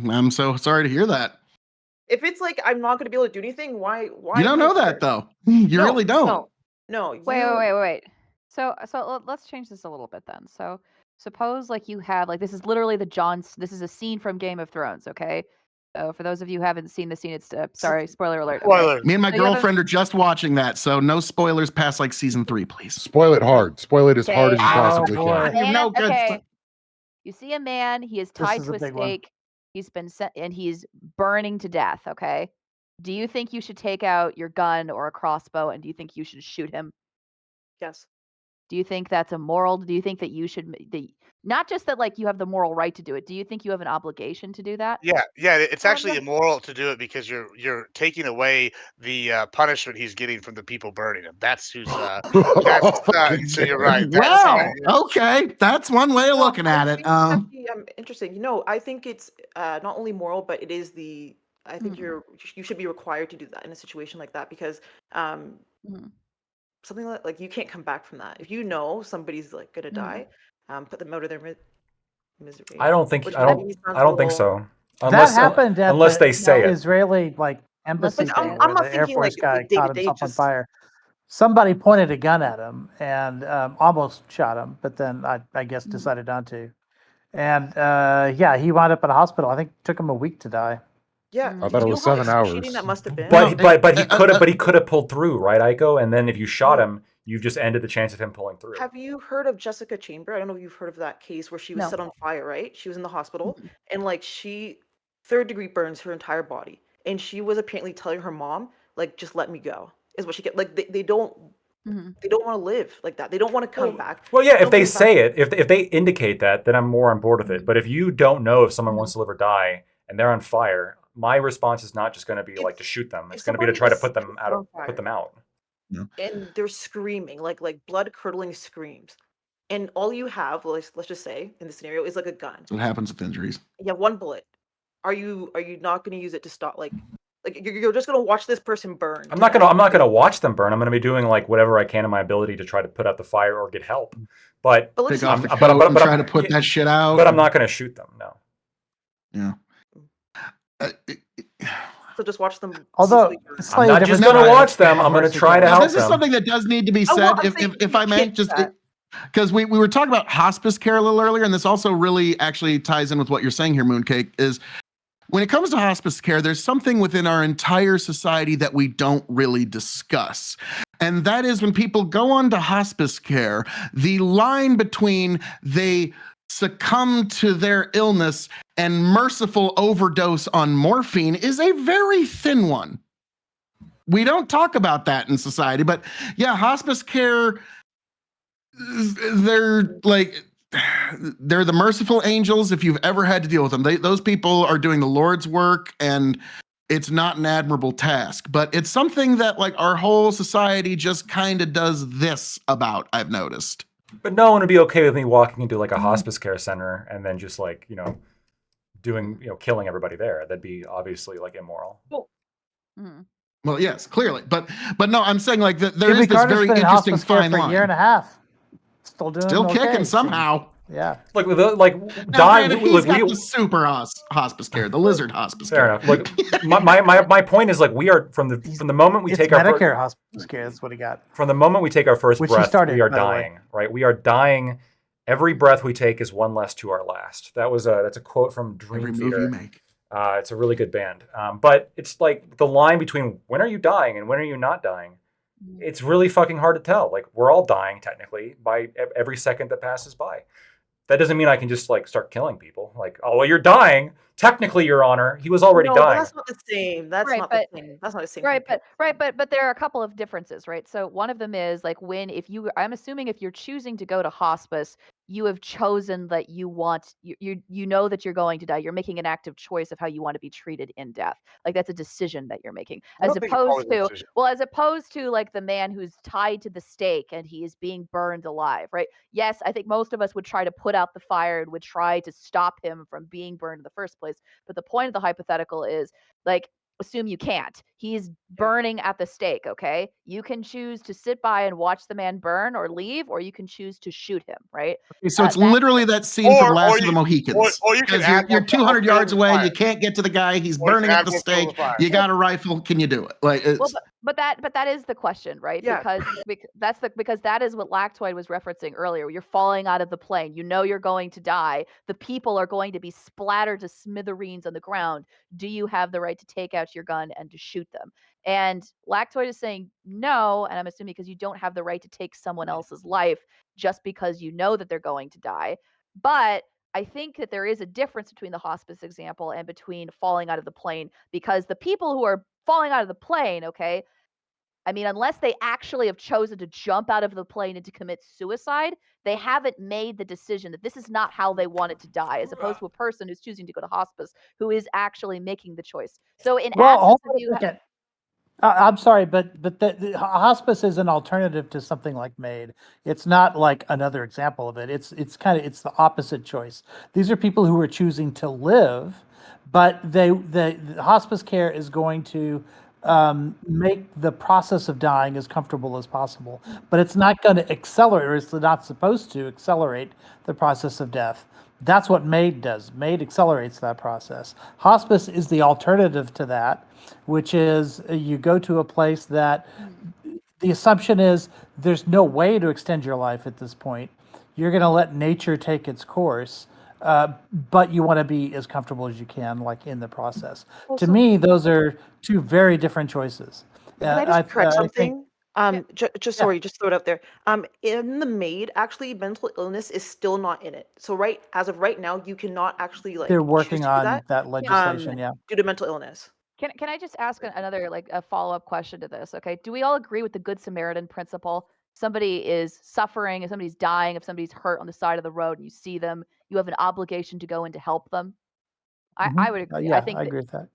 S10: I'm so sorry to hear that.
S8: If it's like I'm not going to be able to do anything, why?
S10: You don't know that though. You really don't.
S8: No.
S6: Wait. So let's change this a little bit then. So suppose like you have like this is literally this is a scene from Game of Thrones, okay? So for those of you who haven't seen the scene, it's sorry, spoiler alert.
S5: Spoilers.
S10: Me and my girlfriend are just watching that, so no spoilers past like season 3, please.
S4: Spoil it hard. Spoil it as hard as you possibly can.
S8: You know, good.
S6: Okay. You see a man, he is tied to a stake. He's been set and he's burning to death, okay? Do you think you should take out your gun or a crossbow, and do you think you should shoot him?
S8: Yes.
S6: Do you think that's immoral? Do you think that you should not just that like you have the moral right to do it? Do you think you have an obligation to do that?
S5: Yeah. It's actually immoral to do it because you're taking away the punishment he's getting from the people burning him. That's who's. So you're right.
S10: Wow. Okay, that's one way of looking at it.
S8: Interesting. You know, I think it's not only moral, but it is the. I think you should be required to do that in a situation like that because something like you can't come back from that. If you know somebody's like gonna die, put them out of their misery.
S2: I don't think so.
S12: That happened at
S2: unless they say it.
S12: Israeli like embassy
S8: Like,
S12: thing
S8: I'm
S12: where
S8: not
S12: the Air
S8: thinking,
S12: Force
S8: like,
S12: guy
S8: day to
S12: caught
S8: day,
S12: himself on
S8: just-
S12: fire. Somebody pointed a gun at him and almost shot him, but then I guess decided not to. And he wound up in a hospital. I think it took him a week to die.
S8: Yeah,
S4: I thought it was 7 hours.
S8: That must have been.
S2: But he could have pulled through, right, Aiko? And then if you shot him, you've just ended the chance of him pulling through.
S8: Have you heard of Jessica Chamber? I don't know if you've heard of that case where she was set on fire, right? She was in the hospital and like she 3rd-degree burns her entire body. And she was apparently telling her mom, like, just let me go. Is what she get. Like they don't want to live like that. They don't want to come back.
S2: Well, yeah, if they say it, if they indicate that, then I'm more on board with it. But if you don't know if someone wants to live or die and they're on fire, my response is not just going to be like to shoot them. It's going to be to try to put them out.
S8: And they're screaming like blood curdling screams. And all you have, let's just say in this scenario, is like a gun.
S10: That's what happens with injuries.
S8: Yeah, 1 bullet. Are you not going to use it to stop like Like you're just gonna watch this person burn.
S2: I'm not gonna watch them burn. I'm gonna be doing like whatever I can in my ability to try to put out the fire or get help. But
S10: Take off the coat and try to put that shit out.
S2: But I'm not gonna shoot them. No.
S10: Yeah.
S8: So just watch them.
S12: Although
S2: I'm not just gonna watch them. I'm gonna try to help them.
S10: This is something that does need to be said, if I may, just because we were talking about hospice care a little earlier, and this also really actually ties in with what you're saying here, Mooncake, is when it comes to hospice care, there's something within our entire society that we don't really discuss. And that is when people go on to hospice care, the line between they succumb to their illness and merciful overdose on morphine is a very thin one. We don't talk about that in society, but yeah, hospice care, they're the merciful angels if you've ever had to deal with them. Those people are doing the Lord's work, and it's not an admirable task, but it's something that like our whole society just kind of does this about, I've noticed.
S2: But no one would be okay with me walking into like a hospice care center and then just like, doing, killing everybody there. That'd be obviously like immoral.
S10: Well, yes, clearly, but no, I'm saying like that there is this very interesting fine line.
S12: For a year and a half, still
S10: kicking somehow.
S12: Yeah,
S10: He's got the super hospice care, the lizard hospice care.
S2: Fair enough. Like my point is like we are from the moment we take our
S12: Medicare hospice care. That's what he got.
S2: From the moment we take our first breath, we are dying. Right? We are dying. Every breath we take is one less to our last. That's a quote from Dream Theater.
S10: Every move you make.
S2: It's a really good band. But it's like the line between when are you dying and when are you not dying? It's really fucking hard to tell. Like we're all dying technically by every second that passes by. That doesn't mean I can just like start killing people. Like, oh well, you're dying. Technically, Your Honor, he was already dying.
S8: That's not the same. That's not the same. That's not the same.
S6: But there are a couple of differences, right? So one of them is like I'm assuming if you're choosing to go to hospice, you have chosen that you want you know that you're going to die. You're making an active choice of how you want to be treated in death. Like that's a decision that you're making, as opposed to like the man who's tied to the stake and he is being burned alive, right? Yes, I think most of us would try to put out the fire and would try to stop him from being burned in the first place. But the point of the hypothetical is like, assume you can't. He's burning at the stake, okay? You can choose to sit by and watch the man burn or leave, or you can choose to shoot him, right?
S10: Okay, so it's literally that scene from Last of the Mohicans.
S5: Or you can
S10: you're 200 yards away, you can't get to the guy, he's burning at the stake, you got a rifle, can you do it? Like it's...
S6: But that is the question, right?
S8: Yeah.
S6: Because that is what Lactoid was referencing earlier. You're falling out of the plane. You know you're going to die. The people are going to be splattered to smithereens on the ground. Do you have the right to take out your gun and to shoot them? And Lactoid is saying no, and I'm assuming because you don't have the right to take someone else's life just because you know that they're going to die. But I think that there is a difference between the hospice example and between falling out of the plane, because the people who are falling out of the plane, okay, I mean, unless they actually have chosen to jump out of the plane and to commit suicide, they haven't made the decision that this is not how they wanted to die, as opposed to a person who's choosing to go to hospice who is actually making the choice. So in absence of you...
S12: I'm sorry, but the hospice is an alternative to something like MAID. It's not like another example of it. It's the opposite choice. These are people who are choosing to live, but the hospice care is going to make the process of dying as comfortable as possible. But it's not going to accelerate, or it's not supposed to accelerate the process of death. That's what MAID does. MAID accelerates that process. Hospice is the alternative to that, which is you go to a place that the assumption is there's no way to extend your life at this point. You're going to let nature take its course, but you want to be as comfortable as you can, like in the process. To me, those are two very different choices.
S8: Can I just correct something? Just throw it out there. In the MAID, actually, mental illness is still not in it. So as of right now, you cannot actually
S12: they're working on that legislation,
S8: due to mental illness.
S6: Can I just ask another a follow-up question to this? Okay, do we all agree with the Good Samaritan principle? Somebody is suffering, if somebody's dying, if somebody's hurt on the side of the road, and you see them, you have an obligation to go in to help them. I would agree.
S12: Yeah,
S6: I think
S12: I agree with that.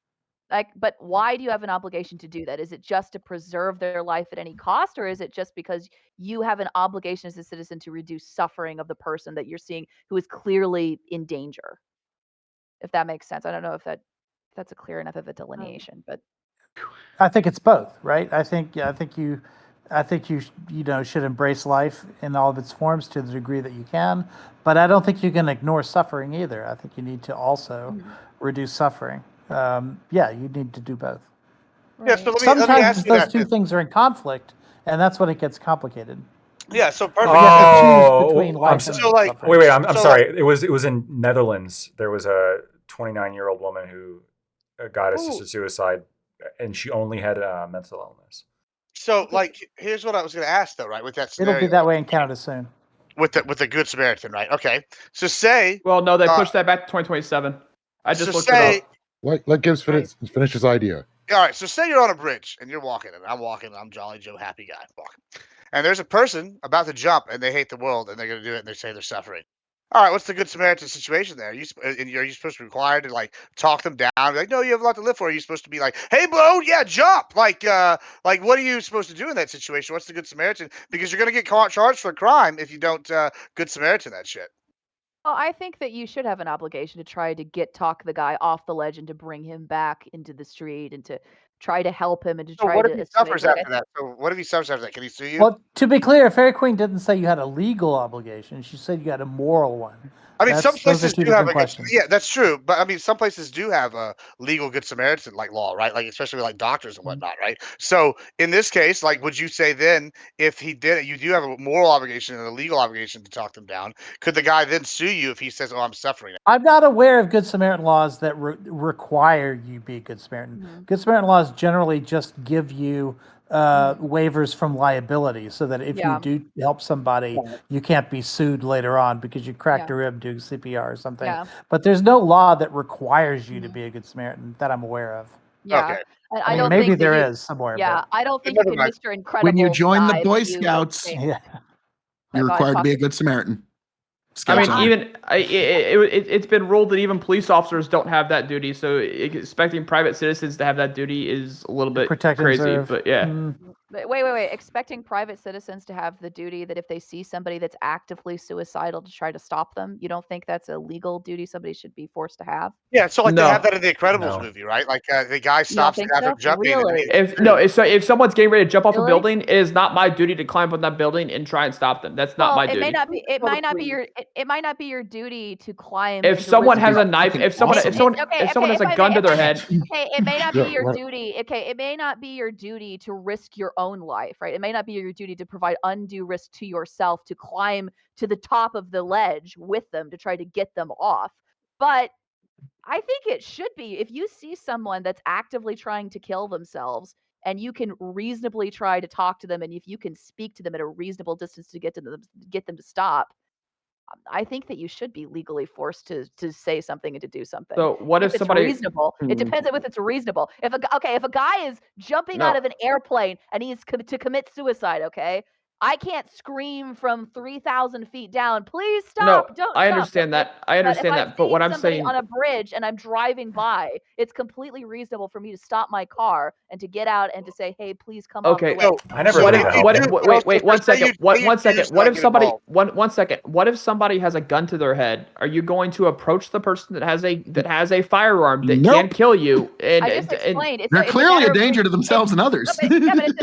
S6: But why do you have an obligation to do that? Is it just to preserve their life at any cost, or is it just because you have an obligation as a citizen to reduce suffering of the person that you're seeing who is clearly in danger? If that makes sense. I don't know if that's a clear enough of a delineation, but
S12: I think it's both, right? I think you should embrace life in all of its forms to the degree that you can, but I don't think you can ignore suffering either. I think you need to also reduce suffering. Yeah, you need to do both.
S5: Yeah, so let me
S12: Sometimes
S5: ask you
S12: those
S5: that
S12: two
S5: then.
S12: things are in conflict, and that's when it gets complicated.
S5: Yeah, so
S12: You
S5: perfect.
S12: have to choose between life and
S5: So like,
S12: suffering.
S2: Wait, I'm
S5: so
S2: sorry.
S5: like,
S2: It was in Netherlands. There was a 29-year-old woman who got assisted suicide, and she only had a mental illness.
S5: so like, here's what I was going to ask though, right? With that
S12: It'll be
S5: scenario,
S12: that way in Canada soon.
S5: with the Good Samaritan, right? Okay, so say,
S7: Well, no, they pushed that back to 2027. I just
S5: so
S7: looked it
S5: say,
S7: up.
S4: Let Gibbs finish his idea.
S5: all right, so say you're on a bridge and you're walking, and I'm walking, I'm Jolly Joe, happy guy, walking, and there's a person about to jump, and they hate the world, and they're going to do it, and they say they're suffering. All right, what's the Good Samaritan situation there? Are you supposed to be required to like talk them down? Be like, no, you have a lot to live for. Are you supposed to be like, hey, bro, yeah, jump? Like, what are you supposed to do in that situation? What's the Good Samaritan? Because you're gonna get charged for a crime if you don't Good Samaritan that shit.
S6: Well, I think that you should have an obligation to try to talk the guy off the ledge and to bring him back into the street and to try to help him and to
S5: So
S6: try
S5: what if
S6: to
S5: he
S6: assuage
S5: suffers
S6: like
S5: after that? So what if he suffers after that? Can he sue you?
S12: Well, to be clear, Fairy Queen didn't say you had a legal obligation. She said you had a moral one.
S5: I mean, some
S12: Those are
S5: places
S12: two
S5: do have
S12: different
S5: a good,
S12: questions.
S5: yeah, that's true. But I mean, some places do have a legal Good Samaritan like law, right? Like especially with like doctors and whatnot, right? So in this case, like, would you say then if he did it, you do have a moral obligation and a legal obligation to talk them down? Could the guy then sue you if he says, "Oh, I'm suffering"?
S12: I'm not aware of Good Samaritan laws that require you be a Good Samaritan. Good Samaritan laws generally just give you waivers from liability so that if you do help somebody, you can't be sued later on because you cracked a rib doing CPR or something.
S6: Yeah.
S12: But there's no law that requires you to be a Good Samaritan that I'm aware of.
S6: Yeah.
S5: Okay.
S6: And
S12: I
S6: I
S12: mean,
S6: don't
S12: maybe
S6: think that
S12: there
S6: you,
S12: is somewhere.
S6: yeah,
S12: But
S6: I don't think you
S5: Never
S6: can
S5: mind.
S6: Mr. Incredible
S10: When you join the
S6: guy
S10: Boy
S6: if you, like,
S10: Scouts,
S6: say,
S12: yeah,
S10: you're
S6: go ahead,
S10: required to
S6: talk.
S10: be a good Samaritan.
S7: I mean,
S10: Scouts only.
S7: even it's been ruled that even police officers don't have that duty. So expecting private citizens to have that duty is a little bit
S12: protect and
S7: crazy.
S12: serve.
S7: But yeah,
S6: Wait. Expecting private citizens to have the duty that if they see somebody that's actively suicidal to try to stop them, you don't think that's a legal duty somebody should be forced to have?
S5: Yeah, so like they have
S7: no.
S5: that in the Incredibles
S2: No.
S5: movie, right? Like the guy
S6: You don't
S5: stops
S6: think
S5: after
S6: so?
S5: jumping, and
S6: Really?
S7: If someone's getting ready to jump off a
S6: Really?
S7: building, it is not my duty to climb on that building and try and stop them. That's not
S6: Well,
S7: my
S6: it may
S7: duty.
S6: not be. It might not be your. It might not be your duty to climb.
S7: If
S6: and to
S7: someone
S6: risk
S7: has
S6: your-
S7: a knife,
S10: Fucking
S7: if someone
S10: awesome.
S6: Okay,
S7: if someone has
S6: if
S7: a
S6: I
S7: gun
S6: may,
S7: to
S6: if
S7: their
S6: I may,
S7: head,
S6: okay, it may not
S4: Yeah,
S6: be your
S4: right.
S6: duty. Okay, it may not be your duty to risk your own life, right? It may not be your duty to provide undue risk to yourself to climb to the top of the ledge with them to try to get them off. But I think it should be if you see someone that's actively trying to kill themselves and you can reasonably try to talk to them and if you can speak to them at a reasonable distance to get them to stop, I think that you should be legally forced to say something and to do something.
S7: so what
S6: If
S7: if
S6: it's
S7: somebody?
S6: reasonable, it depends on if it's reasonable. If a guy is jumping out
S7: No.
S6: of an airplane and he's to commit suicide, okay, I can't scream from 3,000 feet down, please
S7: No,
S6: stop, don't
S7: I
S6: jump.
S7: understand
S6: Okay?
S7: that. I
S6: But if
S7: understand
S6: I'm
S7: that. But
S6: seeing
S7: what I'm
S6: somebody
S7: saying,
S6: on a bridge and I'm driving by, it's completely reasonable for me to stop my car and to get out and to say, hey, please come off the
S7: okay.
S6: ledge.
S5: No,
S2: I never
S5: so
S7: What
S2: knew
S7: if
S2: that.
S7: what,
S5: you
S7: what
S5: do,
S7: wait
S5: so
S7: one
S5: say
S7: second
S5: say you
S7: one second
S5: choose to
S7: what
S5: not
S7: if
S5: get
S7: somebody
S5: involved.
S7: one second what if somebody has a gun to their head? Are you going to approach the person that has a firearm that can
S10: Nope.
S7: kill you
S6: I just explained.
S10: They're
S6: It's a
S10: clearly
S6: matter
S10: a
S6: of
S10: danger to themselves and
S6: no,
S10: others.
S6: but yeah, but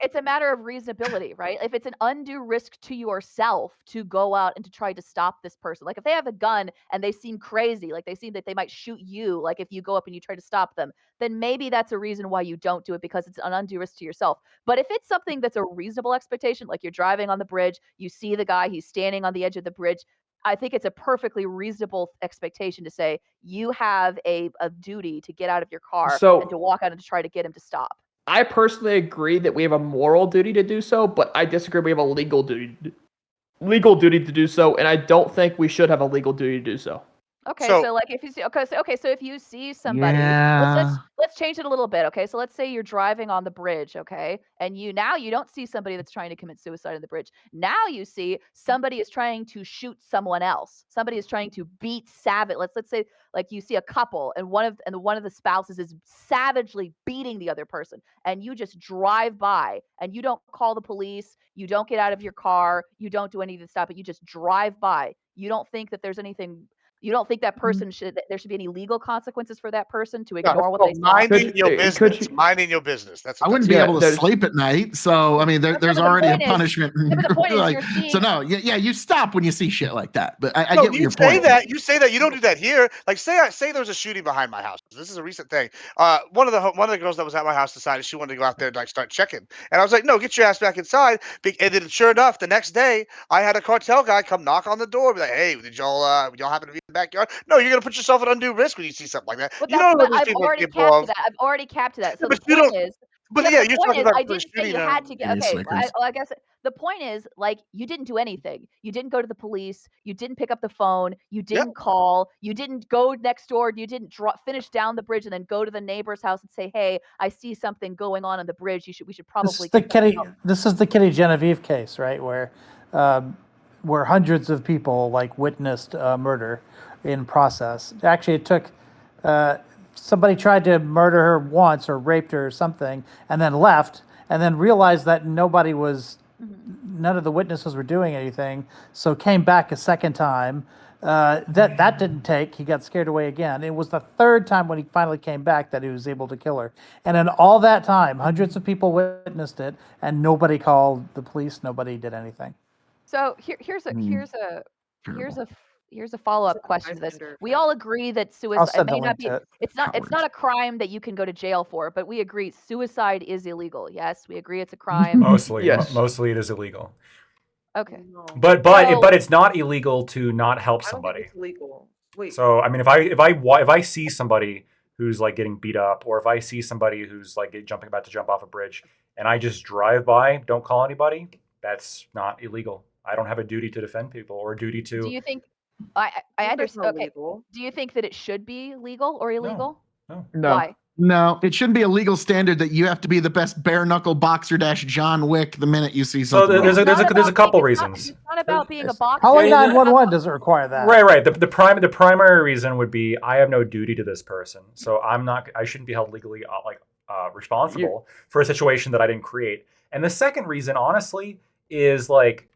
S6: it's a matter of reasonability, right? If it's an undue risk to yourself to go out and to try to stop this person, like if they have a gun and they seem crazy, like they seem that they might shoot you, like if you go up and you try to stop them, then maybe that's a reason why you don't do it because it's an undue risk to yourself. But if it's something that's a reasonable expectation, like you're driving on the bridge, you see the guy, he's standing on the edge of the bridge. I think it's a perfectly reasonable expectation to say you have a duty to get out of your car and to
S7: so
S6: walk out and to try to get him to stop.
S7: I personally agree that we have a moral duty to do so, but I disagree we have a legal duty to do so, and I don't think we should have a legal duty to do so.
S6: Okay,
S5: So
S6: so like if you see so if you see somebody,
S12: Yeah.
S6: let's change it a little bit. Okay, so let's say you're driving on the bridge, okay, and you don't see somebody that's trying to commit suicide on the bridge. Now you see somebody is trying to shoot someone else. Somebody is trying to beat savage. Let's say like you see a couple and one of the spouses is savagely beating the other person, and you just drive by and you don't call the police, you don't get out of your car, you don't do anything to stop it. You just drive by. You don't think that there's anything You don't think that person there should be any legal consequences for that person to
S5: No,
S6: ignore
S5: it's
S6: what
S5: called
S6: they saw?
S5: minding your
S7: Could
S5: business.
S7: you-
S5: Minding your business. That's what
S10: I wouldn't
S5: that's
S10: be
S7: Yeah,
S10: able to
S7: there's-
S10: sleep at night. So I mean,
S6: But
S10: there's
S6: the
S10: already a
S6: point is-
S10: punishment.
S6: yeah, but the point is
S10: Like,
S6: you're seeing-
S10: so no, yeah, you stop when you see shit like that. But I
S5: No,
S10: get what
S5: you
S10: your
S5: say
S10: point.
S5: that. You say that. You don't do that here. Like, say there's a shooting behind my house. This is a recent thing. One of the girls that was at my house decided she wanted to go out there and like start checking, and I was like, no, get your ass back inside. And then sure enough, the next day, I had a cartel guy come knock on the door, be like, hey, did y'all happen to be in the backyard? No, you're gonna put yourself at undue risk when you see something like that.
S6: But
S5: You don't know
S6: but
S5: these
S6: I've
S5: people are
S6: already
S5: capable
S6: capped
S5: of.
S6: to that. I've already capped to that. So
S5: Yeah,
S6: the
S5: but you
S6: point
S5: don't-
S6: is,
S5: But
S6: yeah,
S5: yeah,
S6: the
S5: you're
S6: point
S5: talking
S6: is,
S5: about
S6: I
S5: for
S6: didn't say
S5: shooting
S6: you
S5: them.
S6: had to get.
S10: Give me
S6: Okay,
S10: Snickers.
S6: I guess the point is, like, you didn't do anything. You didn't go to the police. You didn't pick up the phone. You didn't call. You didn't go next door. You didn't finish down the bridge and then go to the neighbor's house and say, "Hey, I see something going on the bridge. We should probably."
S12: This is the Kitty Genevieve case, right? Where hundreds of people like witnessed murder in process. Actually, it took somebody tried to murder her once or raped her or something, and then left, and then realized that none of the witnesses were doing anything, so came back a second time. That didn't take. He got scared away again. It was the third time when he finally came back that he was able to kill her. And in all that time, hundreds of people witnessed it, and nobody called the police. Nobody did anything.
S6: So here's a follow-up question to this. We all agree that suicide
S12: send
S6: may
S12: a
S6: not
S12: link
S6: be.
S12: to it.
S6: It's not a crime that you can go to jail for, but we agree suicide is illegal. Yes, we agree it's a crime.
S2: Mostly,
S7: Yes.
S2: mostly it is illegal.
S6: Okay.
S2: But
S6: So-
S2: it's not illegal to not help
S8: I don't think
S2: somebody.
S8: it's illegal. Wait.
S2: So I mean, if I see somebody who's like getting beat up, or if I see somebody who's like about to jump off a bridge, and I just drive by, don't call anybody, that's not illegal. I don't have a duty to defend people or a duty to.
S6: Do you think? I understand. Okay.
S8: Illegal.
S6: Do you think that it should be legal or illegal?
S2: No.
S7: No.
S6: Why?
S10: No, it shouldn't be a legal standard that you have to be the best bare knuckle boxer dash John Wick the minute you see
S2: So
S10: something.
S2: there's
S10: wrong.
S2: a couple reasons.
S6: It's not about being a boxer.
S12: Calling
S2: Yeah,
S12: 911 doesn't require that.
S2: Right. The primary reason would be I have no duty to this person, so I shouldn't be held legally responsible for a situation that I didn't create. And the second reason, honestly, is like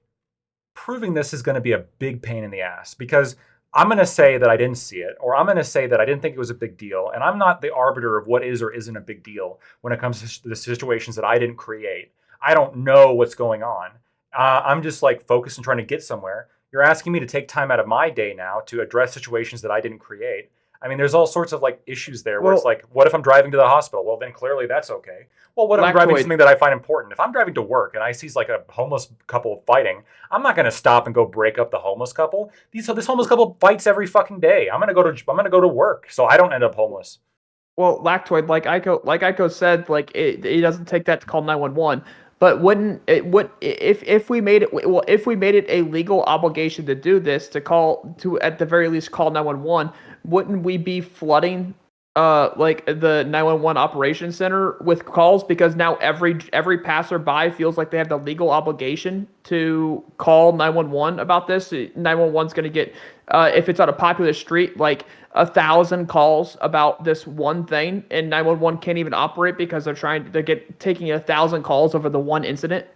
S2: proving this is going to be a big pain in the ass, because I'm going to say that I didn't see it, or I'm going to say that I didn't think it was a big deal, and I'm not the arbiter of what is or isn't a big deal when it comes to the situations that I didn't create. I don't know what's going on. I'm just like focused on trying to get somewhere. You're asking me to take time out of my day now to address situations that I didn't create. I mean, there's all sorts of like issues there where it's like, what if I'm driving to the hospital? Well, then clearly that's okay. Well, what if I'm driving something that I find important? If I'm driving to work and I see like a homeless couple fighting, I'm not going to stop and go break up the homeless couple. This homeless couple fights every fucking day. I'm going to go to work so I don't end up homeless.
S7: Well, Lactoid, like Ico said, like it doesn't take that to call 911. But if we made it a legal obligation to do this, to at the very least call 911, wouldn't we be flooding like the 911 operations center with calls, because now every passerby feels like they have the legal obligation to call 911 about this? 911's going to get if it's on a popular street, like 1,000 calls about this one thing, and 911 can't even operate because they're taking 1,000 calls over the one incident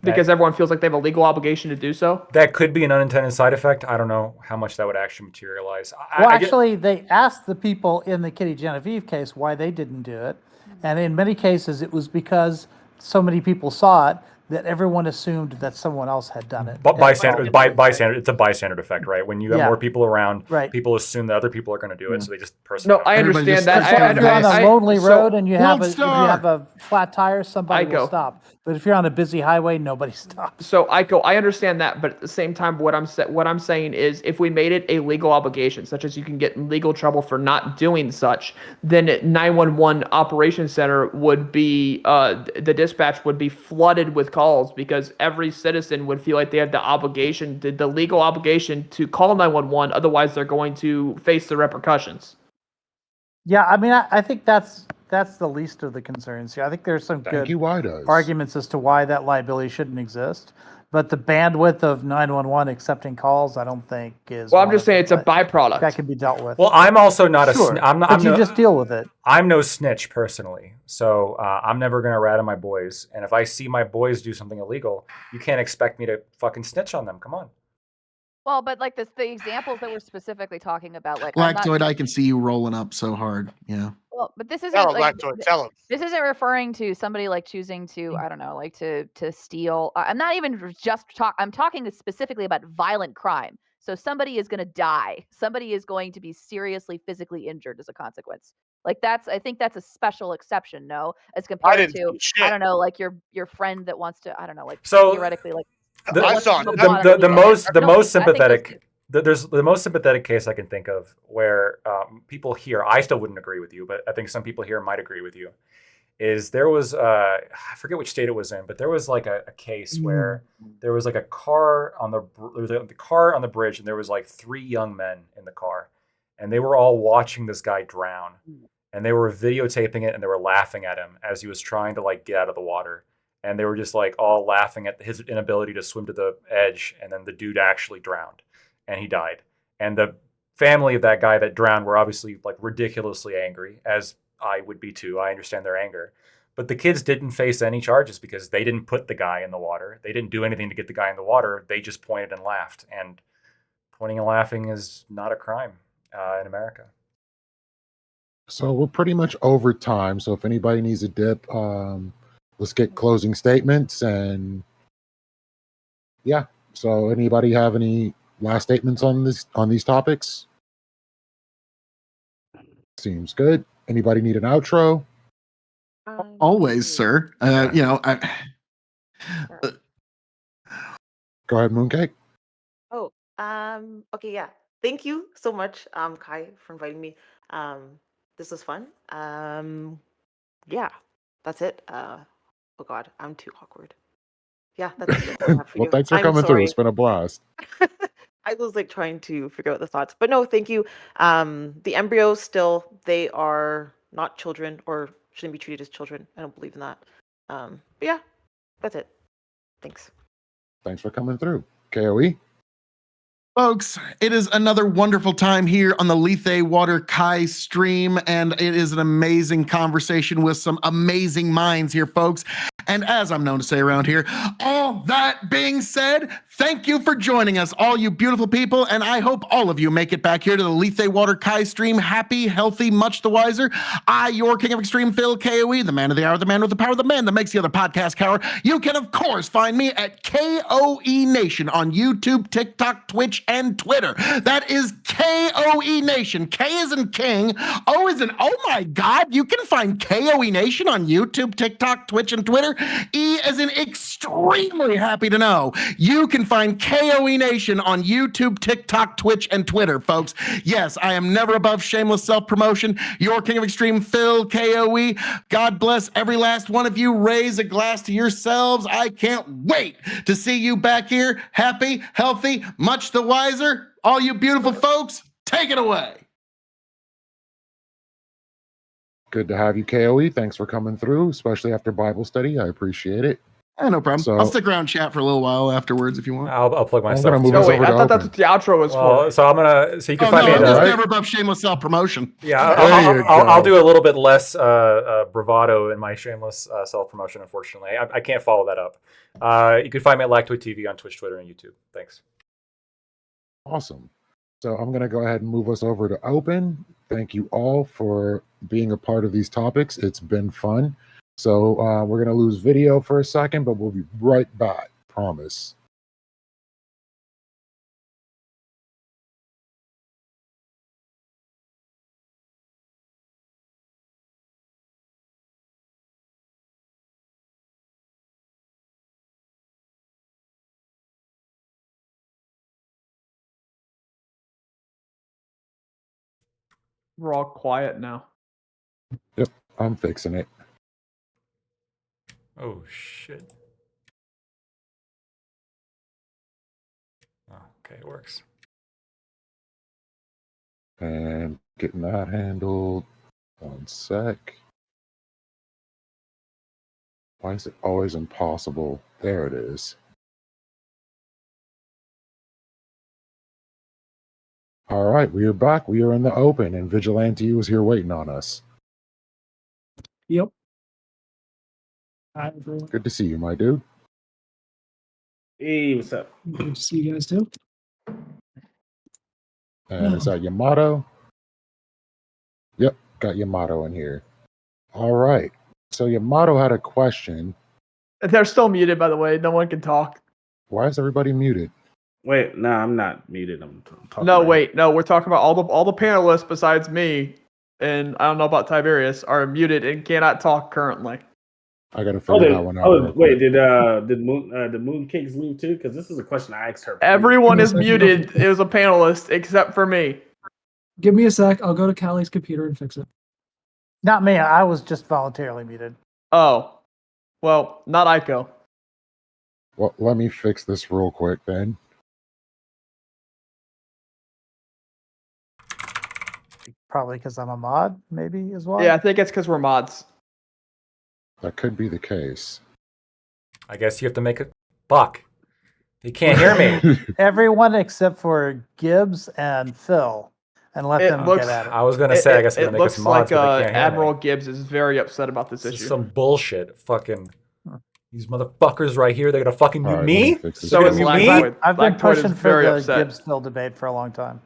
S7: because everyone feels like they have a legal obligation to do so.
S2: That could be an unintended side effect. I don't know how much that would actually materialize.
S12: They asked the people in the Kitty Genevieve case why they didn't do it. And in many cases, it was because so many people saw it that everyone assumed that someone else had done it.
S2: But bystander, it's a bystander effect, right? When you have more people around, people assume that other people are going to do it, so they just personally.
S7: No, I understand that.
S12: If you're on a lonely road and you have
S7: if
S12: you have a flat tire, somebody will stop. But if you're on a busy highway, nobody stops.
S7: So I understand that, but at the same time, what I'm saying is, if we made it a legal obligation, such as you can get in legal trouble for not doing such, then 911 operations center would be the dispatch would be flooded with calls, because every citizen would feel like they have the legal obligation to call 911. Otherwise, they're going to face the repercussions.
S12: Yeah, I mean, I think that's the least of the concerns here. I think there's some good arguments as to why that liability shouldn't exist. But the bandwidth of 911 accepting calls, I don't think is.
S7: Well, I'm just saying it's a byproduct
S12: that can be dealt with.
S2: Well, I'm also not
S12: you just deal with it.
S2: I'm no snitch personally, so I'm never gonna rat on my boys. And if I see my boys do something illegal, you can't expect me to fucking snitch on them. Come on.
S6: Well, but like the examples that we're specifically talking about, like I'm not.
S10: Lactoid, I can see you rolling up so hard. Yeah.
S6: Well, but this
S5: Tell
S6: isn't
S5: him,
S6: like
S5: Lactoid. Tell him.
S6: this isn't referring to somebody like choosing to, I don't know, like to steal. I'm not even just I'm talking specifically about violent crime. So somebody is going to die. Somebody is going to be seriously physically injured as a consequence. Like I think that's a special exception, no, as
S5: I
S6: compared
S5: didn't
S6: to,
S5: see shit.
S6: I don't know, like your friend that wants to, I don't know, like
S2: So
S6: theoretically, like
S5: I
S6: wants
S5: saw
S6: to
S5: nothing.
S6: want to
S2: the
S6: be
S2: most the
S6: no,
S2: most
S6: I think those
S2: sympathetic
S6: two-
S2: there's the most sympathetic case I can think of where people here, I still wouldn't agree with you, but I think some people here might agree with you, is there was I forget which state it was in, but there was like a case where there was like a car on the car on the bridge, and there was like 3 young men in the car, and they were all watching this guy drown, and they were videotaping it, and they were laughing at him as he was trying to like get out of the water, and they were just like all laughing at his inability to swim to the edge, and then the dude actually drowned and he died, and the family of that guy that drowned were obviously like ridiculously angry, as I would be too. I understand their anger. But the kids didn't face any charges because they didn't put the guy in the water. They didn't do anything to get the guy in the water. They just pointed and laughed. And pointing and laughing is not a crime in America.
S4: So we're pretty much over time. So if anybody needs a dip, let's get closing statements. And yeah. So anybody have any last statements on these topics? Seems good. Anybody need an outro?
S10: Always, sir. You know,
S4: Go ahead, Mooncake.
S8: Oh, okay, yeah. Thank you so much, Kai, for inviting me. This was fun. Yeah, that's it. Oh God, I'm too awkward. Yeah, that's it. That's all I have for
S4: Well,
S8: you.
S4: thanks for
S8: I'm
S4: coming through.
S8: sorry.
S4: It's been a blast.
S8: I was like trying to figure out the thoughts, but no, thank you. The embryos still, they are not children or shouldn't be treated as children. I don't believe in that. But yeah, that's it. Thanks.
S4: Thanks for coming through. KOE.
S10: folks, it is another wonderful time here on the Lethe Water Kai stream, and it is an amazing conversation with some amazing minds here, folks. And as I'm known to say around here, all that being said, thank you for joining us, all you beautiful people, and I hope all of you make it back here to the Lethe Water Kai stream happy, healthy, much the wiser. I, your King of Extreme, Phil KOE, the man of the hour, the man with the power, the man that makes the other podcast cower. You can, of course, find me at KOE Nation on YouTube, TikTok, Twitch, and Twitter. That is KOE Nation. K is in King. O is in, oh my God, you can find KOE Nation on YouTube, TikTok, Twitch, and Twitter. E as in extremely happy to know. You can find KOE Nation on YouTube, TikTok, Twitch, and Twitter, folks. Yes, I am never above shameless self-promotion. Your King of Extreme, Phil KOE. God bless every last one of you. Raise a glass to yourselves. I can't wait to see you back here, happy, healthy, much the wiser. All you beautiful folks, take it away.
S4: Good to have you, KOE. Thanks for coming through, especially after Bible study. I appreciate it.
S10: No problem.
S4: So-
S10: I'll stick around chat for a little while afterwards if you want.
S2: I'll plug
S4: I'm
S2: myself.
S4: gonna move
S7: Oh
S4: us
S7: wait,
S4: over
S7: I
S4: to
S7: thought that's
S4: open.
S7: what the outro was
S2: Well,
S7: for.
S2: so I'm gonna. So you can
S10: Oh
S2: find
S10: no,
S2: me.
S10: I'm just
S4: right?
S10: never above shameless self-promotion.
S2: Yeah,
S4: There you
S2: I'll
S4: go.
S2: do a little bit less bravado in my shameless self-promotion, unfortunately. I can't follow that up. You can find me at Lactoid TV on Twitch, Twitter, and YouTube. Thanks.
S4: Awesome. So I'm going to go ahead and move us over to open. Thank you all for being a part of these topics. It's been fun. So we're going to lose video for a second, but we'll be right back. Promise.
S7: We're all quiet now.
S4: Yep, I'm fixing it.
S2: Oh shit. Oh, okay, it works.
S4: And getting that handled. 1 sec. Why is it always impossible? There it is. All right, we are back. We are in the open, and Vigilante was here waiting on us.
S11: Yep. Hi, everyone.
S4: Good to see you, my dude.
S11: Hey, what's up? Good to see you guys too.
S4: And is that Yamato? Yep, got Yamato in here. All right. So Yamato had a question.
S7: They're still muted, by the way. No one can talk.
S4: Why is everybody muted?
S13: Wait, no, I'm not muted. I'm talking.
S7: No,
S13: right
S7: wait, no. We're talking about all the panelists besides me, and I don't know about Tiberius, are muted and cannot talk currently.
S4: I gotta figure that one out. real
S13: wait,
S4: quick.
S13: did Moon Cakes leave too? Because this is a question I asked her.
S7: Everyone is muted. It was a panelist except for me.
S11: Give me a sec. I'll go to Callie's computer and fix it.
S12: Not me. I was just voluntarily muted.
S7: Oh, well, not Aiko.
S4: Well, let me fix this real quick then.
S12: Probably because I'm a mod, maybe as well.
S7: Yeah, I think it's because we're mods.
S4: That could be the case.
S2: I guess you have to make a buck. He can't hear me.
S12: Everyone except for Gibbs and Phil, and let them get at it.
S2: I was gonna say, I guess I'm gonna
S7: It
S2: make
S7: looks
S2: us mods,
S7: like
S2: but they can't hear
S7: Admiral
S2: me.
S7: Gibbs is very upset about this
S2: This is
S7: issue.
S2: some bullshit. Fucking these motherfuckers right here. They're gonna fucking mute
S4: All right,
S2: me.
S4: let me fix this
S7: So
S2: They're
S7: is
S2: gonna mute me.
S7: Lactoid.
S12: I've been
S7: Lactoid is
S12: pushing for
S7: very
S12: the
S7: upset.
S12: Gibbs Phil debate for a long time.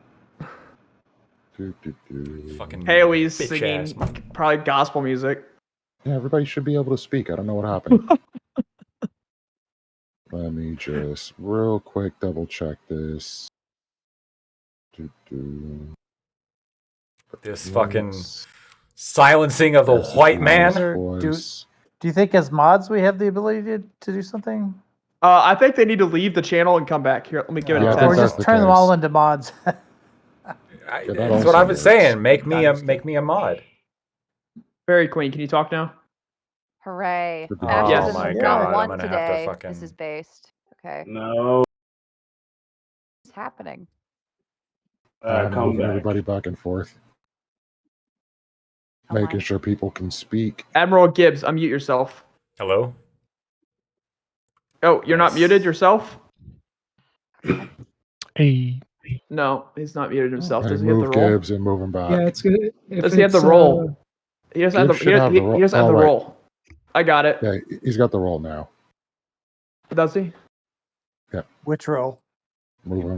S2: Fucking
S7: Haley's
S2: bitch
S7: singing
S2: ass monkey.
S7: probably gospel music.
S4: Yeah, everybody should be able to speak. I don't know what happened. Let me just real quick double check this.
S2: This fucking silencing of the white man.
S12: Do you think as mods we have the ability to do something?
S7: I think they need to leave the channel and come back. Here, let me give it a
S12: Or
S7: test.
S12: just turn them all into mods.
S2: That's what I was saying. Make me a mod.
S7: Fairy Queen, can you talk now?
S6: Hooray.
S2: Oh
S6: Actually, this
S2: my
S6: is
S2: God,
S6: not
S2: I'm
S6: one
S2: gonna have to
S6: today.
S2: fucking-
S6: This is based. Okay.
S13: No.
S6: What's happening?
S4: I'm
S13: Come
S4: moving
S13: back.
S4: everybody back and forth.
S6: Oh
S4: Making
S6: my.
S4: sure people can speak.
S7: Admiral Gibbs, unmute yourself.
S2: Hello.
S7: Oh, you're not muted yourself?
S11: Hey.
S7: No, he's not muted himself.
S4: I
S7: Does he have the
S4: move
S7: roll?
S4: Gibbs and move him back.
S11: Yeah, it's good.
S7: Does he have the roll? He doesn't have
S4: Gibbs
S7: the.
S4: should have the
S7: He doesn't have the
S4: roll. All right.
S7: roll. I got it.
S4: Yeah, he's got the roll now.
S7: Does he?
S12: Which roll?
S4: Move him.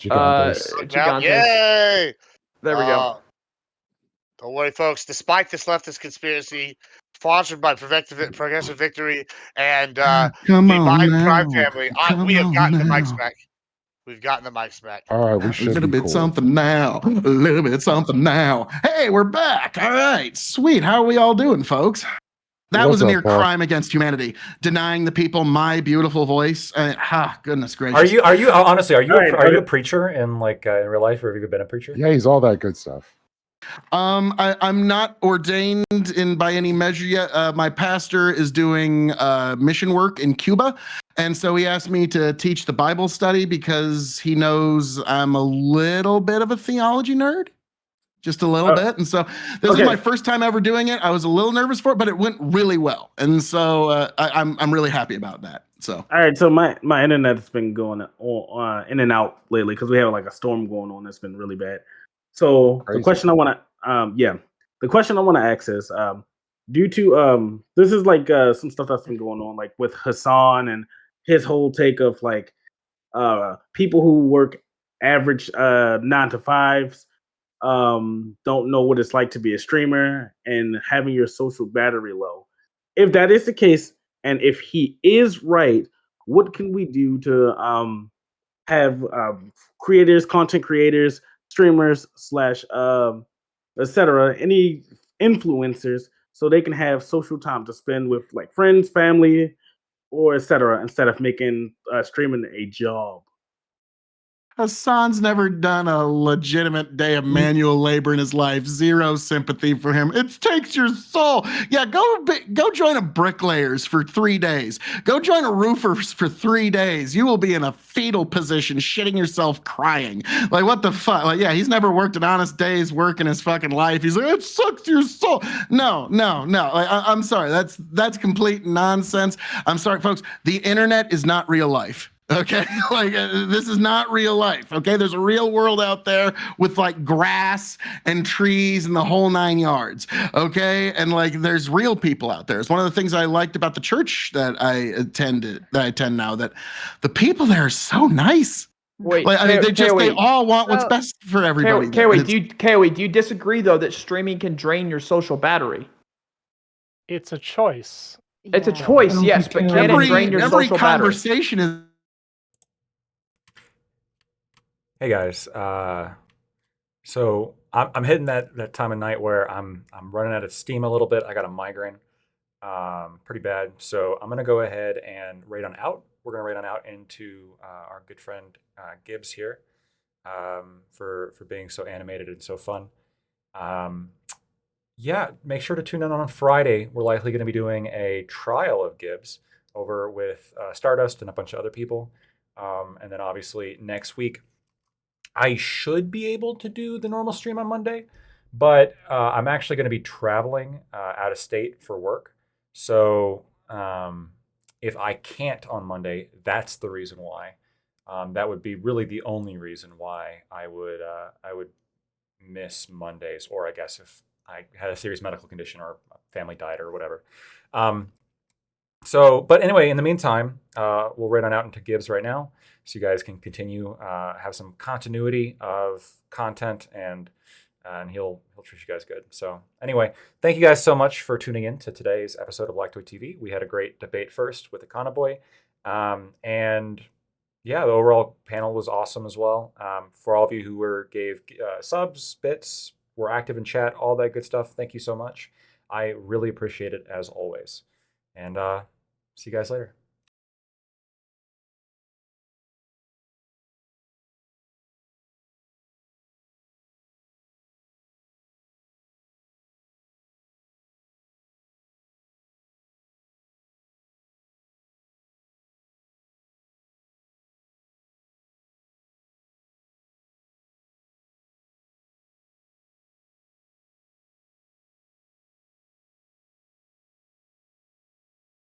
S7: Uh,
S4: Gigantes.
S7: Gigantes.
S5: Yay!
S7: There we go.
S5: Don't worry, folks. Despite this leftist conspiracy, sponsored by Progressive Victory and
S10: Come
S5: the
S10: on
S5: Biden
S10: now.
S5: crime family, we have
S10: Come
S5: gotten
S10: on
S5: the mics
S10: now.
S5: back. We've gotten the mics back.
S4: All right, we
S10: A
S4: should
S10: little
S4: be
S10: bit
S4: cool.
S10: something now. A little bit something now. Hey, we're back. All right, sweet. How are we all doing, folks? That
S4: What's
S10: was a
S4: up,
S10: near
S4: Paul?
S10: crime against humanity. Denying the people my beautiful voice. Goodness gracious.
S2: Are you honestly? Are you
S13: All right,
S2: are you a preacher in like in real life, or have you been a preacher?
S4: Yeah, he's all that good stuff.
S10: I'm not ordained in by any measure yet. My pastor is doing mission work in Cuba, and so he asked me to teach the Bible study because he knows I'm a little bit of a theology nerd, just a little bit. And so this is my first time ever doing it. I was a little nervous for it, but it went really well, and so I'm really happy about that. So
S13: All right, so my internet's been going in and out lately because we have like a storm going on that's been really bad. So
S4: Crazy.
S13: the question I want to the question I want to ask is due to this is like some stuff that's been going on like with Hassan and his whole take of like people who work average 9 to 5s don't know what it's like to be a streamer and having your social battery low. If that is the case, and if he is right, what can we do to have creators, content creators, streamers slash etc. any influencers so they can have social time to spend with like friends, family, or etc. instead of making streaming a job.
S10: Hassan's never done a legitimate day of manual labor in his life. Zero sympathy for him. It takes your soul. Yeah, go join a bricklayers for 3 days. Go join a roofers for 3 days. You will be in a fetal position, shitting yourself, crying. Like, what the fuck? Like, yeah, he's never worked an honest day's work in his fucking life. He's like, it sucks your soul. No. Like, I'm sorry. That's complete nonsense. I'm sorry, folks. The internet is not real life. Okay, like this is not real life. Okay, there's a real world out there with like grass and trees and the whole 9 yards. Okay, and like there's real people out there. It's one of the things I liked about the church that I attend now, that the people there are so nice.
S7: Wait,
S10: Like, I mean, they
S7: KOE,
S10: all want what's
S6: So-
S10: best for everybody. there.
S7: KOE,
S10: It's-
S7: do you disagree though that streaming can drain your social battery?
S14: It's a choice.
S7: It's a
S6: Yeah.
S11: I
S7: choice,
S11: don't
S7: yes,
S11: think
S7: but
S11: KOE
S7: can it
S10: every
S7: drain your
S10: every
S7: social battery?
S10: conversation is
S2: Hey guys, so I'm hitting that time of night where I'm running out of steam a little bit. I got a migraine, pretty bad. So I'm gonna go ahead and raid on out. We're gonna raid on out into our good friend Gibbs here, for being so animated and so fun. Um, yeah, make sure to tune in on Friday. We're likely going to be doing a trial of Gibbs over with Stardust and a bunch of other people. And then obviously next week, I should be able to do the normal stream on Monday, but I'm actually going to be traveling out of state for work. So if I can't on Monday, that's the reason why. That would be really the only reason why I would miss Mondays, or I guess if I had a serious medical condition or a family died or whatever. But anyway, in the meantime, we'll raid on out into Gibbs right now, so you guys can continue have some continuity of content, and he'll treat you guys good. So anyway, thank you guys so much for tuning in to today's episode of Lactoid TV. We had a great debate first with Econo Boy, and yeah, the overall panel was awesome as well. For all of you who gave subs, bits, were active in chat, all that good stuff, thank you so much. I really appreciate it as always. And see you guys later.